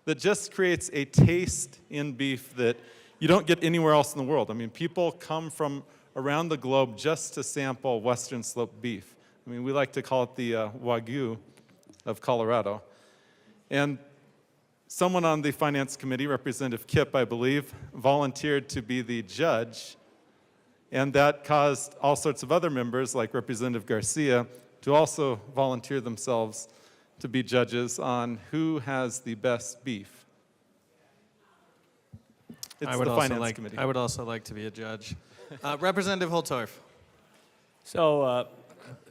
that just creates a taste in beef that you don't get anywhere else in the world. I mean, people come from around the globe just to sample Western Slope beef. I mean, we like to call it the Wagyu of Colorado. And someone on the Finance Committee, Representative Kipp, I believe, volunteered to be the judge, and that caused all sorts of other members, like Representative Garcia, to also volunteer themselves to be judges on who has the best beef. It's the Finance Committee. I would also like to be a judge. Representative Holtorf. So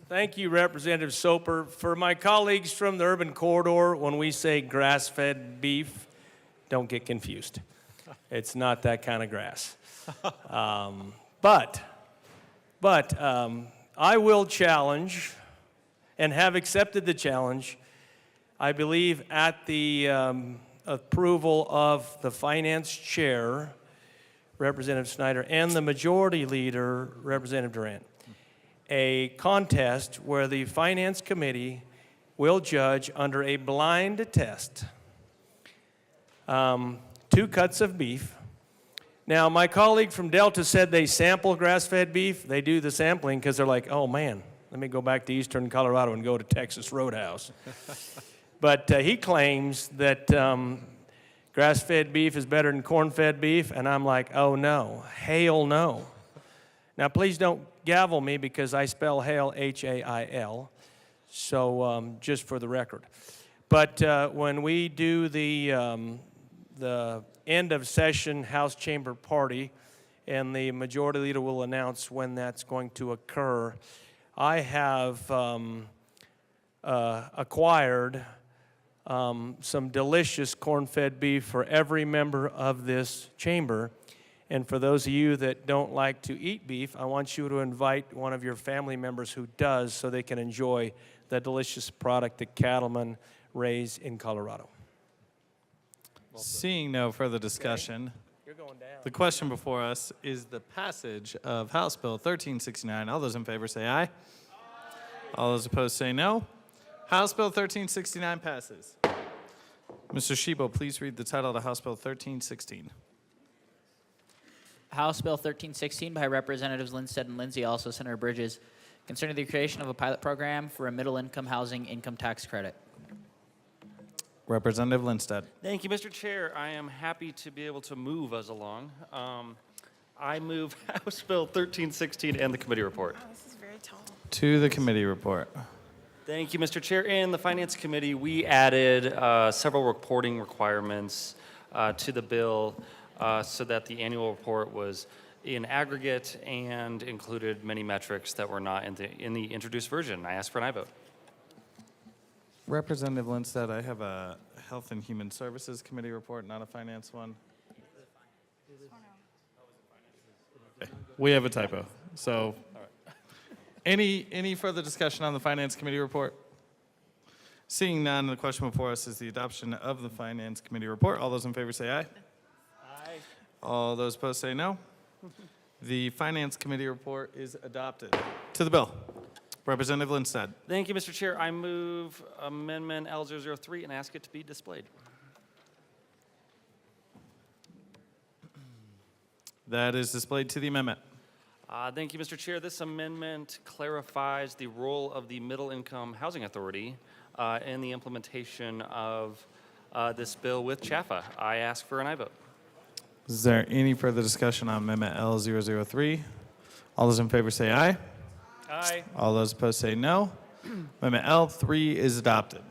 thank you, Representative Soper. For my colleagues from the urban corridor, when we say grass-fed beef, don't get confused. It's not that kind of grass. But I will challenge and have accepted the challenge. I believe at the approval of the finance chair, Representative Snyder, and the majority leader, Representative Durant, a contest where the finance committee will judge under a blind test 2 cuts of beef. Now, my colleague from Delta said they sample grass-fed beef. They do the sampling because they're like, oh man, let me go back to eastern Colorado and go to Texas Roadhouse. But he claims that grass-fed beef is better than corn-fed beef, and I'm like, oh no, hail no. Now, please don't gavel me because I spell hail H-A-I-L, so just for the record. But when we do the end of session House chamber party, and the majority leader will announce when that's going to occur, I have acquired some delicious corn-fed beef for every member of this chamber. And for those of you that don't like to eat beef, I want you to invite one of your family members who does so they can enjoy the delicious product that cattlemen raise in Colorado. Seeing no further discussion, the question before us is the passage of House Bill 1369. All those in favor say aye. All those opposed say no. House Bill 1369 passes. Mr. Shebo, please read the title of House Bill 1316. House Bill 1316 by Representatives Lindstedt and Lindsay, also Senator Bridges, concerning the creation of a pilot program for a middle-income housing income tax credit. Representative Lindstedt. Thank you, Mr. Chair. I am happy to be able to move us along. I move House Bill 1316 and the committee report. This is very tall. To the committee report. Thank you, Mr. Chair. In the Finance Committee, we added several reporting requirements to the bill so that the annual report was in aggregate and included many metrics that were not in the introduced version. I ask for an aye vote. Representative Lindstedt, I have a Health and Human Services Committee report, not a finance one. Okay. We have a typo. So, any further discussion on the Finance Committee report? Seeing none, the question before us is the adoption of the Finance Committee report. All those in favor say aye. Aye. All those opposed say no. The Finance Committee report is adopted. To the bill. Representative Lindstedt. Thank you, Mr. Chair. I move Amendment L003 and ask it to be displayed. That is displayed to the amendment. Thank you, Mr. Chair. This amendment clarifies the role of the Middle Income Housing Authority in the implementation of this bill with CHAFA. I ask for an aye vote. Is there any further discussion on Amendment L003? All those in favor say aye. Aye. All those opposed say no. Amendment L3 is adopted.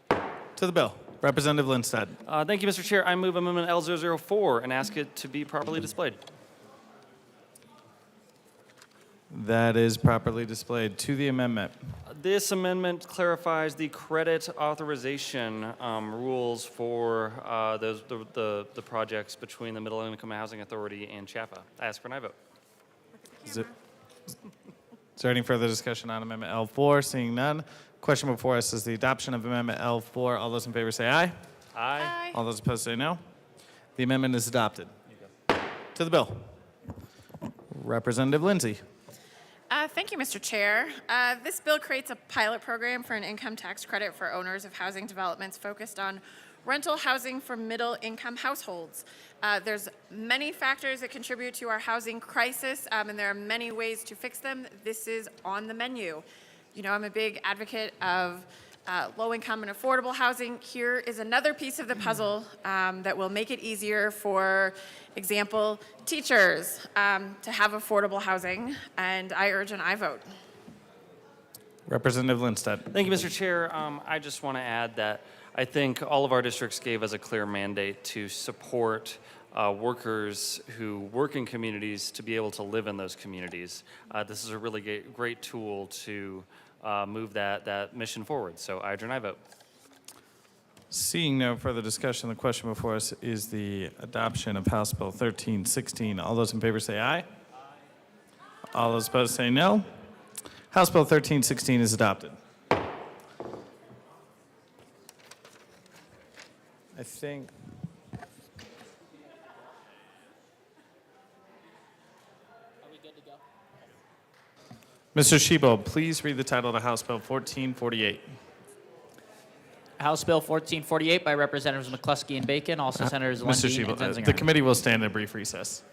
To the bill. Representative Lindstedt. Thank you, Mr. Chair. I move Amendment L004 and ask it to be properly displayed. That is properly displayed. To the amendment. This amendment clarifies the credit authorization rules for the projects between the Middle Income Housing Authority and CHAFA. I ask for an aye vote. Is there any further discussion on Amendment L4? Seeing none. Question before us is the adoption of Amendment L4. All those in favor say aye. Aye. All those opposed say no. The amendment is adopted. To the bill. Representative Lindsay. Thank you, Mr. Chair. This bill creates a pilot program for an income tax credit for owners of housing developments focused on rental housing for middle-income households. There's many factors that contribute to our housing crisis, and there are many ways to fix them. This is on the menu. You know, I'm a big advocate of low-income and affordable housing. Here is another piece of the puzzle that will make it easier for example, teachers to have affordable housing, and I urge an aye vote. Representative Lindstedt. Thank you, Mr. Chair. I just want to add that I think all of our districts gave us a clear mandate to support workers who work in communities to be able to live in those communities. This is a really great tool to move that mission forward. So I urge an aye vote. Seeing no further discussion, the question before us is the adoption of House Bill 1316. All those in favor say aye. Aye. All those opposed say no. House Bill 1316 is adopted. I think. Mr. Shebo, please read the title of House Bill 1448. House Bill 1448 by Representatives McCluskey and Bacon, also Senators Mr. Lundin and Shebo, Zenzinger. the committee will stand in a brief recess.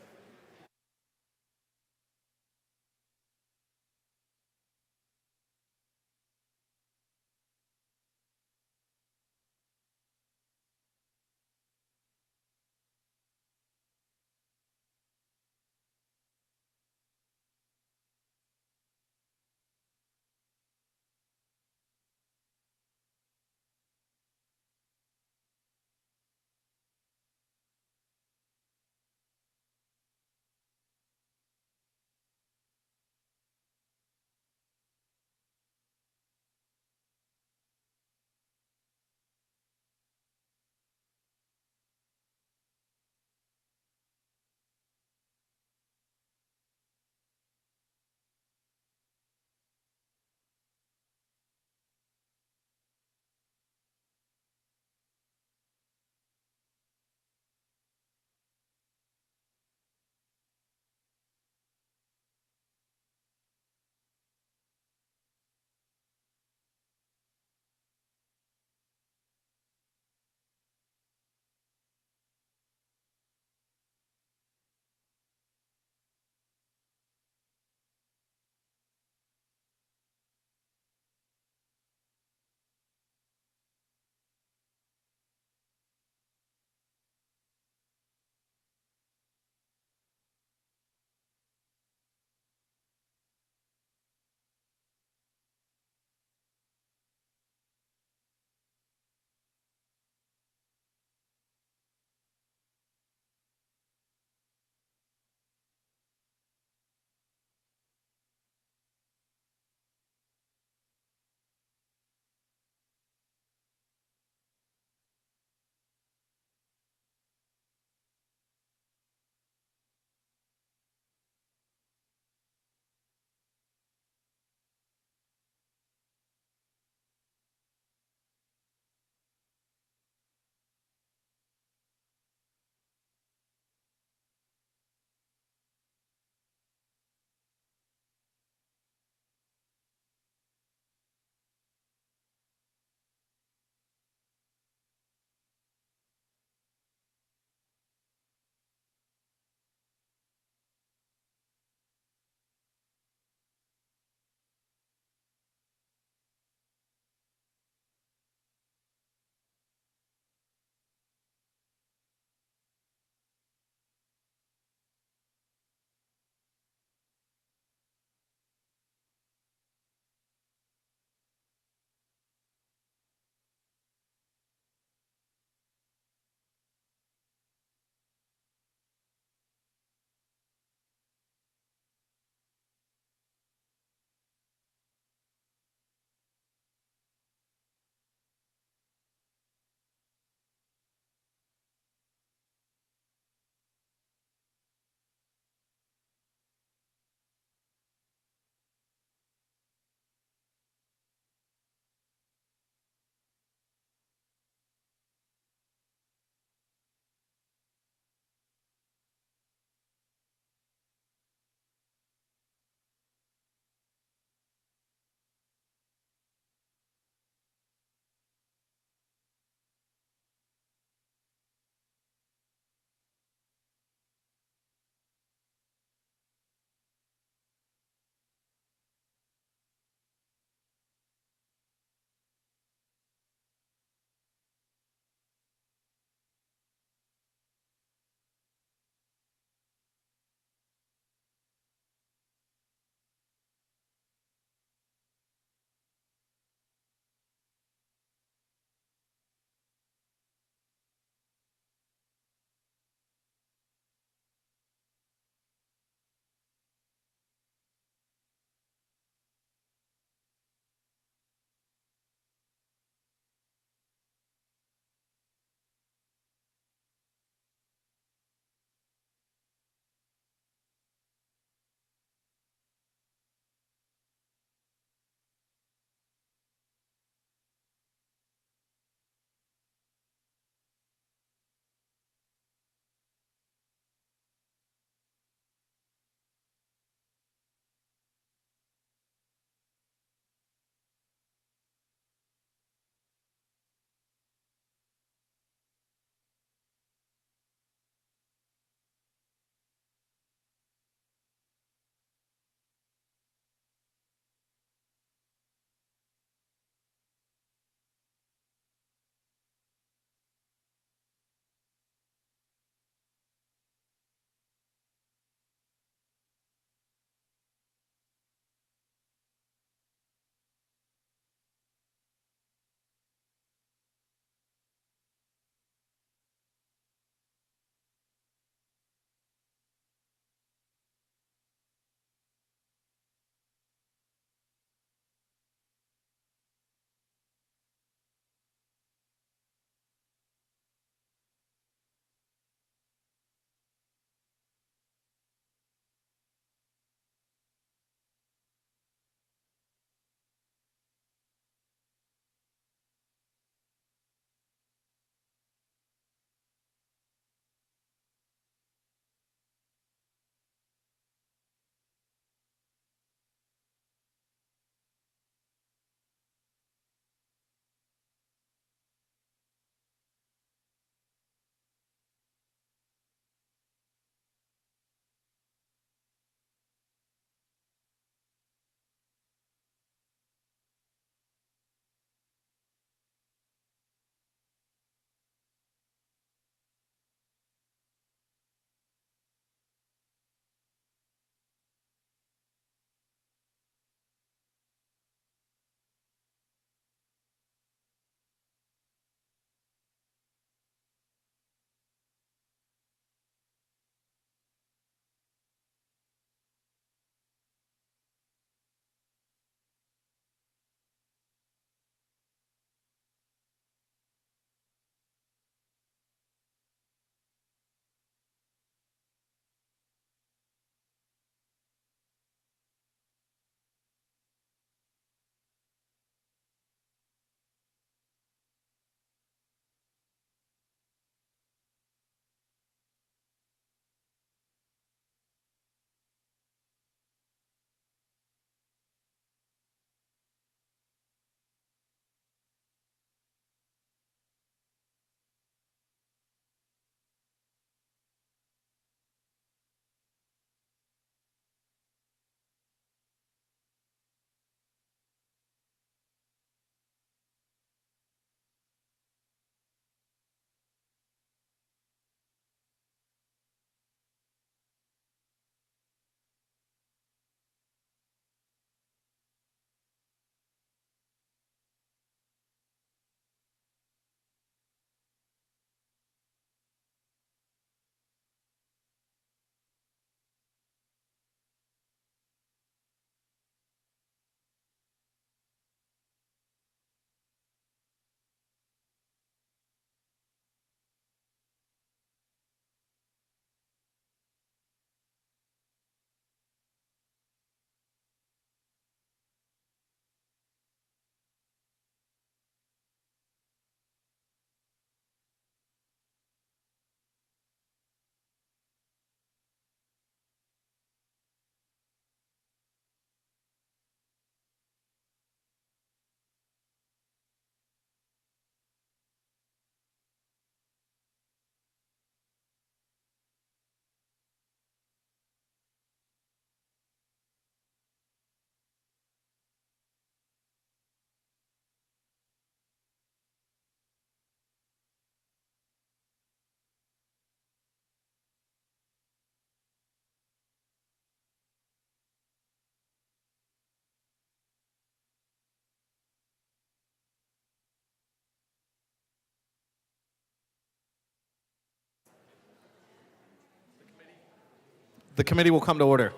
The committee will come to order.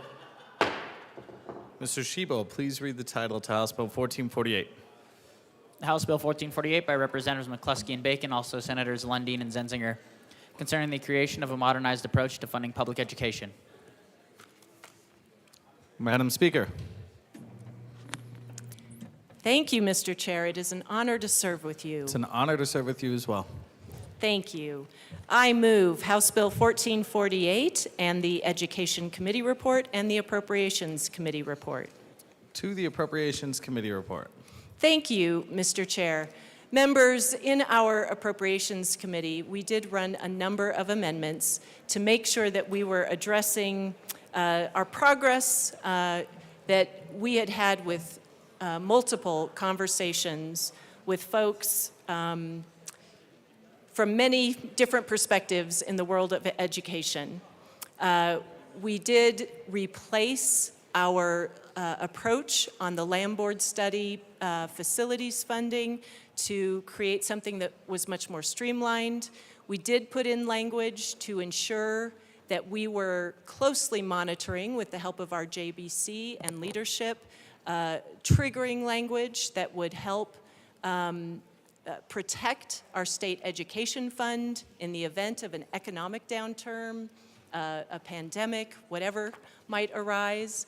Mr. Shebo, please read the title to House Bill 1448. House Bill 1448 by Representatives McCluskey and Bacon, also Senators Lundin and Zenzinger, concerning the creation of a modernized approach to funding public education. Madam Speaker. Thank you, Mr. Chair. It is an honor to serve with you. It's an honor to serve with you as well. Thank you. I move House Bill 1448 and the Education Committee report and the Appropriations Committee report. To the Appropriations Committee report. Thank you, Mr. Chair. Members, in our Appropriations Committee, we did run a number of amendments to make sure that we were addressing our progress that we had had with multiple conversations with folks from many different perspectives in the world of education. We did replace our approach on the land board study facilities funding to create something that was much more streamlined. We did put in language to ensure that we were closely monitoring, with the help of our JBC and leadership, triggering language that would help protect our state education fund in the event of an economic downturn, a pandemic, whatever might arise.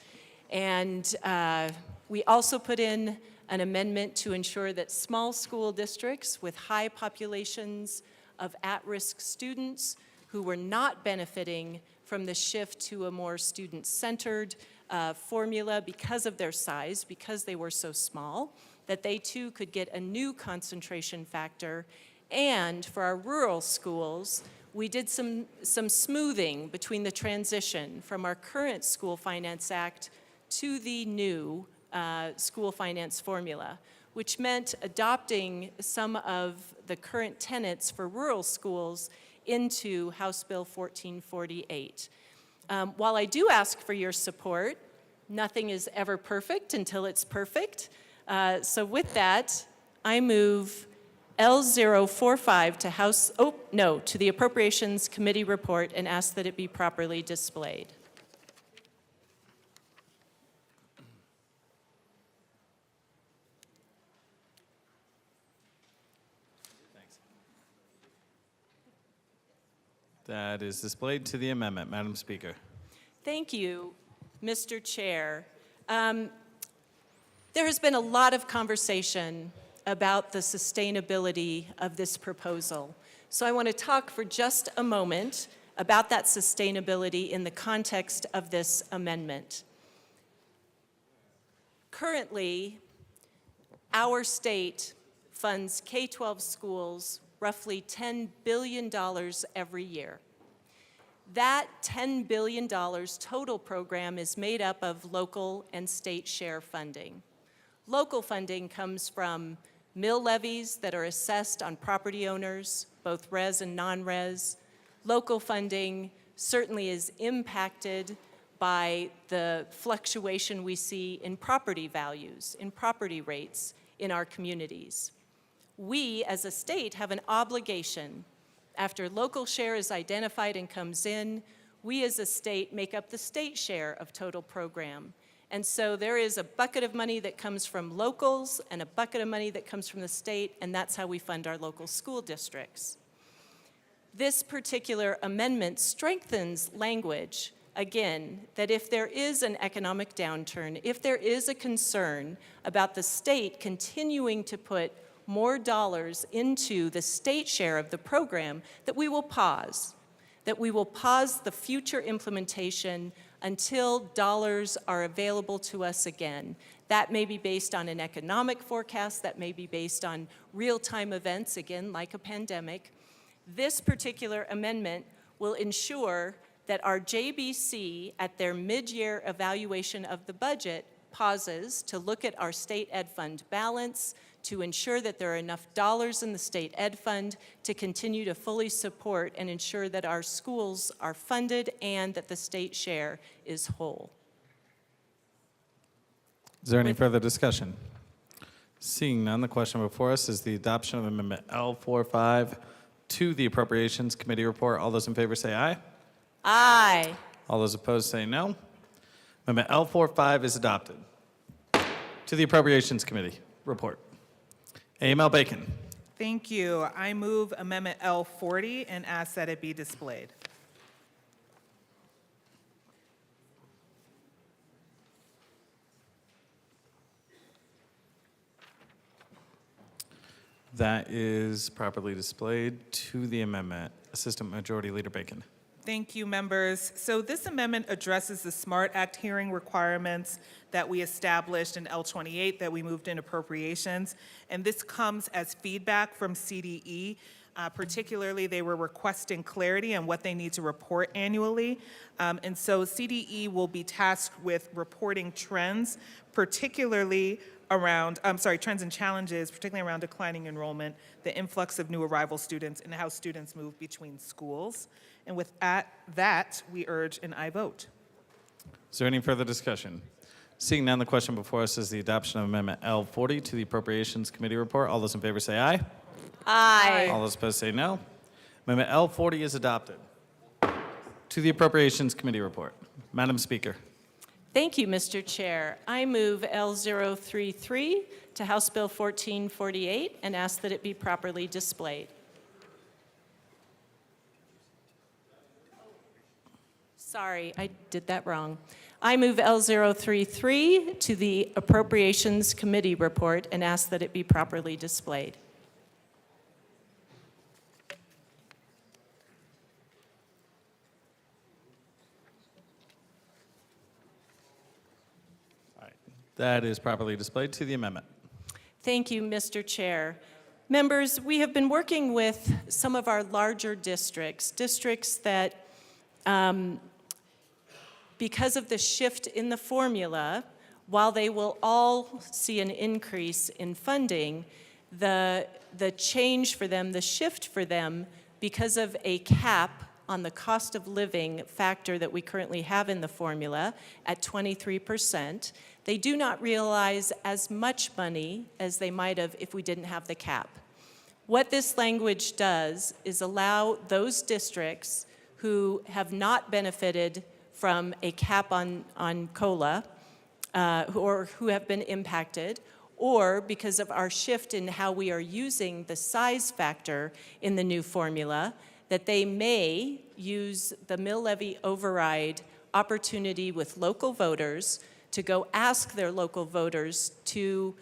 And we also put in an amendment to ensure that small school districts with high populations of at-risk students who were not benefiting from the shift to a more student-centered formula because of their size, because they were so small, that they too could get a new concentration factor. And for our rural schools, we did some smoothing between the transition from our current School Finance Act to the new school finance formula, which meant adopting some of the current tenets for rural schools into House Bill 1448. While I do ask for your support, nothing is ever perfect until it's perfect. So with that, I move L045 to the Appropriations Committee report and ask that it be properly displayed. That is displayed to the amendment. Madam Speaker. Thank you, Mr. Chair. There has been a lot of conversation about the sustainability of this proposal. So I want to talk for just a moment about that sustainability in the context of this amendment. Currently, our state funds K-12 schools roughly $10 billion every year. That $10 billion total program is made up of local and state share funding. Local funding comes from mill levies that are assessed on property owners, both res and non-res. Local funding certainly is impacted by the fluctuation we see in property values, in property rates in our communities. We, as a state, have an obligation. After local share is identified and comes in, we as a state make up the state share of total program. And so there is a bucket of money that comes from locals and a bucket of money that comes from the state, and that's how we fund our local school districts. This particular amendment strengthens language, again, that if there is an economic downturn, if there is a concern about the state continuing to put more dollars into the state share of the program, that we will pause the future implementation until dollars are available to us again. That may be based on an economic forecast, that may be based on real-time events, again, like a pandemic. This particular amendment will ensure that our JBC, at their mid-year evaluation of the budget, pauses to look at our state ed fund balance, to ensure that there are enough dollars in the state ed fund to continue to fully support and ensure that our schools are funded and that the state share is whole. Is there any further discussion? Seeing none, the question before us is the adoption of Amendment L45 to the Appropriations Committee report. All those in favor say aye. Aye. All those opposed say no. Amendment L45 is adopted. To the Appropriations Committee report. AML Bacon. Thank you. I move Amendment L40 and ask that it be displayed. That is properly displayed. To the amendment, Assistant Majority Leader Bacon. Thank you, members. So this amendment addresses the SMART Act hearing requirements that we established in L28 that we moved in appropriations. And this comes as feedback from CDE. Particularly, they were requesting clarity on what they need to report annually. And so CDE will be tasked with reporting trends, particularly around, trends and challenges, particularly around declining enrollment, the influx of new arrival students, and how students move between schools. And with that, we urge an aye vote. Is there any further discussion? Seeing none, the question before us is the adoption of Amendment L40 to the Appropriations Committee report. All those in favor say aye. Aye. All those opposed say no. Amendment L40 is adopted. To the Appropriations Committee report. Madam Speaker. Thank you, Mr. Chair. I move L033 to House Bill 1448 and ask that it be properly displayed. Sorry, I did that wrong. I move L033 to the Appropriations Committee report and ask that it be properly displayed. That is properly displayed. To the amendment. Thank you, Mr. Chair. Members, we have been working with some of our larger districts that, because of the shift in the formula, while they will all see an increase in funding, the change for them, the shift for them, because of a cap on the cost of living factor that we currently have in the formula at 23%, they do not realize as much money as they might have if we didn't have the cap. What this language does is allow those districts who have not benefited from a cap on COLA, or who have been impacted, or because of our shift in how we are using the size factor in the new formula, that they may use the mill levy override opportunity with local voters to go ask their local voters to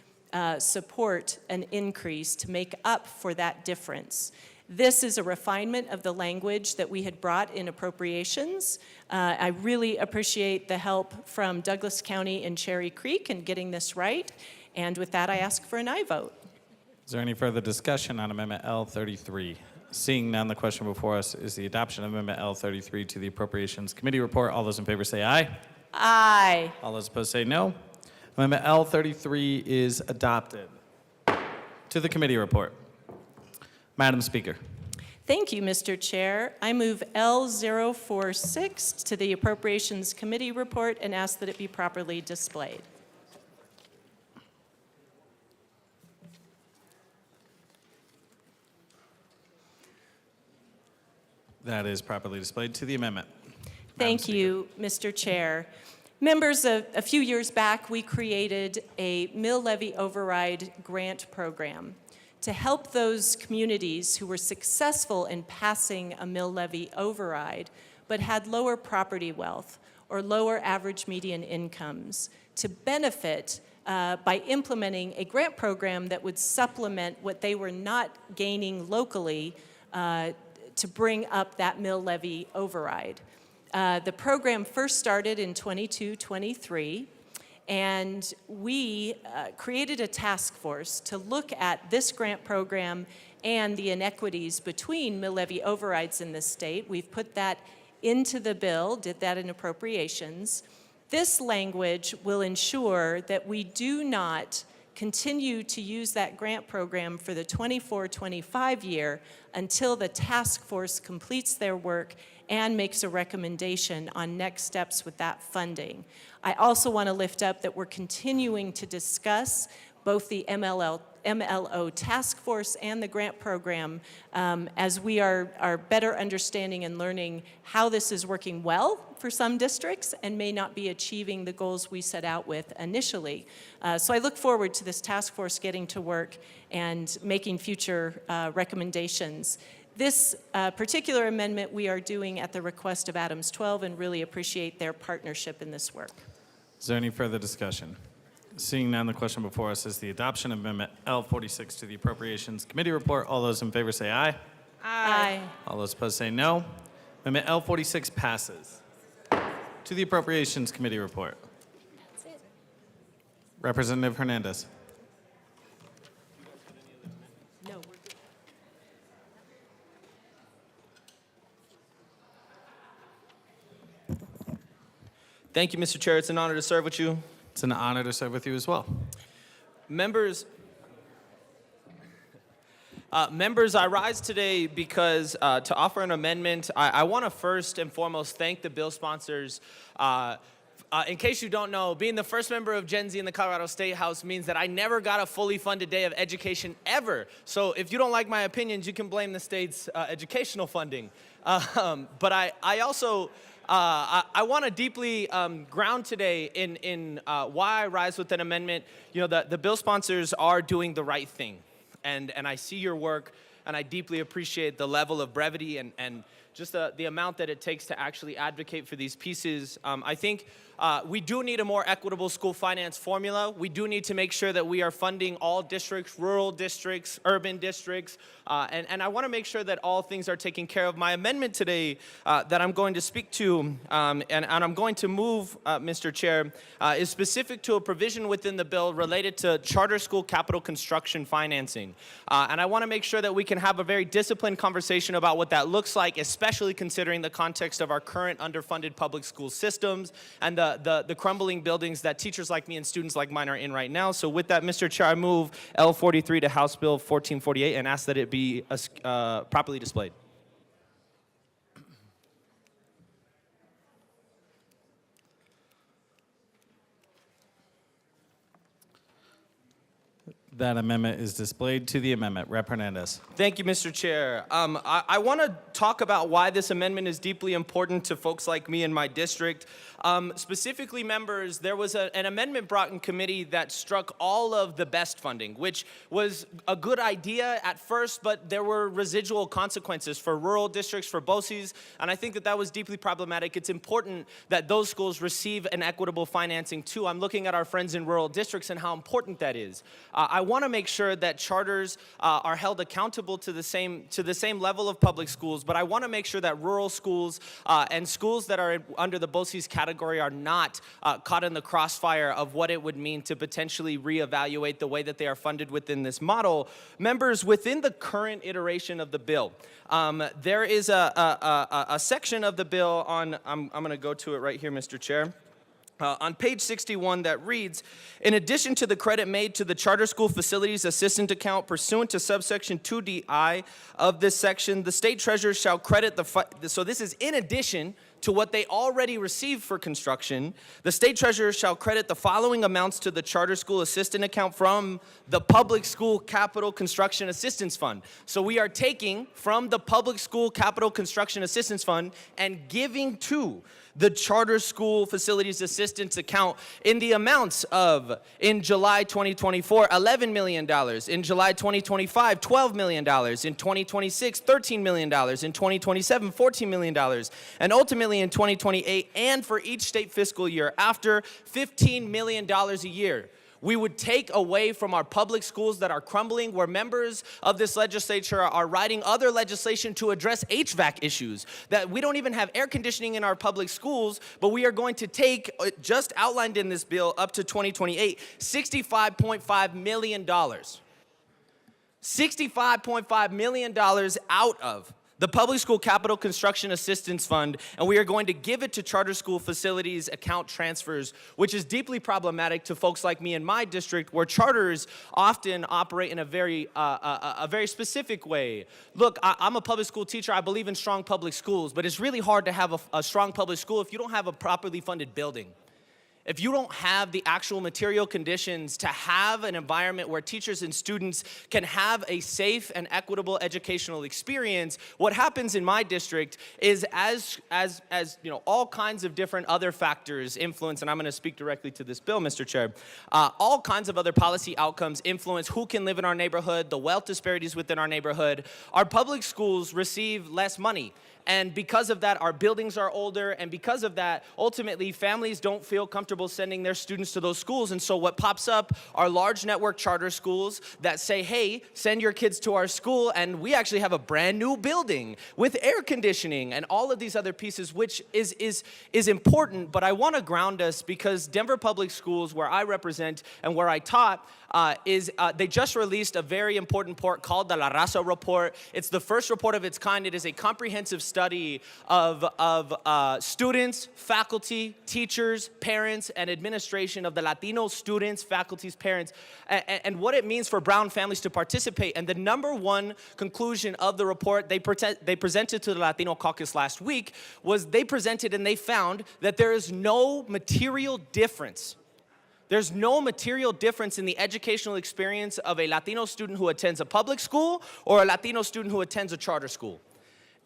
support an increase to make up for that difference. This is a refinement of the language that we had brought in appropriations. I really appreciate the help from Douglas County and Cherry Creek in getting this right. And with that, I ask for an aye vote. Is there any further discussion on Amendment L33? Seeing none, the question before us is the adoption of Amendment L33 to the Appropriations Committee report. All those in favor say aye. Aye. All those opposed say no. Amendment L33 is adopted. To the committee report. Madam Speaker. Thank you, Mr. Chair. I move L046 to the Appropriations Committee report and ask that it be properly displayed. That is properly displayed. To the amendment. Thank you, Mr. Chair. Members, a few years back, we created a mill levy override grant program to help those communities who were successful in passing a mill levy override but had lower property wealth or lower average median incomes to benefit by implementing a grant program that would supplement what they were not gaining locally to bring up that mill levy override. The program first started in 22-23, and we created a task force to look at this grant program and the inequities between mill levy overrides in this state. We've put that into the bill, did that in appropriations. This language will ensure that we do not continue to use that grant program for the 24-25 year until the task force completes their work and makes a recommendation on next steps with that funding. I also want to lift up that we're continuing to discuss both the MLO task force and the grant program as we are better understanding and learning how this is working well for some districts and may not be achieving the goals we set out with initially. So I look forward to this task force getting to work and making future recommendations. This particular amendment we are doing at the request of Adams 12 and really appreciate their partnership in this work. Is there any further discussion? Seeing none, the question before us is the adoption of Amendment L46 to the Appropriations Committee report. All those in favor say aye. Aye. All those opposed say no. Amendment L46 passes. To the Appropriations Committee report. Representative Hernandez. Thank you, Mr. Chair. It's an honor to serve with you. It's an honor to serve with you as well. Members, I rise today because to offer an amendment, I want to first and foremost thank the bill sponsors. In case you don't know, being the first member of Gen Z in the Colorado State House means that I never got a fully funded day of education ever. So if you don't like my opinions, you can blame the state's educational funding. But I also... I want to deeply ground today in why I rise with an amendment. You know, the bill sponsors are doing the right thing. And I see your work, and I deeply appreciate the level of brevity and just the amount that it takes to actually advocate for these pieces. I think we do need a more equitable school finance formula. We do need to make sure that we are funding all districts, rural districts, urban districts, and I want to make sure that all things are taken care of. My amendment today that I'm going to speak to and I'm going to move, Mr. Chair, is specific to a provision within the bill related to charter school capital construction financing. And I want to make sure that we can have a very disciplined conversation about what that looks like, especially considering the context of our current underfunded public school systems and the crumbling buildings that teachers like me and students like mine are in right now. So with that, Mr. Chair, I move L43 to House Bill 1448 and ask that it be properly displayed. That amendment is displayed to the amendment. Rep. Hernandez. Thank you, Mr. Chair. I want to talk about why this amendment is deeply important to folks like me in my district. Specifically, members, there was an amendment brought in committee that struck all of the best funding, which was a good idea at first, but there were residual consequences for rural districts, for BOCES, and I think that was deeply problematic. It's important that those schools receive an equitable financing too. I'm looking at our friends in rural districts and how important that is. I want to make sure that charters are held accountable to the same level of public schools, but I want to make sure that rural schools and schools that are under the BOCES category are not caught in the crossfire of what it would mean to potentially reevaluate the way that they are funded within this model. Members, within the current iteration of the bill, there is a section of the bill on, I'm going to go to it right here, Mr. Chair. On page 61 that reads, in addition to the credit made to the charter school facilities assistant account pursuant to subsection 2DI of this section, the state treasurer shall credit so this is in addition to what they already received for construction, the state treasurer shall credit the following amounts to the charter school assistant account from the public school capital construction assistance fund. So we are taking from the public school capital construction assistance fund and giving to the charter school facilities assistance account in the amounts of, in July 2024, $11 million, in July 2025, $12 million, in 2026, $13 million, in 2027, $14 million, and ultimately in 2028, and for each state fiscal year after, $15 million a year. We would take away from our public schools that are crumbling, where members of this legislature are writing other legislation to address HVAC issues, that we don't even have air conditioning in our public schools, but we are going to take, just outlined in this bill, up to 2028, $65.5 million. $65.5 million out of the Public School Capital Construction Assistance Fund, and we are going to give it to charter school facilities account transfers, which is deeply problematic to folks like me in my district, where charters often operate in a very specific way. Look, I'm a public school teacher. I believe in strong public schools, but it's really hard to have a strong public school if you don't have a properly funded building. if you don't have the actual material conditions to have an environment where teachers and students can have a safe and equitable educational experience, what happens in my district is as all kinds of different other factors influence, and I'm going to speak directly to this bill, Mr. Chair, all kinds of other policy outcomes influence who can live in our neighborhood, the wealth disparities within our neighborhood. Our public schools receive less money. And because of that, our buildings are older, and because of that, ultimately, families don't feel comfortable sending their students to those schools. And so what pops up are large network charter schools that say, hey, send your kids to our school, and we actually have a brand new building with air conditioning and all of these other pieces, which is important. But I want to ground us because Denver Public Schools, where I represent and where I taught, they just released a very important report called the La Raza Report. It's the first report of its kind. It is a comprehensive study of students, faculty, teachers, parents, and administration of the Latino students, faculties, parents, and what it means for brown families to participate. And the number one conclusion of the report they presented to the Latino caucus last week was they presented and they found that there is no material difference. There's no material difference in the educational experience of a Latino student who attends a public school or a Latino student who attends a charter school.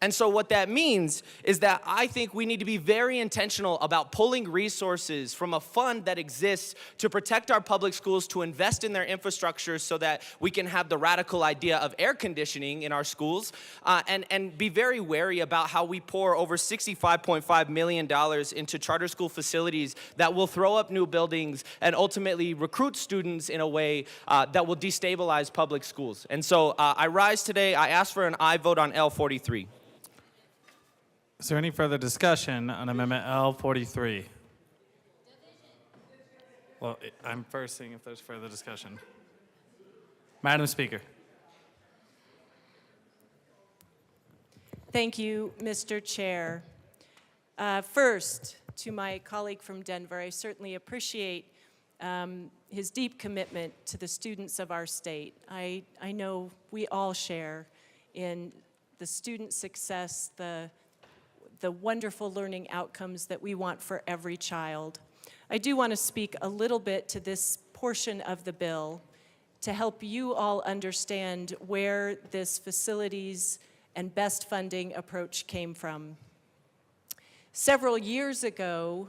And so what that means is that I think we need to be very intentional about pulling resources from a fund that exists to protect our public schools, to invest in their infrastructure so that we can have the radical idea of air conditioning in our schools, and be very wary about how we pour over $65.5 million into charter school facilities that will throw up new buildings and ultimately recruit students in a way that will destabilize public schools. And so I rise today, I ask for an aye vote on L43. Is there any further discussion on Amendment L43? Well, I'm first seeing if there's further discussion. Madam Speaker. Thank you, Mr. Chair. First, to my colleague from Denver, I certainly appreciate his deep commitment to the students of our state. I know we all share in the student success, the wonderful learning outcomes that we want for every child. I do want to speak a little bit to this portion of the bill to help you all understand where this facilities and best funding approach came from. Several years ago,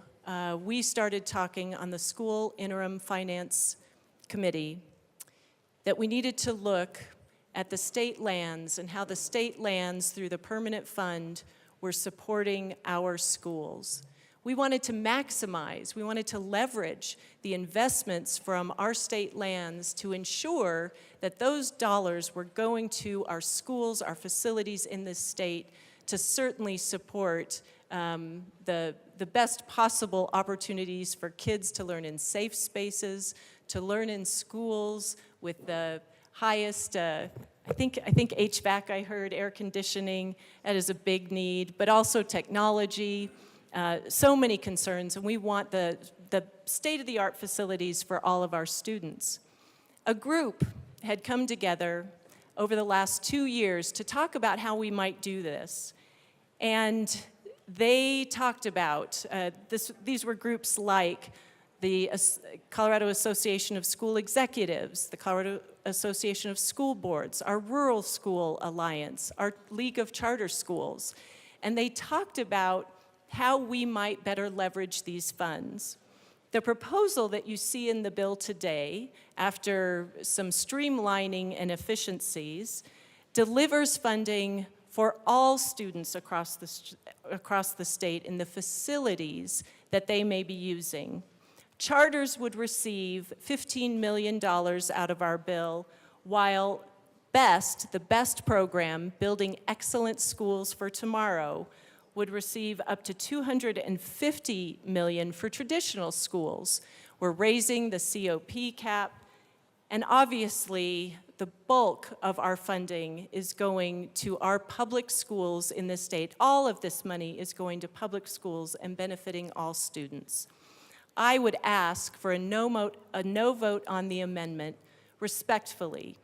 we started talking on the School Interim Finance Committee that we needed to look at the state lands and how the state lands through the permanent fund were supporting our schools. We wanted to maximize, we wanted to leverage the investments from our state lands to ensure that those dollars were going to our schools, our facilities in this state to certainly support the best possible opportunities for kids to learn in safe spaces, to learn in schools with the highest, I think HVAC I heard, air conditioning, that is a big need, but also technology, so many concerns, and we want the state-of-the-art facilities for all of our students. A group had come together over the last 2 years to talk about how we might do this, and they talked about, these were groups like the Colorado Association of School Executives, the Colorado Association of School Boards, our Rural School Alliance, our League of Charter Schools, and they talked about how we might better leverage these funds. The proposal that you see in the bill today, after some streamlining and efficiencies, delivers funding for all students across the state in the facilities that they may be using. Charters would receive $15 million out of our bill, while BEST, the BEST program, Building Excellent Schools for Tomorrow, would receive up to $250 million for traditional schools. We're raising the COP cap, and obviously the bulk of our funding is going to our public schools in this state. All of this money is going to public schools and benefiting all students. I would ask for a no vote on the amendment respectfully.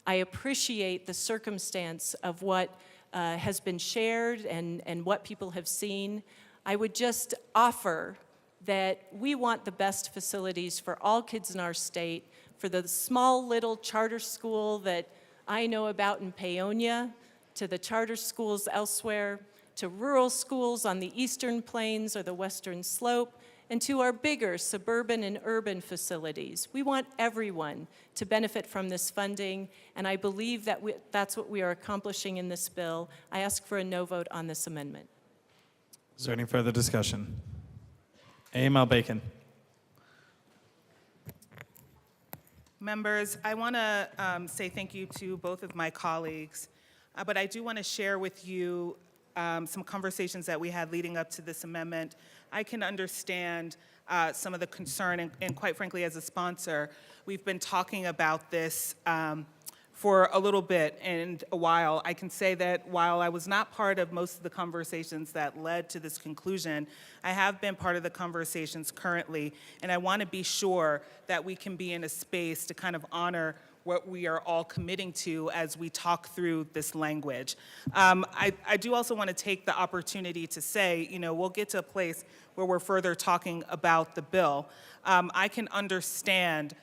I appreciate the circumstance of what has been shared and what people have seen. I would just offer that we want the best facilities for all kids in our state, for the small little charter school that I know about in Paonia, to the charter schools elsewhere, to rural schools on the eastern plains or the western slope, and to our bigger suburban and urban facilities. We want everyone to benefit from this funding, and I believe that that's what we are accomplishing in this bill. I ask for a no vote on this amendment. Is there any further discussion? AML Bacon. Members, I want to say thank you to both of my colleagues, but I do want to share with you some conversations that we had leading up to this amendment. I can understand some of the concern, and quite frankly, as a sponsor, we've been talking about this for a little bit and a while. I can say that while I was not part of most of the conversations that led to this conclusion, I have been part of the conversations currently, and I want to be sure that we can be in a space to kind of honor what we are all committing to as we talk through this language. I do also want to take the opportunity to say, we'll get to a place where we're further talking about the bill. I can understand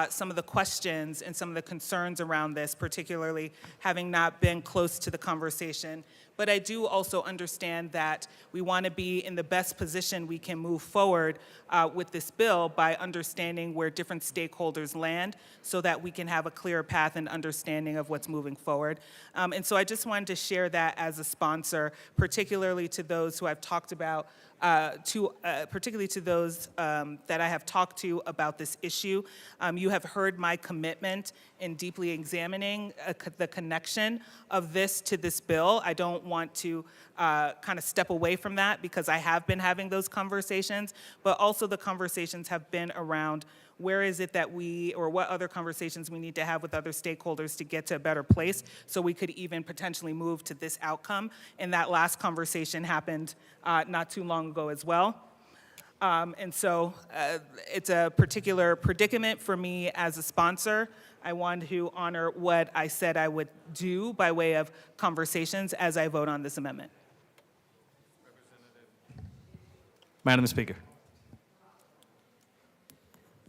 some of the questions and some of the concerns around this, particularly having not been close to the conversation. But I do also understand that we want to be in the best position we can move forward with this bill by understanding where different stakeholders land so that we can have a clear path and understanding of what's moving forward. And so I just wanted to share that as a sponsor, particularly to those who I've talked about, particularly to those that I have talked to about this issue. You have heard my commitment in deeply examining the connection of this to this bill. I don't want to kind of step away from that because I have been having those conversations, but also the conversations have been around where is it that or what other conversations we need to have with other stakeholders to get to a better place so we could even potentially move to this outcome. And that last conversation happened not too long ago as well. And so it's a particular predicament for me as a sponsor. I want to honor what I said I would do by way of conversations as I vote on this amendment. Madam Speaker.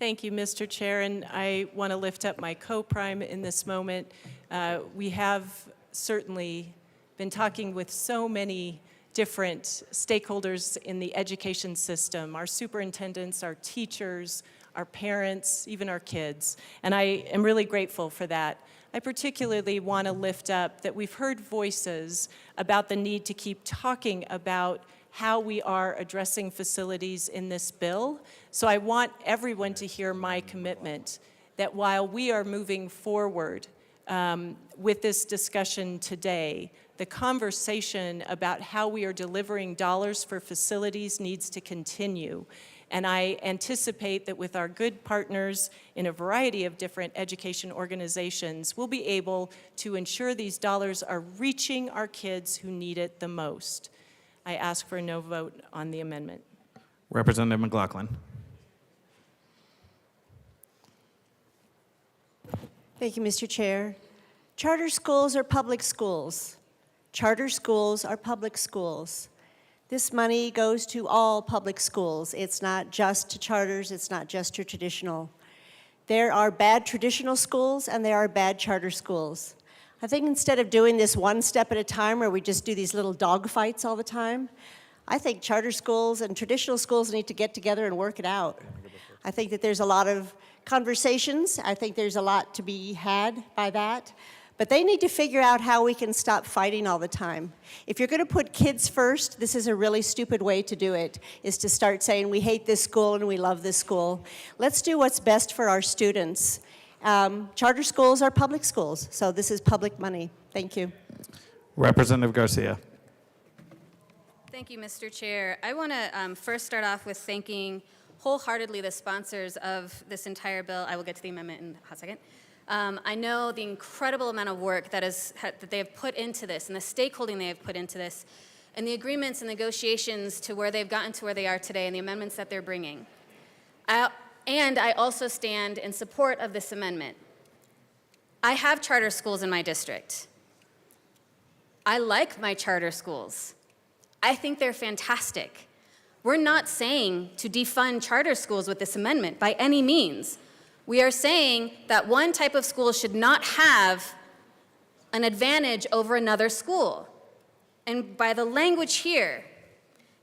Thank you, Mr. Chair, and I want to lift up my co-prime in this moment. We have certainly been talking with so many different stakeholders in the education system, our superintendents, our teachers, our parents, even our kids, and I am really grateful for that. I particularly want to lift up that we've heard voices about the need to keep talking about how we are addressing facilities in this bill. So I want everyone to hear my commitment that while we are moving forward with this discussion today, the conversation about how we are delivering dollars for facilities needs to continue. And I anticipate that with our good partners in a variety of different education organizations, we'll be able to ensure these dollars are reaching our kids who need it the most. I ask for a no vote on the amendment. Representative McLaughlin. Thank you, Mr. Chair. Charter schools are public schools. Charter schools are public schools. This money goes to all public schools. It's not just to charters, it's not just to traditional. There are bad traditional schools and there are bad charter schools. I think instead of doing this one step at a time where we just do these little dog fights all the time, I think charter schools and traditional schools need to get together and work it out. I think that there's a lot of conversations. I think there's a lot to be had by that. But they need to figure out how we can stop fighting all the time. If you're going to put kids first, this is a really stupid way to do it, is to start saying we hate this school and we love this school. Let's do what's best for our students. Charter schools are public schools, so this is public money. Thank you. Representative Garcia. Thank you, Mr. Chair. I want to first start off with thanking wholeheartedly the sponsors of this entire bill. I will get to the amendment in a hot second. I know the incredible amount of work that they have put into this and the stakeholding they have put into this and the agreements and negotiations to where they've gotten to where they are today and the amendments that they're bringing. And I also stand in support of this amendment. I have charter schools in my district. I like my charter schools. I think they're fantastic. We're not saying to defund charter schools with this amendment by any means. We are saying that one type of school should not have an advantage over another school. And by the language here,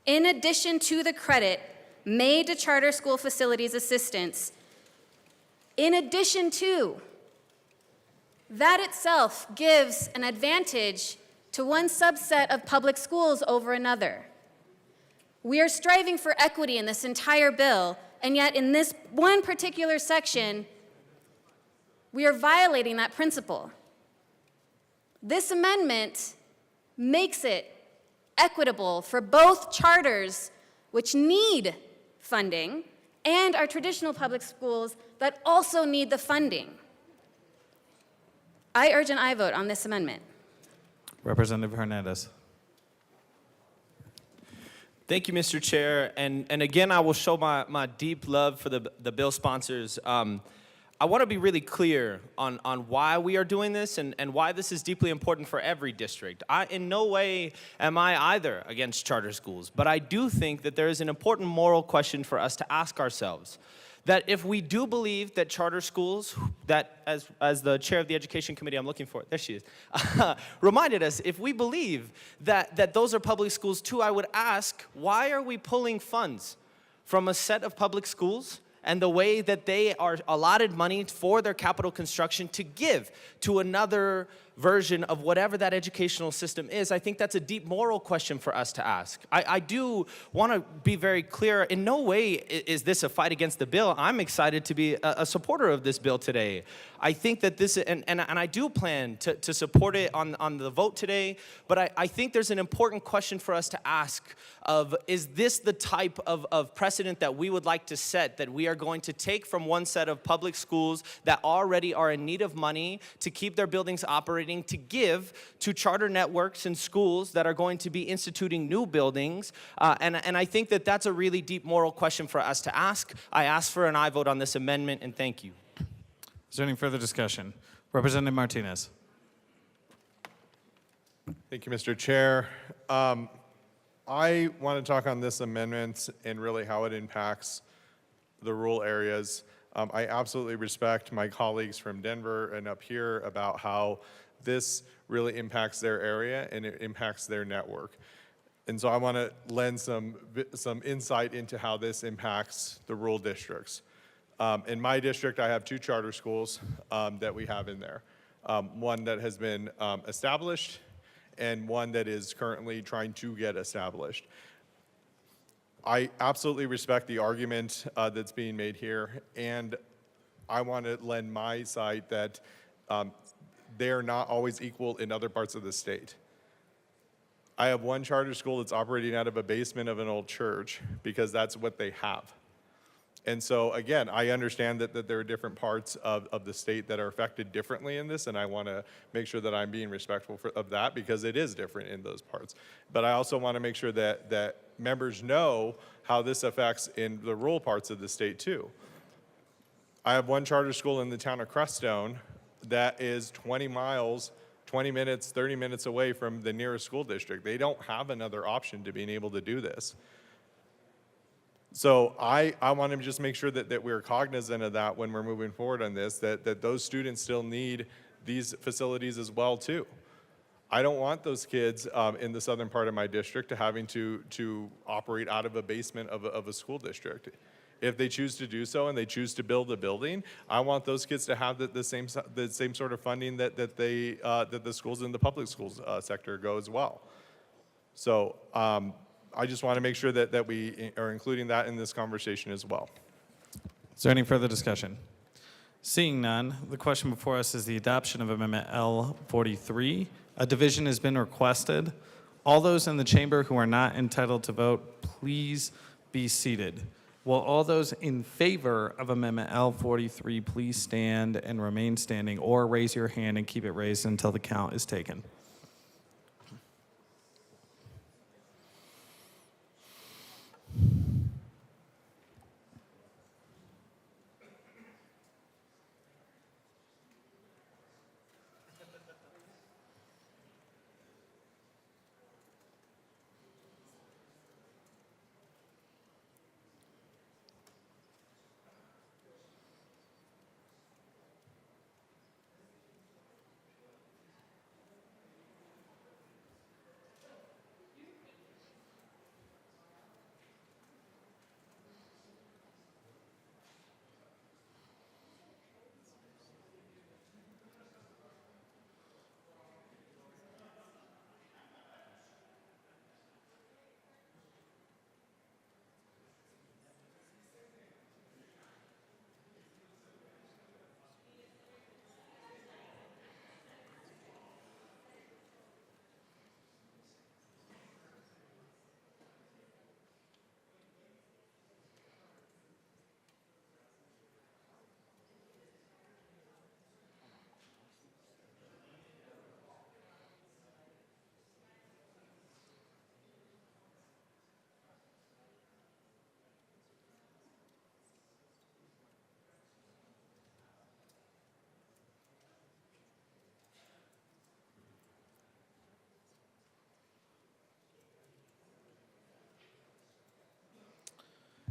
in addition to the credit made to charter school facilities assistance, in addition to, that itself gives an advantage to one subset of public schools over another. We are striving for equity in this entire bill, and yet in this one particular section, we are violating that principle. This amendment makes it equitable for both charters, which need funding, and our traditional public schools that also need the funding. I urge an aye vote on this amendment. Representative Hernandez. Thank you, Mr. Chair. And again, I will show my deep love for the bill sponsors. I want to be really clear on why we are doing this and why this is deeply important for every district. In no way am I either against charter schools, but I do think that there is an important moral question for us to ask ourselves. That if we do believe that charter schools, that as the chair of the education committee I'm looking for, there she is, reminded us, if we believe that those are public schools too, I would ask, why are we pulling funds from a set of public schools and the way that they are allotted money for their capital construction to give to another version of whatever that educational system is? I think that's a deep moral question for us to ask. I do want to be very clear. In no way is this a fight against the bill. I'm excited to be a supporter of this bill today. I think that this, and I do plan to support it on the vote today, but I think there's an important question for us to ask of, is this the type of precedent that we would like to set, that we are going to take from one set of public schools that already are in need of money to keep their buildings operating, to give to charter networks and schools that are going to be instituting new buildings? And I think that that's a really deep moral question for us to ask. I ask for an aye vote on this amendment, and thank you. Is there any further discussion? Representative Martinez. Thank you, Mr. Chair. I want to talk on this amendment and really how it impacts the rural areas. I absolutely respect my colleagues from Denver and up here about how this really impacts their area and it impacts their network. And so I want to lend some insight into how this impacts the rural districts. In my district, I have 2 charter schools that we have in there. One that has been established and one that is currently trying to get established. I absolutely respect the argument that's being made here, and I want to lend my side that they're not always equal in other parts of the state. I have one charter school that's operating out of a basement of an old church because that's what they have. And so, again, I understand that there are different parts of the state that are affected differently in this, and I want to make sure that I'm being respectful of that because it is different in those parts. But I also want to make sure that members know how this affects in the rural parts of the state, too. I have one charter school in the town of Crestone that is 20 miles, 20 minutes, 30 minutes away from the nearest school district. They don't have another option to being able to do this. So I want to just make sure that we're cognizant of that when we're moving forward on this, that those students still need these facilities as well too. I don't want those kids in the southern part of my district to having to operate out of a basement of a school district. If they choose to do so and they choose to build a building, I want those kids to have the same sort of funding that the schools in the public schools sector go as well. So I just want to make sure that we are including that in this conversation as well. Is there any further discussion? Seeing none, the question before us is the adoption of Amendment L43. A division has been requested. All those in the chamber who are not entitled to vote, please be seated. Will all those in favor of Amendment L43 please stand and remain standing, or raise your hand and keep it raised until the count is taken?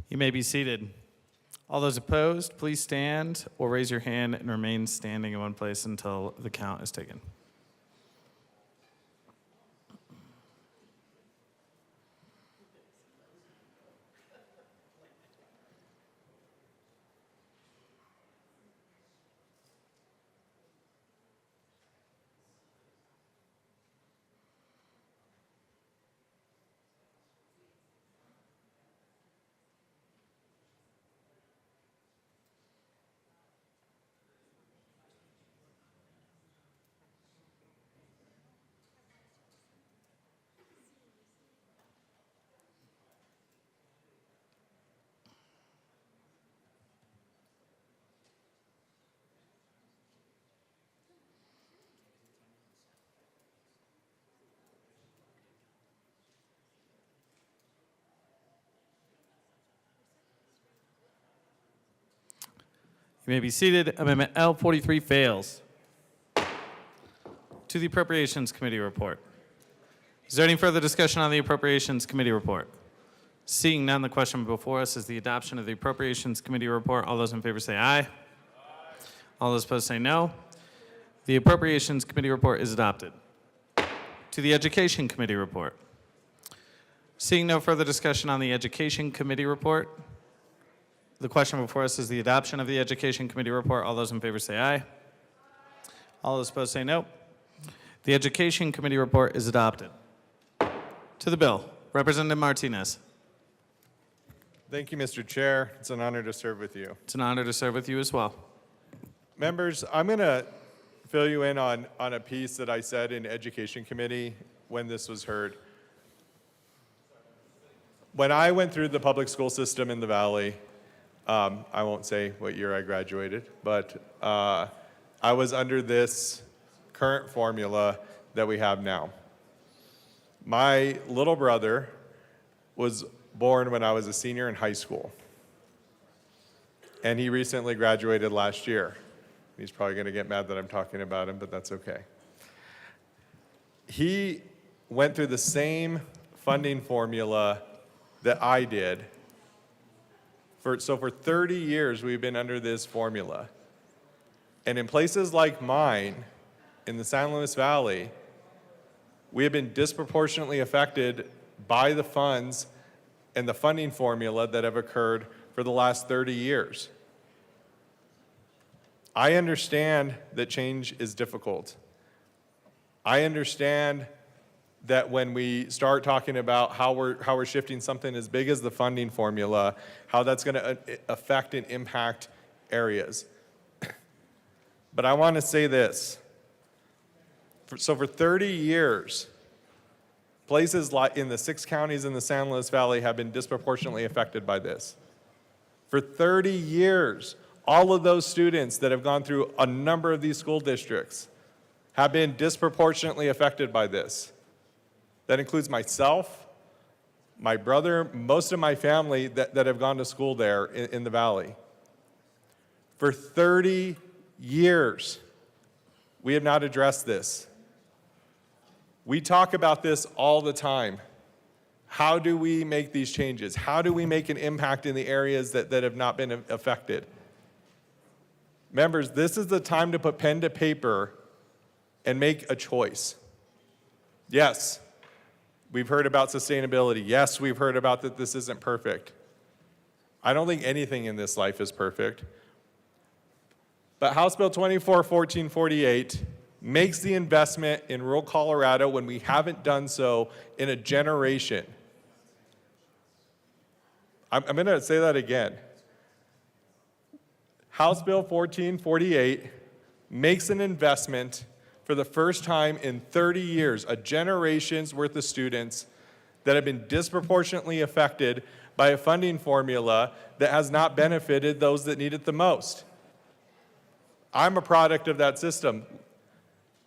You may be seated. All those opposed, please stand or raise your hand and remain standing in one place until the count is taken. You may be seated. Amendment L43 fails. To the Appropriations Committee report. Is there any further discussion on the Appropriations Committee report? Seeing none, the question before us is the adoption of the Appropriations Committee report. All those in favor say aye. Aye. All those opposed say no. The Appropriations Committee report is adopted. To the Education Committee report. Seeing no further discussion on the Education Committee report, the question before us is the adoption of the Education Committee report. All those in favor say aye. All those opposed say no. The Education Committee report is adopted. To the bill, Representative Martinez. Thank you, Mr. Chair. It's an honor to serve with you. It's an honor to serve with you as well. Members, I'm going to fill you in on a piece that I said in Education Committee when this was heard. When I went through the public school system in the Valley, I won't say what year I graduated, but I was under this current formula that we have now. My little brother was born when I was a senior in high school, and he recently graduated last year. He's probably going to get mad that I'm talking about him, but that's okay. He went through the same funding formula that I did. So for 30 years, we've been under this formula. And in places like mine, in the San Luis Valley, we have been disproportionately affected by the funds and the funding formula that have occurred for the last 30 years. I understand that change is difficult. I understand that when we start talking about how we're shifting something as big as the funding formula, how that's going to affect and impact areas. But I want to say this. So for 30 years, places like in the 6 counties in the San Luis Valley have been disproportionately affected by this. For 30 years, all of those students that have gone through a number of these school districts have been disproportionately affected by this. That includes myself, my brother, most of my family that have gone to school there in the Valley. For 30 years, we have not addressed this. We talk about this all the time. How do we make these changes? How do we make an impact in the areas that have not been affected? Members, this is the time to put pen to paper and make a choice. Yes, we've heard about sustainability. Yes, we've heard about that this isn't perfect. I don't think anything in this life is perfect. But House Bill 241448 makes the investment in rural Colorado when we haven't done so in a generation. I'm going to say that again. House Bill 1448 makes an investment for the first time in 30 years, a generation's worth of students that have been disproportionately affected by a funding formula that has not benefited those that need it the most. I'm a product of that system.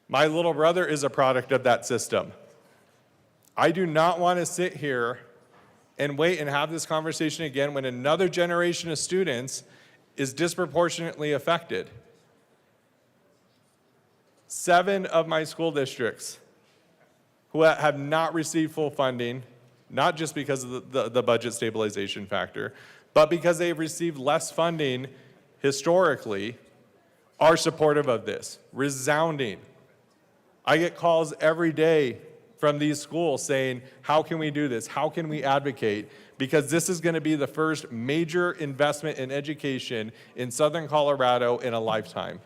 My little brother is a product of that system. I do not want to sit here and wait and have this conversation again when another generation of students is disproportionately affected. 7 of my school districts who have not received full funding, not just because of the budget stabilization factor, but because they've received less funding historically, are supportive of this. Resounding. I get calls every day from these schools saying, how can we do this? How can we advocate? Because this is going to be the first major investment in education in Southern Colorado in a lifetime.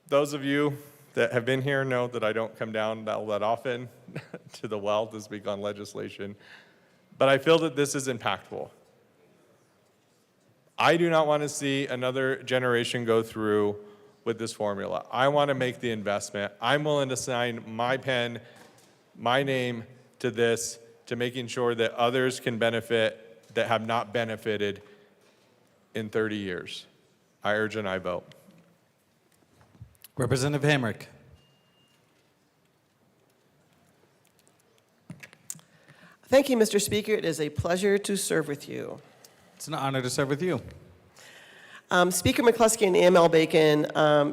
Those of you that have been here know that I don't come down all that often to the well to speak on legislation, but I feel that this is impactful. I do not want to see another generation go through with this formula. I want to make the investment. I'm willing to sign my pen, my name to this, to making sure that others can benefit that have not benefited in 30 years. I urge an aye vote. Representative Hamrick. Thank you, Mr. Speaker. It is a pleasure to serve with you. It's an honor to serve with you. Speaker McCluskey and AML Bacon,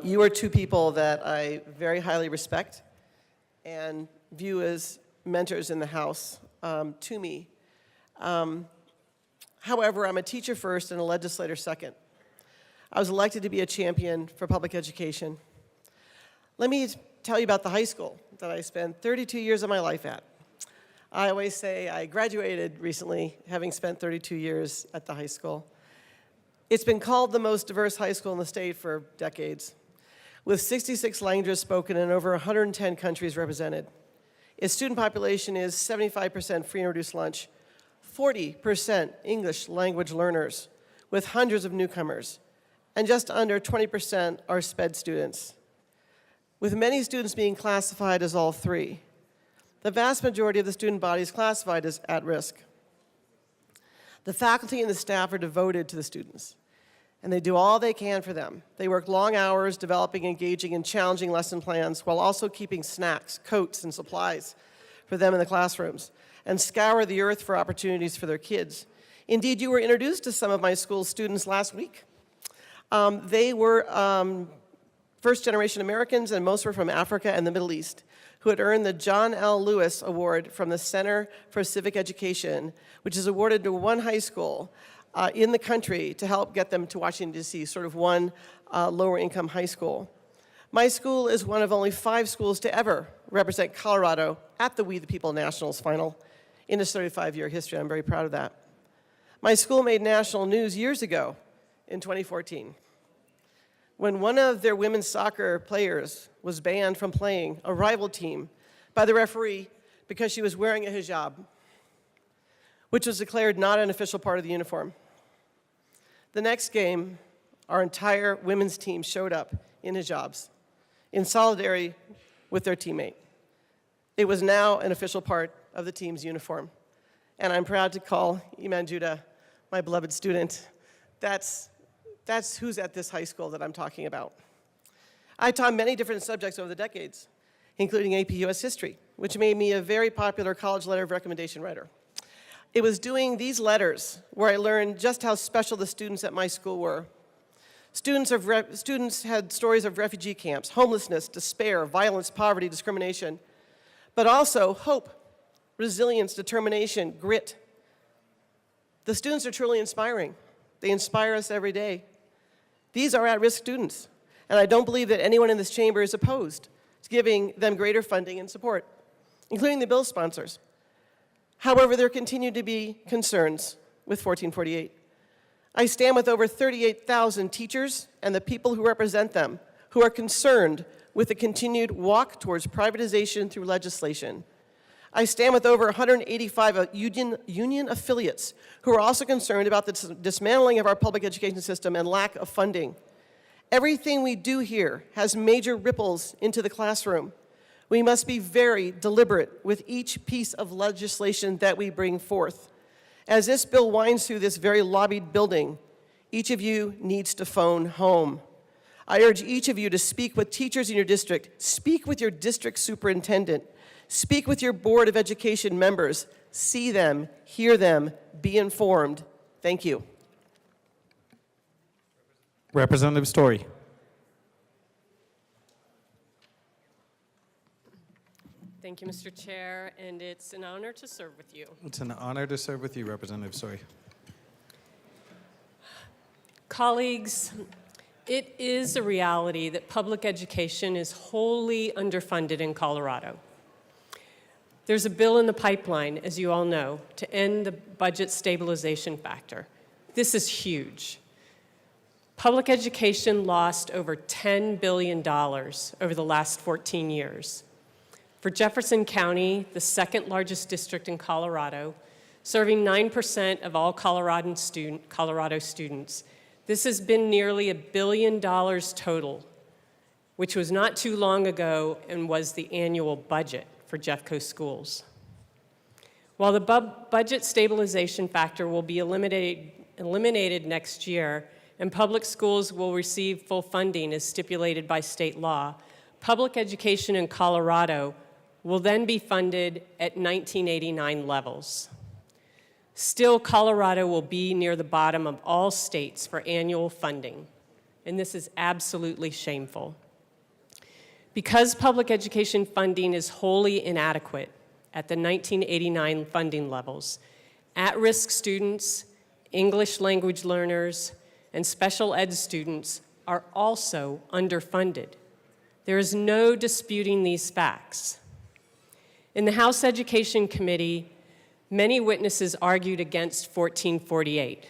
you are two people that I very highly respect and view as mentors in the House to me. However, I'm a teacher first and a legislator second. I was elected to be a champion for public education. Let me tell you about the high school that I spent 32 years of my life at. I always say I graduated recently, having spent 32 years at the high school. It's been called the most diverse high school in the state for decades, with 66 languages spoken and over 110 countries represented. Its student population is 75% free and reduced lunch, 40% English language learners, with hundreds of newcomers, and just under 20% are SPED students, with many students being classified as all three. The vast majority of the student body is classified as at risk. The faculty and the staff are devoted to the students, and they do all they can for them. They work long hours developing, engaging, and challenging lesson plans while also keeping snacks, coats, and supplies for them in the classrooms, and scour the earth for opportunities for their kids. Indeed, you were introduced to some of my school's students last week. They were first-generation Americans, and most were from Africa and the Middle East, who had earned the John L. Lewis Award from the Center for Civic Education, which is awarded to one high school in the country to help get them to Washington, D.C., sort of one lower-income high school. My school is one of only 5 schools to ever represent Colorado at the We the People Nationals final in its 35-year history. I'm very proud of that. My school made national news years ago in 2014. When one of their women's soccer players was banned from playing a rival team by the referee because she was wearing a hijab, which was declared not an official part of the uniform. The next game, our entire women's team showed up in hijabs, in solidarity with their teammate. It was now an official part of the team's uniform. And I'm proud to call Iman Judah my beloved student. That's who's at this high school that I'm talking about. I taught many different subjects over the decades, including AP US History, which made me a very popular college letter of recommendation writer. It was doing these letters where I learned just how special the students at my school were. Students had stories of refugee camps, homelessness, despair, violence, poverty, discrimination, but also hope, resilience, determination, grit. The students are truly inspiring. They inspire us every day. These are at-risk students, and I don't believe that anyone in this chamber is opposed to giving them greater funding and support, including the bill sponsors. However, there continue to be concerns with 1448. I stand with over 38,000 teachers and the people who represent them who are concerned with the continued walk towards privatization through legislation. I stand with over 185 union affiliates who are also concerned about the dismantling of our public education system and lack of funding. Everything we do here has major ripples into the classroom. We must be very deliberate with each piece of legislation that we bring forth. As this bill winds through this very lobbied building, each of you needs to phone home. I urge each of you to speak with teachers in your district, speak with your district superintendent, speak with your Board of Education members, see them, hear them, be informed. Thank you. Representative Story. Thank you, Mr. Chair, and it's an honor to serve with you. It's an honor to serve with you, Representative Sori. Colleagues, it is a reality that public education is wholly underfunded in Colorado. There's a bill in the pipeline, as you all know, to end the budget stabilization factor. This is huge. Public education lost over $10 billion over the last 14 years. For Jefferson County, the second largest district in Colorado, serving 9% of all Colorado students, this has been nearly $1 billion total, which was not too long ago and was the annual budget for Jeffco schools. While the budget stabilization factor will be eliminated next year and public schools will receive full funding as stipulated by state law, public education in Colorado will then be funded at 1989 levels. Still, Colorado will be near the bottom of all states for annual funding, and this is absolutely shameful. Because public education funding is wholly inadequate at the 1989 funding levels, at-risk students, English language learners, and special ed students are also underfunded. There is no disputing these facts. In the House Education Committee, many witnesses argued against 1448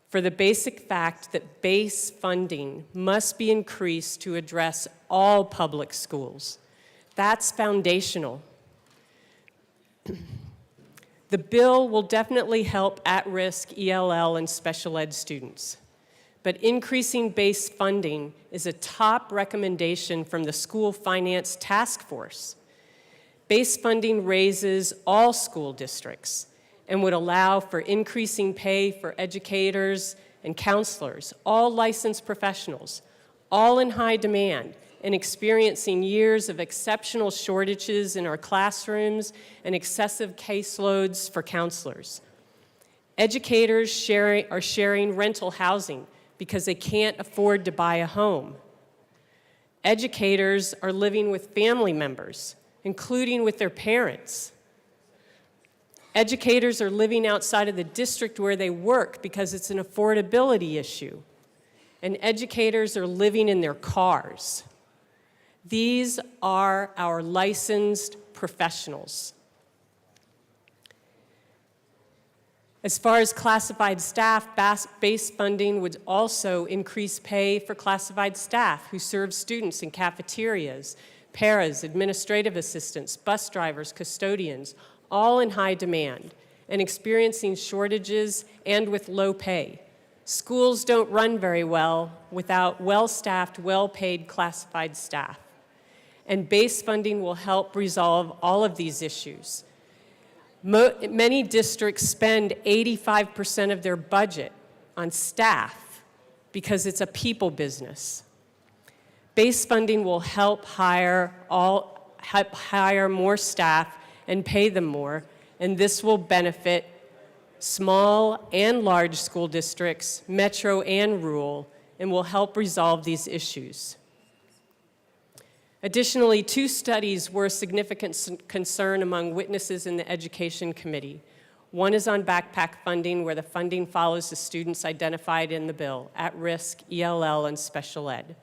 for the basic fact that base funding must be increased to address all public schools. That's foundational. The bill will definitely help at-risk ELL and special ed students, but increasing base funding is a top recommendation from the School Finance Task Force. Base funding raises all school districts and would allow for increasing pay for educators and counselors, all licensed professionals, all in high demand and experiencing years of exceptional shortages in our classrooms and excessive caseloads for counselors. Educators are sharing rental housing because they can't afford to buy a home. Educators are living with family members, including with their parents. Educators are living outside of the district where they work because it's an affordability issue. And educators are living in their cars. These are our licensed professionals. As far as classified staff, base funding would also increase pay for classified staff who serve students in cafeterias, paras, administrative assistants, bus drivers, custodians, all in high demand and experiencing shortages and with low pay. Schools don't run very well without well-staffed, well-paid classified staff. And base funding will help resolve all of these issues. Many districts spend 85% of their budget on staff because it's a people business. Base funding will help hire more staff and pay them more, and this will benefit small and large school districts, metro and rural, and will help resolve these issues. Additionally, 2 studies were a significant concern among witnesses in the Education Committee. One is on backpack funding, where the funding follows the students identified in the bill, at-risk, ELL, and special ed.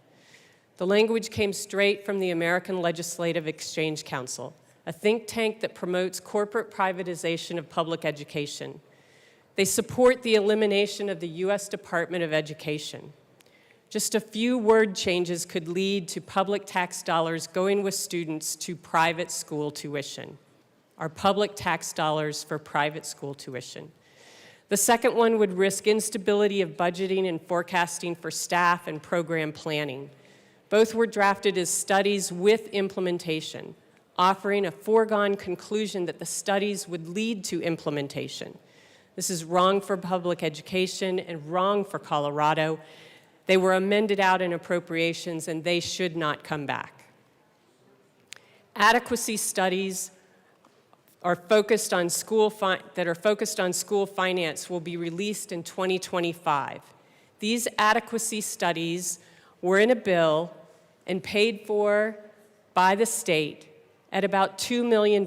The language came straight from the American Legislative Exchange Council, a think tank that promotes corporate privatization of public education. They support the elimination of the U.S. Department of Education. Just a few word changes could lead to public tax dollars going with students to private school tuition. Our public tax dollars for private school tuition. The second one would risk instability of budgeting and forecasting for staff and program planning. Both were drafted as studies with implementation, offering a foregone conclusion that the studies would lead to implementation. This is wrong for public education and wrong for Colorado. They were amended out in appropriations and they should not come back. Adequacy studies are focused on school finance will be released in 2025. These adequacy studies were in a bill and paid for by the state at about $2 million.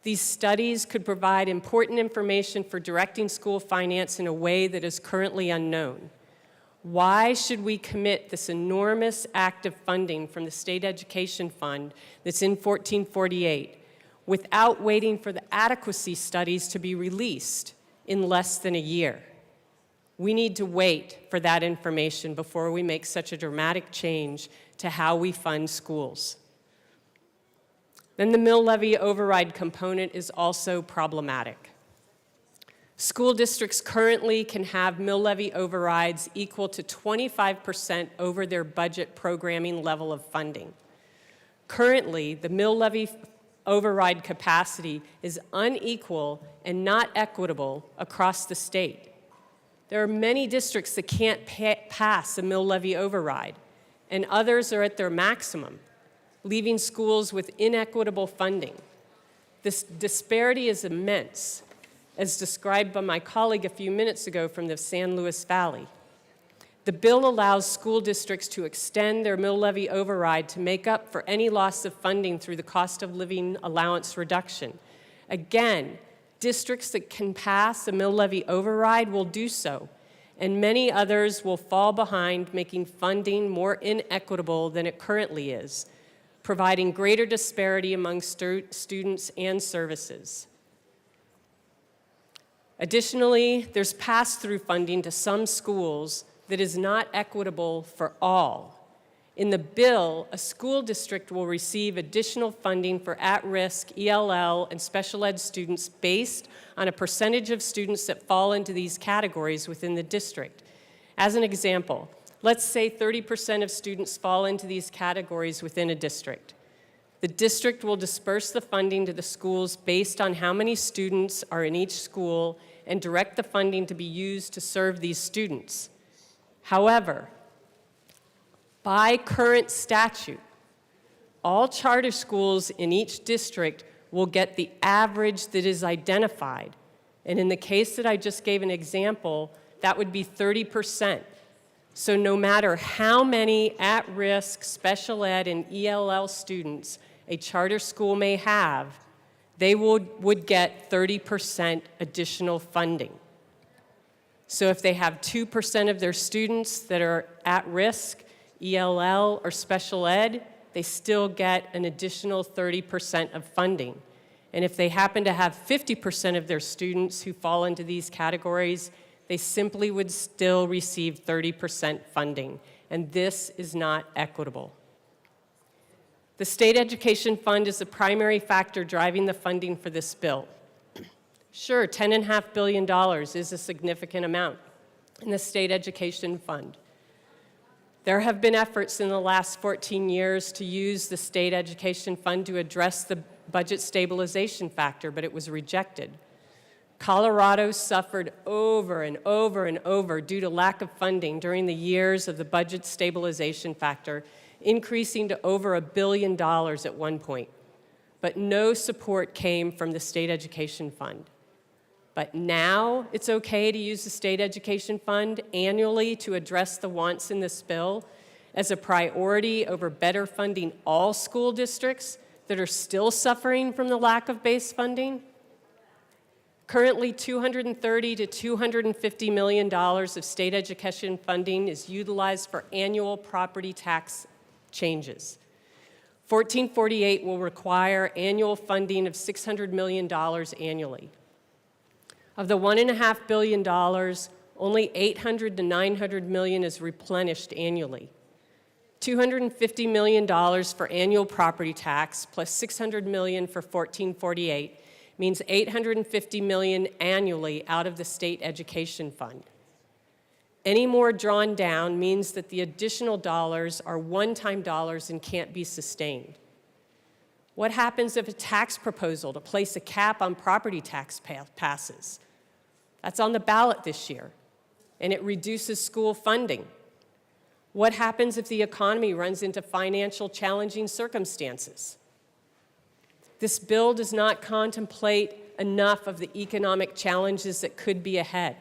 These studies could provide important information for directing school finance in a way that is currently unknown. Why should we commit this enormous act of funding from the State Education Fund that's in 1448 without waiting for the adequacy studies to be released in less than a year? We need to wait for that information before we make such a dramatic change to how we fund schools. Then the mill levy override component is also problematic. School districts currently can have mill levy overrides equal to 25% over their budget programming level of funding. Currently, the mill levy override capacity is unequal and not equitable across the state. There are many districts that can't pass a mill levy override, and others are at their maximum, leaving schools with inequitable funding. This disparity is immense, as described by my colleague a few minutes ago from the San Luis Valley. The bill allows school districts to extend their mill levy override to make up for any loss of funding through the cost of living allowance reduction. Again, districts that can pass a mill levy override will do so, and many others will fall behind, making funding more inequitable than it currently is, providing greater disparity among students and services. Additionally, there's pass-through funding to some schools that is not equitable for all. In the bill, a school district will receive additional funding for at-risk ELL and special ed students based on a percentage of students that fall into these categories within the district. As an example, let's say 30% of students fall into these categories within a district. The district will disperse the funding to the schools based on how many students are in each school and direct the funding to be used to serve these students. However, by current statute, all charter schools in each district will get the average that is identified. And in the case that I just gave an example, that would be 30%. So no matter how many at-risk special ed and ELL students a charter school may have, they would get 30% additional funding. So if they have 2% of their students that are at risk, ELL or special ed, they still get an additional 30% of funding. And if they happen to have 50% of their students who fall into these categories, they simply would still receive 30% funding. And this is not equitable. The State Education Fund is the primary factor driving the funding for this bill. Sure, $10.5 billion is a significant amount in the State Education Fund. There have been efforts in the last 14 years to use the State Education Fund to address the budget stabilization factor, but it was rejected. Colorado suffered over and over and over due to lack of funding during the years of the budget stabilization factor, increasing to over $1 billion at one point. But no support came from the State Education Fund. But now it's okay to use the State Education Fund annually to address the wants in this bill as a priority over better funding all school districts that are still suffering from the lack of base funding. Currently, $230 to $250 million of state education funding is utilized for annual property tax changes. 1448 will require annual funding of $600 million annually. Of the $1.5 billion, only $800 to $900 million is replenished annually. $250 million for annual property tax plus $600 million for 1448 means $850 million annually out of the State Education Fund. Any more drawn down means that the additional dollars are one-time dollars and can't be sustained. What happens if a tax proposal to place a cap on property tax passes? That's on the ballot this year, and it reduces school funding. What happens if the economy runs into financial challenging circumstances? This bill does not contemplate enough of the economic challenges that could be ahead.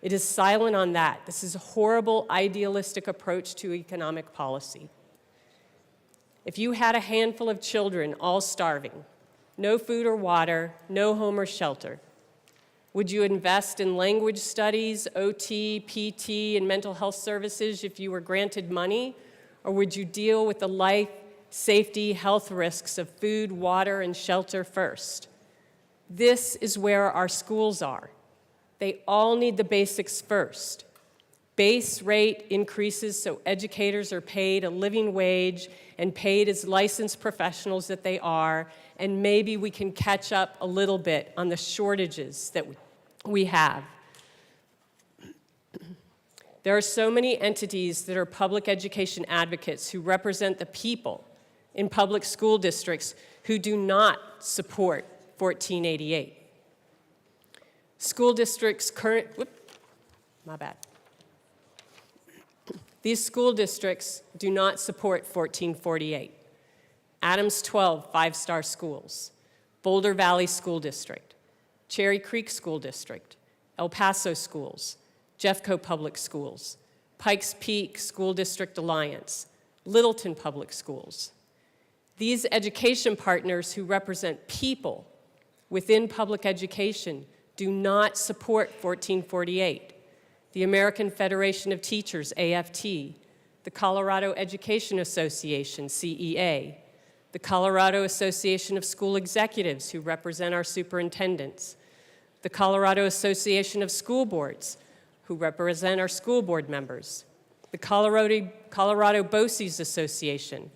It is silent on that. This is a horrible, idealistic approach to economic policy. If you had a handful of children all starving, no food or water, no home or shelter, would you invest in language studies, OT, PT, and mental health services if you were granted money? Or would you deal with the life, safety, health risks of food, water, and shelter first? This is where our schools are. They all need the basics first. Base rate increases so educators are paid a living wage and paid as licensed professionals that they are, and maybe we can catch up a little bit on the shortages that we have. There are so many entities that are public education advocates who represent the people in public school districts who do not support 1488. School districts These school districts do not support 1448. Adams 12 five-star schools, Boulder Valley School District, Cherry Creek School District, El Paso Schools, Jeffco Public Schools, Pikes Peak School District Alliance, Littleton Public Schools. These education partners who represent people within public education do not support 1448. The American Federation of Teachers, AFT, the Colorado Education Association, CEA, the Colorado Association of School Executives who represent our superintendents, the Colorado Association of School Boards who represent our school board members, the Colorado BOCES Association,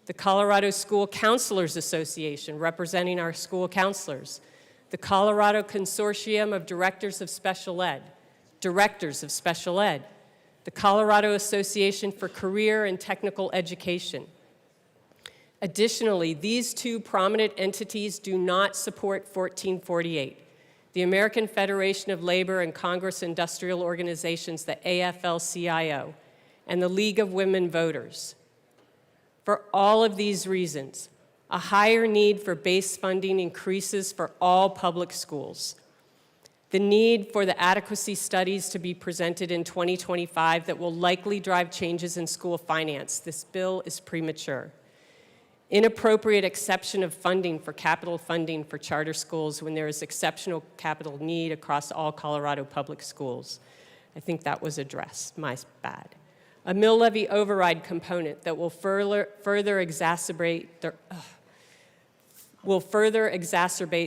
the Colorado School Counselors Association representing our school counselors, the Colorado Consortium of Directors of Special Ed, the Colorado Association for Career and Technical Education. Additionally, these two prominent entities do not support 1448. The American Federation of Labor and Congress Industrial Organizations, the AFL-CIO, and the League of Women Voters. For all of these reasons, a higher need for base funding increases for all public schools. The need for the adequacy studies to be presented in 2025 that will likely drive changes in school finance. This bill is premature. Inappropriate exception of funding for capital funding for charter schools when there is exceptional capital need across all Colorado public schools. I think that was addressed, my bad. A mill levy override component that will further exacerbate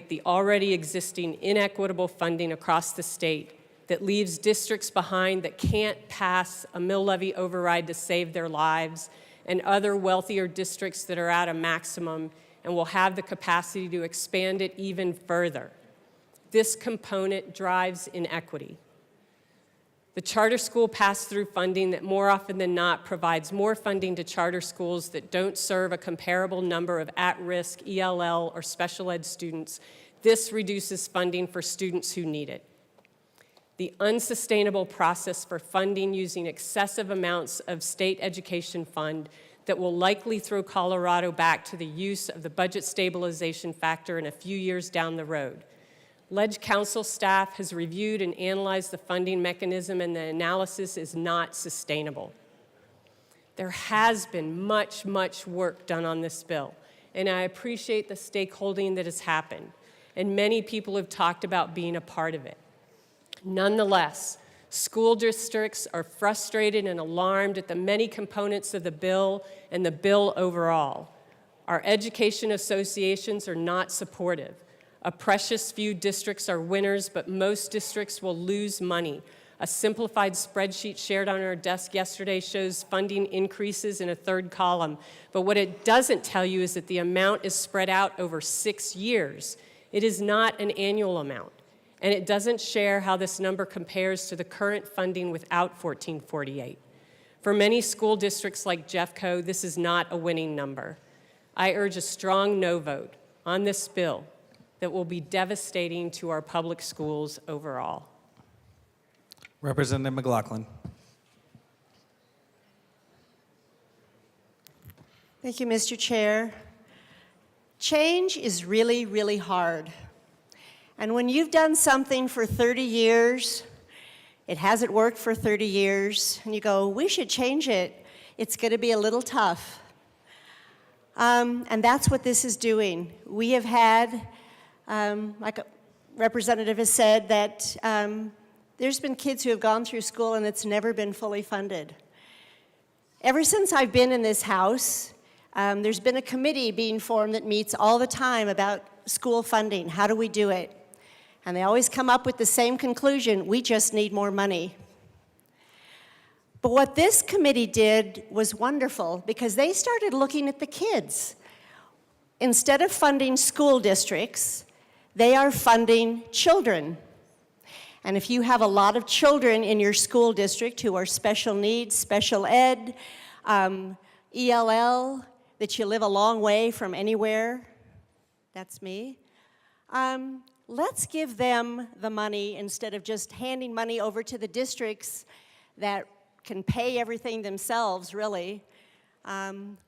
the already existing inequitable funding across the state that leaves districts behind that can't pass a mill levy override to save their lives, and other wealthier districts that are at a maximum and will have the capacity to expand it even further. This component drives inequity. The charter school pass-through funding that more often than not provides more funding to charter schools that don't serve a comparable number of at-risk ELL or special ed students, this reduces funding for students who need it. The unsustainable process for funding using excessive amounts of state education fund that will likely throw Colorado back to the use of the budget stabilization factor in a few years down the road. Ledge Council staff has reviewed and analyzed the funding mechanism, and the analysis is not sustainable. There has been much work done on this bill, and I appreciate the stakeholding that has happened, and many people have talked about being a part of it. Nonetheless, school districts are frustrated and alarmed at the many components of the bill and the bill overall. Our education associations are not supportive. A precious few districts are winners, but most districts will lose money. A simplified spreadsheet shared on our desk yesterday shows funding increases in a third column, but what it doesn't tell you is that the amount is spread out over 6 years. It is not an annual amount. And it doesn't share how this number compares to the current funding without 1448. For many school districts like Jeffco, this is not a winning number. I urge a strong no vote on this bill that will be devastating to our public schools overall. Representative McLaughlin. Thank you, Mr. Chair. Change is really hard. And when you've done something for 30 years, it hasn't worked for 30 years, and you go, we should change it, it's going to be a little tough. And that's what this is doing. We have had, like a representative has said, that there's been kids who have gone through school and it's never been fully funded. Ever since I've been in this house, there's been a committee being formed that meets all the time about school funding. How do we do it? And they always come up with the same conclusion: we just need more money. But what this committee did was wonderful, because they started looking at the kids. Instead of funding school districts, they are funding children. And if you have a lot of children in your school district who are special needs, special ed, ELL, that you live a long way from anywhere, that's me, let's give them the money instead of just handing money over to the districts that can pay everything themselves, really.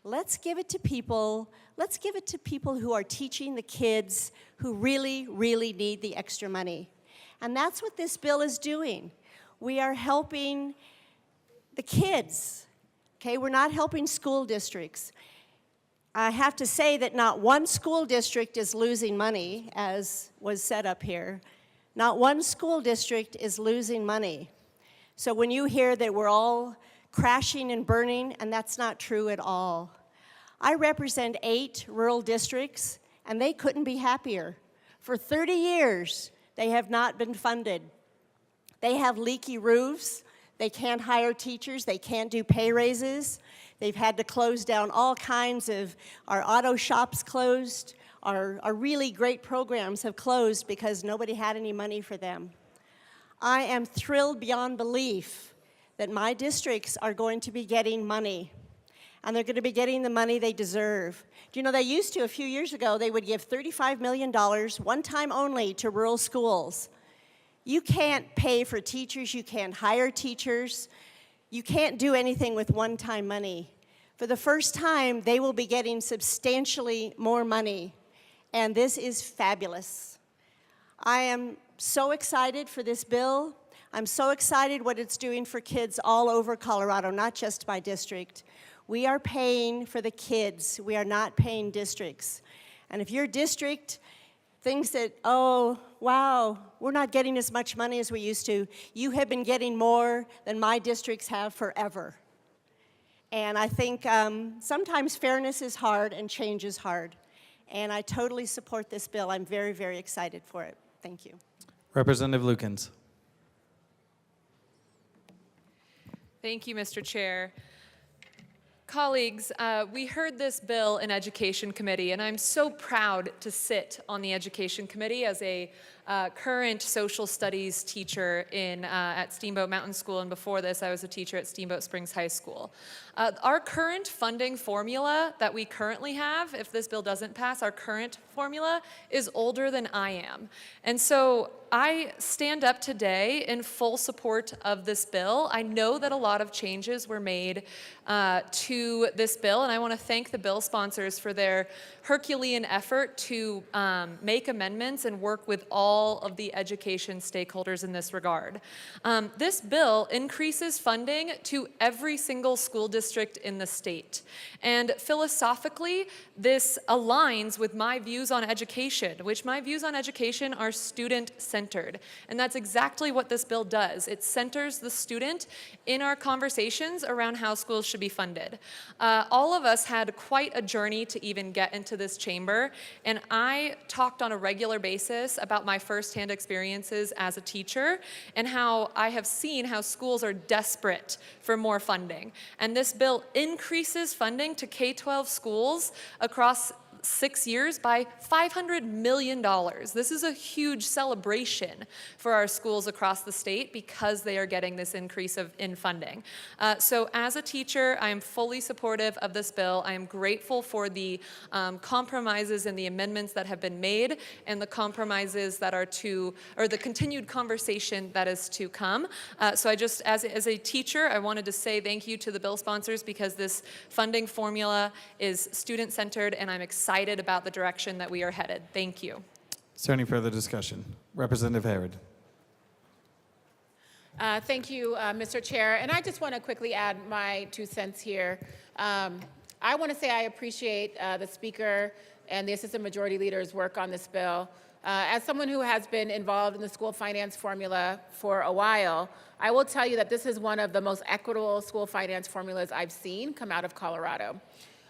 Let's give it to people. Let's give it to people who are teaching the kids who really, really need the extra money. And that's what this bill is doing. We are helping the kids, okay? We're not helping school districts. I have to say that not one school district is losing money, as was said up here. Not one school district is losing money. So when you hear that we're all crashing and burning, and that's not true at all. I represent 8 rural districts, and they couldn't be happier. For 30 years, they have not been funded. They have leaky roofs. They can't hire teachers. They can't do pay raises. They've had to close down all kinds of, our auto shops closed. Our really great programs have closed because nobody had any money for them. I am thrilled beyond belief that my districts are going to be getting money, and they're going to be getting the money they deserve. Do you know, they used to, a few years ago, they would give $35 million, one time only, to rural schools. You can't pay for teachers, you can't hire teachers, you can't do anything with one-time money. For the first time, they will be getting substantially more money, and this is fabulous. I am so excited for this bill. I'm so excited what it's doing for kids all over Colorado, not just my district. We are paying for the kids. We are not paying districts. And if your district thinks that, oh, wow, we're not getting as much money as we used to, you have been getting more than my districts have forever. And I think sometimes fairness is hard and change is hard. And I totally support this bill. I'm very, very excited for it. Thank you. Representative Lukens. Thank you, Mr. Chair. Colleagues, we heard this bill in Education Committee, and I'm so proud to sit on the Education Committee as a current social studies teacher at Steamboat Mountain School, and before this I was a teacher at Steamboat Springs High School. Our current funding formula that we currently have, if this bill doesn't pass, our current formula is older than I am. And so I stand up today in full support of this bill. I know that a lot of changes were made to this bill, and I want to thank the bill sponsors for their Herculean effort to make amendments and work with all of the education stakeholders in this regard. This bill increases funding to every single school district in the state. And philosophically, this aligns with my views on education, which my views on education are student-centered. And that's exactly what this bill does. It centers the student in our conversations around how schools should be funded. All of us had quite a journey to even get into this chamber, and I talked on a regular basis about my firsthand experiences as a teacher and how I have seen how schools are desperate for more funding. And this bill increases funding to K-12 schools across 6 years by $500 million. This is a huge celebration for our schools across the state because they are getting this increase in funding. So as a teacher, I am fully supportive of this bill. I am grateful for the compromises and the amendments that have been made and the compromises that are or the continued conversation that is to come. So I just, as a teacher, I wanted to say thank you to the bill sponsors because this funding formula is student-centered, and I'm excited about the direction that we are headed. Thank you. Is there any further discussion? Representative Harrod. Thank you, Mr. Chair. And I just want to quickly add my 2 cents here. I want to say I appreciate the Speaker and the Assistant Majority Leader's work on this bill. As someone who has been involved in the school finance formula for a while, I will tell you that this is one of the most equitable school finance formulas I've seen come out of Colorado.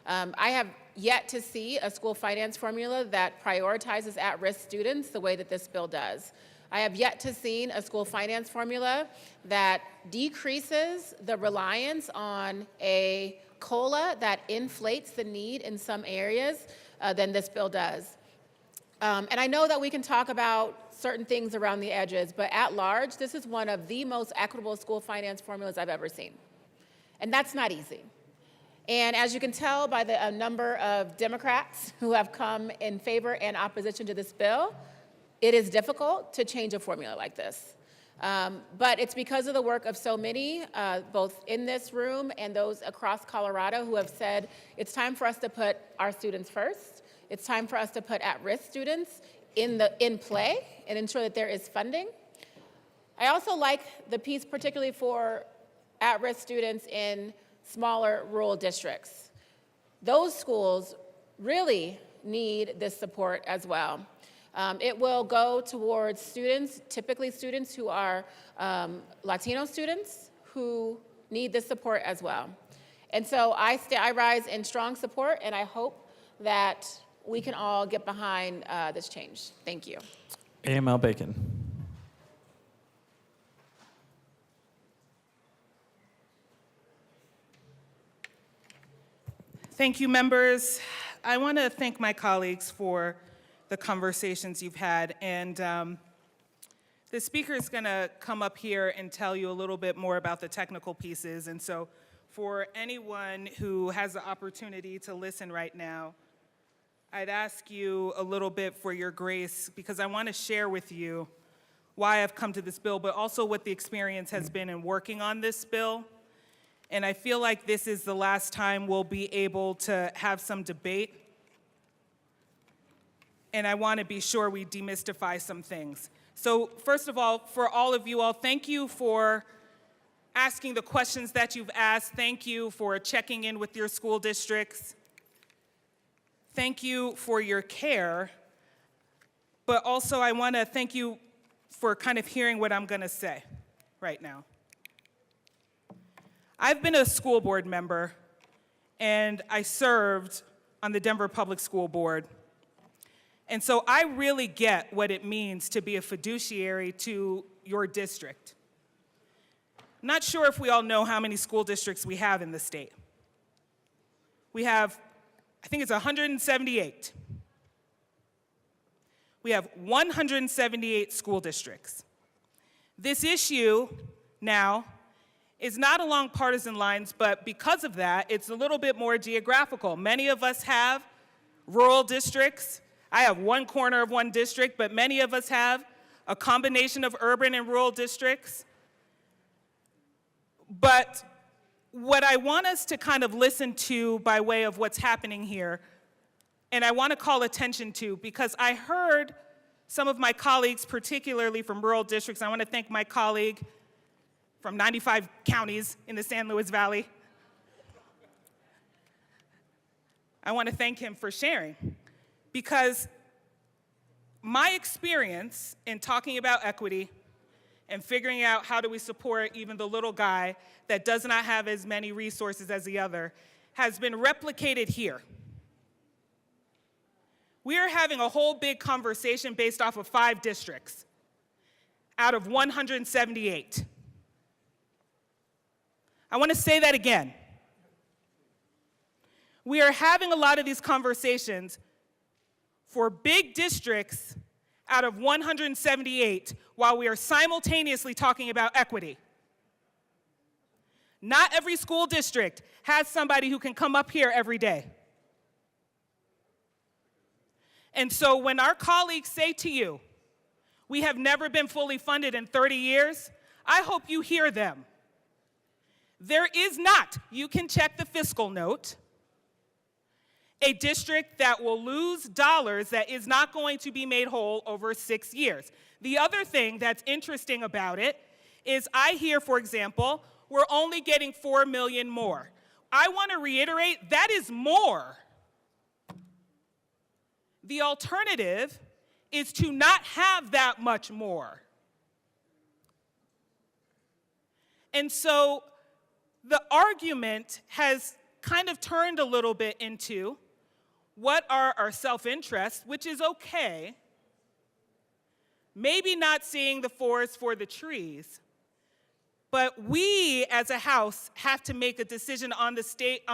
I have yet to see a school finance formula that prioritizes at-risk students the way that this bill does. I have yet to see a school finance formula that decreases the reliance on a COLA that inflates the need in some areas than this bill does. And I know that we can talk about certain things around the edges, but at large, this is one of the most equitable school finance formulas I've ever seen. And that's not easy. And as you can tell by the number of Democrats who have come in favor and opposition to this bill, it is difficult to change a formula like this. But it's because of the work of so many, both in this room and those across Colorado, who have said it's time for us to put our students first. It's time for us to put at-risk students in play and ensure that there is funding. I also like the piece particularly for at-risk students in smaller rural districts. Those schools really need this support as well. It will go towards students, typically students who are Latino students who need this support as well. And so I rise in strong support, and I hope that we can all get behind this change. Thank you. AML Bacon. Thank you, members. I want to thank my colleagues for the conversations you've had. And the speaker is going to come up here and tell you a little bit more about the technical pieces. And so for anyone who has the opportunity to listen right now, I'd ask you a little bit for your grace, because I want to share with you why I've come to this bill, but also what the experience has been in working on this bill. And I feel like this is the last time we'll be able to have some debate. And I want to be sure we demystify some things. So first of all, for all of you all, thank you for asking the questions that you've asked. Thank you for checking in with your school districts. Thank you for your care. But also I want to thank you for kind of hearing what I'm going to say right now. I've been a school board member, and I served on the Denver Public School Board. And so I really get what it means to be a fiduciary to your district. I'm not sure if we all know how many school districts we have in the state. We have, I think it's 178. We have 178 school districts. This issue now is not along partisan lines, but because of that, it's a little bit more geographical. Many of us have rural districts. I have one corner of one district, but many of us have a combination of urban and rural districts. But what I want us to kind of listen to by way of what's happening here, and I want to call attention to, because I heard some of my colleagues, particularly from rural districts, I want to thank my colleague from 95 counties in the San Luis Valley. I want to thank him for sharing, because my experience in talking about equity and figuring out how do we support even the little guy that does not have as many resources as the other has been replicated here. We are having a whole big conversation based off of 5 districts out of 178. I want to say that again. We are having a lot of these conversations for big districts out of 178 while we are simultaneously talking about equity. Not every school district has somebody who can come up here every day. And so when our colleagues say to you, we have never been fully funded in 30 years, I hope you hear them. There is not, you can check the fiscal note, a district that will lose dollars that is not going to be made whole over 6 years. The other thing that's interesting about it is I hear, for example, we're only getting $4 million more. I want to reiterate, that is more. The alternative is to not have that much more. And so the argument has kind of turned a little bit into what are our self-interests, which is okay, maybe not seeing the forest for the trees, but we as a House have to make a decision on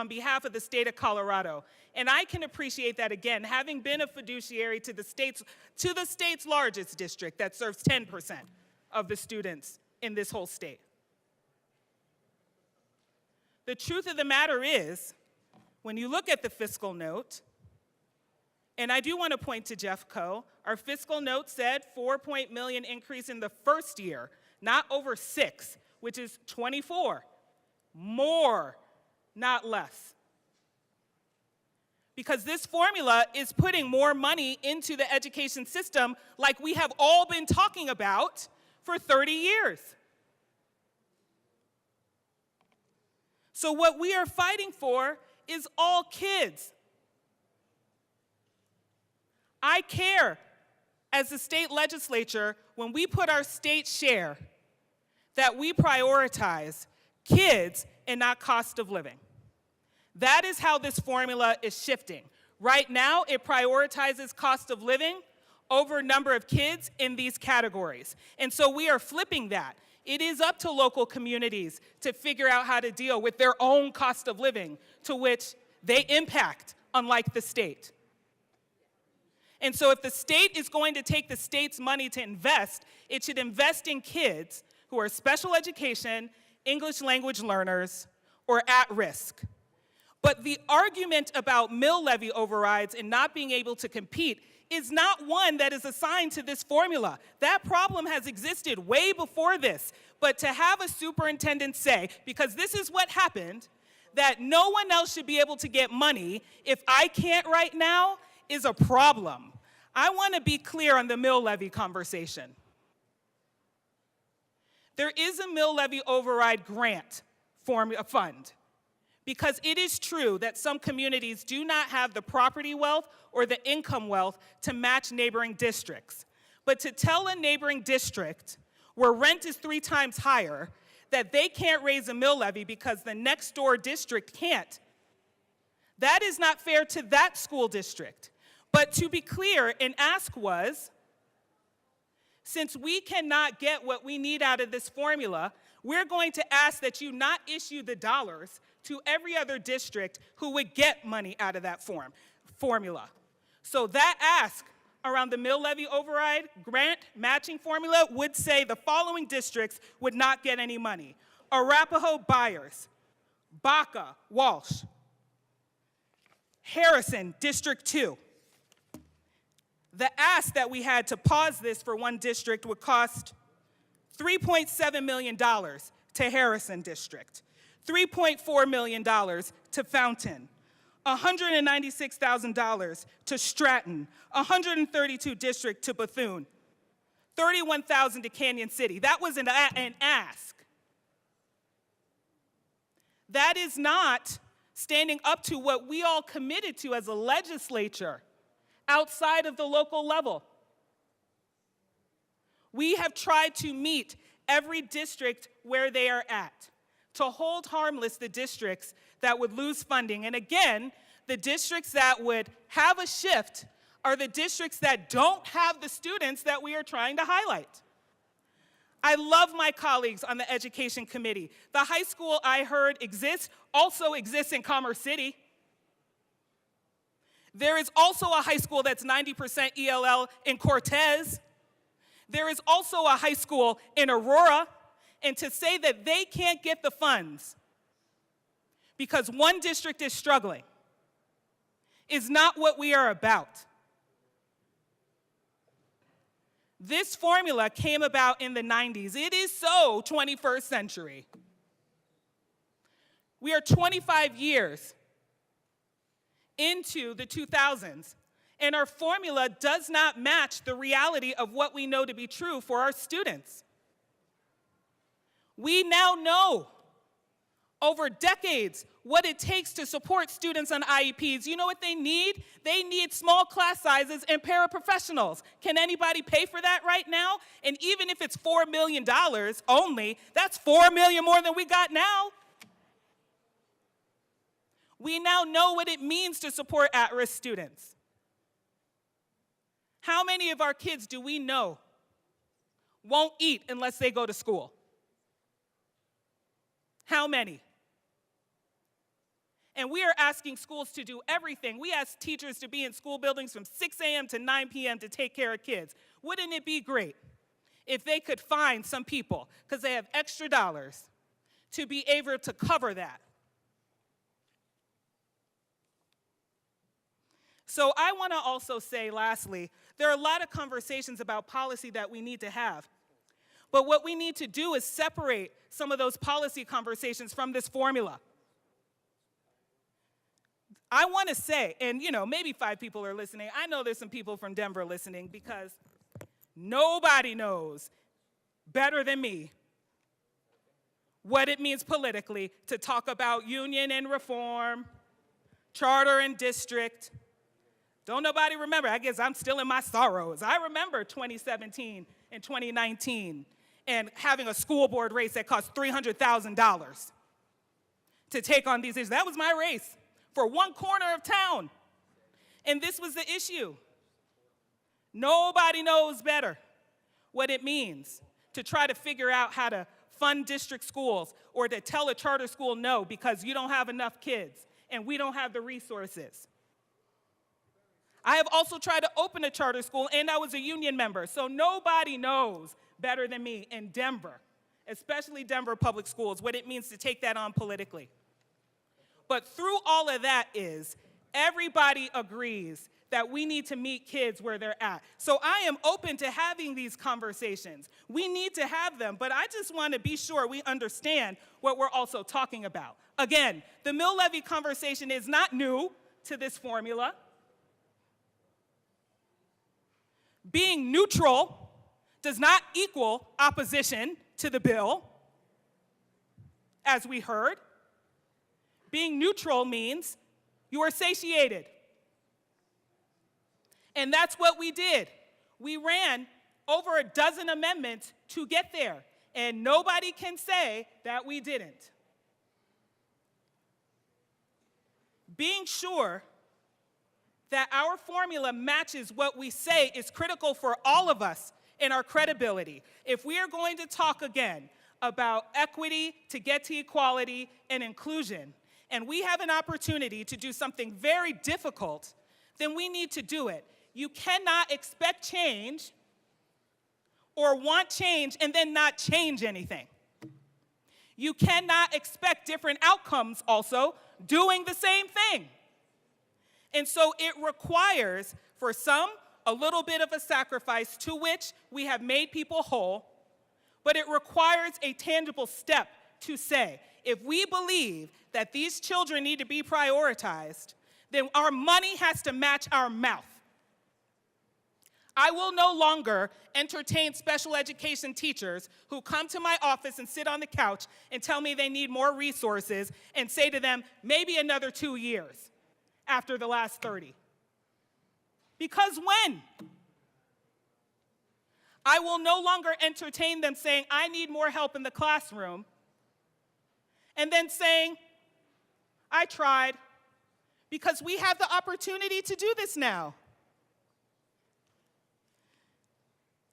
behalf of the state of Colorado. And I can appreciate that, again, having been a fiduciary to the state's largest district that serves 10% of the students in this whole state. The truth of the matter is, when you look at the fiscal note, and I do want to point to Jeffco, our fiscal note said $4 million increase in the first year, not over 6, which is 24. More, not less. Because this formula is putting more money into the education system like we have all been talking about for 30 years. So what we are fighting for is all kids. I care as the state legislature when we put our state share that we prioritize kids and not cost of living. That is how this formula is shifting. Right now, it prioritizes cost of living over number of kids in these categories. And so we are flipping that. It is up to local communities to figure out how to deal with their own cost of living to which they impact, unlike the state. And so if the state is going to take the state's money to invest, it should invest in kids who are special education, English language learners, or at risk. But the argument about mill levy overrides and not being able to compete is not one that is assigned to this formula. That problem has existed way before this. But to have a superintendent say, because this is what happened, that no one else should be able to get money if I can't right now is a problem. I want to be clear on the mill levy conversation. There is a mill levy override grant fund, because it is true that some communities do not have the property wealth or the income wealth to match neighboring districts. But to tell a neighboring district where rent is 3 times higher that they can't raise a mill levy because the next door district can't, that is not fair to that school district. But to be clear, an ask was, since we cannot get what we need out of this formula, we're going to ask that you not issue the dollars to every other district who would get money out of that formula. So that ask around the mill levy override grant matching formula would say the following districts would not get any money: Arapahoe, Byers; Baca, Walsh; Harrison, District 2. The ask that we had to pause this for one district would cost $3.7 million to Harrison District, $3.4 million to Fountain, $196,000 to Stratton, 132 District to Bethune, $31,000 to Canyon City. That was an ask. That is not standing up to what we all committed to as a legislature outside of the local level. We have tried to meet every district where they are at, to hold harmless the districts that would lose funding. And again, the districts that would have a shift are the districts that don't have the students that we are trying to highlight. I love my colleagues on the Education Committee. The high school I heard also exists in Commerce City. There is also a high school that's 90% ELL in Cortez. There is also a high school in Aurora. And to say that they can't get the funds because one district is struggling is not what we are about. This formula came about in the 90s. It is so 21st century. We are 25 years into the 2000s, and our formula does not match the reality of what we know to be true for our students. We now know over decades what it takes to support students on IEPs. You know what they need? They need small class sizes and paraprofessionals. Can anybody pay for that right now? And even if it's $4 million only, that's $4 million more than we got now. We now know what it means to support at-risk students. How many of our kids do we know won't eat unless they go to school? How many? And we are asking schools to do everything. We ask teachers to be in school buildings from 6 a.m. to 9 p.m. to take care of kids. Wouldn't it be great if they could find some people, because they have extra dollars, to be able to cover that? So I want to also say, lastly, there are a lot of conversations about policy that we need to have. But what we need to do is separate some of those policy conversations from this formula. I want to say, and maybe 5 people are listening. I know there's some people from Denver listening because nobody knows better than me what it means politically to talk about union and reform, charter and district. Don't nobody remember. I guess I'm still in my sorrows. I remember 2017 and 2019 and having a school board race that cost $300,000 to take on these issues. That was my race for one corner of town. And this was the issue. Nobody knows better what it means to try to figure out how to fund district schools or to tell a charter school no because you don't have enough kids and we don't have the resources. I have also tried to open a charter school, and I was a union member, so nobody knows better than me in Denver, especially Denver public schools, what it means to take that on politically. But through all of that is everybody agrees that we need to meet kids where they're at. So I am open to having these conversations. We need to have them, but I just want to be sure we understand what we're also talking about. Again, the mill levy conversation is not new to this formula. Being neutral does not equal opposition to the bill, as we heard. Being neutral means you are satiated. And that's what we did. We ran over a dozen amendments to get there, and nobody can say that we didn't. Being sure that our formula matches what we say is critical for all of us in our credibility. If we are going to talk again about equity to get to equality and inclusion, and we have an opportunity to do something very difficult, then we need to do it. You cannot expect change or want change and then not change anything. You cannot expect different outcomes also doing the same thing. And so it requires, for some, a little bit of a sacrifice to which we have made people whole, but it requires a tangible step to say, if we believe that these children need to be prioritized, then our money has to match our mouth. I will no longer entertain special education teachers who come to my office and sit on the couch and tell me they need more resources and say to them, maybe another 2 years after the last 30. Because when? I will no longer entertain them saying, I need more help in the classroom, and then saying, I tried, because we have the opportunity to do this now.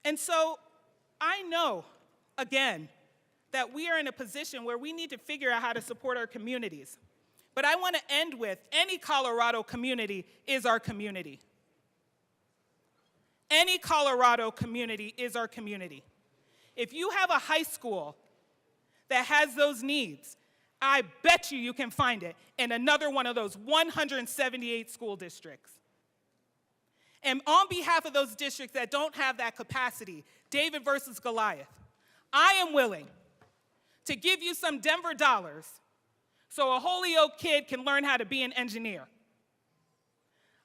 And so I know, again, that we are in a position where we need to figure out how to support our communities. But I want to end with, any Colorado community is our community. Any Colorado community is our community. If you have a high school that has those needs, I bet you can find it in another one of those 178 school districts. And on behalf of those districts that don't have that capacity, David versus Goliath, I am willing to give you some Denver dollars so a Holyoke kid can learn how to be an engineer.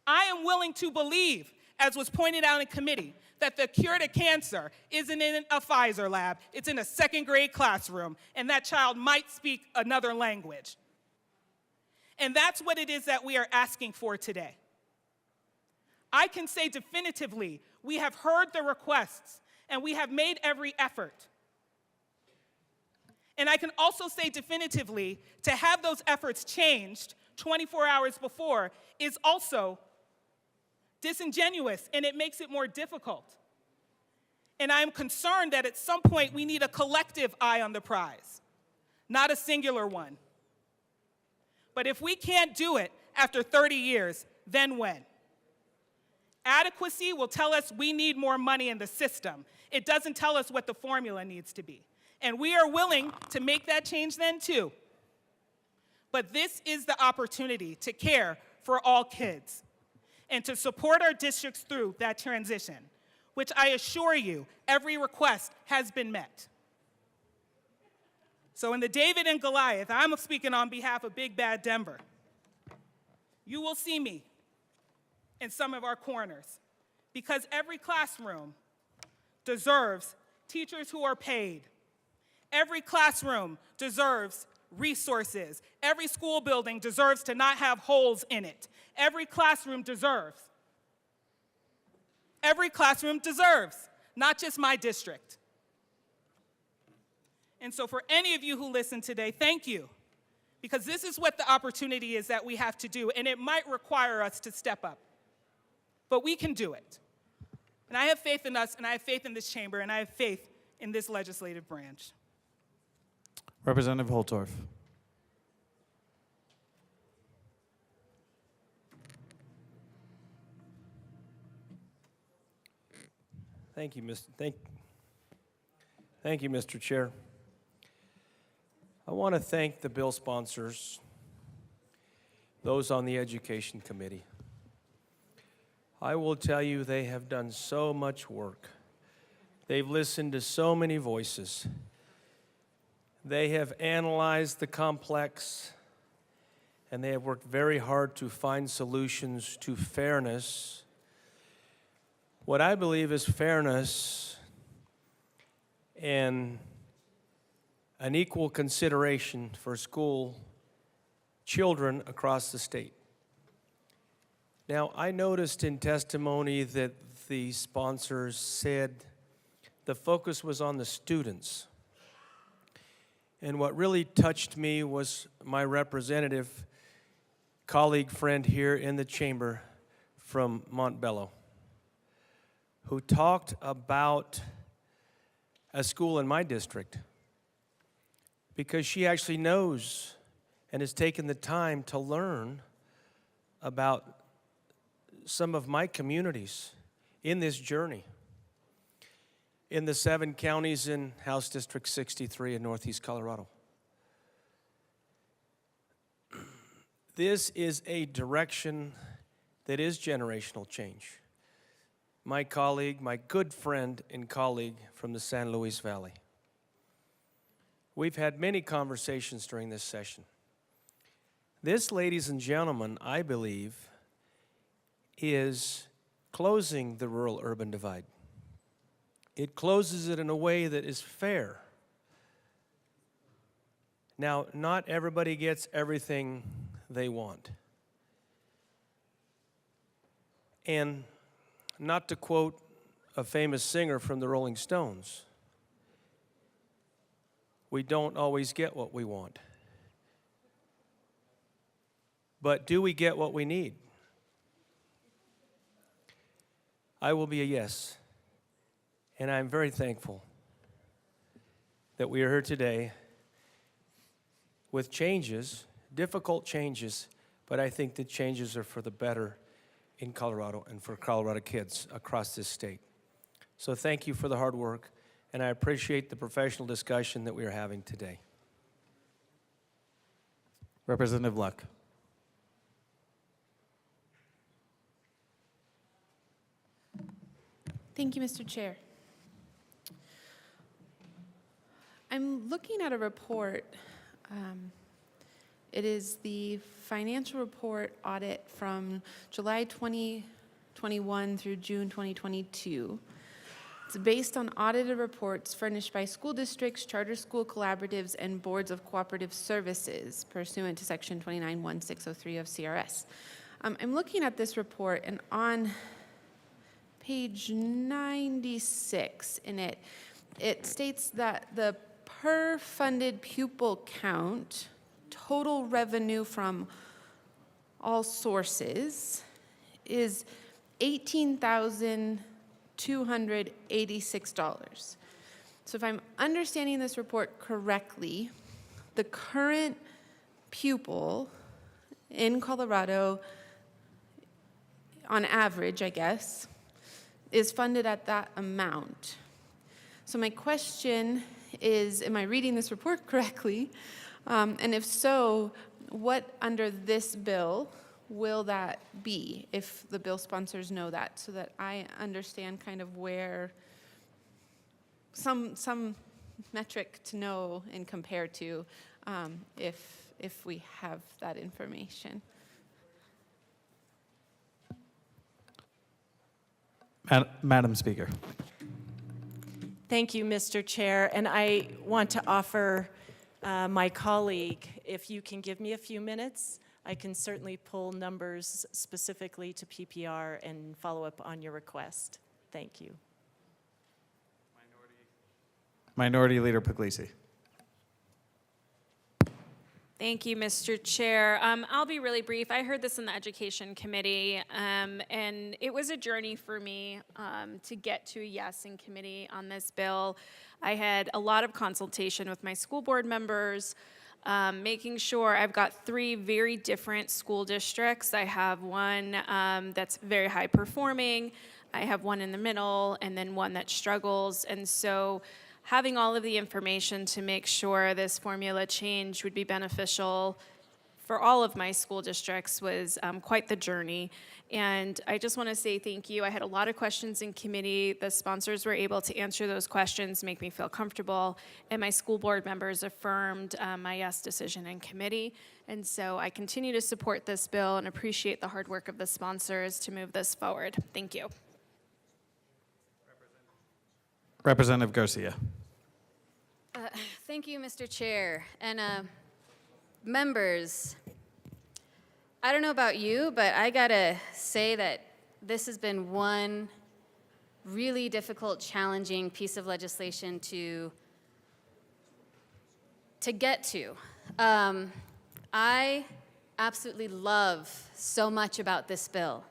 I am willing to believe, as was pointed out in committee, that the cure to cancer isn't in a Pfizer lab, it's in a second grade classroom, and that child might speak another language. And that's what it is that we are asking for today. I can say definitively, we have heard the requests, and we have made every effort. And I can also say definitively, to have those efforts changed 24 hours before is also disingenuous, and it makes it more difficult. And I am concerned that at some point we need a collective eye on the prize, not a singular one. But if we can't do it after 30 years, then when? Adequacy will tell us we need more money in the system. It doesn't tell us what the formula needs to be. And we are willing to make that change then too. But this is the opportunity to care for all kids and to support our districts through that transition, which I assure you, every request has been met. So in the David and Goliath, I'm speaking on behalf of Big Bad Denver. You will see me in some of our corners because every classroom deserves teachers who are paid. Every classroom deserves resources. Every school building deserves to not have holes in it. Every classroom deserves, not just my district. And so for any of you who listen today, thank you, because this is what the opportunity is that we have to do, and it might require us to step up, but we can do it. And I have faith in us, and I have faith in this chamber, and I have faith in this legislative branch. Representative Holtorf. Thank you, Mr. Chair. I want to thank the bill sponsors, those on the Education Committee. I will tell you they have done so much work. They've listened to so many voices. They have analyzed the complex, and they have worked very hard to find solutions to fairness. What I believe is fairness and an equal consideration for school children across the state. Now, I noticed in testimony that the sponsors said the focus was on the students. And what really touched me was my representative, colleague, friend here in the chamber from Montbello, who talked about a school in my district because she actually knows and has taken the time to learn about some of my communities in this journey in the 7 counties in House District 63 in Northeast Colorado. This is a direction that is generational change. My colleague, my good friend and colleague from the San Luis Valley. We've had many conversations during this session. This, ladies and gentlemen, I believe, is closing the rural-urban divide. It closes it in a way that is fair. Now, not everybody gets everything they want. And not to quote a famous singer from the Rolling Stones, we don't always get what we want. But do we get what we need? I will be a yes. And I'm very thankful that we are here today with changes, difficult changes, but I think the changes are for the better in Colorado and for Colorado kids across this state. So thank you for the hard work, and I appreciate the professional discussion that we are having today. Representative Luck. Thank you, Mr. Chair. I'm looking at a report. It is the financial report audit from July 2021 through June 2022 It's based on audited reports furnished by school districts, charter school collaboratives, and boards of cooperative services pursuant to Section 291603 of CRS. I'm looking at this report, and on page 96 in it, it states that the per funded pupil count, total revenue from all sources, is $18,286. So if I'm understanding this report correctly, the current pupil in Colorado, on average, I guess, is funded at that amount. So my question is, am I reading this report correctly? And if so, what under this bill will that be, if the bill sponsors know that, so that I understand kind of where some metric to know and compare to, if we have that information. Madam Speaker. Thank you, Mr. Chair. And I want to offer my colleague, if you can give me a few minutes, I can certainly pull numbers specifically to PPR and follow up on your request. Thank you. Minority Leader Puglisi. Thank you, Mr. Chair. I'll be really brief. I heard this in the Education Committee, and it was a journey for me to get to a yes in committee on this bill. I had a lot of consultation with my school board members, making sure I've got 3 very different school districts. I have one that's very high performing, I have one in the middle, and then one that struggles. And so having all of the information to make sure this formula change would be beneficial for all of my school districts was quite the journey. And I just want to say thank you. I had a lot of questions in committee. The sponsors were able to answer those questions, make me feel comfortable, and my school board members affirmed my yes decision in committee. And so I continue to support this bill and appreciate the hard work of the sponsors to move this forward. Thank you. Representative Garcia. Thank you, Mr. Chair. And members, I don't know about you, but I gotta say that this has been one really difficult, challenging piece of legislation to get to. I absolutely love so much about this bill.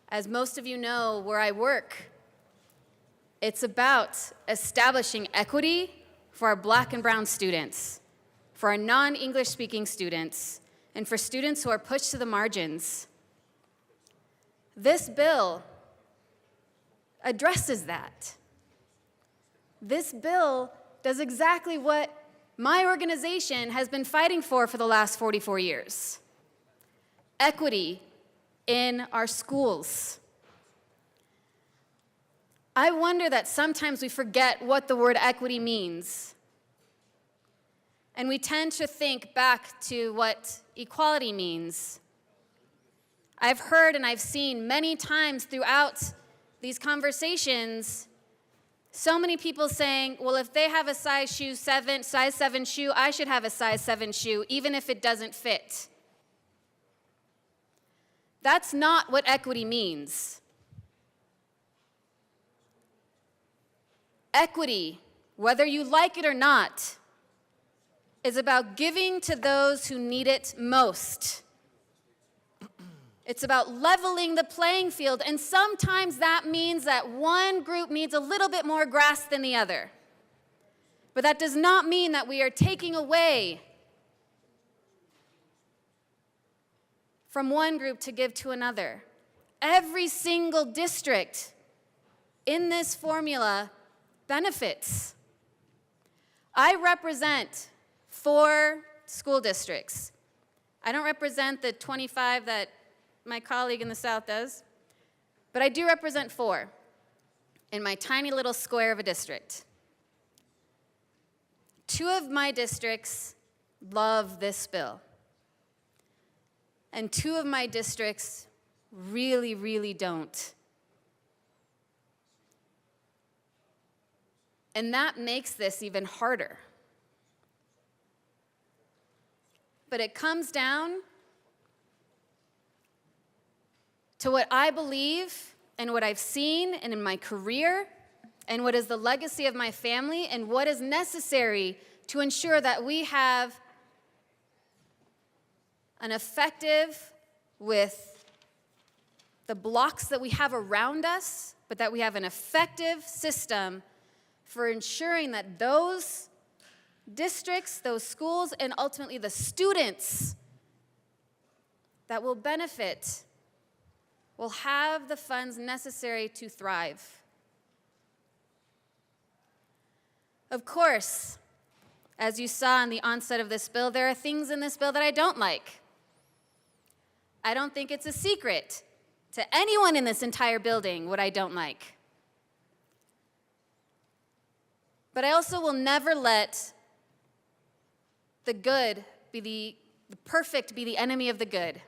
As most of you know, where I work, it's about establishing equity for our Black and brown students, for our non-English speaking students, and for students who are pushed to the margins. This bill addresses that. This bill does exactly what my organization has been fighting for the last 44 years. Equity in our schools. I wonder that sometimes we forget what the word equity means. And we tend to think back to what equality means. I've heard and I've seen many times throughout these conversations, so many people saying, well, if they have a size 7 shoe, I should have a size 7 shoe, even if it doesn't fit. That's not what equity means. Equity, whether you like it or not, is about giving to those who need it most. It's about leveling the playing field, and sometimes that means that one group needs a little bit more grass than the other. But that does not mean that we are taking away from one group to give to another. Every single district in this formula benefits. I represent 4 school districts. I don't represent the 25 that my colleague in the South does, but I do represent 4 in my tiny little square of a district. 2 of my districts love this bill, and 2 of my districts really, really don't. And that makes this even harder. But it comes down to what I believe and what I've seen and in my career and what is the legacy of my family and what is necessary to ensure that we have an effective, with the blocks that we have around us, but that we have an effective system for ensuring that those districts, those schools, and ultimately the students that will benefit will have the funds necessary to thrive. Of course, as you saw in the onset of this bill, there are things in this bill that I don't like. I don't think it's a secret to anyone in this entire building what I don't like. But I also will never let the good be the perfect be the enemy of the good.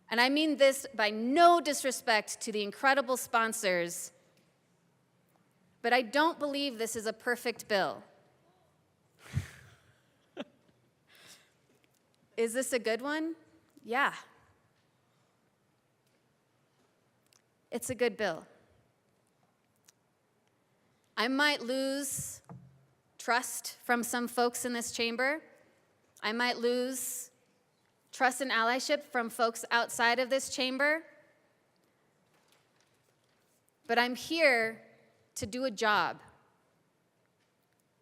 And I mean this by no disrespect to the incredible sponsors, but I don't believe this is a perfect bill. Is this a good one? Yeah. It's a good bill. I might lose trust from some folks in this chamber. I might lose trust and allyship from folks outside of this chamber. But I'm here to do a job.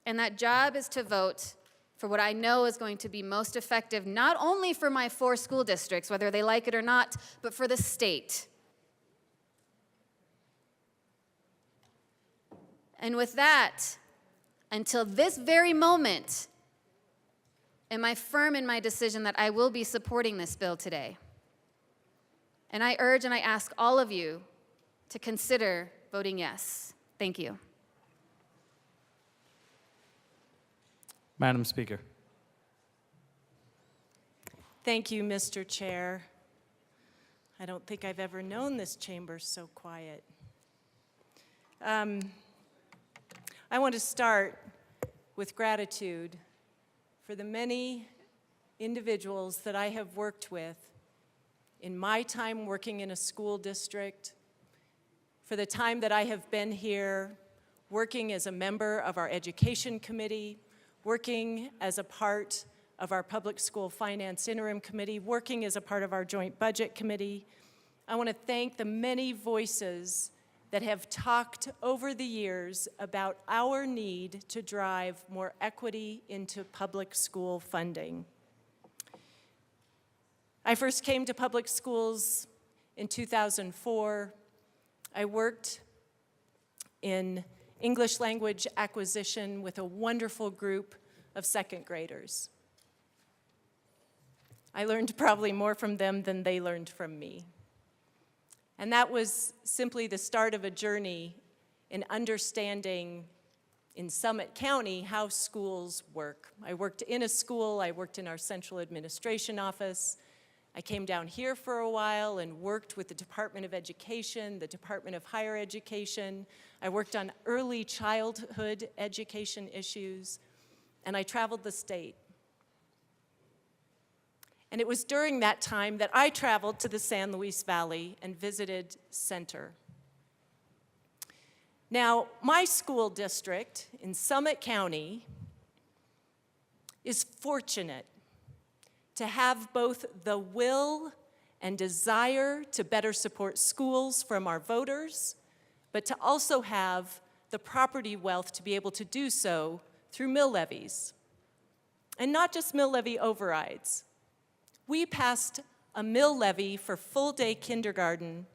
And that job is to vote for what I know is going to be most effective, not only for my 4 school districts, whether they like it or not, but for the state. And with that, until this very moment, am I firm in my decision that I will be supporting this bill today. And I urge and I ask all of you to consider voting yes. Thank you. Madam Speaker. Thank you, Mr. Chair. I don't think I've ever known this chamber so quiet. I want to start with gratitude for the many individuals that I have worked with in my time working in a school district, for the time that I have been here working as a member of our education committee, working as a part of our public school finance interim committee, working as a part of our joint budget committee. I want to thank the many voices that have talked over the years about our need to drive more equity into public school funding. I first came to public schools in 2004. I worked in English language acquisition with a wonderful group of second graders. I learned probably more from them than they learned from me. And that was simply the start of a journey in understanding in Summit County how schools work. I worked in a school, I worked in our central administration office. I came down here for a while and worked with the Department of Education, the Department of Higher Education. I worked on early childhood education issues, and I traveled the state. And it was during that time that I traveled to the San Luis Valley and visited Center. Now, my school district in Summit County is fortunate to have both the will and desire to better support schools from our voters, but to also have the property wealth to be able to do so through mill levies. And not just mill levy overrides. We passed a mill levy for full-day kindergarten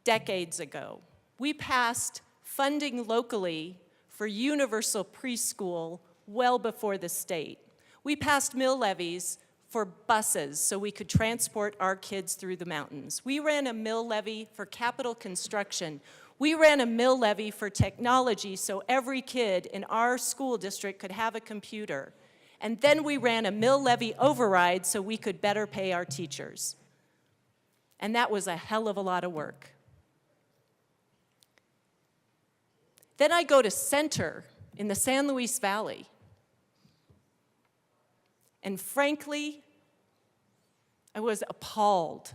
decades ago. We passed funding locally for universal preschool well before the state. We passed mill levies for buses so we could transport our kids through the mountains. We ran a mill levy for capital construction. We ran a mill levy for technology so every kid in our school district could have a computer. And then we ran a mill levy override so we could better pay our teachers. And that was a hell of a lot of work. Then I go to Center in the San Luis Valley. And frankly, I was appalled.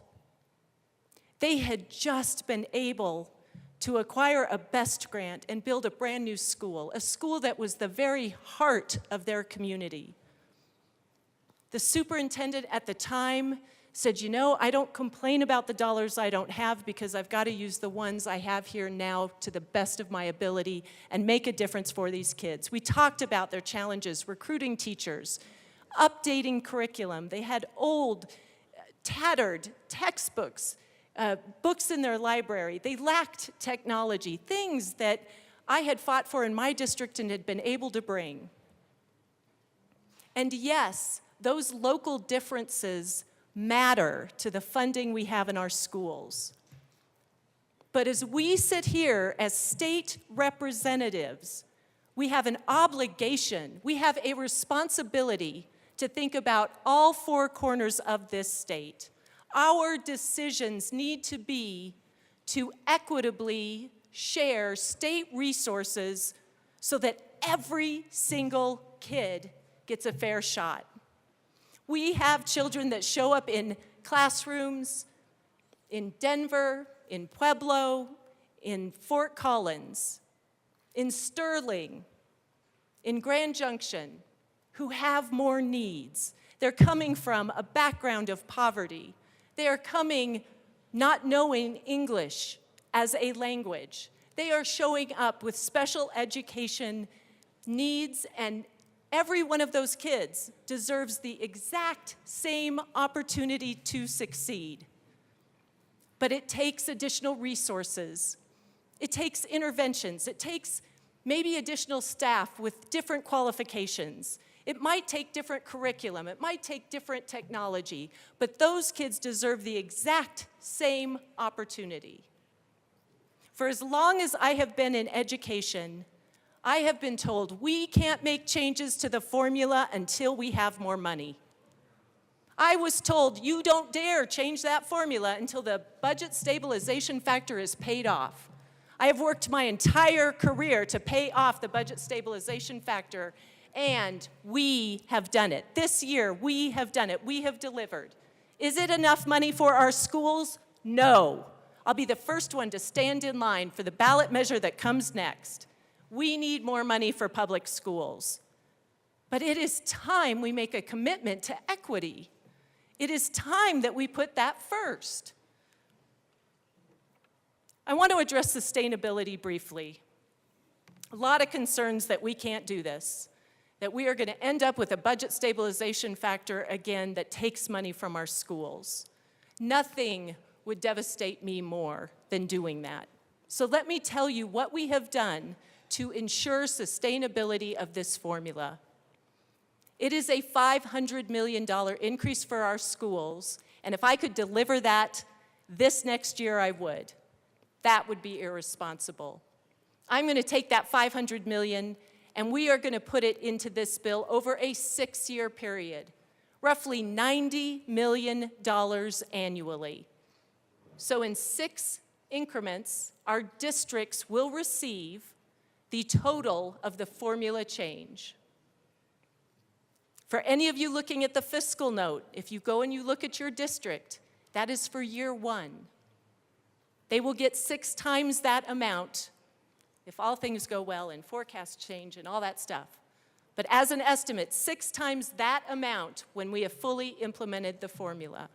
They had just been able to acquire a BEST grant and build a brand new school, a school that was the very heart of their community. The superintendent at the time said, you know, I don't complain about the dollars I don't have because I've got to use the ones I have here now to the best of my ability and make a difference for these kids. We talked about their challenges, recruiting teachers, updating curriculum. They had old, tattered textbooks, books in their library. They lacked technology, things that I had fought for in my district and had been able to bring. And yes, those local differences matter to the funding we have in our schools. But as we sit here as state representatives, we have an obligation, we have a responsibility to think about all four corners of this state. Our decisions need to be to equitably share state resources so that every single kid gets a fair shot. We have children that show up in classrooms in Denver, in Pueblo, in Fort Collins, in Sterling, in Grand Junction, who have more needs. They're coming from a background of poverty. They are coming not knowing English as a language. They are showing up with special education needs, and every one of those kids deserves the exact same opportunity to succeed. But it takes additional resources. It takes interventions. It takes maybe additional staff with different qualifications. It might take different curriculum. It might take different technology. But those kids deserve the exact same opportunity. For as long as I have been in education, I have been told we can't make changes to the formula until we have more money. I was told you don't dare change that formula until the budget stabilization factor is paid off. I have worked my entire career to pay off the budget stabilization factor, and we have done it. This year, we have done it. We have delivered. Is it enough money for our schools? No. I'll be the first one to stand in line for the ballot measure that comes next. We need more money for public schools. But it is time we make a commitment to equity. It is time that we put that first. I want to address sustainability briefly. A lot of concerns that we can't do this, that we are going to end up with a budget stabilization factor again that takes money from our schools. Nothing would devastate me more than doing that. So let me tell you what we have done to ensure sustainability of this formula. It is a $500 million increase for our schools, and if I could deliver that this next year, I would. That would be irresponsible. I'm going to take that $500 million, and we are going to put it into this bill over a 6-year period, roughly $90 million annually. So in 6 increments, our districts will receive the total of the formula change. For any of you looking at the fiscal note, if you go and you look at your district, that is for year 1. They will get 6 times that amount if all things go well and forecast change and all that stuff. But as an estimate, 6 times that amount when we have fully implemented the formula.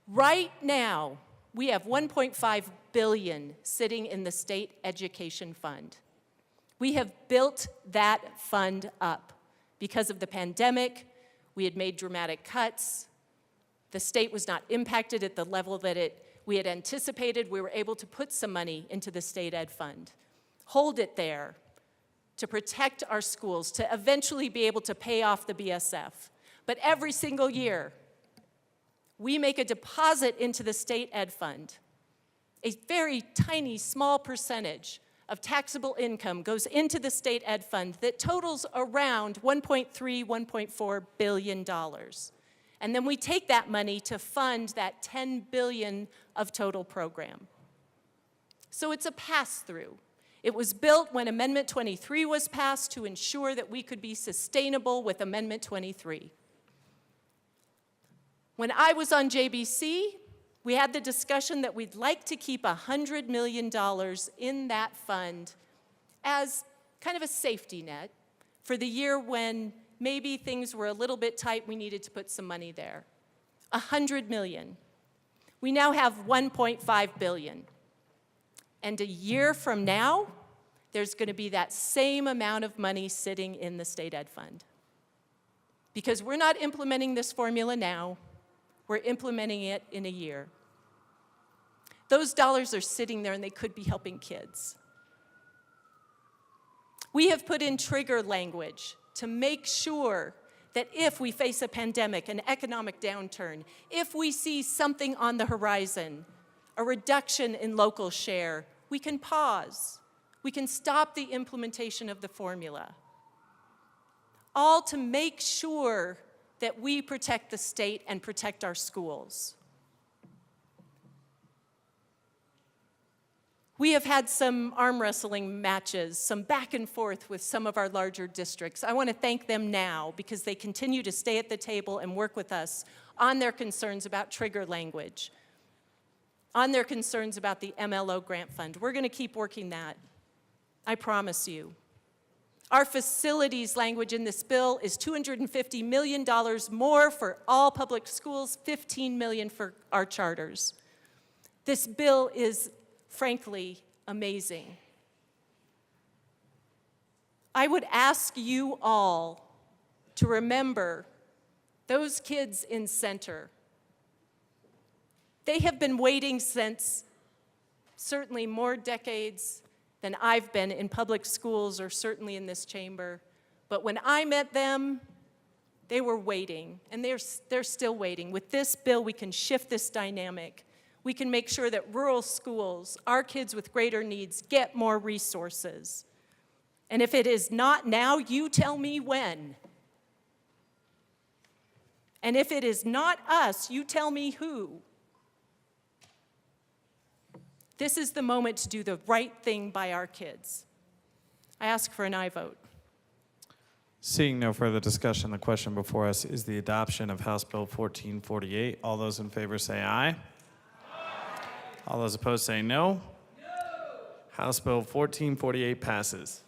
Right now, we have $1.5 billion sitting in the state education fund. We have built that fund up. Because of the pandemic, we had made dramatic cuts. The state was not impacted at the level that we had anticipated. We were able to put some money into the state ed fund, hold it there to protect our schools, to eventually be able to pay off the BSF. But every single year, we make a deposit into the state ed fund. A very tiny, small percentage of taxable income goes into the state ed fund that totals around $1.3, $1.4 billion. And then we take that money to fund that $10 billion of total program. So it's a pass-through. It was built when Amendment 23 was passed to ensure that we could be sustainable with Amendment 23. When I was on JBC, we had the discussion that we'd like to keep $100 million in that fund as kind of a safety net for the year when maybe things were a little bit tight, we needed to put some money there. $100 million. We now have $1.5 billion. And a year from now, there's going to be that same amount of money sitting in the state ed fund. Because we're not implementing this formula now, we're implementing it in a year. Those dollars are sitting there and they could be helping kids. We have put in trigger language to make sure that if we face a pandemic, an economic downturn, if we see something on the horizon, a reduction in local share, we can pause. We can stop the implementation of the formula. All to make sure that we protect the state and protect our schools. We have had some arm wrestling matches, some back and forth with some of our larger districts. I want to thank them now because they continue to stay at the table and work with us on their concerns about trigger language, on their concerns about the MLO grant fund. We're going to keep working that, I promise you. Our facilities language in this bill is $250 million more for all public schools, $15 million for our charters. This bill is, frankly, amazing. I would ask you all to remember those kids in center. They have been waiting since certainly more decades than I've been in public schools or certainly in this chamber. But when I met them, they were waiting, and they're still waiting. With this bill, we can shift this dynamic. We can make sure that rural schools, our kids with greater needs, get more resources. And if it is not now, you tell me when. And if it is not us, you tell me who. This is the moment to do the right thing by our kids. I ask for an aye vote. Seeing no further discussion, the question before us is the adoption of House Bill 1448. All those in favor say aye. Aye. All those opposed say no. No. House Bill 1448 passes.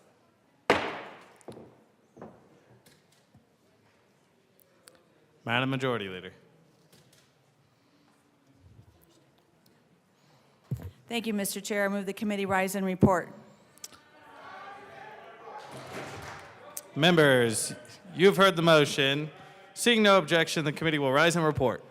Madam Majority Leader. Thank you, Mr. Chair. I move the committee rise and report. Members, you've heard the motion. Seeing no objection, the committee will rise and report.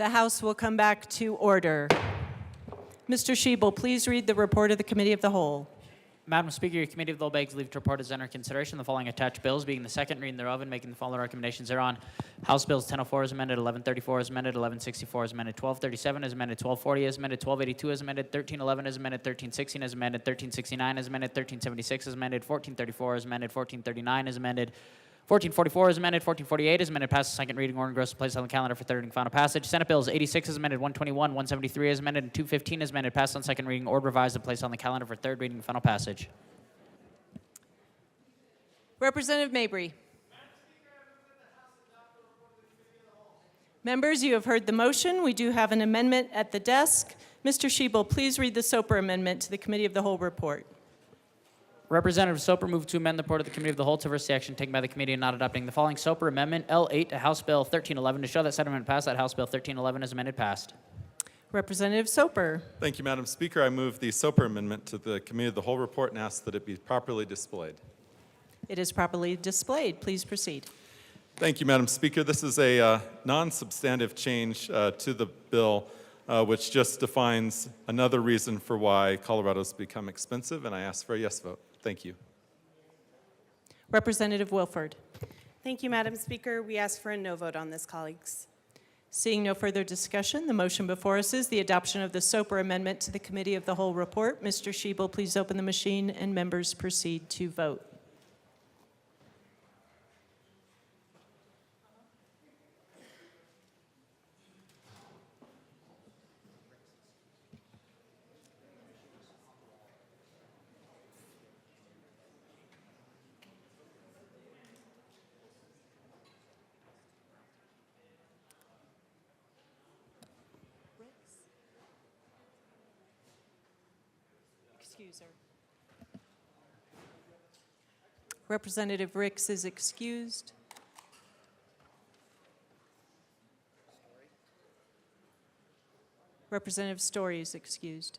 The House will come back to order. Mr. Shebel, please read the report of the Committee of the Whole. Madam Speaker, your Committee of the Whole begs leave to report as under consideration the following attached bills, being the second reading thereof and making the following recommendations thereon. House Bills 1004 as amended, 1134 as amended, 1164 as amended, 1237 as amended, 1240 as amended, 1282 as amended, 1311 as amended, 1316 as amended, 1369 as amended, 1376 as amended, 1434 as amended, 1439 as amended, 1444 is amended, 1448 is amended, passes second reading, order and gross placed on the calendar for third and final passage. Senate Bills 86 is amended, 121, 173 is amended, and 215 is amended, passed on second reading, order revised and placed on the calendar for third reading and final passage. Representative Mabry. Members, you have heard the motion. We do have an amendment at the desk. Mr. Shebel, please read the Soper amendment to the Committee of the Whole report. Representative Soper moved to amend the report of the Committee of the Whole to reverse the action taken by the committee in not adopting the following Soper Amendment L8 to House Bill 1311 to show that said amendment passed, that House Bill 1311 is amended passed. Representative Soper. Thank you, Madam Speaker. I move the Soper Amendment to the Committee of the Whole report and ask that it be properly displayed. It is properly displayed. Please proceed. Thank you, Madam Speaker. This is a non-substantive change to the bill, which just defines another reason for why Colorado's become expensive, and I ask for a yes vote. Thank you. Representative Wilford. Thank you, Madam Speaker. We ask for a no vote on this, colleagues. Seeing no further discussion, the motion before us is the adoption of the Soper Amendment to the Committee of the Whole report. Mr. Shebel, please open the machine and members proceed to vote. Representative Ricks is excused. Representative Story is excused.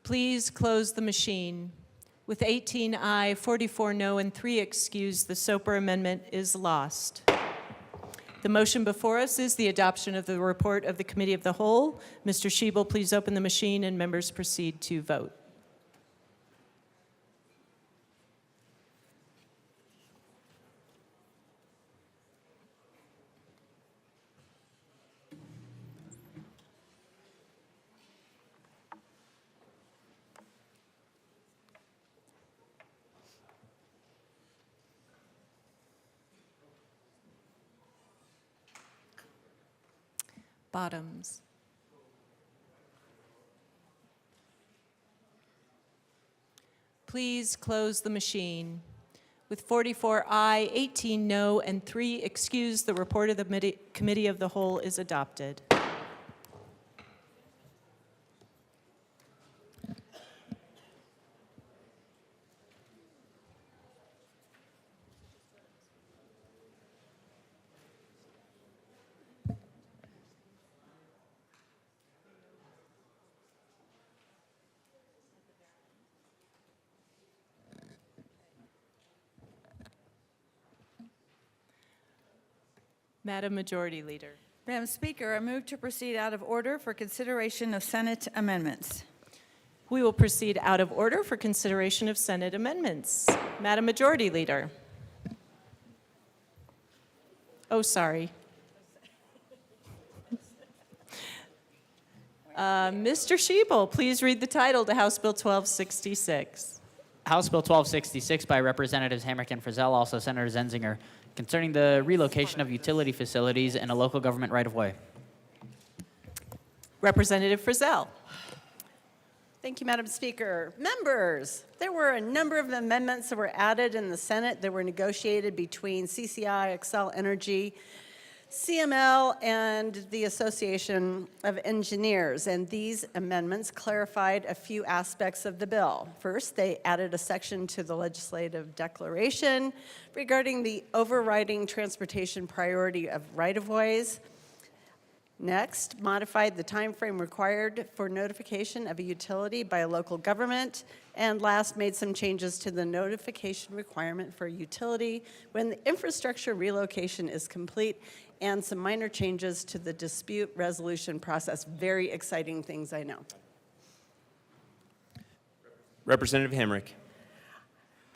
Please close the machine. With 18 aye, 44 no, and 3 excused, the Soper Amendment is lost. The motion before us is the adoption of the report of the Committee of the Whole. Mr. Shebel, please open the machine and members proceed to vote. Bottoms. Please close the machine. With 44 aye, 18 no, and 3 excused, the report of the Committee of the Whole is adopted. Madam Majority Leader. Madam Speaker, I move to proceed out of order for consideration of Senate amendments. We will proceed out of order for consideration of Senate amendments. Madam Majority Leader. Oh, sorry. Mr. Shebel, please read the title to House Bill 1266. House Bill 1266 by Representatives Hamrick and Frizzell, also Senator Zenzinger, concerning the relocation of utility facilities in a local government right-of-way. Representative Frizzell. Thank you, Madam Speaker. Members, there were a number of amendments that were added in the Senate that were negotiated between CCI, Xcel Energy, CML, and the Association of Engineers, and these amendments clarified a few aspects of the bill. First, they added a section to the legislative declaration regarding the overriding transportation priority of right-of-ways. Next, modified the time frame required for notification of a utility by a local government. And last, made some changes to the notification requirement for a utility when the infrastructure relocation is complete, and some minor changes to the dispute resolution process. Very exciting things, I know. Representative Hamrick.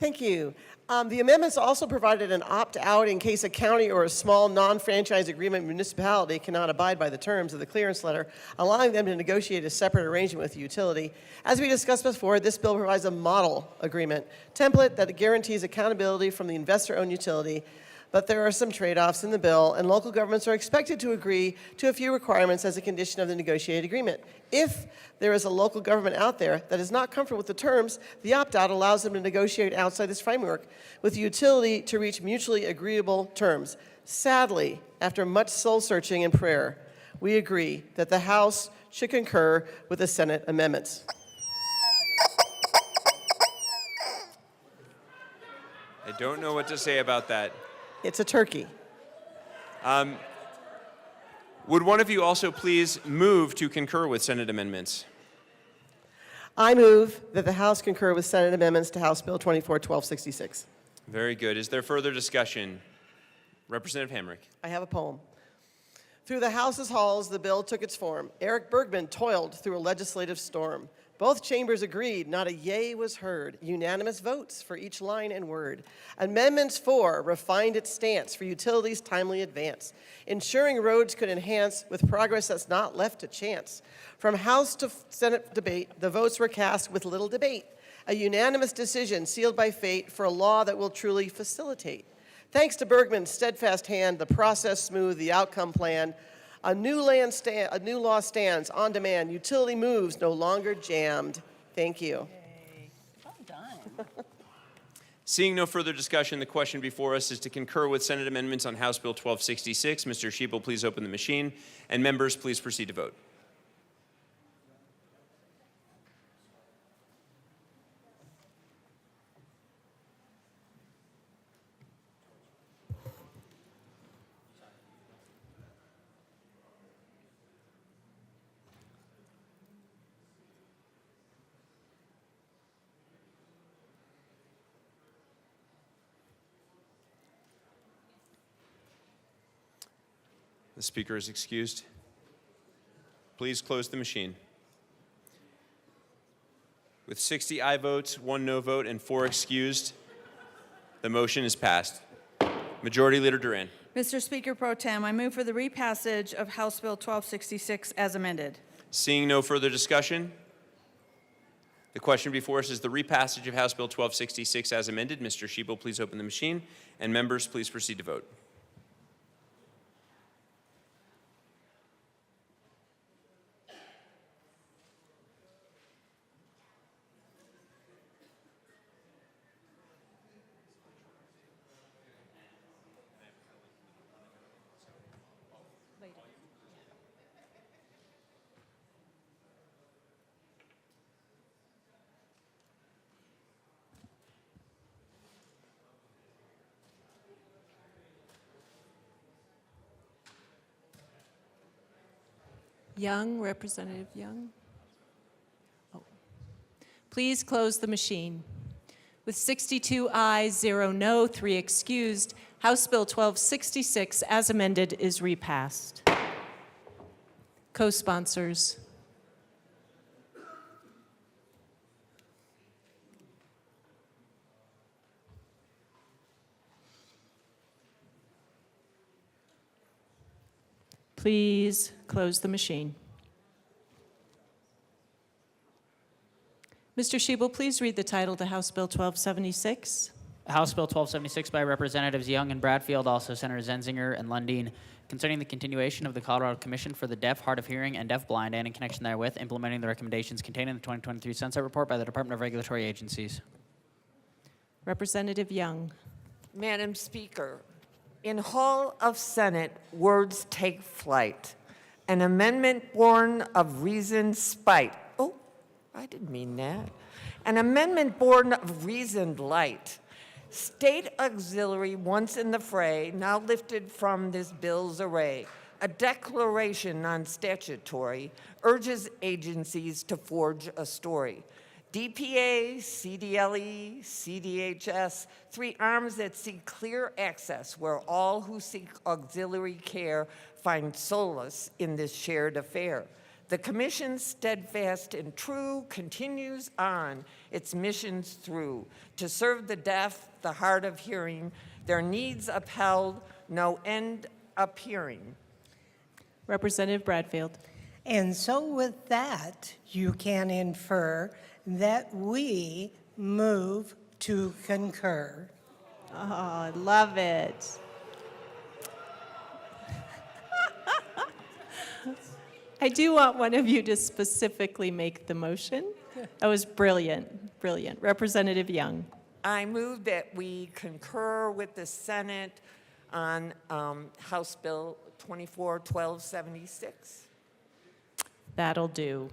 Thank you. The amendments also provided an opt-out in case a county or a small non-franchise agreement municipality cannot abide by the terms of the clearance letter, allowing them to negotiate a separate arrangement with the utility. As we discussed before, this bill provides a model agreement template that guarantees accountability from the investor-owned utility, but there are some trade-offs in the bill, and local governments are expected to agree to a few requirements as a condition of the negotiated agreement. If there is a local government out there that is not comfortable with the terms, the opt-out allows them to negotiate outside this framework with the utility to reach mutually agreeable terms. Sadly, after much soul-searching and prayer, we agree that the House should concur with the Senate amendments. I don't know what to say about that. It's a turkey. Would one of you also please move to concur with Senate amendments? I move that the House concur with Senate amendments to House Bill 24-1266. Very good. Is there further discussion? Representative Hamrick. I have a poem. Through the House's halls, the bill took its form. Eric Bergman toiled through a legislative storm. Both chambers agreed, not a yea was heard. Unanimous votes for each line and word. Amendments 4 refined its stance for utilities' timely advance, ensuring roads could enhance with progress that's not left to chance. From House to Senate debate, the votes were cast with little debate. A unanimous decision sealed by fate for a law that will truly facilitate. Thanks to Bergman's steadfast hand, the process smooth, the outcome planned. A new law stands on demand. Utility moves no longer jammed. Thank you. Well done. Seeing no further discussion, the question before us is to concur with Senate amendments on House Bill 1266. Mr. Schiebel, please open the machine. And members, please proceed to vote. The speaker is excused. Please close the machine. With 60 aye votes, 1 no vote, and 4 excused, the motion is passed. Majority Leader Duran. Mr. Speaker Pro Tem, I move for the repassage of House Bill 1266 as amended. Seeing no further discussion, the question before us is the repassage of House Bill 1266 as amended. Mr. Schiebel, please open the machine, and members, please proceed to vote. Young, Representative Young. Oh. Please close the machine. With 62 ayes, 0 no, 3 excused, House Bill 1266 as amended is repassed. Co-sponsors. Please close the machine. Mr. Schiebel, please read the title to House Bill 1276. House Bill 1276 by Representatives Young and Bradfield, also Senators Zenzinger and Lundin, concerning the continuation of the Colorado Commission for the Deaf, Hard of Hearing, and Deafblind, and in connection therewith, implementing the recommendations contained in the 2023 Sunset Report by the Department of Regulatory Agencies. Representative Young. Madam Speaker, in Hall of Senate, words take flight. An amendment born of reasoned spite. Oh, I didn't mean that. An amendment born of reasoned light. State auxiliary once in the fray, now lifted from this bill's array. a declaration non-statutory, urges agencies to forge a story. DPA, CDLE, CDHS, three arms that seek clear access where all who seek auxiliary care find solace in this shared affair. The Commission, steadfast and true, continues on its missions through to serve the deaf, the hard of hearing, their needs upheld, no end appearing. Representative Bradfield. And so with that, you can infer that we move to concur. Oh, I love it. I do want one of you to specifically make the motion. That was brilliant, brilliant. Representative Young. I move that we concur with the Senate on House Bill 24-1276. That'll do.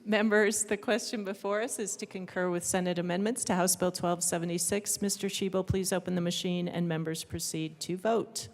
Members, the question before us is to concur with Senate amendments to House Bill 1276. Mr. Shebel, please open the machine and members proceed to vote.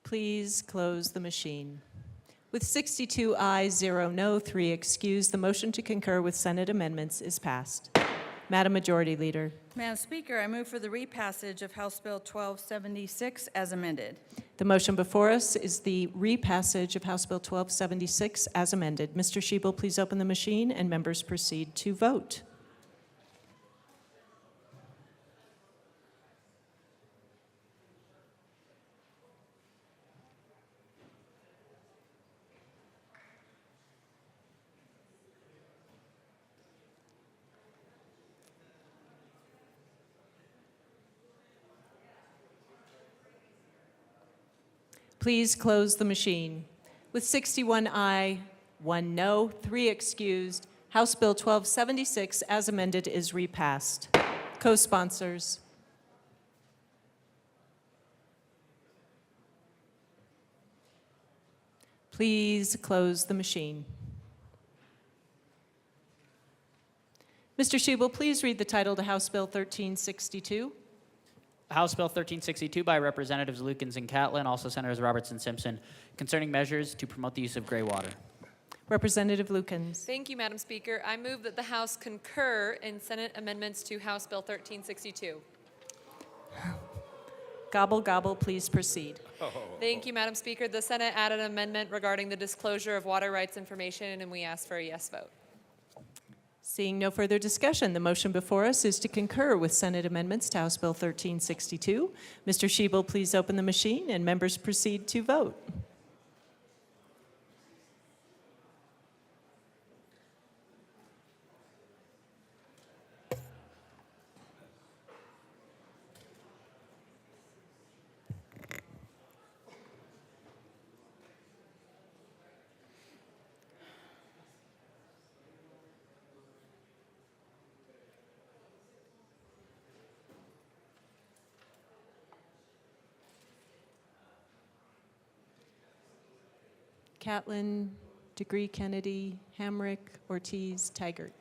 Please close the machine. With 62 ayes, 0 no, 3 excused, the motion to concur with Senate amendments is passed. Madam Majority Leader. Madam Speaker, I move for the repassage of House Bill 1276 as amended. The motion before us is the repassage of House Bill 1276 as amended. Mr. Shebel, please open the machine and members proceed to vote. Please close the machine. With 61 aye, 1 no, 3 excused, House Bill 1276 as amended is repassed. Co-sponsors. Please close the machine. Mr. Shebel, please read the title to House Bill 1362. House Bill 1362 by Representatives Lukens and Catlin, also Senators Robertson Simpson, concerning measures to promote the use of gray water. Representative Lukens. Thank you, Madam Speaker. I move that the House concur in Senate amendments to House Bill 1362. Gobble, gobble, please proceed. Thank you, Madam Speaker. The Senate added an amendment regarding the disclosure of water rights information, and we ask for a yes vote. Seeing no further discussion, the motion before us is to concur with Senate amendments to House Bill 1362. Mr. Shebel, please open the machine and members proceed to vote. Catlin, Degree, Kennedy, Hamrick, Ortiz, Taggart.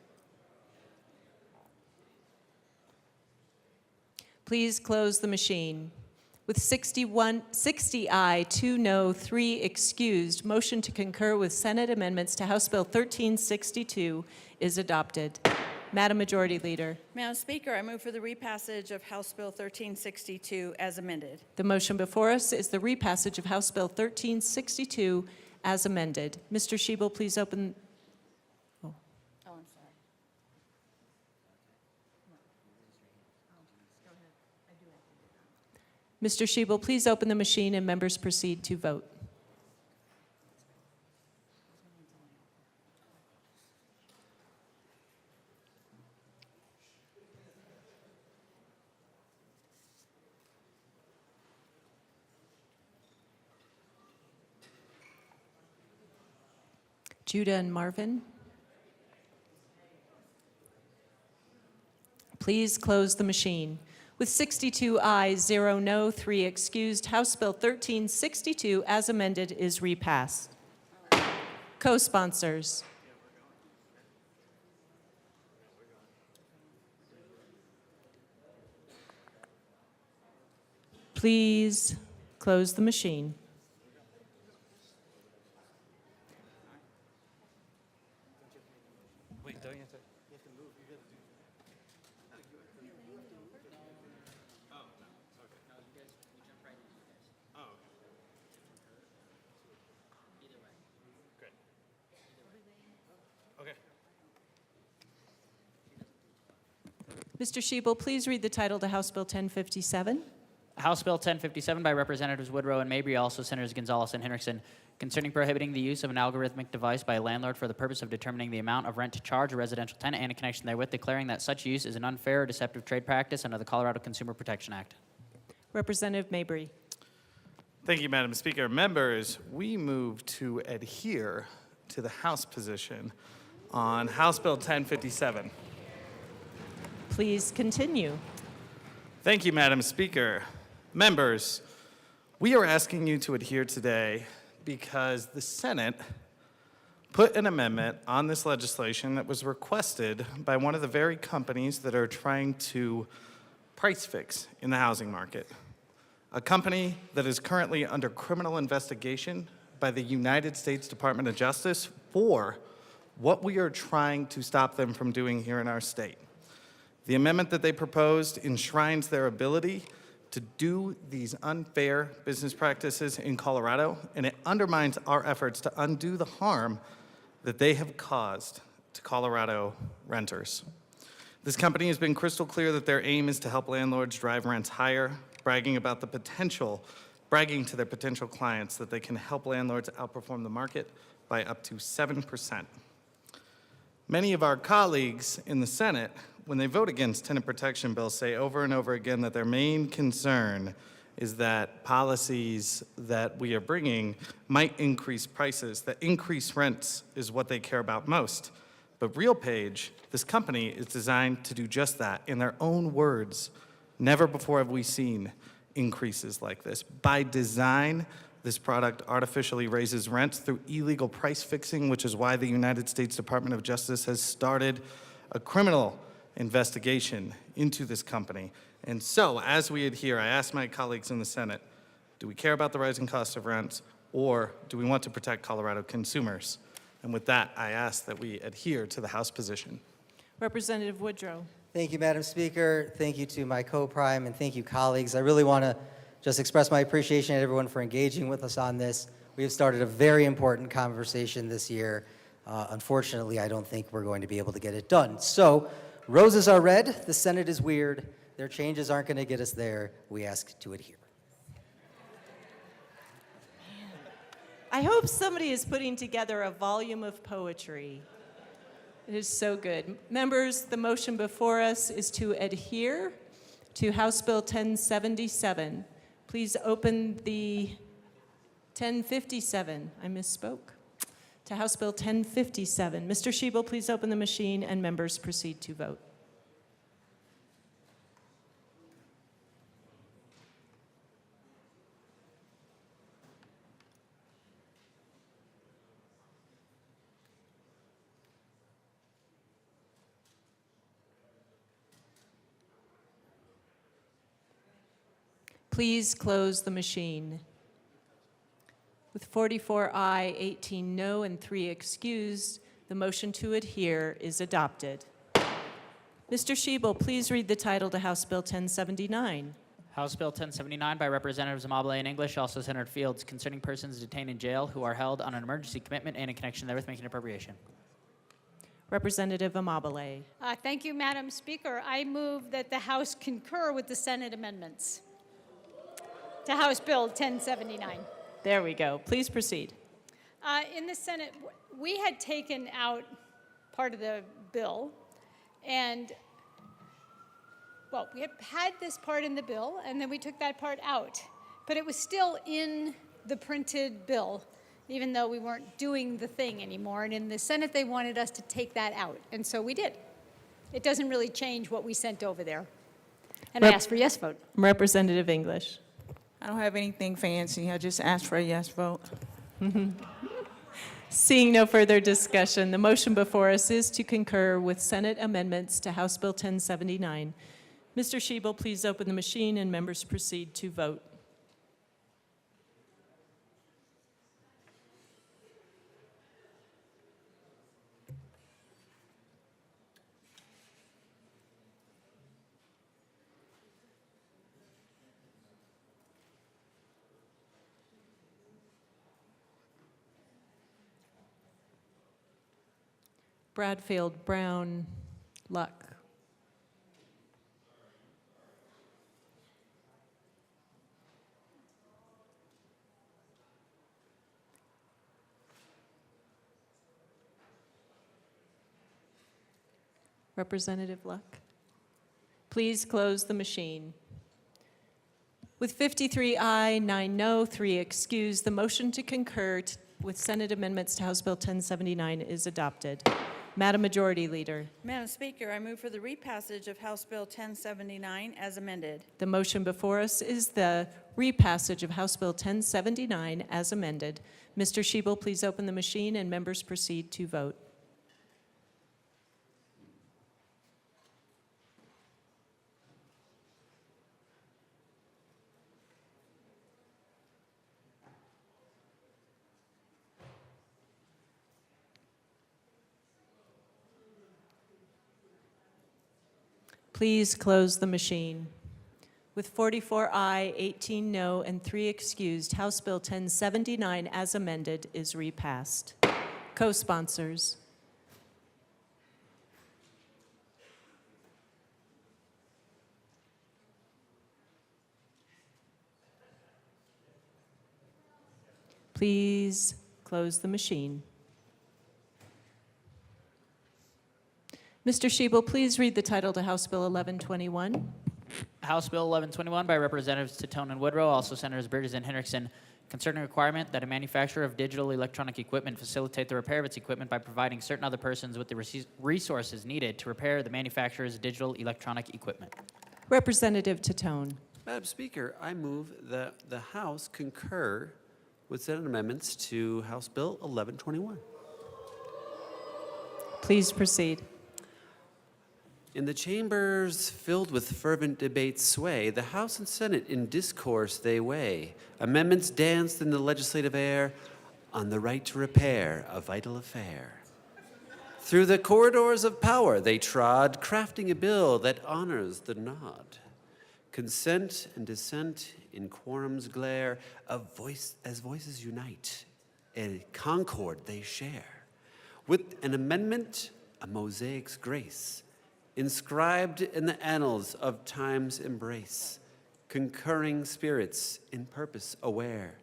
Please close the machine. With 60 aye, 2 no, 3 excused, motion to concur with Senate amendments to House Bill 1362 is adopted. Madam Majority Leader. Madam Speaker, I move for the repassage of House Bill 1362 as amended. The motion before us is the repassage of House Bill 1362 as amended. Mr. Shebel, please open. Oh, I'm sorry. Mr. Shebel, please open the machine and members proceed to vote. Judah and Marvin. Please close the machine. With 62 ayes, 0 no, 3 excused, House Bill 1362 as amended is repassed. Co-sponsors. Please close the machine. Wait, don't you have to move? You gotta do. Okay. Mr. Shebel, please read the title to House Bill 1057. House Bill 1057 by Representatives Woodrow and Mabry, also Senators Gonzalez and Henriksen, concerning prohibiting the use of an algorithmic device by a landlord for the purpose of determining the amount of rent to charge a residential tenant and in connection therewith declaring that such use is an unfair or deceptive trade practice under the Colorado Consumer Protection Act. Representative Mabry. Thank you, Madam Speaker. Members, we move to adhere to the House position on House Bill 1057. Please continue. Thank you, Madam Speaker. Members, we are asking you to adhere today because the Senate put an amendment on this legislation that was requested by one of the very companies that are trying to price fix in the housing market. A company that is currently under criminal investigation by the United States Department of Justice for what we are trying to stop them from doing here in our state. The amendment that they proposed enshrines their ability to do these unfair business practices in Colorado, and it undermines our efforts to undo the harm that they have caused to Colorado renters. This company has been crystal clear that their aim is to help landlords drive rents higher, bragging to their potential clients that they can help landlords outperform the market by up to 7%. Many of our colleagues in the Senate, when they vote against tenant protection bills, say over and over again that their main concern is that policies that we are bringing might increase prices, that increased rents is what they care about most. But RealPage, this company, is designed to do just that. In their own words, never before have we seen increases like this. By design, this product artificially raises rents through illegal price fixing, which is why the United States Department of Justice has started a criminal investigation into this company. And so, as we adhere, I ask my colleagues in the Senate, do we care about the rising cost of rents, or do we want to protect Colorado consumers? And with that, I ask that we adhere to the House position. Representative Woodrow. Thank you, Madam Speaker. Thank you to my co-prime, and thank you, colleagues. I really want to just express my appreciation to everyone for engaging with us on this. We have started a very important conversation this year. Unfortunately, I don't think we're going to be able to get it done. So, roses are red, the Senate is weird. Their changes aren't going to get us there. We ask to adhere. I hope somebody is putting together a volume of poetry. It is so good. Members, the motion before us is to adhere to House Bill 1077. Please open the 1057. I misspoke. To House Bill 1057. Mr. Shebel, please open the machine and members proceed to vote. Please close the machine. With 44 aye, 18 no, and 3 excused, the motion to adhere is adopted. Mr. Shebel, please read the title to House Bill 1079. House Bill 1079 by Representatives Amabile and English, also Senator Fields, concerning persons detained in jail who are held on an emergency commitment and in connection therewith making an appropriation. Representative Amabile. Thank you, Madam Speaker. I move that the House concur with the Senate amendments to House Bill 1079. There we go. Please proceed. In the Senate, we had taken out part of the bill, and, well, we had this part in the bill, and then we took that part out. But it was still in the printed bill, even though we weren't doing the thing anymore. And in the Senate, they wanted us to take that out, and so we did. It doesn't really change what we sent over there. And I asked for a yes vote. Representative English. I don't have anything fancy. I just asked for a yes vote. Seeing no further discussion, the motion before us is to concur with Senate amendments to House Bill 1079. Mr. Shebel, please open the machine and members proceed to vote. Bradfield, Brown, Luck. Representative Luck. Please close the machine. With 53 aye, 9 no, 3 excused, the motion to concur with Senate amendments to House Bill 1079 is adopted. Madam Majority Leader. Madam Speaker, I move for the repassage of House Bill 1079 as amended. The motion before us is the repassage of House Bill 1079 as amended. Mr. Shebel, please open the machine and members proceed to vote. Please close the machine. With 44 aye, 18 no, and 3 excused, House Bill 1079 as amended is repassed. Co-sponsors. Please close the machine. Mr. Shebel, please read the title to House Bill 1121. House Bill 1121 by Representatives Titone and Woodrow, also Senators Bridges and Hendrickson, concerning a requirement that a manufacturer of digital electronic equipment facilitate the repair of its equipment by providing certain other persons with the resources needed to repair the manufacturer's digital electronic equipment. Representative Titone. Madam Speaker, I move that the House concur with Senate amendments to House Bill 1121. Please proceed. In the chambers filled with fervent debate sway, the House and Senate in discourse they weigh. Amendments danced in the legislative air on the right to repair a vital affair. Through the corridors of power they trod, crafting a bill that honors the nod. Consent and dissent in quorum's glare, as voices unite, a concord they share. With an amendment, a mosaic's grace, inscribed in the annals of time's embrace, concurring spirits in purpose aware,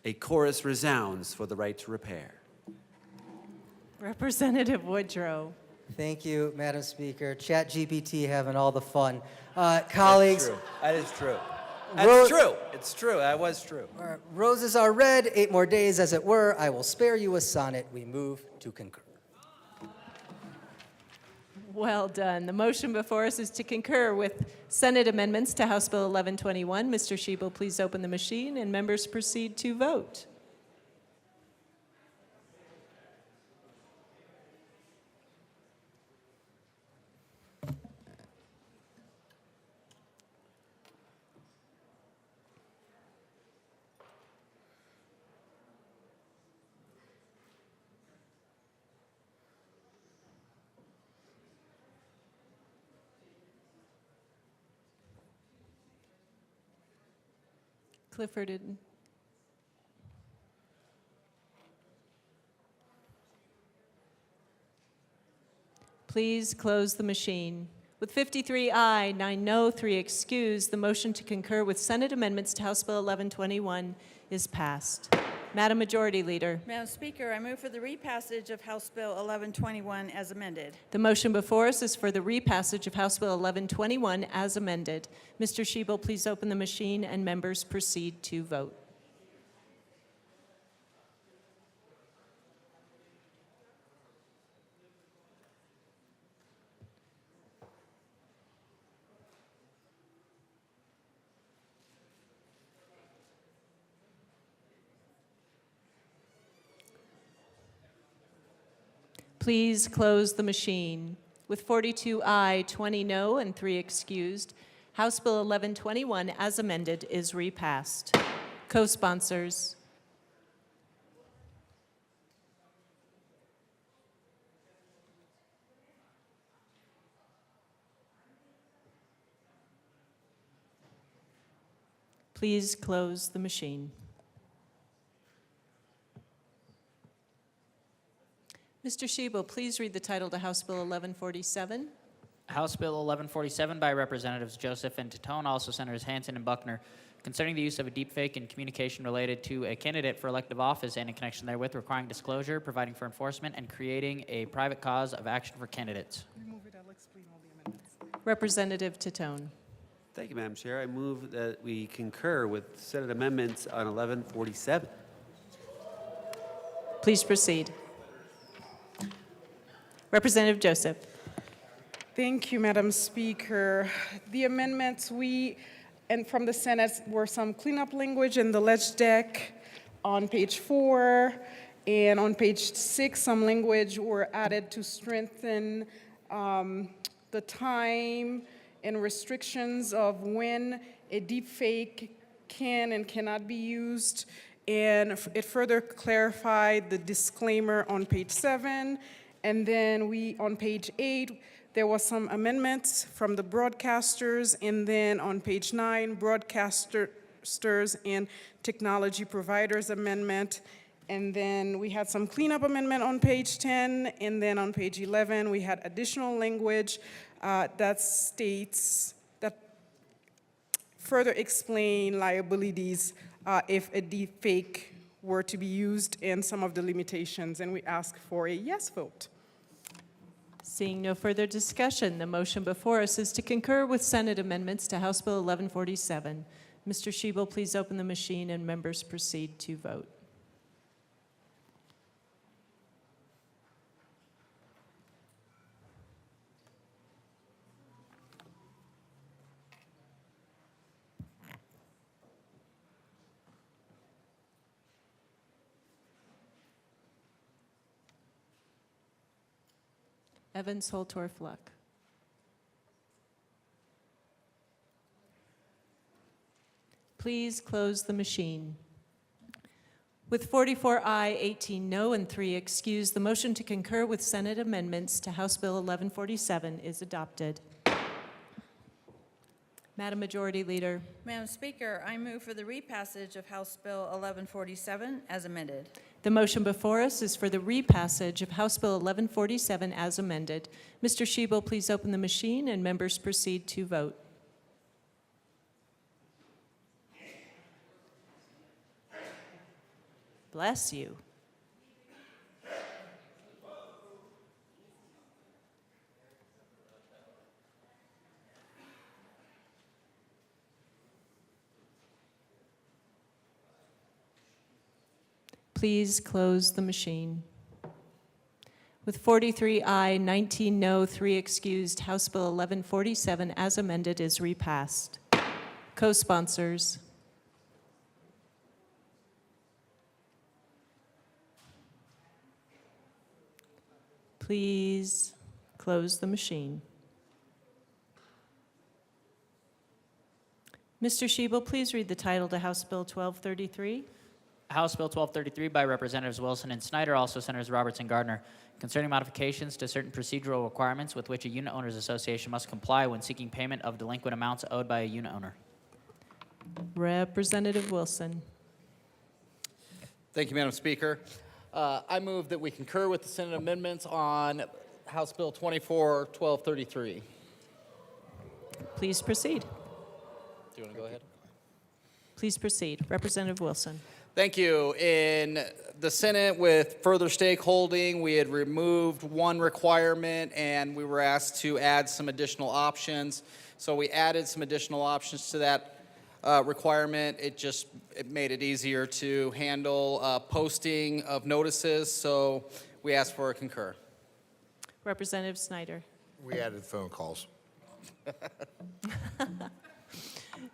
a chorus resounds for the right to repair. Representative Woodrow. Thank you, Madam Speaker. ChatGPT having all the fun. Colleagues. That is true. That's true. It's true. That was true. Roses are red, 8 more days as it were. I will spare you a sonnet. We move to concur. Well done. The motion before us is to concur with Senate amendments to House Bill 1121. Mr. Shebel, please open the machine and members proceed to vote. Clifford and please close the machine. With 53 aye, 9 no, 3 excused, the motion to concur with Senate amendments to House Bill 1121 is passed. Madam Majority Leader. Madam Speaker, I move for the repassage of House Bill 1121 as amended. The motion before us is for the repassage of House Bill 1121 as amended. Mr. Shebel, please open the machine and members proceed to vote. Please close the machine. With 42 aye, 20 no, and 3 excused, House Bill 1121, as amended, is repassed. Co-sponsors. Please close the machine. Mr. Shebo, please read the title to House Bill 1147. House Bill 1147 by Representatives Joseph and Titone, also Senators Hansen and Buckner, concerning the use of a deepfake in communication related to a candidate for elective office and in connection therewith, requiring disclosure, providing for enforcement, and creating a private cause of action for candidates. Representative Titone. Thank you, Madam Chair. I move that we concur with Senate amendments on 1147. Please proceed. Representative Joseph. Thank you, Madam Speaker. The amendments and from the Senate were some cleanup language in the ledge deck on page 4, and on page 6, some language were added to strengthen the time and restrictions of when a deepfake can and cannot be used, and it further clarified the disclaimer on page 7, and then on page 8, there was some amendments from the broadcasters, and then on page 9, broadcasters and technology providers amendment, and then we had some cleanup amendment on page 10, and then on page 11, we had additional language that further explain liabilities if a deepfake were to be used and some of the limitations, and we ask for a yes vote. Seeing no further discussion, the motion before us is to concur with Senate amendments to House Bill 1147. Mr. Shebo, please open the machine and members proceed to vote. Evans, Holtorf, Luck. Please close the machine. With 44 aye, 18 no, and 3 excused, the motion to concur with Senate amendments to House Bill 1147 is adopted. Madam Majority Leader. Madam Speaker, I move for the repassage of House Bill 1147 as amended. The motion before us is for the repassage of House Bill 1147 as amended. Mr. Shebo, please open the machine and members proceed to vote. Bless you. Please close the machine. With 43 aye, 19 no, 3 excused, House Bill 1147 as amended is repassed. Co-sponsors. Please close the machine. Mr. Shebo, please read the title to House Bill 1233. House Bill 1233 by Representatives Wilson and Snyder, also Senators Roberts and Gardner, concerning modifications to certain procedural requirements with which a unit owners association must comply when seeking payment of delinquent amounts owed by a unit owner. Representative Wilson. Thank you, Madam Speaker. I move that we concur with the Senate amendments on House Bill 1233. Please proceed. Do you want to go ahead? Please proceed. Representative Wilson. Thank you. In the Senate, with further stakeholding, we had removed one requirement and we were asked to add some additional options. So we added some additional options to that requirement. It made it easier to handle posting of notices. So we asked for a concur. Representative Snyder. We added phone calls.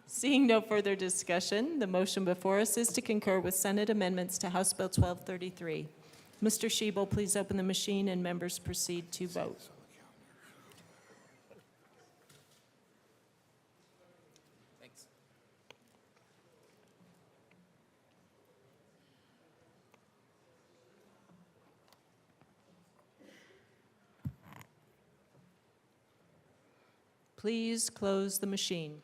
Seeing no further discussion, the motion before us is to concur with Senate amendments to House Bill 1233. Mr. Shebel, please open the machine and members proceed to vote. Thanks. Please close the machine.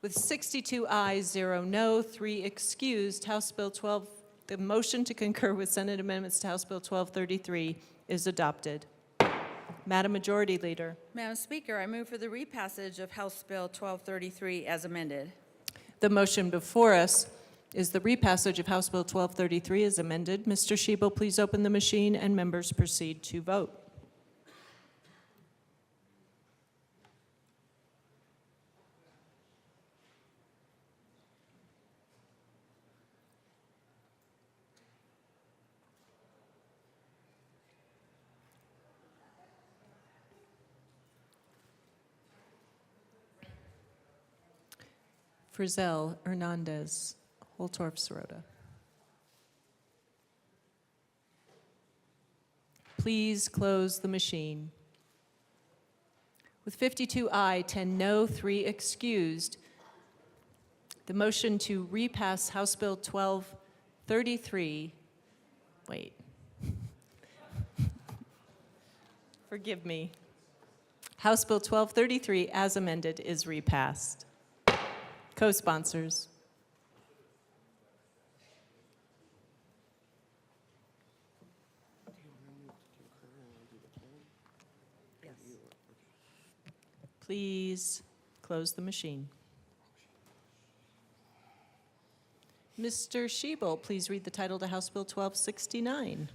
With 62 ayes, 0 no, 3 excused, House Bill 12, the motion to concur with Senate amendments to House Bill 1233 is adopted. Madam Majority Leader. Madam Speaker, I move for the repassage of House Bill 1233 as amended. The motion before us is the repassage of House Bill 1233 as amended. Mr. Shebel, please open the machine and members proceed to vote. Frizzell, Hernandez, Holtorf, Sirota. Please close the machine. With 52 aye, 10 no, 3 excused, the motion to repass House Bill 1233, wait. Forgive me. House Bill 1233 as amended is repassed. Co-sponsors. Please close the machine. Mr. Shebel, please read the title to House Bill 1269.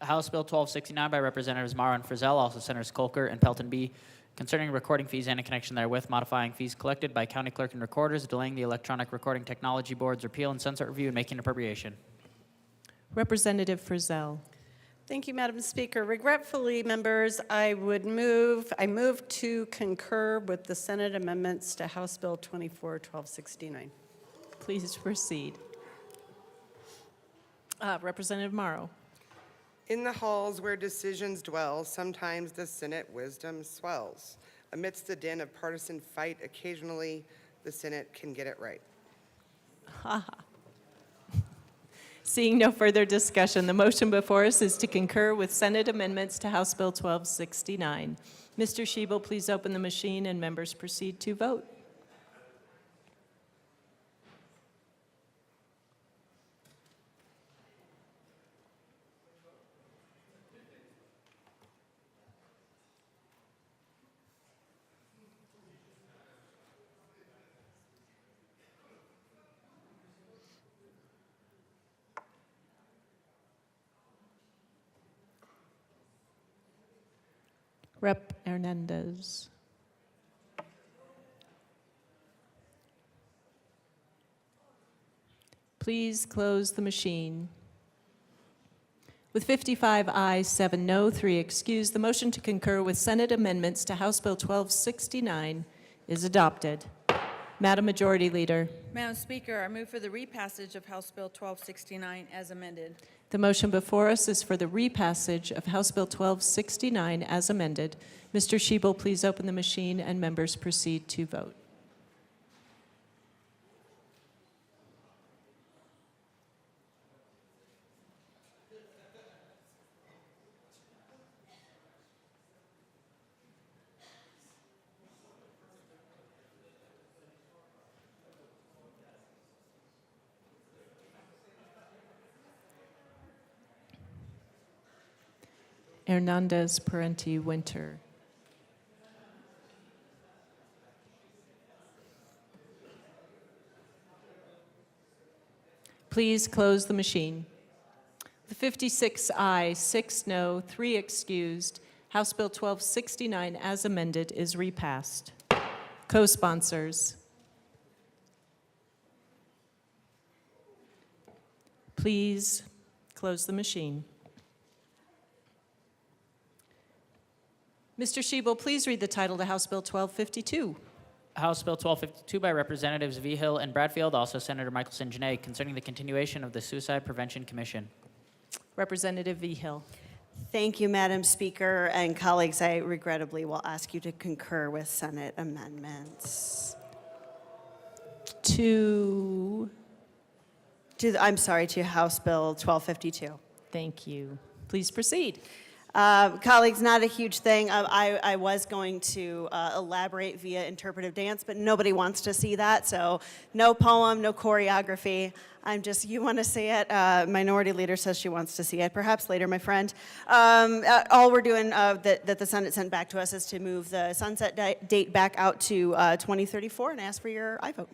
House Bill 1269 by Representatives Morrow and Frizzell, also Senators Colker and Pelton B., concerning recording fees and in connection therewith, modifying fees collected by county clerk and recorders, delaying the Electronic Recording Technology Board's repeal and sunset review, and making appropriation. Representative Frizzell. Thank you, Madam Speaker. Regretfully, members, I move to concur with the Senate amendments to House Bill 1269. Please proceed. Representative Morrow. In the halls where decisions dwell, sometimes the Senate wisdom swells. Amidst the din of partisan fight, occasionally the Senate can get it right. Seeing no further discussion, the motion before us is to concur with Senate amendments to House Bill 1269. Mr. Shebel, please open the machine and members proceed to vote. Rep. Hernandez. Please close the machine. With 55 ayes, 7 no, 3 excused, the motion to concur with Senate amendments to House Bill 1269 is adopted. Madam Majority Leader. Madam Speaker, I move for the repassage of House Bill 1269 as amended. The motion before us is for the repassage of House Bill 1269 as amended. Mr. Shebel, please open the machine and members proceed to vote. Hernandez, Parenti, Winter. Please close the machine. The 56 ayes, 6 no, 3 excused, House Bill 1269 as amended is repassed. Co-sponsors. Please close the machine. Mr. Shebel, please read the title to House Bill 1252. House Bill 1252 by Representatives Vigil and Bradfield, also Senator Michelson Janae, concerning the continuation of the Suicide Prevention Commission. Representative Vigil. Thank you, Madam Speaker, and colleagues, I regrettably will ask you to concur with Senate amendments. To House Bill 1252. Thank you. Please proceed. Colleagues, not a huge thing. I was going to elaborate via interpretive dance, but nobody wants to see that, so no poem, no choreography. You want to see it? Minority Leader says she wants to see it. Perhaps later, my friend. All we're doing that the Senate sent back to us is to move the sunset date back out to 2034 and ask for your aye vote.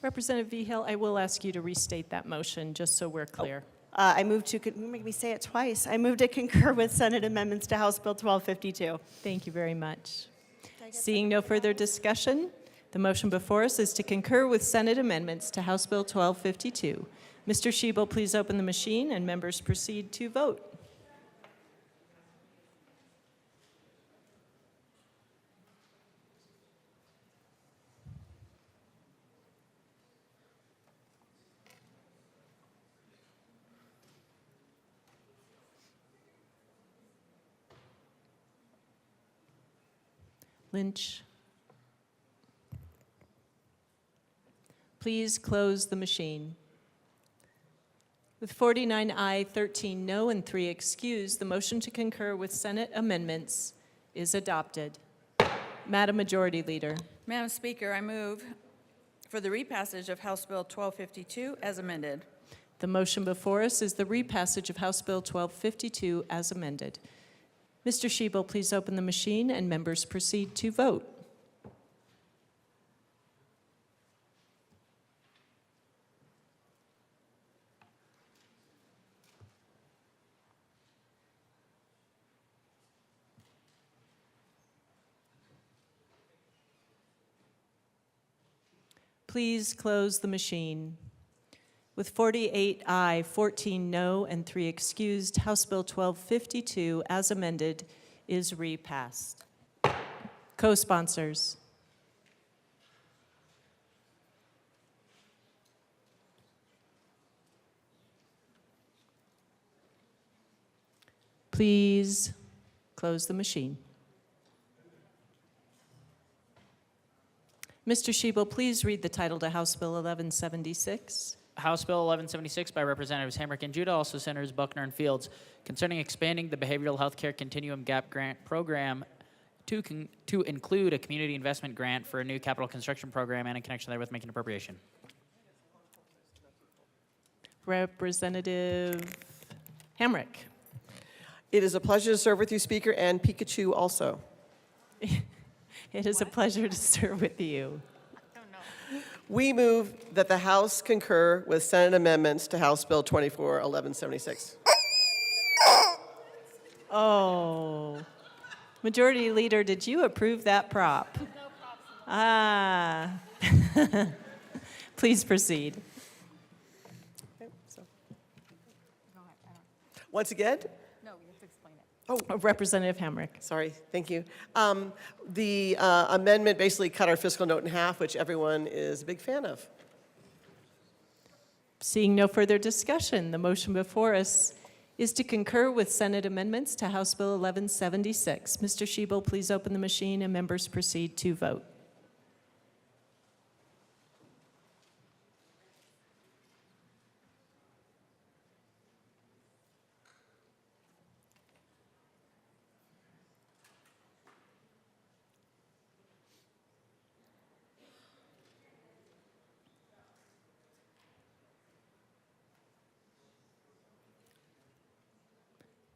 Representative Vigil, I will ask you to restate that motion just so we're clear. I move to, make me say it twice. I move to concur with Senate amendments to House Bill 1252. Thank you very much. Seeing no further discussion, the motion before us is to concur with Senate amendments to House Bill 1252. Mr. Schiebel, please open the machine and members proceed to vote. Lynch. Please close the machine. With 49 aye, 13 no, and 3 excused, the motion to concur with Senate amendments is adopted. Madam Majority Leader. Madam Speaker, I move for the repassage of House Bill 1252 as amended. The motion before us is the repassage of House Bill 1252 as amended. Mr. Schiebel, please open the machine and members proceed to vote. Please close the machine. With 48 aye, 14 no, and 3 excused, House Bill 1252, as amended, is repassed. Co-sponsors. Please close the machine. Mr. Schiebel, please read the title to House Bill 1176. House Bill 1176 by Representatives Hamrick and Judah, also Senators Buckner and Fields, concerning expanding the Behavioral Health Care Continuum Gap Grant Program to include a community investment grant for a new capital construction program and in connection therewith making appropriation. Representative Hamrick. It is a pleasure to serve with you, Speaker, and Pikachu also. It is a pleasure to serve with you. We move that the House concur with Senate amendments to House Bill 1176. Oh. Majority Leader, did you approve that prop? No props. Ah. Please proceed. Once again? No, you have to explain it. Oh, Representative Hamrick. Sorry, thank you. The amendment basically cut our fiscal note in half, which everyone is a big fan of. Seeing no further discussion, the motion before us is to concur with Senate amendments to House Bill 1176. Mr. Schiebel, please open the machine and members proceed to vote.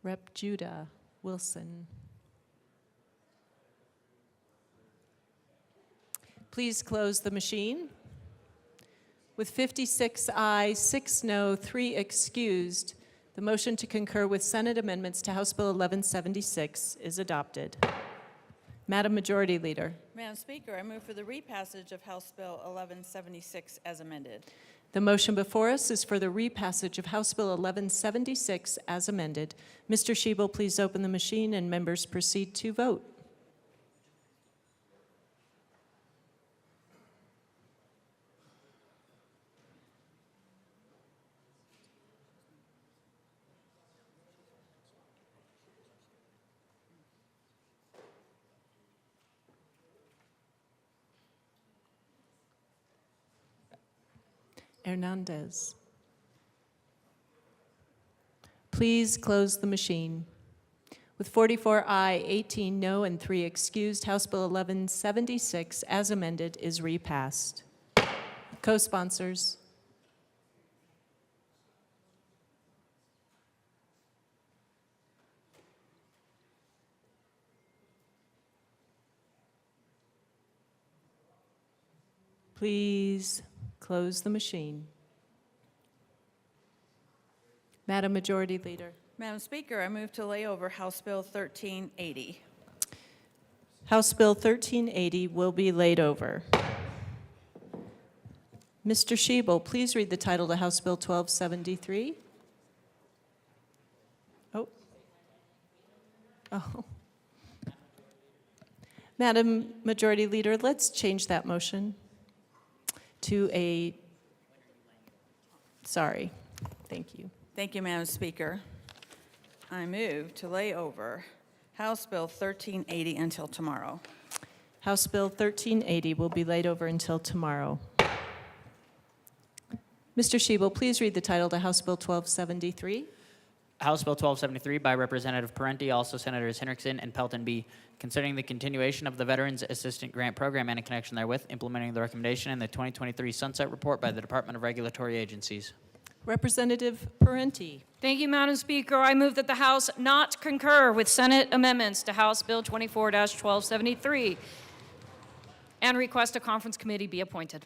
Rep. Judah Wilson. Please close the machine. With 56 ayes, 6 no, 3 excused, the motion to concur with Senate amendments to House Bill 1176 is adopted. Madam Majority Leader. Madam Speaker, I move for the repassage of House Bill 1176 as amended. The motion before us is for the repassage of House Bill 1176 as amended. Mr. Schiebel, please open the machine and members proceed to vote. Hernandez. Please close the machine. With 44 aye, 18 no, and 3 excused, House Bill 1176, as amended, is repassed. Co-sponsors. Please close the machine. Madam Majority Leader. Madam Speaker, I move to lay over House Bill 1380. House Bill 1380 will be laid over. Mr. Schiebel, please read the title to House Bill 1273. Oh. Madam Majority Leader, let's change that motion to a, sorry, thank you. Thank you, Madam Speaker. I move to lay over House Bill 1380 until tomorrow. House Bill 1380 will be laid over until tomorrow. Mr. Schiebel, please read the title to House Bill 1273. House Bill 1273 by Representative Parenti, also Senators Henriksen and Pelton B., concerning the continuation of the Veterans Assistant Grant Program and in connection therewith, implementing the recommendation in the 2023 Sunset Report by the Department of Regulatory Agencies. Representative Parenti. Thank you, Madam Speaker. I move that the House not concur with Senate amendments to House Bill 24-1273 and request a conference committee be appointed.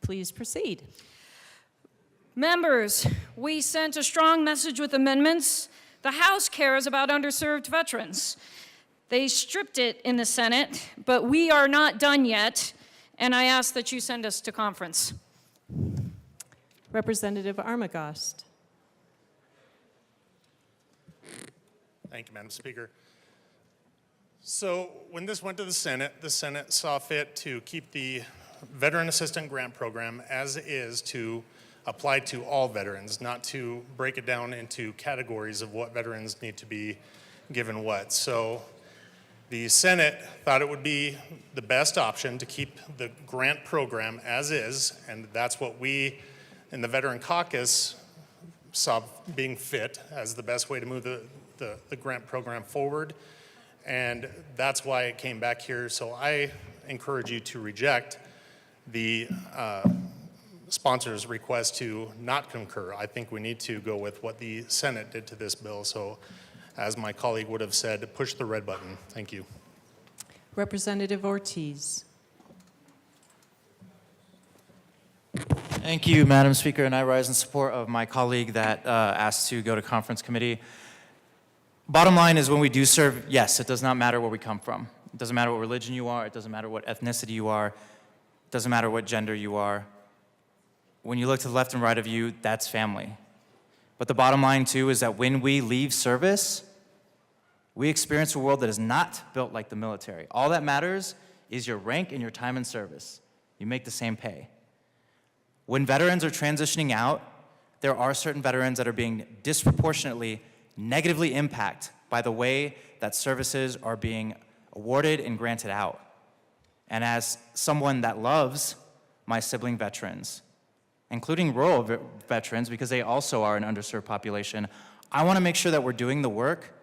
Please proceed. Members, we sent a strong message with amendments. The House cares about underserved veterans. They stripped it in the Senate, but we are not done yet, and I ask that you send us to conference. Representative Armagost. Thank you, Madam Speaker. So when this went to the Senate saw fit to keep the Veteran Assistant Grant Program as is, to apply to all veterans, not to break it down into categories of what veterans need to be given what. So the Senate thought it would be the best option to keep the grant program as is, and that's what we in the Veteran Caucus saw being fit as the best way to move the grant program forward. And that's why it came back here. So I encourage you to reject the sponsor's request to not concur. I think we need to go with what the Senate did to this bill. So as my colleague would have said, push the red button. Thank you. Representative Ortiz. Thank you, Madam Speaker, and I rise in support of my colleague that asked to go to conference committee. Bottom line is when we do serve, yes, it does not matter where we come from. It doesn't matter what religion you are. It doesn't matter what ethnicity you are. It doesn't matter what gender you are. When you look to the left and right of you, that's family. But the bottom line, too, is that when we leave service, we experience a world that is not built like the military. All that matters is your rank and your time in service. You make the same pay. When veterans are transitioning out, there are certain veterans that are being disproportionately negatively impacted by the way that services are being awarded and granted out. And as someone that loves my sibling veterans, including rural veterans, because they also are an underserved population, I want to make sure that we're doing the work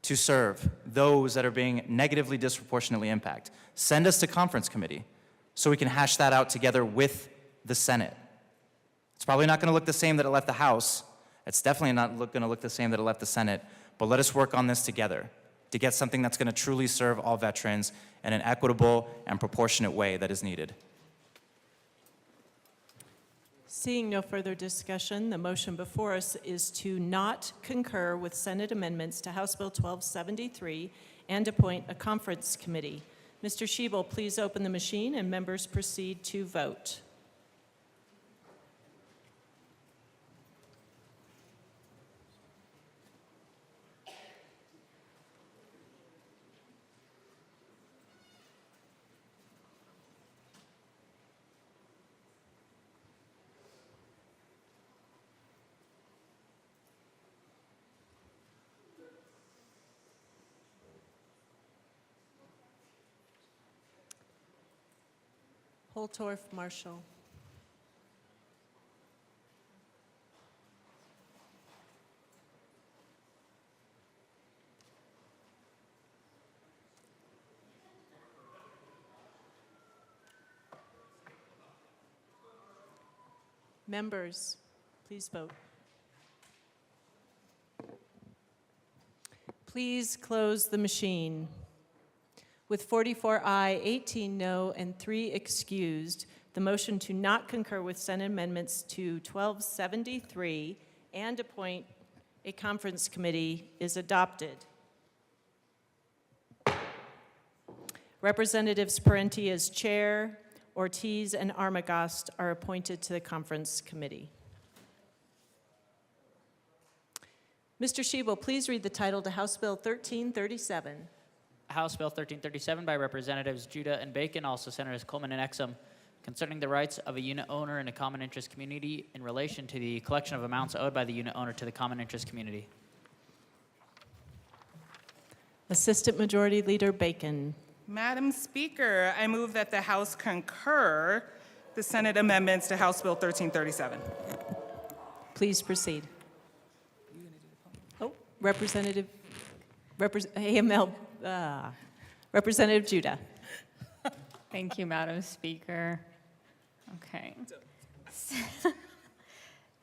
to serve those that are being negatively disproportionately impacted. Send us to conference committee so we can hash that out together with the Senate. It's probably not going to look the same that it left the House. It's definitely not going to look the same that it left the Senate, but let us work on this together to get something that's going to truly serve all veterans in an equitable and proportionate way that is needed. Seeing no further discussion, the motion before us is to not concur with Senate amendments to House Bill 1273 and appoint a conference committee. Mr. Schiebel, please open the machine and members proceed to vote. Holtorf, Marshall. Members, please vote. Please close the machine. With 44 aye, 18 no, and 3 excused, the motion to not concur with Senate amendments to 1273 and appoint a conference committee is adopted. Representatives Parenti as chair, Ortiz and Armagost are appointed to the conference committee. Mr. Schiebel, please read the title to House Bill 1337. House Bill 1337 by Representatives Judah and Bacon, also Senators Coleman and Exum, concerning the rights of a unit owner in a common interest community in relation to the collection of amounts owed by the unit owner to the common interest community. Assistant Majority Leader Bacon. Madam Speaker, I move that the House concur the Senate amendments to House Bill 1337. Please proceed. Oh, Representative Judah. Thank you, Madam Speaker. Okay.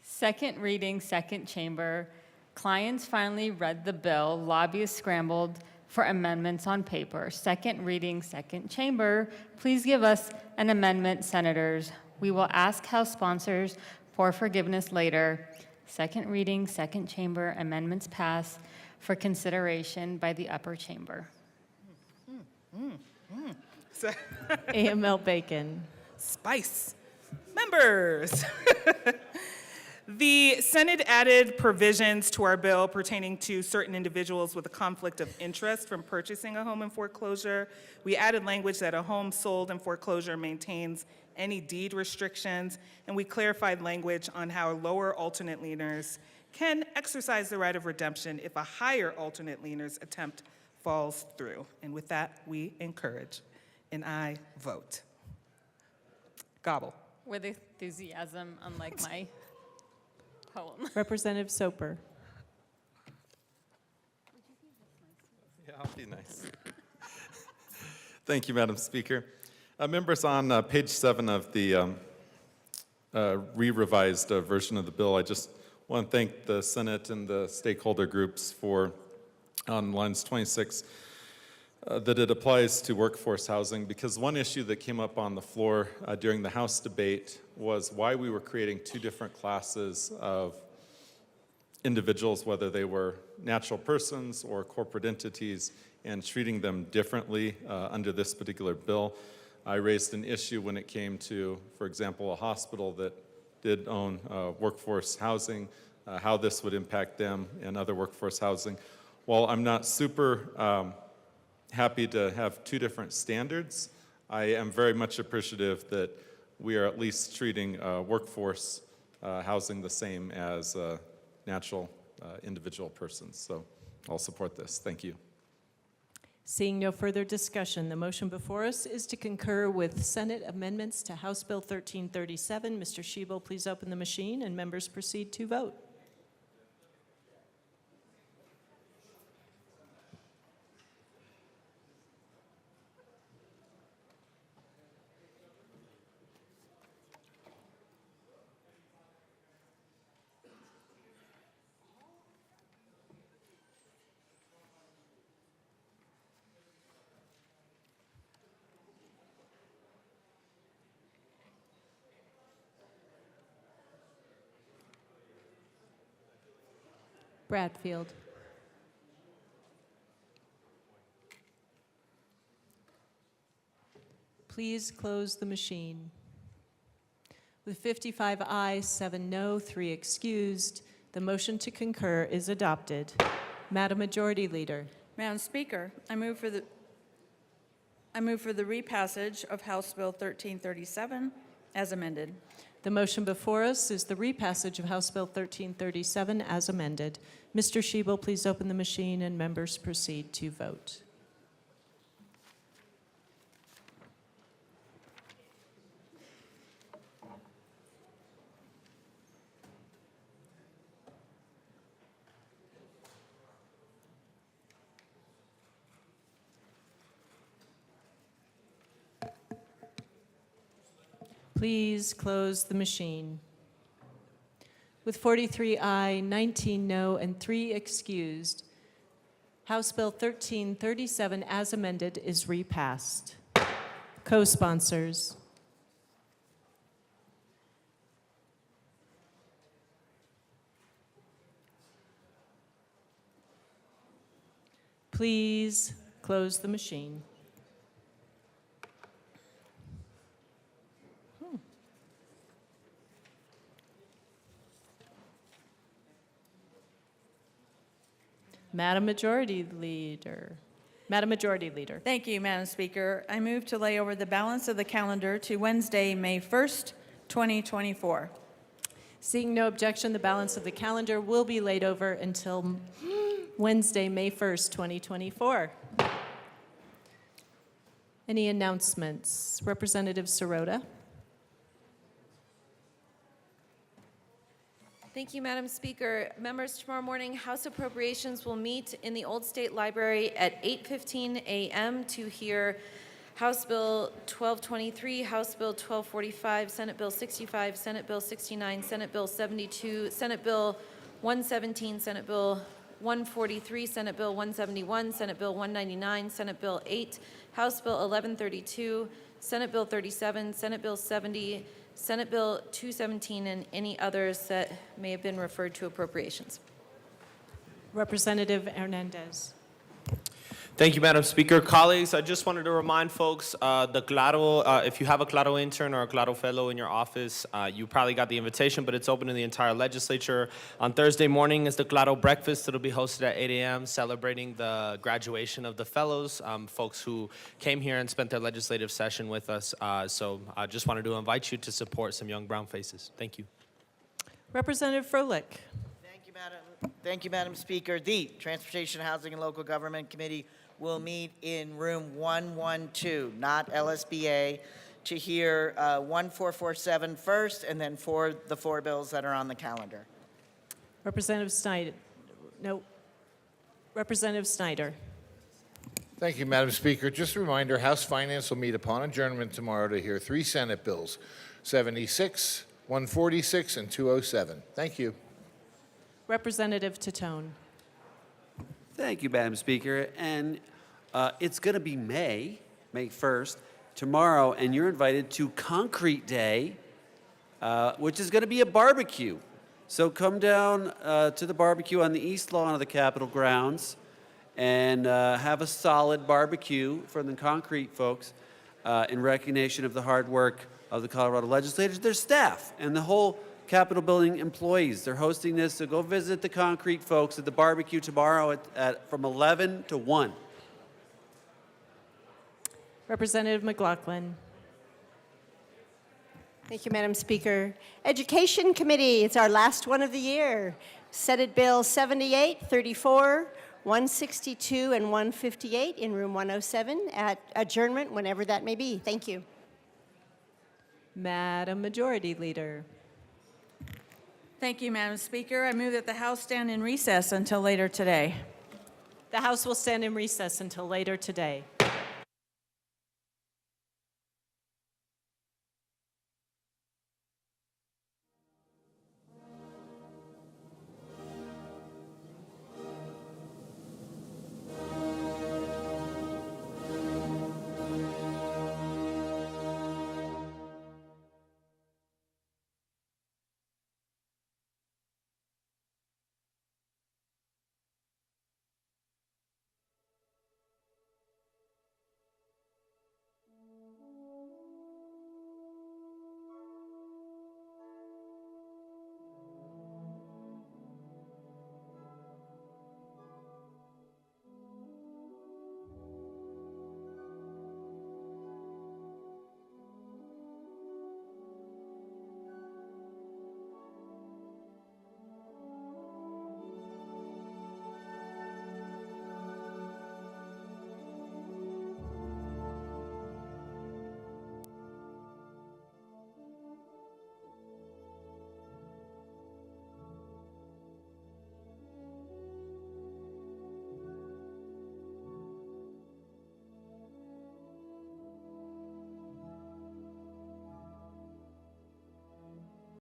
Second reading, second chamber. Clients finally read the bill. Lobbyists scrambled for amendments on paper. Second reading, second chamber. Please give us an amendment, senators. We will ask House sponsors for forgiveness later. Second reading, second chamber. Amendments pass for consideration by the upper chamber. AML Bacon. Spice. Members. The Senate added provisions to our bill pertaining to certain individuals with a conflict of interest from purchasing a home in foreclosure. We added language that a home sold in foreclosure maintains any deed restrictions, and we clarified language on how lower alternate lieners can exercise the right of redemption if a higher alternate liener's attempt falls through. And with that, we encourage, and I vote. Gobble. With enthusiasm, unlike my poem. Representative Soper. Yeah, I'll be nice. Thank you, Madam Speaker. Members, on page 7 of the re-revised version of the bill, I just want to thank the Senate and the stakeholder groups for, on lines 26, that it applies to workforce housing, because one issue that came up on the floor during the House debate was why we were creating 2 different classes of individuals, whether they were natural persons or corporate entities, and treating them differently under this particular bill. I raised an issue when it came to, for example, a hospital that did own workforce housing, how this would impact them and other workforce housing. While I'm not super happy to have 2 different standards, I am very much appreciative that we are at least treating workforce housing the same as natural individual persons. So I'll support this. Thank you. Seeing no further discussion, the motion before us is to concur with Senate amendments to House Bill 1337. Mr. Schiebel, please open the machine, and members proceed to vote. Bradfield. Please close the machine. With 55 ayes, 7 no, 3 excused, the motion to concur is adopted. Madam Majority Leader. Madam Speaker, I move for the repassage of House Bill 1337 as amended. The motion before us is the repassage of House Bill 1337 as amended. Mr. Schiebel, please open the machine, and members proceed to vote. Please close the machine. With 43 aye, 19 no, and 3 excused, House Bill 1337 as amended is repassed. Co-sponsors. Please close the machine. Madam Majority Leader. Madam Majority Leader. Thank you, Madam Speaker. I move to lay over the balance of the calendar to Wednesday, May 1st, 2024. Seeing no objection, the balance of the calendar will be laid over until Wednesday, May 1st, 2024. Any announcements? Representative Sirota. Thank you, Madam Speaker. Members, tomorrow morning, House Appropriations will meet in the Old State Library at 8:15 a.m. to hear House Bill 1223, House Bill 1245, Senate Bill 65, Senate Bill 69, Senate Bill 72, Senate Bill 117, Senate Bill 143, Senate Bill 171, Senate Bill 199, Senate Bill 8, House Bill 1132, Senate Bill 37, Senate Bill 70, Senate Bill 217, and any others that may have been referred to appropriations. Representative Hernandez. Thank you, Madam Speaker. Colleagues, I just wanted to remind folks, the Claro, if you have a Claro intern or a Claro fellow in your office, you probably got the invitation, but it's open to the entire legislature. On Thursday morning is the Claro breakfast. It'll be hosted at 8 a.m., celebrating the graduation of the fellows, folks who came here and spent their legislative session with us. So I just wanted to invite you to support some young brown faces. Thank you. Representative Froelich. Thank you, Madam Speaker. The Transportation, Housing, and Local Government Committee will meet in room 112, not LSBA, to hear 1447 first, and then for the 4 bills that are on the calendar. Representative Snyder. No. Representative Snyder. Thank you, Madam Speaker. Just a reminder, House Finance will meet upon adjournment tomorrow to hear 3 Senate bills, 76, 146, and 207. Thank you. Representative Titone. Thank you, Madam Speaker. And it's going to be May 1st, tomorrow, and you're invited to Concrete Day, which is going to be a barbecue. So come down to the barbecue on the east lawn of the Capitol grounds and have a solid barbecue from the Concrete folks in recognition of the hard work of the Colorado legislators, their staff, and the whole Capitol building employees. They're hosting this, so go visit the Concrete folks at the barbecue tomorrow from 11 to 1. Representative McLaughlin. Thank you, Madam Speaker. Education Committee, it's our last one of the year. Senate Bill 78, 34, 162, and 158 in room 107 at adjournment, whenever that may be. Thank you. Madam Majority Leader. Thank you, Madam Speaker. I move that the House stand in recess until later today. The House will stand in recess until later today.